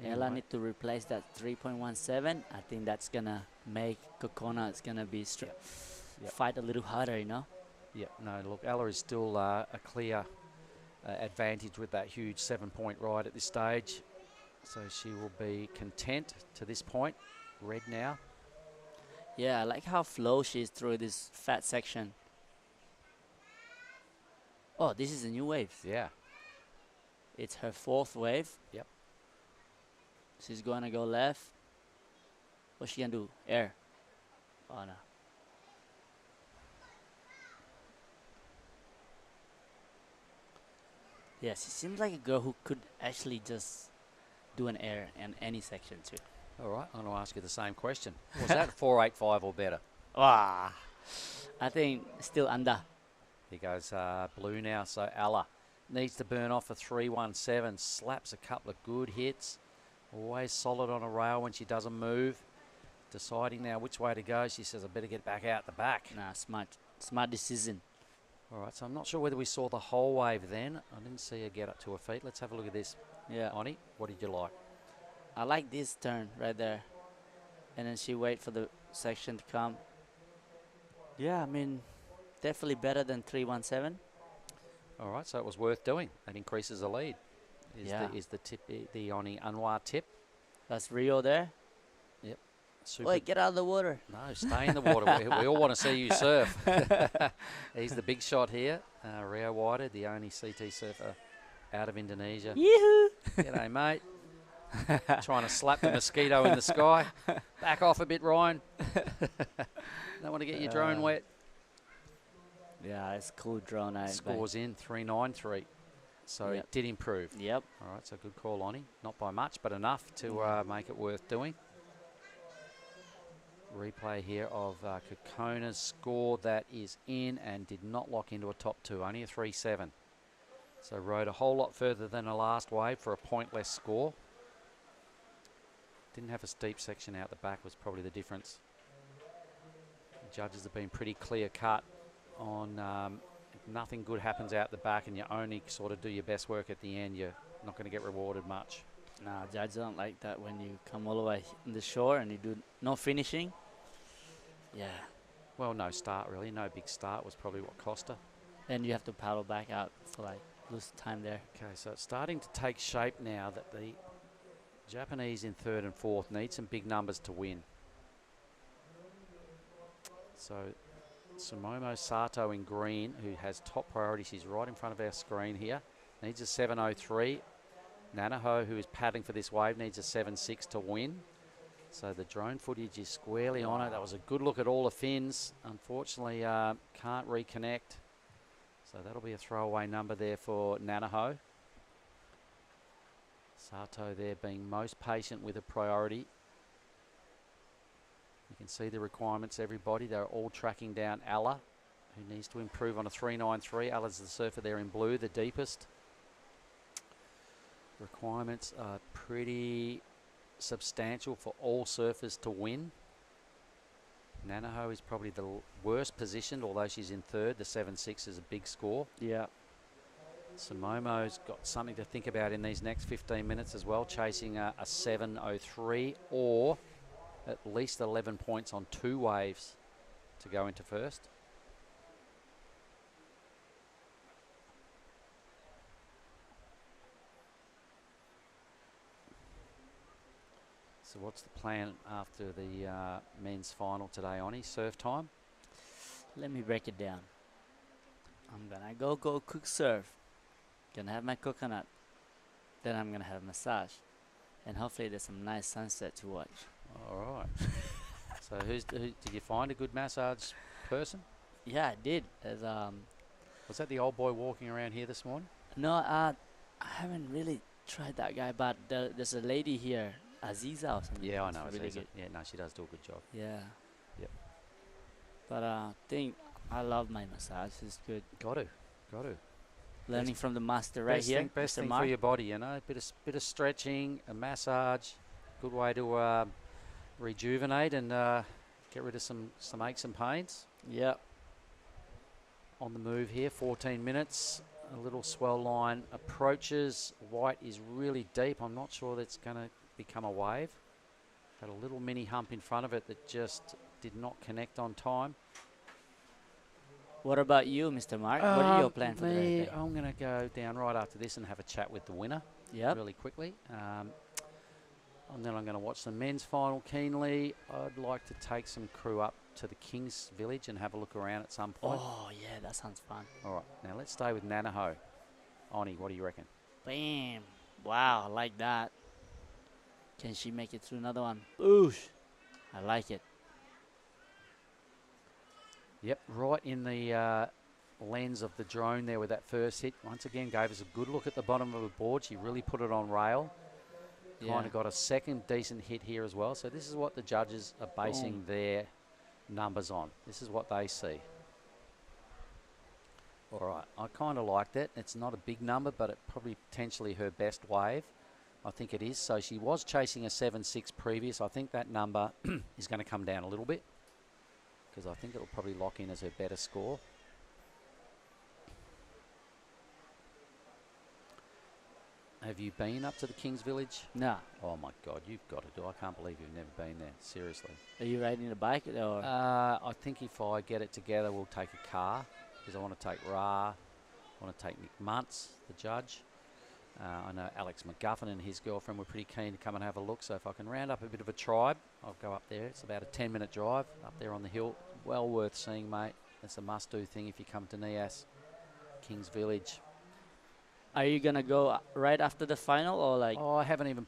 Ella need to replace that 3.17. I think that's gonna make Kokona. It's gonna be fight a little harder, you know. Yep. No, look, Ella is still a clear advantage with that huge 7-point ride at this stage. So she will be content to this point. Red now. Yeah, I like how flow she is through this fat section. Oh, this is a new wave. Yeah. It's her 4th wave. Yep. She's going to go left. What's she going to do? Air. Oh, no. Yes, she seems like a girl who could actually just do an air in any section too. All right, I'm going to ask you the same question. Was that 485 or better? Ah, I think still under. Here goes blue now, so Ella needs to burn off a 317, slaps a couple of good hits. Always solid on a rail when she doesn't move. Deciding now which way to go. She says, I better get back out the back. Nah, smart decision. All right, so I'm not sure whether we saw the whole wave then. I didn't see her get up to her feet. Let's have a look at this. Yeah. Oni, what did you like? I like this turn right there. And then she wait for the section to come. Yeah, I mean, definitely better than 317. All right, so it was worth doing. That increases the lead. Is the tip, the Oni Anwar tip. That's Rio there. Yep. Super. Wait, get out of the water. No, stay in the water. we all want to see you surf. He's the big shot here. Rio Whited, the only CT surfer out of Indonesia. Yoo-hoo! G'day, mate. Trying to slap the mosquito in the sky. Back off a bit, Ryan. Don't want to get your drone wet. Yeah, it's cool drone out. Scores in 393. So Yep. it did improve. Yep. All right, so good call, Lonnie. Not by much, but enough to make it worth doing. Replay here of Kokona's score that is in and did not lock into a top two, only a 3-7. So rode a whole lot further than the last wave for a point less score. Didn't have a steep section out the back was probably the difference. The judges have been pretty clear cut on if nothing good happens out the back and you only sort of do your best work at the end, you're not going to get rewarded much. Nah, judges don't like that when you come all the way in the shore and you do no finishing. Yeah. Well, no start really. No big start was probably what cost her. Then you have to paddle back out, so like lose time there. Okay, so it's starting to take shape now that the Japanese in third and fourth need some big numbers to win. So Sumomo Sato in green, who has top priority, she's right in front of our screen here, needs a 7.03. Nanaho, who is paddling for this wave, needs a 7.6 to win. So the drone footage is squarely on it. That was a good look at all the fins. Unfortunately, can't reconnect. So that'll be a throwaway number there for Nanaho. Sato there being most patient with a priority. You can see the requirements, everybody. They're all tracking down Alla, who needs to improve on a 3.93. Alla's the surfer there in blue, the deepest. Requirements are pretty substantial for all surfers to win. Nanaho is probably the worst positioned, although she's in third. The 7.6 is a big score. Yeah. Sumomo's got something to think about in these next 15 minutes as well, chasing a 7.03 or at least 11 points on 2 waves to go into first. So what's the plan after the men's final today, Oni? Surf time? Let me break it down. I'm gonna go cook surf. Gonna have my coconut. Then I'm gonna have massage. And hopefully there's some nice sunset to watch. All right. So who did you find a good massage person? Yeah, I did. There's, was that the old boy walking around here this morning? no, I haven't really tried that guy, but there's a lady here, Aziza or something. Yeah, I It's know. really Aziza. good. Yeah, no, she does do a good job. Yeah. Yep. But I think I love my massage. It's good. Got to. Learning from the master right best here. Thing, best Mr. thing Mark. for your body, you know. Bit of stretching, a massage, good way to rejuvenate and get rid of some aches and pains. Yep. On the move here, 14 minutes. A little swell line approaches. White is really deep. I'm not sure that's going to become a wave. Had a little mini hump in front of it that just did not connect on time. What about you, Mr. Mark? What are your plans for the Me, day? I'm going to go down right after this and have a chat with the winner. Yep. Really quickly. And then I'm going to watch the men's final keenly. I'd like to take some crew up to the King's Village and have a look around at some point. Oh, yeah, that sounds fun. All right, now let's stay with Nanaho. Oni, what do you reckon? Bam. Wow, I like that. Can she make it through another one? Boosh. I like it. Yep, right in the lens of the drone there with that first hit. Once again, gave us a good look at the bottom of the board. She really put it on rail. Kind of got a second decent hit here as well. So this is what the judges are basing their numbers on. This is what they see. All right, I kind of liked it. It's not a big number, but it probably potentially her best wave. I think it is. So she was chasing a 7.6 previous. I think that number is going to come down a little bit because I think it'll probably lock in as her better score. Have you been up to the King's Village? No. Oh my God, you've got to do. I can't believe you've never been there. Seriously. Are you riding a bike or? I think if I get it together, we'll take a car because I want to take Ra. I want to take Nick Muntz, the judge. I know Alex McGuffin and his girlfriend were pretty keen to come and have a look. So if I can round up a bit of a tribe, I'll go up there. It's about a 10-minute drive up there on the hill. Well worth seeing, mate. It's a must-do thing if you come to Nias, King's Village. Are you gonna go right after the final or like? Oh, I haven't even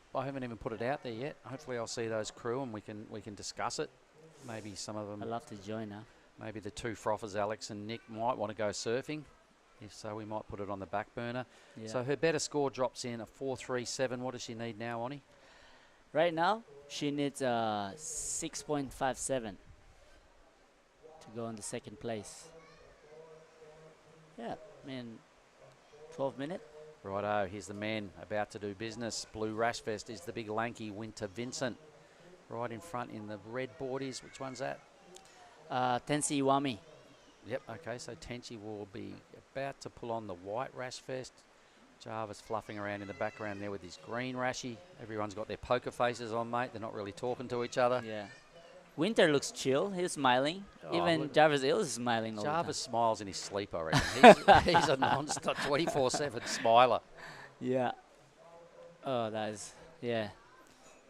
put it out there yet. Hopefully, I'll see those crew and we can discuss it. Maybe some of them. I'd love to join now. Maybe the two frothers, Alex and Nick, might want to go surfing. If so, we might put it on the back burner. Yeah. So her better score drops in a 4.37. What does she need now, Oni? Right now, she needs 6.57 to go in the second place. Yeah, I mean, 12 minutes. Righto, here's the men about to do business. Blue Rash Vest is the big lanky Winter Vincent. Right in front in the red boardies. Which one's that? Tensi Iwami. Yep, okay, so Tenchi will be about to pull on the white Rash Vest. Jarvis fluffing around in the background there with his green Rashy. Everyone's got their poker faces on, mate. They're not really talking to each other. Yeah. Winter looks chill. He's smiling. Oh, even Jarvis Hill is smiling all the time. Jarvis smiles in his sleep, I reckon. He's a non-stop 24/7 smiler. Yeah. Oh, that is, yeah.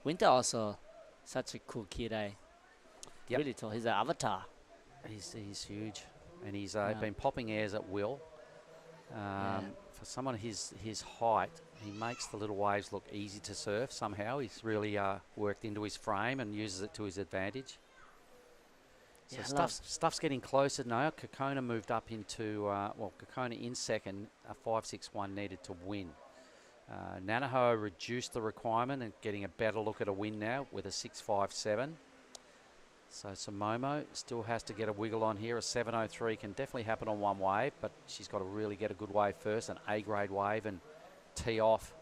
Winter also such a cool kid, eh? Yep. Really tall. He's an avatar. He's huge. And he's been popping airs at will. For someone his height, he makes the little waves look easy to surf somehow. He's really worked into his frame and uses it to his advantage. So Yeah, stuff's getting closer now. Kokona moved up into, Kokona in second, a 5.61 needed to win. Nanaho reduced the requirement and getting a better look at a win now with a 6.57. So Samomo still has to get a wiggle on here. A 7.03 can definitely happen on one wave, but she's got to really get a good wave first, an A-grade wave, and tee off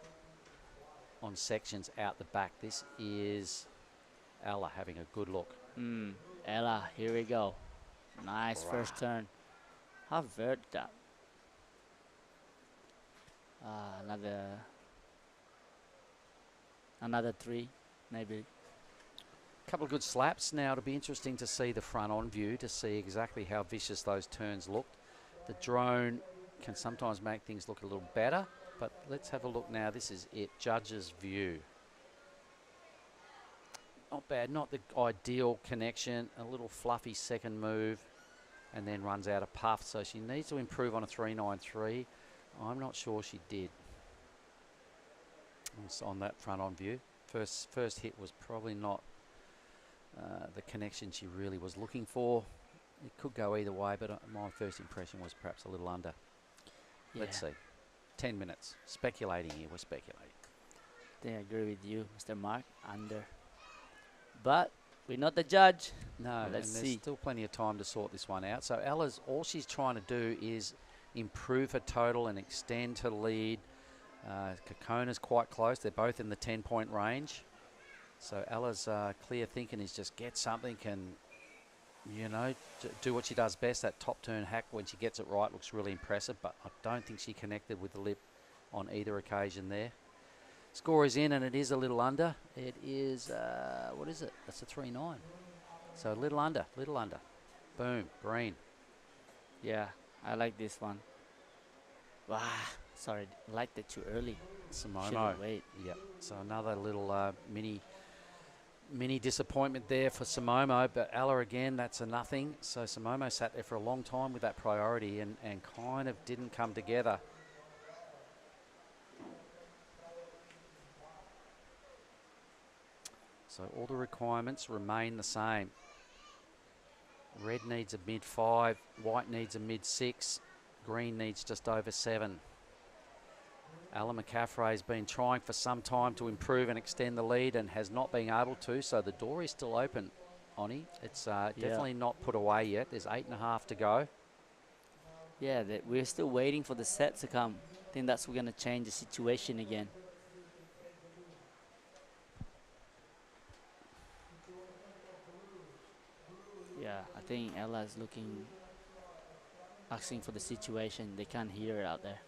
on sections out the back. This is Ella having a good look. Ella, here we go. Nice first turn. How vert that? Another 3, maybe. Couple of good slaps. Now it'll be interesting to see the front on view to see exactly how vicious those turns looked. The drone can sometimes make things look a little better, but let's have a look now. This is it, judge's view. Not bad, not the ideal connection. A little fluffy second move and then runs out of puff. So she needs to improve on a 3.93. I'm not sure she did on that front on view. First hit was probably not the connection she really was looking for. It could go either way, but my first impression was perhaps a little under. Yeah. Let's see. 10 minutes. Speculating here. We're speculating. I think I agree with you, Mr. Mark. Under. But we're not the judge. No, Let's and see. there's still plenty of time to sort this one out. So Ella's, all she's trying to do is improve her total and extend her lead. Kokona's quite close. They're both in the 10-point range. So Ella's clear thinking is just get something and, you know, do what she does best. That top turn hack, when she gets it right, looks really impressive, but I don't think she connected with the lip on either occasion there. Score is in, and it is a little under. It is, what is it? That's a 3.9. So a little under. Boom, green. Yeah, I like this one. Wow, sorry, liked it too early. Samomo. Shouldn't wait. Yep. So another little mini disappointment there for Samomo, but Ella again, that's a nothing. So Samomo sat there for a long time with that priority and kind of didn't come together. So all the requirements remain the same. Red needs a mid-5, white needs a mid-6. green needs just over 7. Alan McCaffrey has been trying for some time to improve and extend the lead and has not been able to, so the door is still open, Oni. It's definitely not put away yet. There's 8.5 to go. Yeah, we're still waiting for the set to come. I think that's going to change the situation again. Yeah, I think Ella is asking for the situation. They can't hear it out there.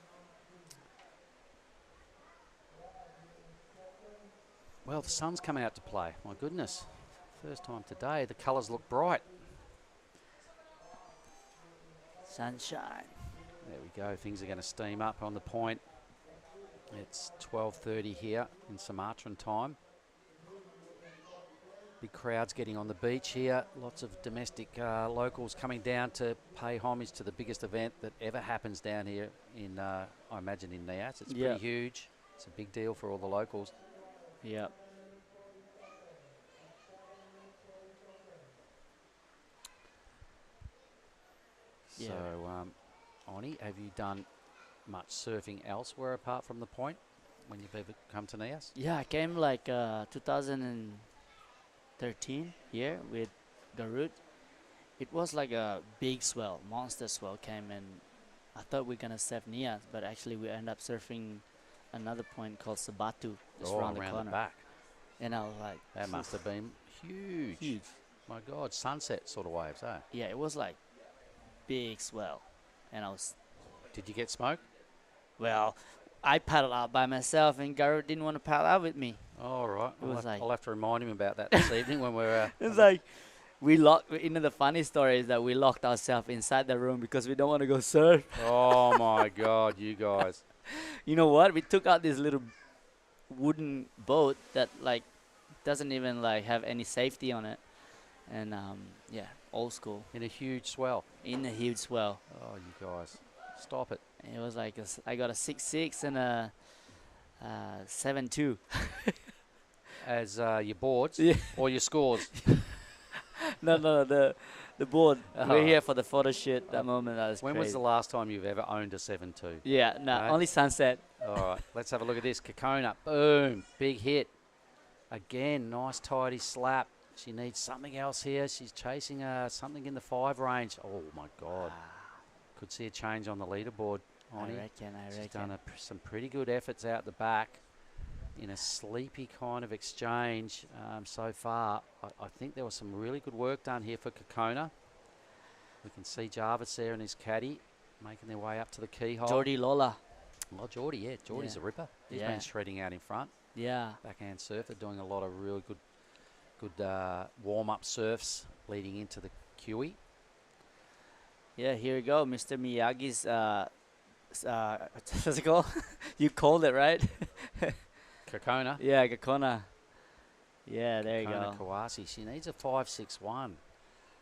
Well, the sun's come out to play. My goodness. First time today. The colours look bright. Sunshine. There we go. Things are going to steam up on the point. It's 12:30 here in Sumatran time. Big crowds getting on the beach here. Lots of domestic locals coming down to pay homage to the biggest event that ever happens down here in, I imagine, in Nias. It's pretty huge. It's a big deal for all the locals. Yep. So, Oni, have you done much surfing elsewhere apart from the point when you've ever come to Nias? Yeah, I came like 2013 here with Garut. It was like a big swell, monster swell came, and I thought we were going to surf Nias, but actually we ended up surfing another point called Sabatu, just around the corner. back. And I was like, that must have been huge. Huge. My God, sunset sort of waves, eh? Yeah, it was like big swell. And I was... Did you get smoke? Well, I paddled out by myself, and Garut didn't want to paddle out with me. All right. It was like... I'll have to remind him about that this evening when we're... It's like... We locked... The funny story is that we locked ourselves inside the room because we don't want to go surf. Oh, my God, you guys. You know what? We took out this little wooden boat that like doesn't even like have any safety on it, and yeah, old school. In a huge swell. In a huge swell. Oh, you guys, stop it! And it was like I got a 6.6 and a 7.2. As your boards Yeah. or your scores? No, the board. We're here for the photo shoot. That moment, that was When crazy. was the last time you've ever owned a 7.2? Yeah, no, only sunset. All right, let's have a look at this. Kokona, boom, big hit. Again, nice tidy slap. She needs something else here. She's chasing something in the 5 range. Oh, my God. Could see a change on the leaderboard, Oni. I reckon. She's done some pretty good efforts out the back in a sleepy kind of exchange so far. I think there was some really good work done here for Kokona. We can see Jarvis there and his caddy making their way up to the keyhole. Geordie Lola. Oh, Geordie, yeah. Geordie's a ripper. He's been shredding out in front. Yeah. Backhand surf. They're doing a lot of really good warm-up surfs leading into the QE. Yeah, here we go. Mr. Miyagi's, what's it called? You called it, right? Kokona. Yeah, Kokona. Yeah, there you Kokona go. Kawasi. She needs a 5.61.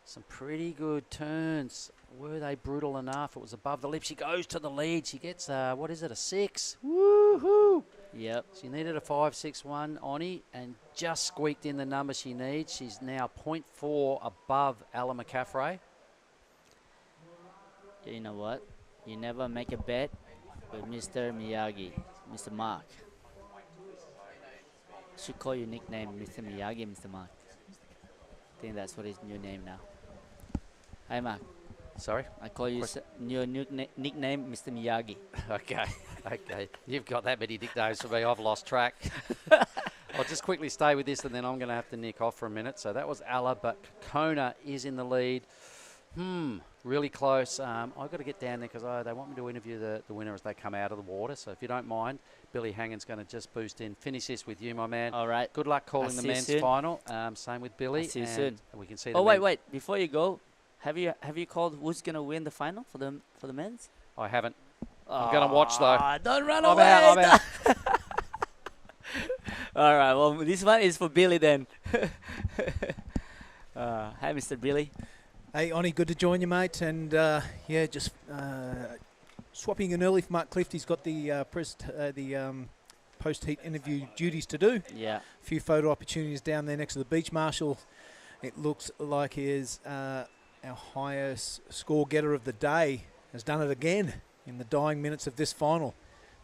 Some pretty good turns. Were they brutal enough? It was above the lip. She goes to the lead. She gets, what is it, a 6? Woohoo! Yep. She needed a 5.61, Oni, and just squeaked in the number she needs. She's now 0.4 above Ella McCaffrey. You know what? You never make a bet with Mr. Miyagi, Mr. Mark. Should call your nickname Mr. Miyagi, Mr. Mark. I think that's what his new name now. Hi, Mark. Sorry? I call you your nickname Mr. Miyagi. Okay, okay. You've got that many nicknames for me. I've lost track. I'll just quickly stay with this and then I'm going to have to nick off for a minute. So that was Ella, but Kokona is in the lead. Really close. I've got to get down there because they want me to interview the winner as they come out of the water. So if you don't mind, Billy Hangen's going to just boost in. Finish this with you, my man. All right. Good luck calling the men's final. Same with Billy. See you soon. We can see. Oh wait! Before you go, have you called who's going to win the final for the men's? I haven't. I'm going to watch though. Don't run away! I'm out. All right. Well, this one is for Billy then. Hi, Mr. Billy. Hey, Oni, good to join you, mate. And yeah, just swapping in early for Mark Clift. He's got the post-heat interview duties to do. Yeah. A few photo opportunities down there next to the beach marshal. It looks like he is our highest score getter of the day. Has done it again. in the dying minutes of this final.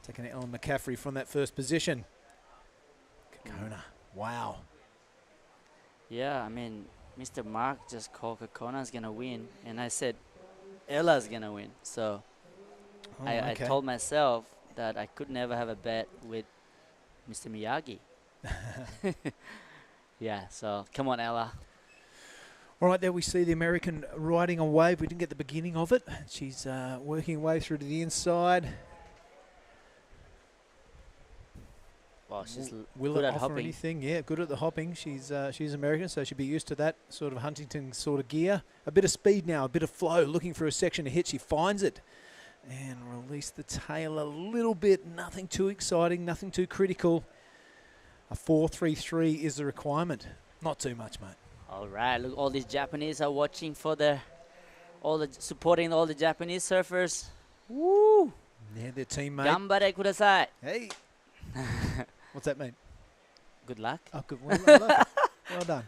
Taking Ellen McCaffrey from that first position. Kokona, wow. Yeah, I mean, Mr. Mark just called Kokona's going to win, and I said Ella's going to win. So I told myself that I could never have a bet with Mr. Miyagi. Yeah, so come on, Ella. All right, there we see the American riding a wave. We didn't get the beginning of it. She's working her way through to the inside. Well, she's Will good it at offer hopping. anything? Yeah, good at the hopping. She's American, so she'll be used to that sort of Huntington sort of gear. A bit of speed now, a bit of flow, looking for a section to hit. She finds it and release the tail a little bit. Nothing too exciting, nothing too critical. A 4.33 is the requirement. Not too much, mate. All right, look, all these Japanese are watching for supporting all the Japanese surfers. Woo! Yeah, their teammate. Gambare kudasai. Hey. What's that mean? Good luck. Oh, good. Well, I love it. Well done.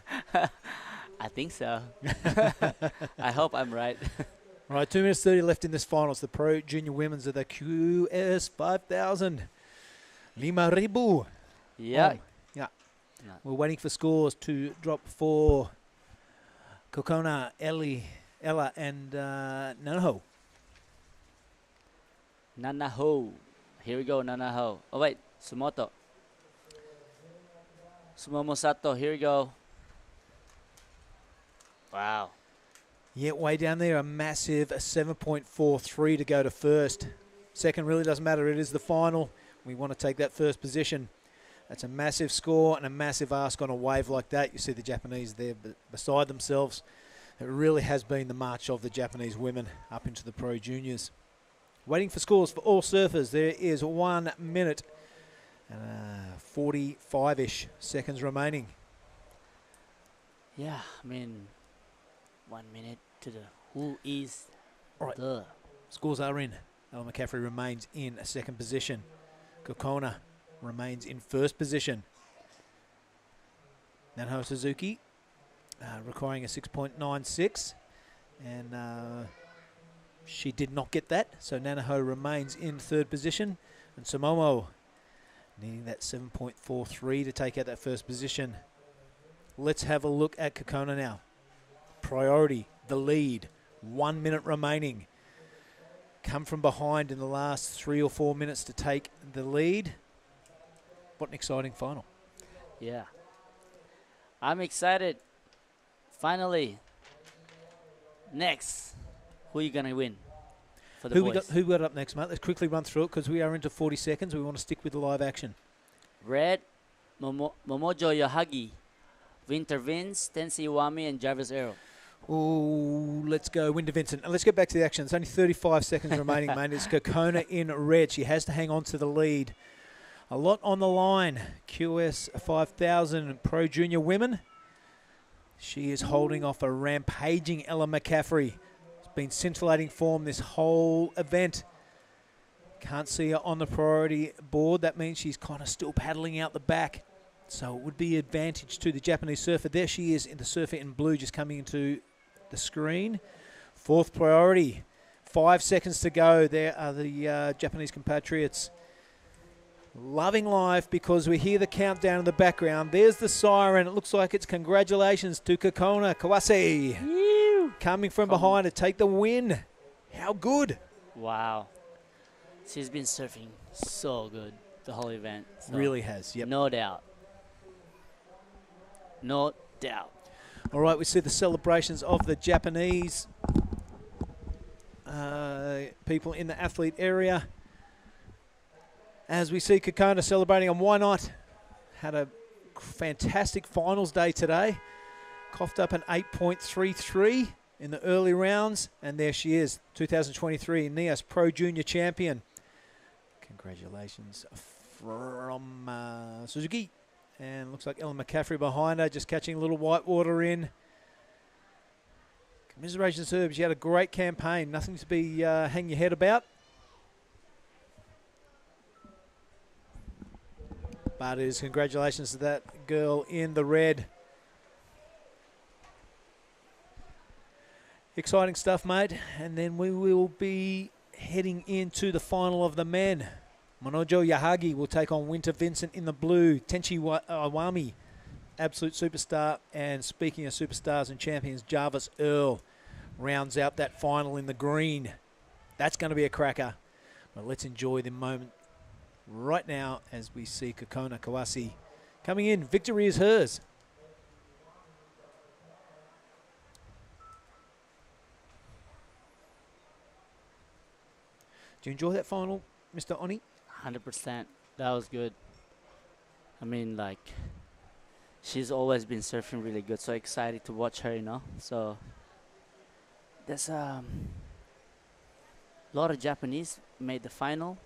I think so. I hope I'm right. All right, 2 minutes 30 left in this final. It's the Pro Junior Women's of the QS 5000. 5,000. Yeah. Oh, yeah. No. We're waiting for scores to drop for Kokona, Ella, and Nanaho. Nanaho. Here we go, Nanaho. Oh, wait. Sumoto. Sumomo Sato. Here we go. Wow. Yeah, way down there, a massive 7.43 to go to first. Second really doesn't matter. It is the final. We want to take that first position. That's a massive score and a massive ask on a wave like that. You see the Japanese there beside themselves. It really has been the march of the Japanese women up into the Pro Juniors. Waiting for scores for all surfers. There is 1 minute and 45-ish seconds remaining. Yeah, I mean, 1 minute to the who is All right. the. Scores are in. Ella McCaffrey remains in a second position. Kokona remains in first position. Nanaho Suzuki requiring a 6.96, and she did not get that, so Nanaho remains in third position, and Sumomo needing that 7.43 to take out that first position. Let's have a look at Kokona now. Priority, the lead, 1 minute remaining. Come from behind in the last 3 or 4 minutes to take the lead. What an exciting final. Yeah. I'm excited. Finally. Next. Who are you going to win for the boys? Who we got up next, mate? Let's quickly run through it because we are into 40 seconds. We want to stick with the live action. Red, Momojo Yohagi, Winter Vince, Tensei Iwami, and Jarvis Arrow. Oh, let's go, Winter Vincent. And let's get back to the action. It's only 35 seconds remaining, mate. It's Kokona in red. She has to hang on to the lead. A lot on the line. QS 5000 Pro Junior Women. She is holding off a rampaging Ella McCaffrey. It's been scintillating form this whole event. Can't see her on the priority board. That means she's kind of still paddling out the back. So it would be advantage to the Japanese surfer. There she is in the surfer in blue just coming into the screen. Fourth priority. 5 seconds to go. There are the Japanese compatriots. Loving life because we hear the countdown in the background. There's the siren. It looks like it's congratulations to Kokona Kawase. Coming from behind to take the win. How good. Wow. She's been surfing so good the whole event. So Really has, yep. No doubt. No doubt. All right, we see the celebrations of the Japanese people in the athlete area. As we see Kokona celebrating, and why not? Had a fantastic finals day today. Coughed up an 8.33 in the early rounds, and there she is, 2023 Nias Pro Junior Champion. Congratulations from Suzuki. And looks like Ellen McCaffrey behind her, just catching a little white water in. Commiserations to her. She had a great campaign. Nothing to be hang your head about. But it is congratulations to that girl in the red. Exciting stuff, mate. And then we will be heading into the final of the men. Monojo Yahagi will take on Winter Vincent in the blue. Tenchi Iwami, absolute superstar. And speaking of superstars and champions, Jarvis Earl rounds out that final in the green. That's going to be a cracker. But let's enjoy the moment right now as we see Kokona Kawase coming in. Victory is hers. Do you enjoy that final, Mr. Oni? 100%. That was good. I mean, like, she's always been surfing really good. So excited to watch her, you know. So there's a lot of Japanese made the final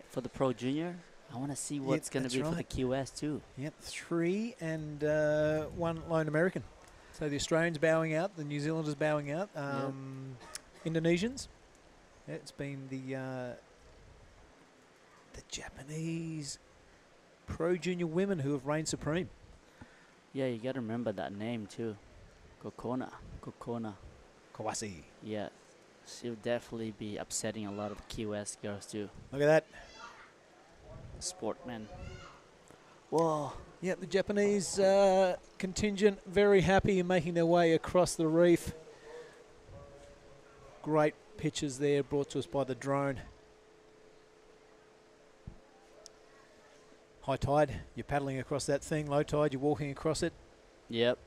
for the Pro Junior. I want to see what's going to be for the QS too. Yep, 3 and 1 lone American. So the Australians bowing out, the New Zealanders bowing out, Indonesians. Yeah, it's been the Japanese Pro Junior women who have reigned supreme. Yeah, you got to remember that name too. Kokona Kawase. Yeah, she'll definitely be upsetting a lot of QS girls too. Look at that. Sportman. Whoa. Yeah, the Japanese contingent very happy in making their way across the reef. Great pictures there brought to us by the drone. High tide, you're paddling across that thing. Low tide, you're walking across it. Yep.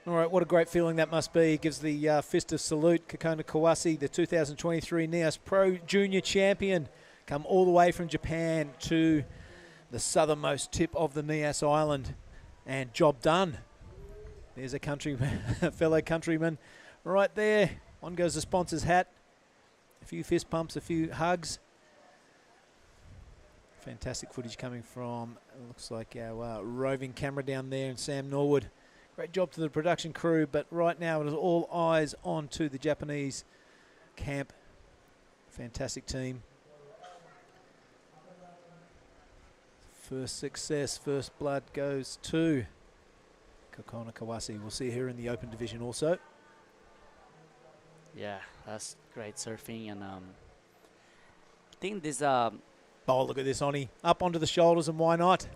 All right, what a great feeling that must be. Gives the fist of salute. Kokona Kawase, the 2023 Nias Pro Junior Champion, come all the way from Japan to the southernmost tip of the Nias Island. And job done. There's a fellow countryman right there. On goes the sponsor's hat. A few fist pumps, a few hugs. Fantastic footage coming from, looks like our roving camera down there, and Sam Norwood. Great job to the production crew, but right now it is all eyes on to the Japanese camp. Fantastic team. First success, first blood goes to Kokona Kawase. We'll see her in the open division also. Yeah, that's great surfing, and I think this oh, look at this, Oni. Up onto the shoulders, and why not?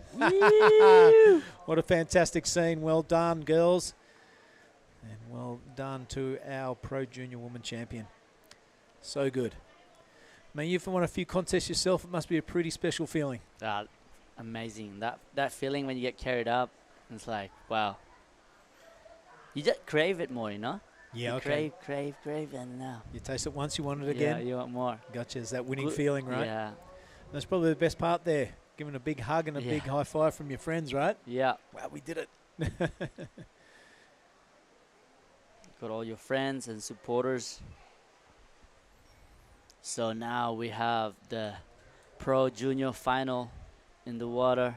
What a fantastic scene. Well done, girls. And well done to our Pro Junior Woman Champion. So good. I mean, you've won a few contests yourself. It must be a pretty special feeling. Amazing. That feeling when you get carried up, it's like, wow. You just crave it more, you know? Yeah, you okay. Crave, and now. You taste it once, you want it again? Yeah, you want more. Gotcha. It's that winning feeling, right? Yeah. That's probably the best part there. Giving a big hug and a big high five from your friends, right? Yeah. Wow, we did it. Got all your friends and supporters. So now we have the Pro Junior final in the water.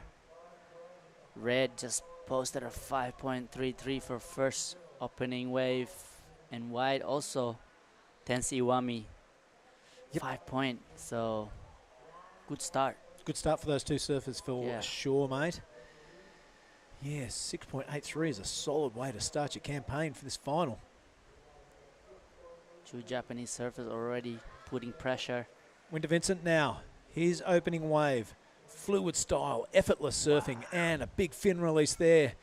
Red just posted a 5.33 for first opening wave, and white also Tensi Iwami 5 point. So good start. Good start for those two surfers for sure, mate. Yeah, 6.83 is a solid way to start your campaign for this final. Two Japanese surfers already putting pressure. Winter Vincent now, his opening wave. Fluid style, effortless surfing, and a big fin release there.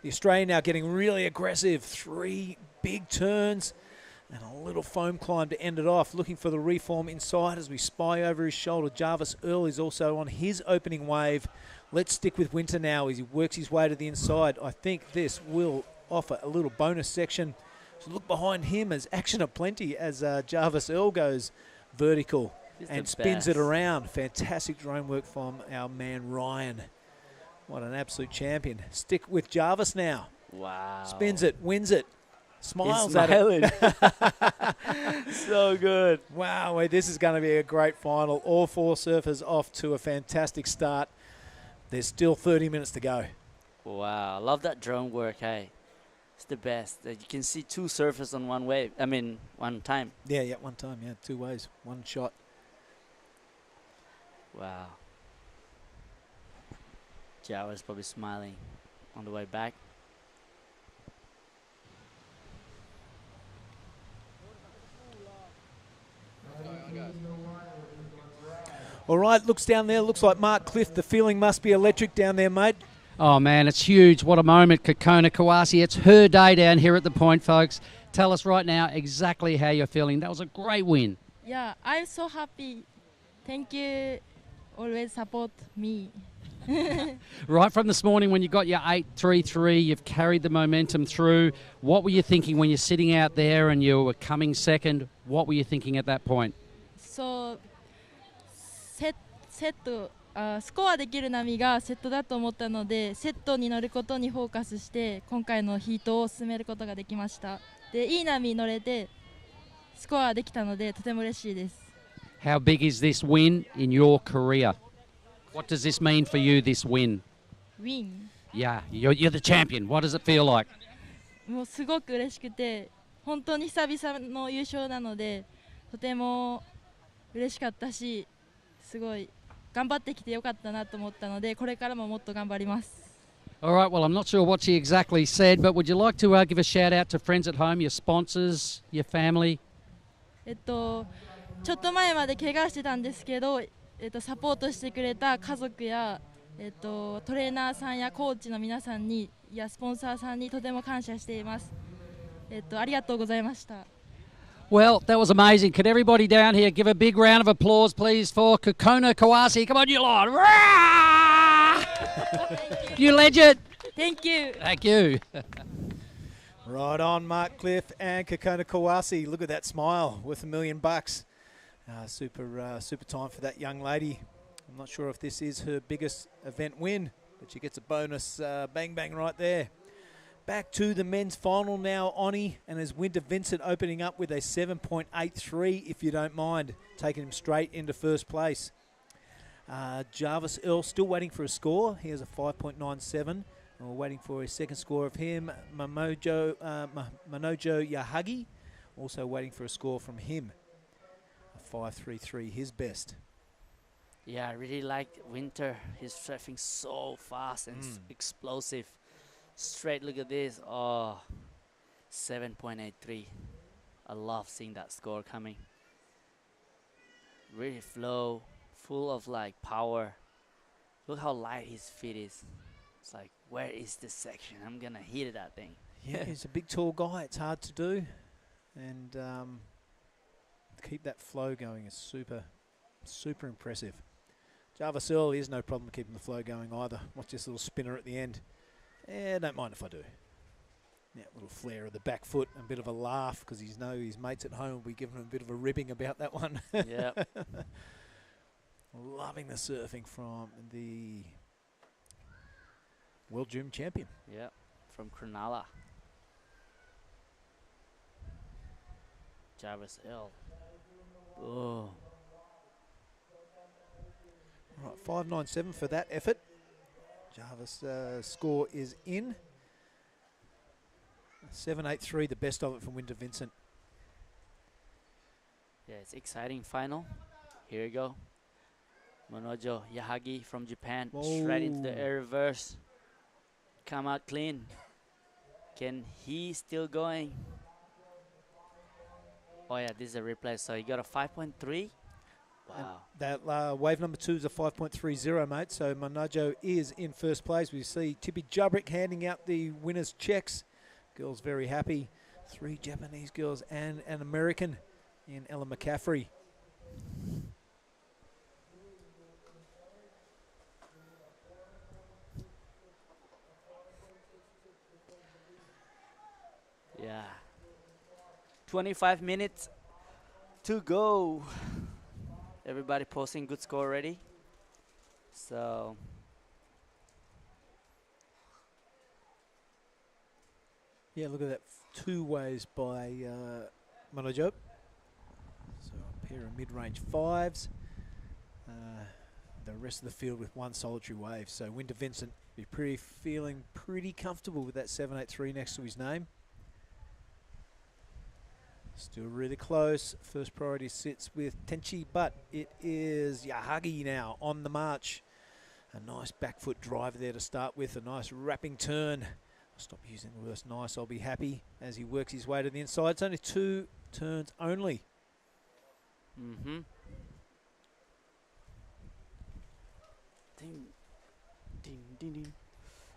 The Australian now getting really aggressive. 3 big turns and a little foam climb to end it off. Looking for the reform inside as we spy over his shoulder. Jarvis Earl is also on his opening wave. Let's stick with Winter now as he works his way to the inside. I think this will offer a little bonus section. So look behind him as action aplenty as Jarvis Earl goes vertical and spins it around. Fantastic drone work from our man Ryan. What an absolute champion. Stick with Jarvis now. Wow. Spins it, wins it, smiles at it. So good. Wow, wait, this is going to be a great final. All 4 surfers off to a fantastic start. There's still 30 minutes to go. Wow, love that drone work, hey. It's the best. You can see 2 surfers on one wave. I mean, one time. Yeah, one time, 2 waves, 1 shot. Wow. Jawa's probably smiling on the way back. All right, looks down there. Looks like Mark Cliff. The feeling must be electric down there, mate. Oh, man, it's huge. What a moment, Kokona Kawasi. It's her day down here at the point, folks. Tell us right now exactly how you're feeling. That was a great win. Yeah, I'm so happy. Thank you. Always support me. Right from this morning when you got your 8.33, you've carried the momentum through. What were you thinking when you're sitting out there and you were coming second? What were you thinking at that point? So, スコアできる波がセットだと思ったので、セットに乗ることにフォーカスして今回のヒートを進めることができました。で、いい波に乗れてスコアできたのでとても嬉しいです。How big is this win in your career? What does this mean for you, this win? Win. Yeah, you're the champion. What does it feel like? もうすごく嬉しくて、本当に久々の優勝なので、とても嬉しかったし、すごい頑張ってきてよかったなと思ったので、これからももっと頑張ります。All right, well, I'm not sure what she exactly said, but would you like to give a shout out to friends at home, your sponsors, your family? ちょっと前まで怪我してたんですけど、サポートしてくれた家族や、トレーナーさんやコーチの皆さんにやスポンサーさんにとても感謝しています。ありがとうございました。Well, that was amazing. Could everybody down here give a big round of applause, please, for Kokona Kawasi? Come on, you lot. You legend. Thank you. Thank you. Right on, Mark Cliff and Kokona Kawasi. Look at that smile, worth $1 million. Super time for that young lady. I'm not sure if this is her biggest event win, but she gets a bonus bang bang right there. Back to the men's final now, Oni, and as Winter Vincent opening up with a 7.83, if you don't mind, taking him straight into first place. Jarvis Earl still waiting for a score. He has a 5.97. And we're waiting for a second score of him. Manojo Yahagi, also waiting for a score from him. 5.33, his best. Yeah, I really like Winter. He's surfing so fast and explosive. Straight, look at this. Oh, 7.83. I love seeing that score coming. Really flow, full of like power. Look how light his feet is. It's like, where is this section? I'm gonna hit that thing. Yeah, he's a big, tall guy. It's hard to do, and keep that flow going is super impressive. Jarvis Earl is no problem keeping the flow going either. Watch this little spinner at the end. Don't mind if I do. Yeah, little flare of the back foot, a bit of a laugh because his mates at home will be giving him a bit of a ribbing about that one. Yeah. Loving the surfing from the World Junior Champion. Yeah, from Cronulla. Jarvis Earl. Oh. Right, 5.97 for that effort. Jarvis' score is in. 7.83, the best of it from Winter Vincent. Yeah, it's exciting final. Here we go. Manojo Yahagi from Japan. Straight into the air reverse. Come out clean. Can he still going? Oh yeah, this is a replay. So he got a 5.3. Wow. That wave number 2 is a 5.30, mate. So Manojo is in first place. We see Tippy Jubrick handing out the winner's checks. Girls very happy. 3 Japanese girls and an American in Ella McCaffrey. Yeah. 25 minutes to go. Everybody posting good score already. So yeah, look at that. 2 waves by Manojo. So a pair of mid-range 5s. The rest of the field with 1 solitary wave. So Winter Vincent be feeling pretty comfortable with that 7.83 next to his name. Still really close. First priority sits with Tenchi, but it is Yahagi now on the march. A nice back foot drive there to start with. A nice wrapping turn. I'll stop using the word nice. I'll be happy as he works his way to the inside. It's only 2 turns only. Ding, ding, ding, ding.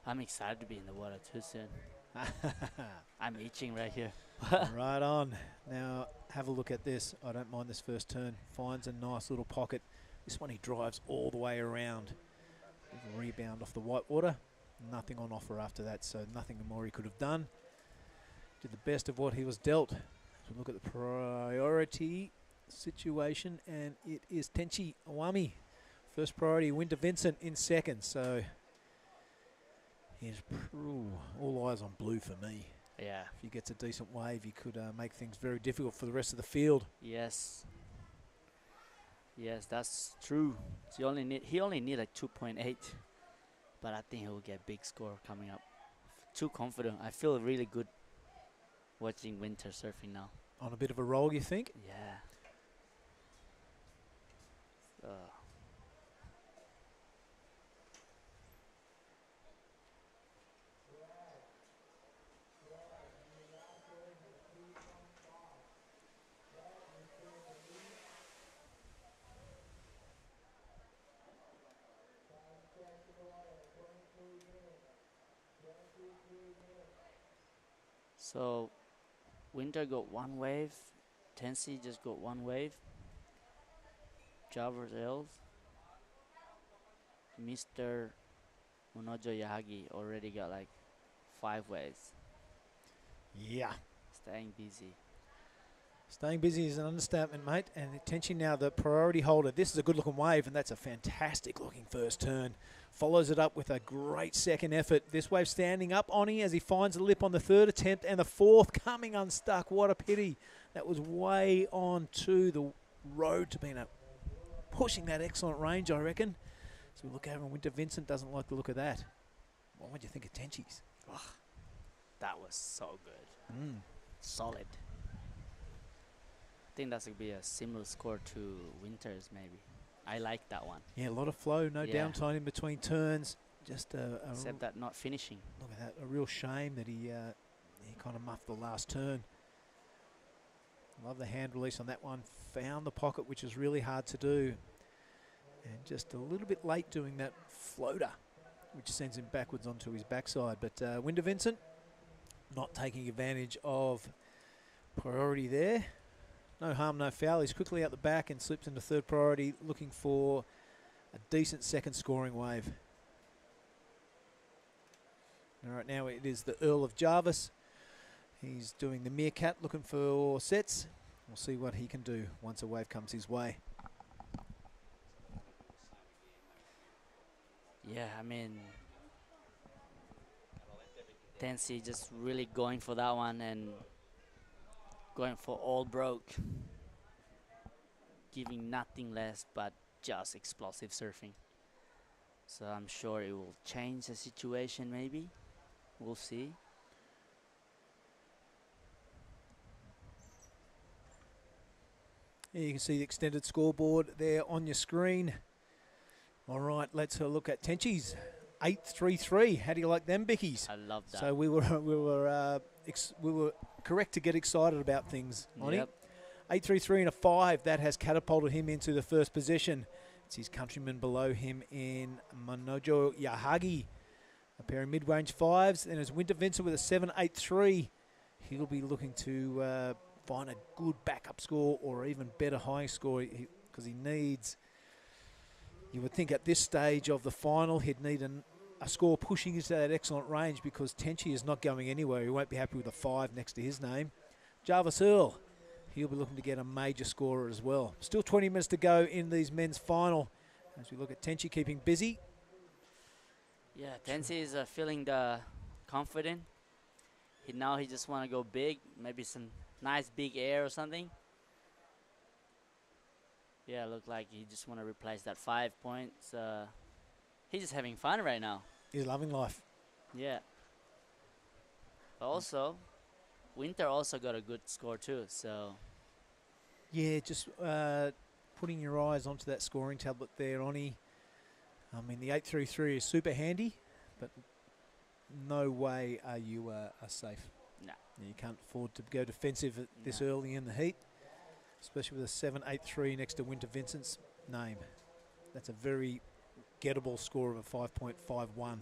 I'm excited to be in the water too soon. I'm itching right here. Right on. Now have a look at this. I don't mind this first turn. Finds a nice little pocket. This one he drives all the way around. Rebound off the white water. Nothing on offer after that, so nothing more he could have done. Did the best of what he was dealt. So look at the priority situation, and it is Tenchi Awami. First priority, Winter Vincent in second. So he's all eyes on blue for me. Yeah. If he gets a decent wave, he could make things very difficult for the rest of the field. Yes. Yes, that's true. So he only need like 2.8, but I think he'll get big score coming up. Too confident. I feel really good watching winter surfing now. On a bit of a roll, you think? Yeah. So, Winter got one wave, Tensi just got one wave, WSL, Mr. Munojo Yahagi already got like 5 waves. Yeah. Staying busy. Staying busy is an understatement, mate. And Tenchi now the priority holder. This is a good-looking wave, and that's a fantastic-looking first turn. Follows it up with a great second effort. This wave standing up on him as he finds the lip on the third attempt, and the fourth coming unstuck. What a pity. That was way on to the road to being pushing that excellent range, I reckon. So we look over, and Winter Vincent doesn't like the look of that. What would you think of Tenchi's? Oh, that was so good. Solid. I think that's going to be a similar score to Winter's maybe. I like that one. Yeah, a lot of flow, no downtime in between turns. Just except that not finishing. Look at that, a real shame that he kind of muffed the last turn. Love the hand release on that one. Found the pocket, which is really hard to do. And just a little bit late doing that floater, which sends him backwards onto his backside. But Winter Vincent not taking advantage of priority there. No harm, no foul. He's quickly out the back and slips into third priority, looking for a decent second scoring wave. All right, now it is the Earl of Jarvis. He's doing the meerkat, looking for sets. We'll see what he can do once a wave comes his way. Yeah, I mean, Tensi just really going for that one and going for all broke, giving nothing less but just explosive surfing. So I'm sure it will change the situation maybe. We'll see. Yeah, you can see the extended scoreboard there on your screen. All right, let's look at Tenchi's 8.33. How do you like them, Bickies? I love that. So we were correct to get excited about things. Yep. 8.33 and a 5. That has catapulted him into the first position. It's his countryman below him in Manojo Yahagi. A pair of mid-range 5s. Then there's Winter Vincent with a 7.83. He'll be looking to find a good backup score or even better high score because he needs, you would think at this stage of the final, he'd need a score pushing into that excellent range because Tenchi is not going anywhere. He won't be happy with a 5 next to his name. Jarvis Earl, he'll be looking to get a major scorer as well. Still 20 minutes to go in these men's final as we look at Tenchi keeping busy. Yeah, Tensi is feeling the confident. Now he just want to go big, maybe some nice big air or something. Yeah, look like he just want to replace that 5 points. He's just having fun right now. He's loving life. Yeah. But also, Winter also got a good score too, so. Yeah, just putting your eyes onto that scoring tablet there, Onnie. I mean, the 8.33 is super handy, but no way are you safe. No. You can't afford to go defensive this early in the heat, especially with a 7.83 next to Winter Vincent's name. That's a very gettable score of a 5.51.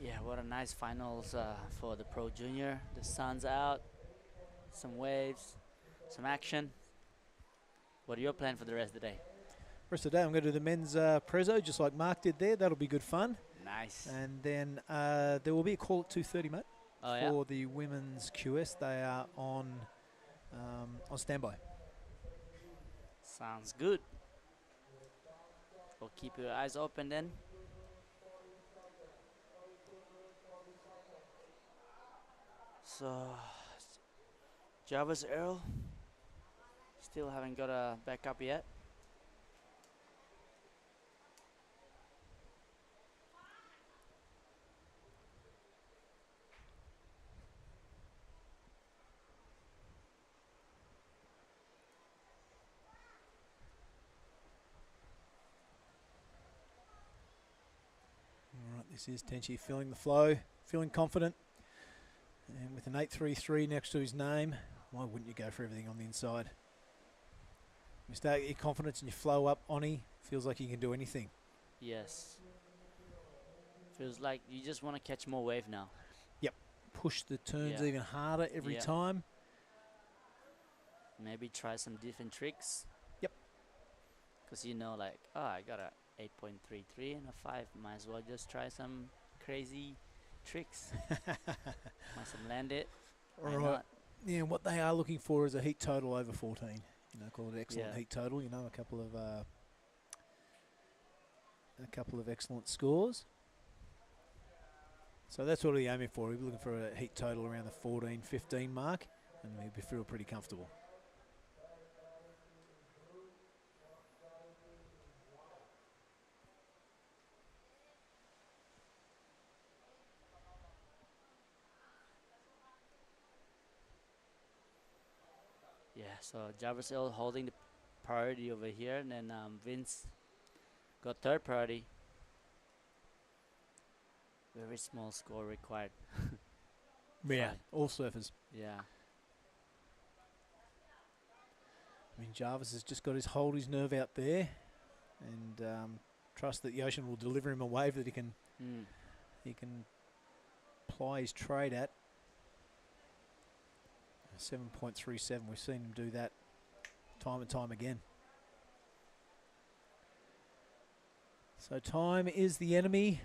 Yeah, what a nice finals for the Pro Junior. The sun's out, some waves, some action. What are your plans for the rest of the day? Rest of the day, I'm going to do the men's prezzo, just like Mark did there. That'll be good fun. Nice. And then there will be a call at 2:30, mate, for the women's QS. They are on standby. Sounds good. Well, keep your eyes open then. So, Jarvis Earl still haven't got a backup yet. All right, this is Tenchi feeling the flow, feeling confident. And with an 8.33 next to his name, why wouldn't you go for everything on the inside? You start your confidence and you flow up, Oni. Feels like you can do anything. Yes. Feels like you just want to catch more wave now. Yep. Push the turns even harder every time. Maybe try some different tricks. Yep. Because you know, like, oh, I got a 8.33 and a 5. Might as well just try some crazy tricks. Might as well land it. Why not? Yeah, what they are looking for is a heat total over 14. You know, call it excellent heat total. You know, a couple of excellent scores. So that's what we're aiming for. We're looking for a heat total around the 14, 15 mark, and we feel pretty comfortable. Yeah, so Jarvis Earl holding the priority over here, and then Vince got third priority. Very small score required. Yeah, all surfers. Yeah. I mean, Jarvis has just got his hold his nerve out there, and trust that the ocean will deliver him a wave that he can ply his trade at. 7.37. We've seen him do that time and time again. So time is the enemy,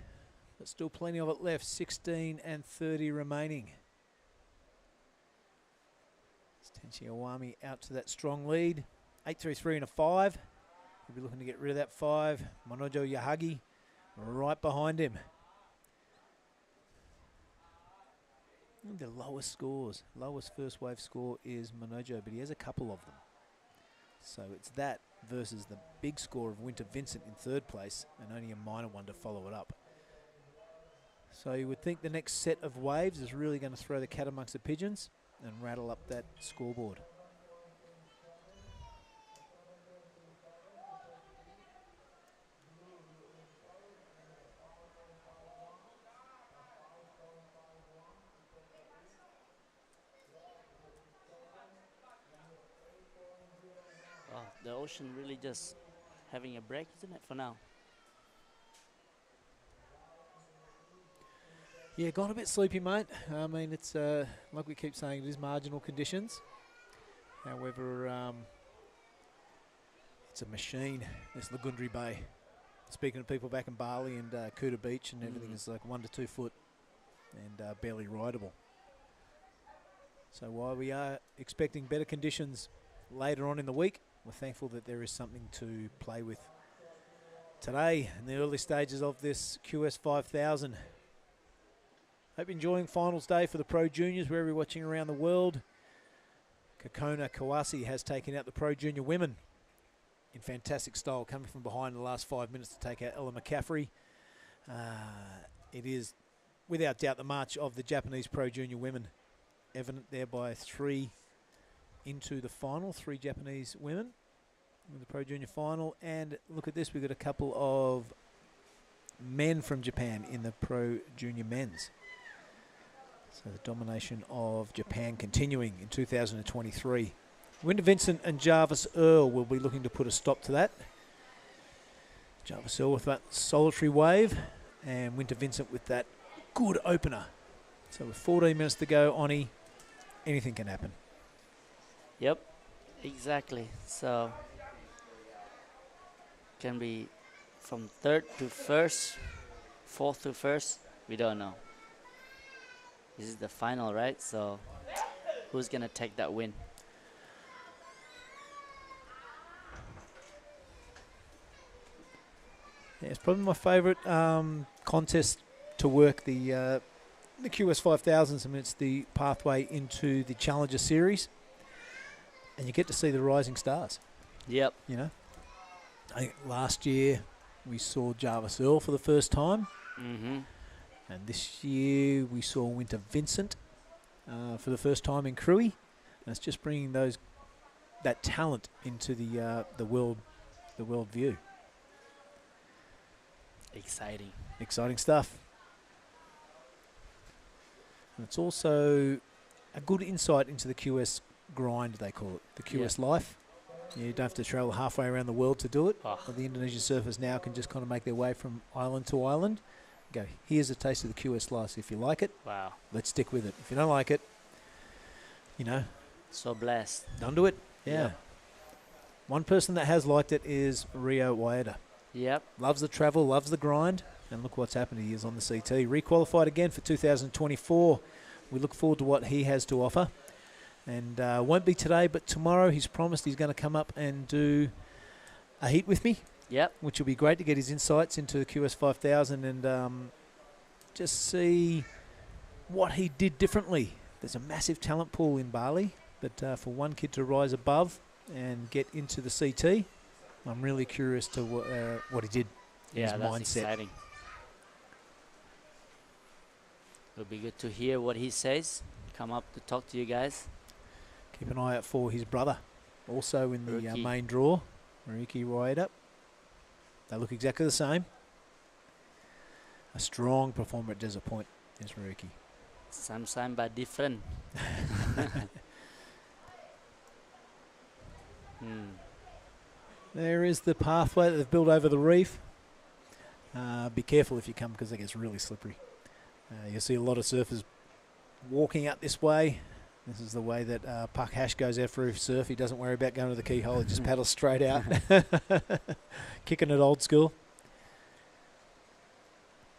but still plenty of it left. 16 and 30 remaining. It's Tenchi Iwami out to that strong lead. 8.33 and a 5. He'll be looking to get rid of that 5. Manojo Yahagi right behind him. The lowest scores, lowest first wave score is Manojo, but he has a couple of them. So it's that versus the big score of Winter Vincent in third place, and only a minor one to follow it up. So you would think the next set of waves is really going to throw the cat amongst the pigeons and rattle up that scoreboard. Oh, the ocean really just having a break, isn't it, for now? Yeah, gone a bit sleepy, mate. I mean, it's like we keep saying, it is marginal conditions. However, it's a machine, this Lagundri Bay. Speaking of people back in Bali and Kuta Beach, and everything is like 1 to 2 foot and barely rideable. So while we are expecting better conditions later on in the week, we're thankful that there is something to play with today in the early stages of this QS 5000. Hope you're enjoying finals day for the Pro Juniors wherever you're watching around the world. Kokona Kawase has taken out the Pro Junior women in fantastic style, coming from behind in the last 5 minutes to take out Ella McCaffrey. It is without doubt the march of the Japanese Pro Junior women, evident there by 3 into the final, 3 Japanese women in the Pro Junior final. And look at this, we've got a couple of men from Japan in the Pro Junior men's. So the domination of Japan continuing in 2023. Winter Vincent and Jarvis Earl will be looking to put a stop to that. Jarvis Earl with that solitary wave, and Winter Vincent with that good opener. So with 14 minutes to go, Oni, anything can happen. Yep, exactly. So can be from third to first, fourth to first. We don't know. This is the final, right? So who's gonna take that win? Yeah, it's probably my favourite contest to work the QS 5000s. I mean, it's the pathway into the Challenger Series, and you get to see the rising stars. Yep. You know, I think last year we saw Jarvis Earl for the first time, Mm-hmm. and this year we saw Winter Vincent for the first time in Cruy. And it's just bringing that talent into the world view. Exciting stuff. And it's also a good insight into the QS grind, they call it, the QS life. You don't have to travel halfway around the world to do it. But the Indonesian surfers now can just kind of make their way from island to island. Go, here's a taste of the QS life. If you like it, wow, let's stick with it. If you don't like it, you know. So blessed. Don't do it. Yeah. Yep. One person that has liked it is Rio Waeda. Yep. Loves the travel, loves the grind. And look what's happened. He is on the CT. Requalified again for 2024. We look forward to what he has to offer. And won't be today, but tomorrow he's promised he's going to come up and do a heat with me. Yep. Which will be great to get his insights into the QS 5000 and just see what he did differently. There's a massive talent pool in Bali, but for one kid to rise above and get into the CT, I'm really curious to what he did. Yeah, his that's mindset. exciting. It'll be good to hear what he says. Come up to talk to you guys. Keep an eye out for his brother, also in the Ruki. main draw, Mariki Rider. They look exactly the same. A strong performer at Desert Point is Ruki. Same but different. There is the pathway that they've built over the reef. Be careful if you come because it gets really slippery. You'll see a lot of surfers walking out this way. This is the way that Puck Hash goes out for his surf. He doesn't worry about going to the keyhole. He just paddles straight out. Kicking it old school.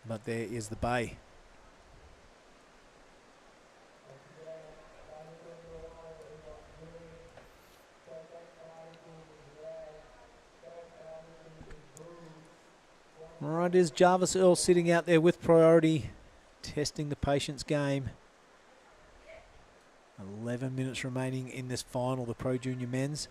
But there is the bay. All right, is Jarvis Earl sitting out there with priority, testing the patience game. 11 minutes remaining in this final, the Pro Junior Men's.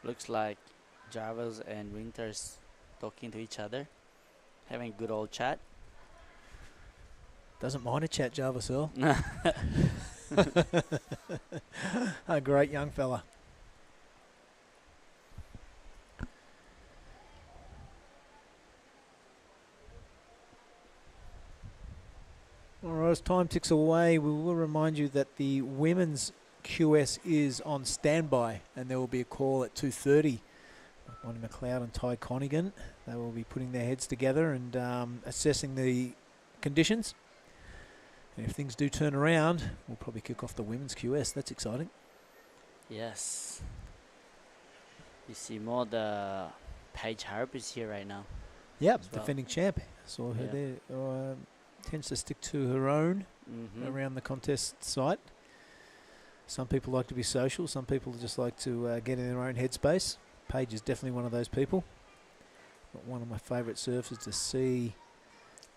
Looks like Jarvis and Winters talking to each other, having a good old chat. Doesn't mind a chat, Jarvis Earl. A great young fella. All right, as time ticks away, we will remind you that the women's QS is on standby, and there will be a call at 2:30. Bonnie McLeod and Ty Conigan. They will be putting their heads together and assessing the conditions. And if things do turn around, we'll probably kick off the women's QS. That's exciting. Yes. You see more the Paige Harp is here right now. Yep, as well. defending champ. Saw her there. Tends to stick to her own around the contest site. Some people like to be social. Some people just like to get in their own headspace. Paige is definitely one of those people. But one of my favourite surfers to see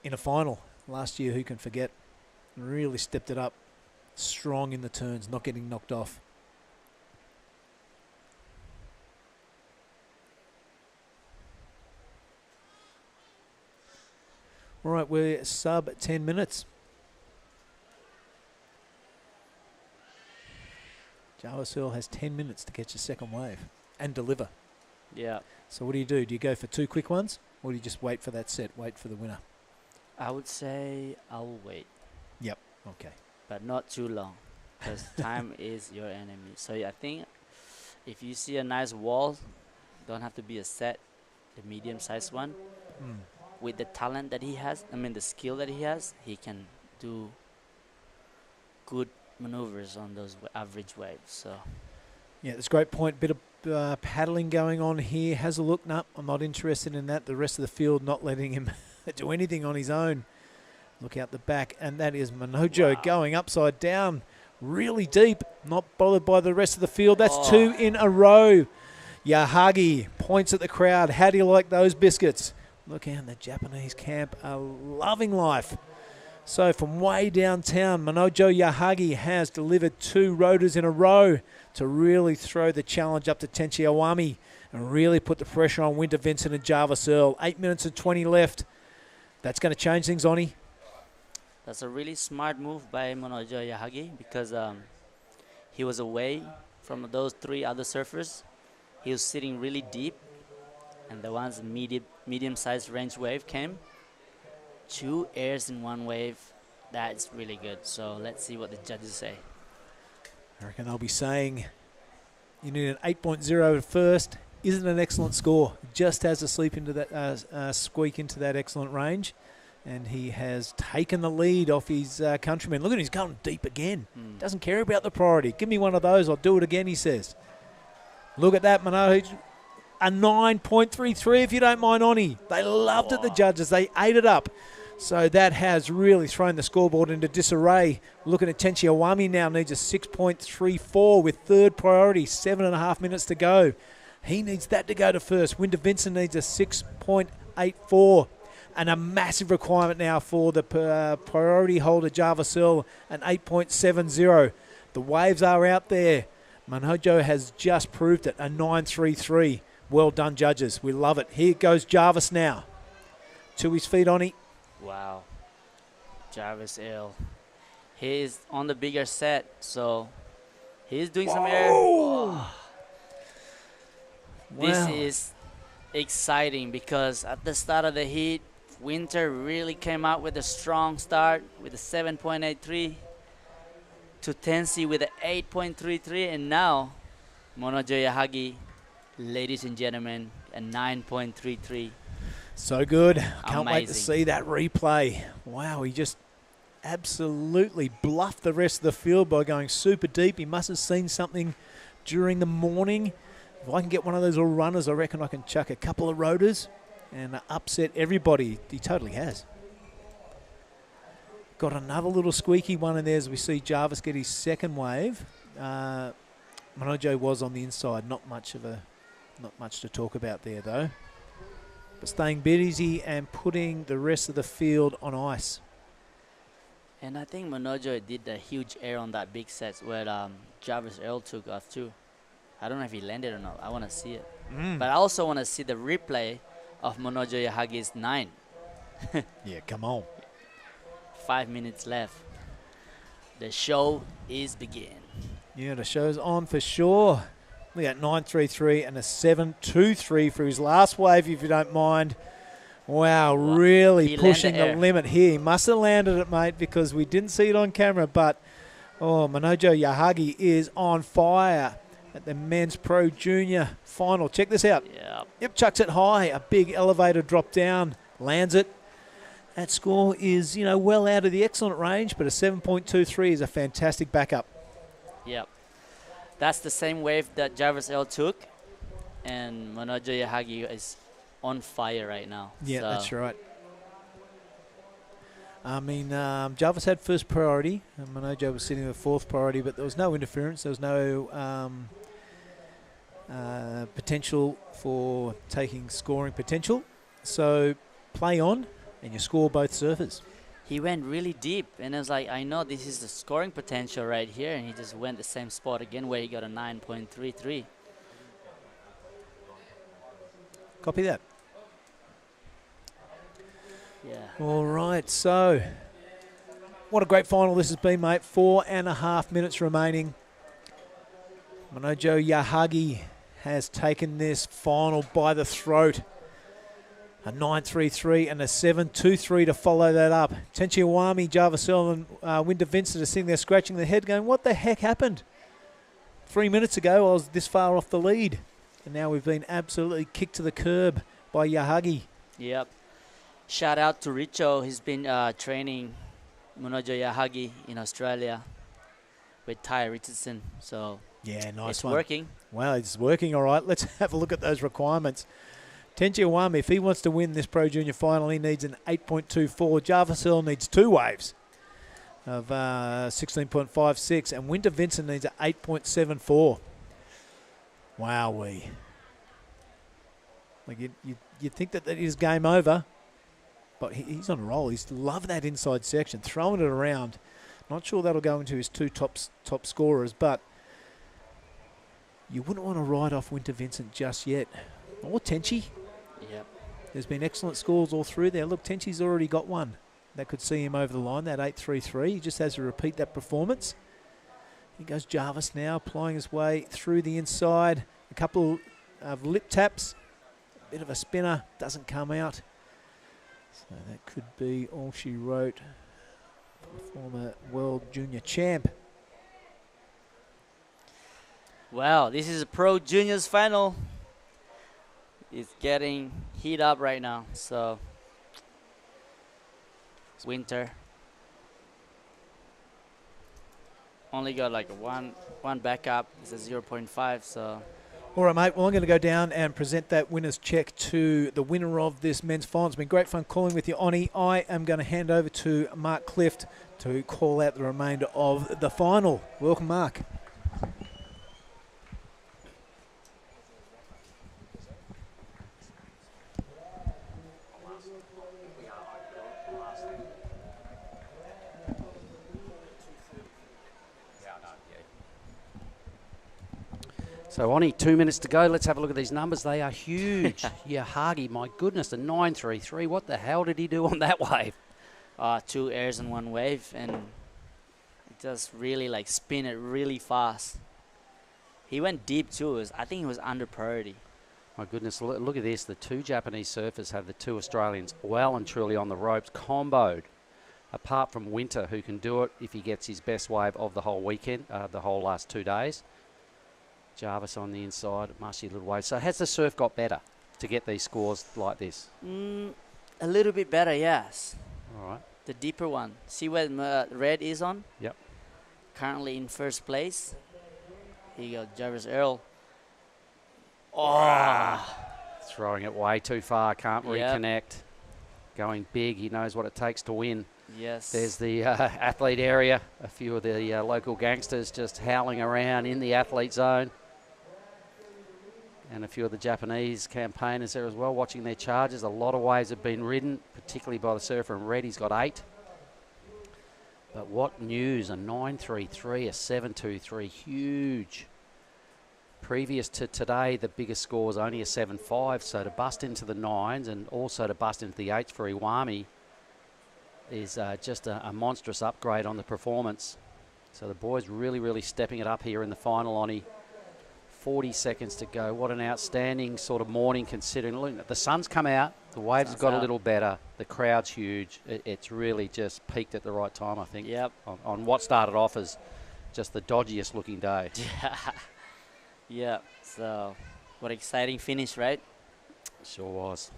in a final. Last year, who can forget? Really stepped it up. Strong in the turns, not getting knocked off. All right, we're sub 10 minutes. Jarvis Earl has 10 minutes to catch a second wave and deliver. Yeah. So what do? Do you go for two quick ones, or do you just wait for that set, wait for the winner? I would say I'll wait, Yep. Okay. but not too long, because time is your enemy. So I think if you see a nice wall, don't have to be a set, the medium-sized one. Mm. With the talent that he has, the skill that he has, he can do good maneuvers on those average waves. So Yeah, that's a great point. Bit of paddling going on here. Has a look. No, I'm not interested in that. The rest of the field not letting him do anything on his own. Look out the back, and that is Manojo going upside down, really deep. Not bothered by the rest of the field. That's two in a row. Yahagi points at the crowd. How do you like those biscuits? Look out, the Japanese camp are loving life. So from way downtown, Manojo Yahagi has delivered 2 rotors in a row to really throw the challenge up to Tenchi Awami and really put the pressure on Winter Vincent and Jarvis Earl. 8 minutes and 20 left. That's going to change things, Oni. that's a really smart move by Manojo Yahagi, because he was away from those 3 other surfers. He was sitting really deep, and the ones medium-sized range wave came. 2 airs in 1 wave. That's really good. So let's see what the judges say. I reckon they'll be saying you need an 8.0 at first. Isn't an excellent score. Just has a sleep into that squeak into that excellent range, and he has taken the lead off his countrymen. Look at him, he's going deep again. Doesn't care about the priority. Give me one of those, I'll do it again, he says. Look at that, Manojo. A 9.33, if you don't mind, Oni. They loved it, the judges. They ate it up. So that has really thrown the scoreboard into disarray. Looking at Tenchi Awami now, needs a 6.34 with 3rd priority, 7.5 minutes to go. He needs that to go to first. Winter Vincent needs a 6.84. And a massive requirement now for the priority holder, Jarvis Earl, an 8.70. The waves are out there. Manojo has just proved it, a 9.33. Well done, judges. We love it. Here goes Jarvis now. To his feet, Oni. Wow. Jarvis Earl. He's on the bigger set, so he's doing some air. Oh. This is exciting, because at the start of the heat, Winter really came out with a strong start with a 7.83 to Tensi with an 8.33, and now Manojo Yahagi, ladies and gentlemen, a 9.33. So good. Can't wait to Amazing. see that replay. Wow, he just absolutely bluffed the rest of the field by going super deep. He must have seen something during the morning. If I can get one of those little runners, I reckon I can chuck a couple of rotors and upset everybody. He totally has. Got another little squeaky one in there as we see Jarvis get his 2nd wave. Manojo was on the inside. Not much to talk about there, though. But staying busy and putting the rest of the field on ice. And I think Manojo did a huge air on that big set where Jarvis Earl took off too. I don't know if he landed or not. I want to see it. But I also want to see the replay of Manojo Yahagi's 9. Yeah, come on. 5 minutes left. The show is begin. Yeah, the show's on for sure. Look at 9.33 and a 7.23 for his last wave, if you don't mind. Wow, really He pushing landed the air. limit here. He must have landed it, mate, because we didn't see it on camera. But, Manojo Yahagi is on fire at the Men's Pro Junior final. Check this out. Yep, chucks it high. A big elevator drop down. Lands it. That score is, well out of the excellent range, but a 7.23 is a fantastic backup. Yep. That's the same wave that Jarvis Earl took. And Manojo Yahagi is on fire right now. Yeah, So that's right. Jarvis had 1st priority. And Manojo was sitting with 4th priority, but there was no interference. There was no potential for taking scoring potential. So play on, and you score both surfers. he went really deep, and I was like, I know this is the scoring potential right here, and he just went the same spot again where he got a 9.33. Copy that. Yeah. All right, so what a great final this has been, mate. 4.5 minutes remaining. Manojo Yahagi has taken this final by the throat. A 9.33 and a 7.23 to follow that up. Tenchi Iwami, Jarvisell and Winter Vincent are sitting there scratching their head going, what the heck happened? 3 minutes ago I was this far off the lead. And now we've been absolutely kicked to the curb by Yahagi. Yep. Shout out to Richo. He's been training Munojo Yahagi in Australia with Ty Richardson. So yeah, nice it's one. working. Well, it's working all right. Let's have a look at those requirements. Tenchi Iwami, if he wants to win this Pro Junior final, he needs an 8.24. Jarvisell needs 2 waves of 16.56. And Winter Vincent needs an 8.74. Wowee. Like you'd think that is game over, but he's on a roll. He's loved that inside section, throwing it around. Not sure that'll go into his 2 top scorers, but you wouldn't want to write off Winter Vincent just yet. Or Tenchi. Yep. There's been excellent scores all through there. Look, Tenchi's already got one that could see him over the line, that 8.33. He just has to repeat that performance. Here goes Jarvis now, applying his way through the inside. A couple of lip taps. A bit of a spinner. Doesn't come out. So that could be all she wrote for the former World Junior Champ. Wow, this is a Pro Juniors final. It's getting heat up right now. So Winter only got like one backup. It's a 0.5. So all right, mate. Well, I'm going to go down and present that winner's check to the winner of this men's final. It's been great fun calling with you, Oni. I am going to hand over to Mark Clift to call out the remainder of the final. Welcome, Mark. So, Oni, 2 minutes to go. Let's have a look at these numbers. They are huge. Yahagi, my goodness, a 9.33. What the hell did he do on that wave? 2 airs and 1 wave, and it just really like spin it really fast. He went deep too. I think he was under priority. My goodness, look at this. The 2 Japanese surfers have the 2 Australians well and truly on the ropes, comboed. Apart from Winter, who can do it if he gets his best wave of the whole weekend, the whole last 2 days. Jarvis on the inside, mushy little wave. So has the surf got better to get these scores like this? A little bit better, yes. All right. The deeper one. See where red is on? Yep. Currently in first place. Here you go, Jarvis Earl. Oh! Throwing it way too far, can't reconnect. Going big, he knows what it takes to win. Yes. There's the athlete area. A few of the local gangsters just howling around in the athlete zone. And a few of the Japanese campaigners there as well, watching their charges. A lot of waves have been ridden, particularly by the surfer in red. He's got 8. But what news, a 9.33, a 7.23, huge. Previous to today, the biggest score was only a 7.5, so to bust into the 9s and also to bust into the 8s for Iwami is just a monstrous upgrade on the performance. So the boys really, really stepping it up here in the final, Oni. 40 seconds to go. What an outstanding sort of morning considering. Look, the sun's come out. The waves have got a little better. The crowd's huge. It's really just peaked at the right time, I think. Yep. On what started off as just the dodgiest looking day. Yeah. So what an exciting finish, right? Sure was.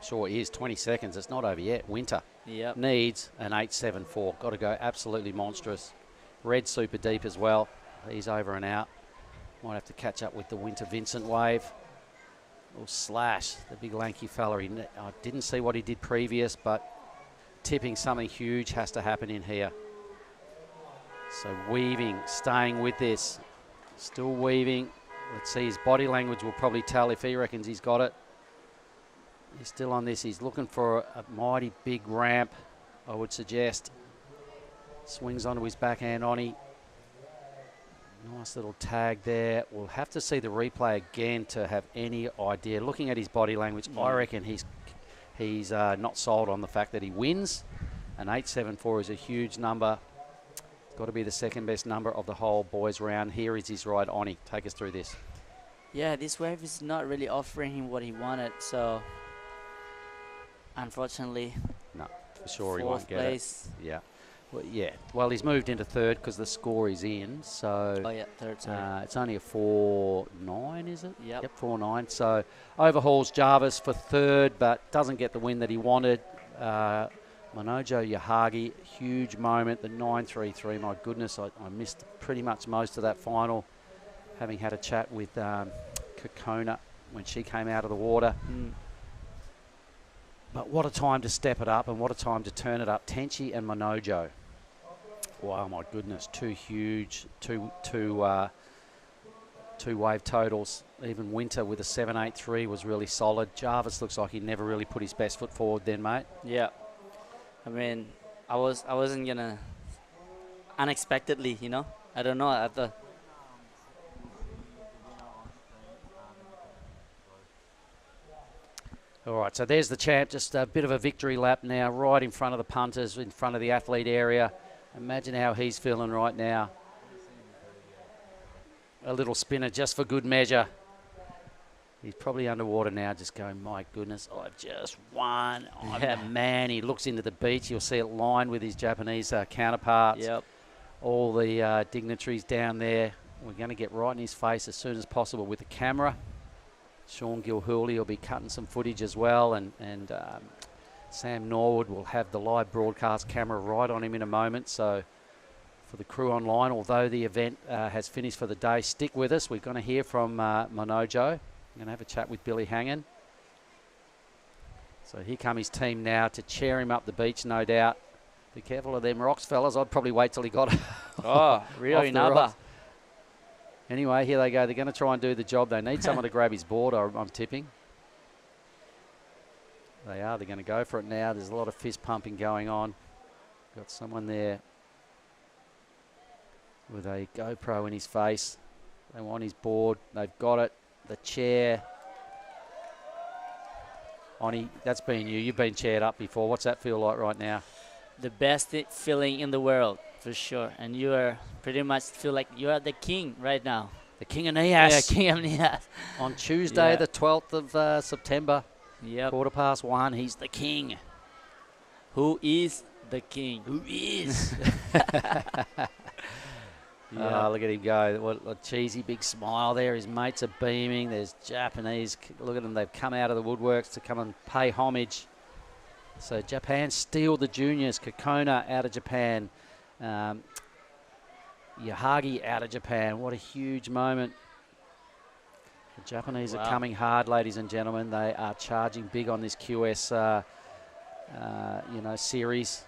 Sure is. 20 seconds. It's not over yet. Winter. Yep. Needs an 8.74. Got to go absolutely monstrous. Red super deep as well. He's over and out. Might have to catch up with the Winter Vincent wave. Or Slash, the big lanky fella. I didn't see what he did previous, but tipping something huge has to happen in here. So weaving, staying with this. Still weaving. Let's see, his body language will probably tell if he reckons he's got it. He's still on this. He's looking for a mighty big ramp, I would suggest. Swings onto his backhand, Oni. Nice little tag there. We'll have to see the replay again to have any idea. Looking at his body language, I reckon he's not sold on the fact that he wins. An 8.74 is a huge number. It's got to be the second best number of the whole boys round. Here is his ride, Oni. Take us through this. Yeah, this wave is not really offering him what he wanted, so Unfortunately, No, for sure he fourth won't get place. it. Yeah. Well, yeah. Well, he's moved into third because the score is in. So Oh yeah, third. Sorry. it's only a 4-9, is it? Yep. Yep, 4-9. So overhauls Jarvis for third, but doesn't get the win that he wanted. Manojo Yahagi, huge moment. The 9.33. My goodness, I missed pretty much most of that final, having had a chat with Kokona when she came out of the water. But what a time to step it up and what a time to turn it up. Tenchi and Manojo. Wow, my goodness, two huge, two wave totals. Even Winter with a 7.83 was really solid. Jarvis looks like he never really put his best foot forward then, mate. Yeah. I mean, I wasn't gonna unexpectedly, you know. I don't know. At the All right, so there's the champ, just a bit of a victory lap now, right in front of the punters, in front of the athlete area. Imagine how he's feeling right now. A little spinner just for good measure. He's probably underwater now, just going, my goodness, I've just won. I'm the man. He looks into the beach. You'll see it lined with his Japanese counterparts. Yep. All the dignitaries down there. We're going to get right in his face as soon as possible with the camera. Sean Gilhooly will be cutting some footage as well, and Sam Norwood will have the live broadcast camera right on him in a moment. So for the crew online, although the event has finished for the day, stick with us. We're going to hear from Manojo. I'm going to have a chat with Billy Hangen. So here come his team now to cheer him up the beach, no doubt. Be careful of them rocks, fellas. I'd probably wait till he got Rio off the Inaba. rocks. Anyway, here they go. They're going to try and do the job. They need someone to grab his board, I'm tipping. They are. They're going to go for it now. There's a lot of fist pumping going on. Got someone there with a GoPro in his face. They want his board. They've got it. The chair. Oni, that's been you. You've been chaired up before. What's that feel like right now? The best feeling in the world, for sure. And you are pretty much feel like you are the king right now. The king of Nias. Yeah, king of Nias. On Tuesday, the 12th of September, yep. 1:15, he's the king. Who is the king? Who is? Look at him go. What a cheesy big smile there. His mates are beaming. There's Japanese. Look at them. They've come out of the woodworks to come and pay homage. So Japan steal the juniors. Kokona out of Japan. Yahagi out of Japan. What a huge moment. The Japanese are coming hard, ladies and gentlemen. They are charging big on this QS series.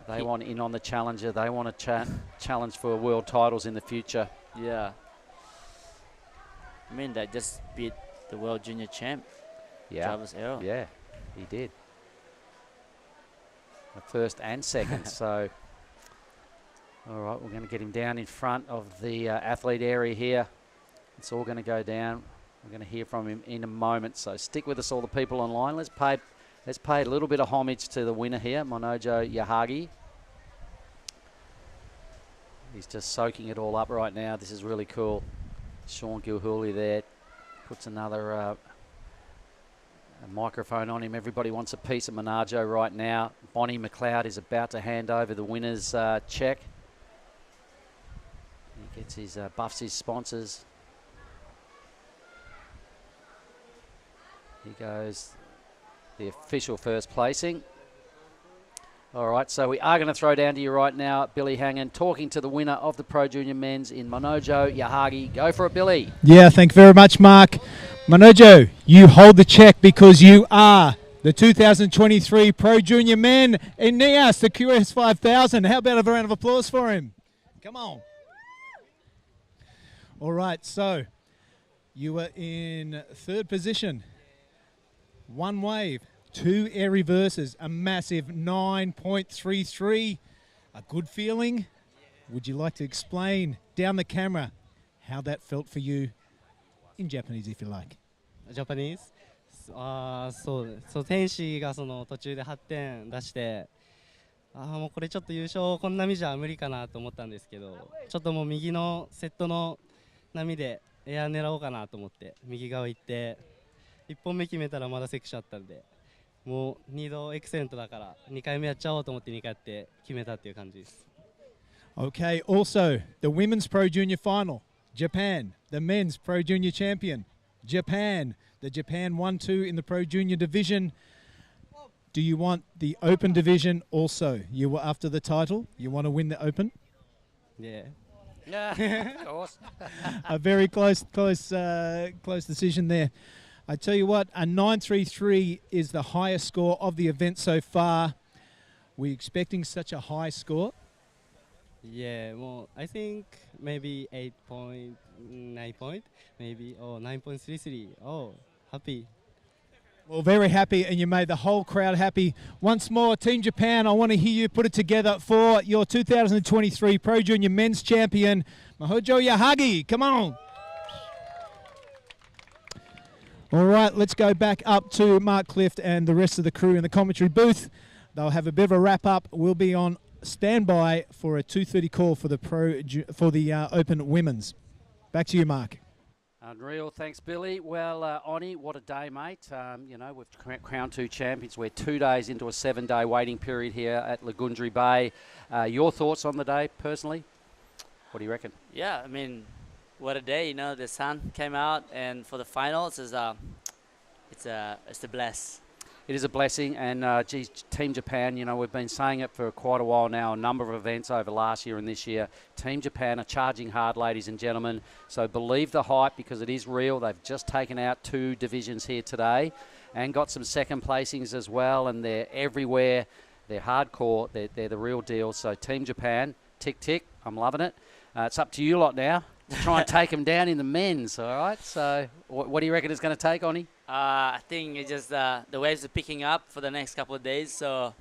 They want in on the challenger. They want to challenge for world titles in the future. Yeah. I mean, they just beat the world junior champ. Yeah. Jarvis Errol. Yeah, he did. The first and second. So, all right, we're going to get him down in front of the athlete area here. It's all going to go down. We're going to hear from him in a moment. So stick with us, all the people online. Let's pay a little bit of homage to the winner here, Manojo Yahagi. He's just soaking it all up right now. This is really cool. Sean Gilhooly there puts another a microphone on him. Everybody wants a piece of Manojo right now. Bonnie McLeod is about to hand over the winner's check. He gets his buffs his sponsors. Here goes the official first placing. All right, so we are going to throw down to you right now, Billy Hangen, talking to the winner of the Pro Junior Men's in Manojo Yahagi. Go for it, Billy. Yeah, thank you very much, Mark. Manojo, you hold the check because you are the 2023 Pro Junior Men in Nias, the QS 5000. How about a round of applause for him? Come on. All right, so you were in third position. One wave. 2 air reverses, a massive 9.33. A good feeling. Would you like to explain down the camera how that felt for you in Japanese, if you like? Japanese? そう天使がその途中で8点出してもうこれちょっと優勝こんな波じゃ無理かなと思ったんですけどちょっともう右のセットの波でエア狙おうかなと思って右側行って1本目決めたらまだセクションあったんでもう2度エクセレントだから2回目やっちゃおうと思って2回やって決めたっていう感じです。 Okay, also the Women's Pro Junior Final, Japan, the Men's Pro Junior Champion, Japan, the Japan 1-2 in the Pro Junior Division. Do you want the Open Division also? You were after the title, you want to win the Open? Yeah. Yeah, of course. A very close decision there. I tell you what, a 9.33 is the highest score of the event so far. Were you expecting such a high score? Yeah, well, I think maybe 8.9 point, maybe, or 9.33. Oh, happy. Well, very happy, and you made the whole crowd happy. Once more, Team Japan, I want to hear you put it together for your 2023 Pro Junior Men's Champion, Mahojo Yahagi. Come on. All right, let's go back up to Mark Clift and the rest of the crew in the commentary booth. They'll have a bit of a wrap-up. We'll be on standby for a 2:30 call for the Open Women's. Back to you, Mark. Unreal, thanks Billy. Well, Oni, what a day, mate. You know, we've crowned 2 champions. We're 2 days into a 7-day waiting period here at Lagundri Bay. Your thoughts on the day, personally? What do you reckon? Yeah, I mean, what a day, you know, the sun came out, and for the finals, it's a bless. It is a blessing, and geez, Team Japan, you know, we've been saying it for quite a while now, a number of events over last year and this year. Team Japan are charging hard, ladies and gentlemen, so believe the hype because it is real. They've just taken out 2 divisions here today and got some second placings as well, and they're everywhere. They're hardcore. They're the real deal. So Team Japan, tick, tick, I'm loving it. It's up to you lot now. We'll try and take them down in the men's, all right? So what do you reckon it's going to take, Oni? I think it's just the waves are picking up for the next couple of days, so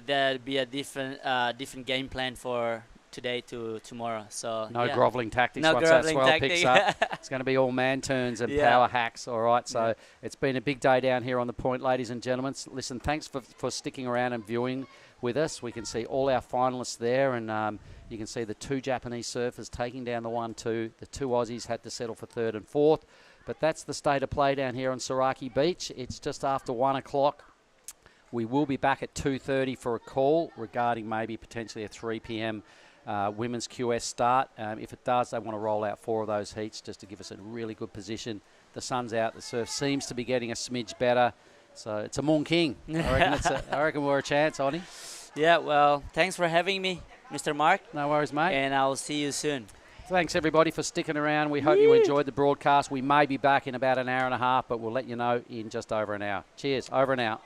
there'll be a different game plan for today to tomorrow. So no grovelling tactics no once that swell picks up. It's going to be all man turns and Yeah. power hacks, all right? So it's been a big day down here on the point, ladies and gentlemen. Listen, thanks for sticking around and viewing with us. We can see all our finalists there, and you can see the 2 Japanese surfers taking down the 1-2. The 2 Aussies had to settle for 3rd and 4th. But that's the state of play down here on Sorake Beach. It's just after 1 o'clock. We will be back at 2:30 for a call regarding maybe potentially a 3 p.m. Women's QS start. If it does, they want to roll out 4 of those heats just to give us a really good position. The sun's out. The surf seems to be getting a smidge better. So it's a Moon King. I reckon we're a chance, Oni. Yeah, well, thanks for having me, Mr. Mark. No worries, mate. And I'll see you soon. Thanks, everybody, for sticking around. We hope you enjoyed the broadcast. We may be back in about an hour and a half, but we'll let you know in just over an hour. Cheers. Over and out.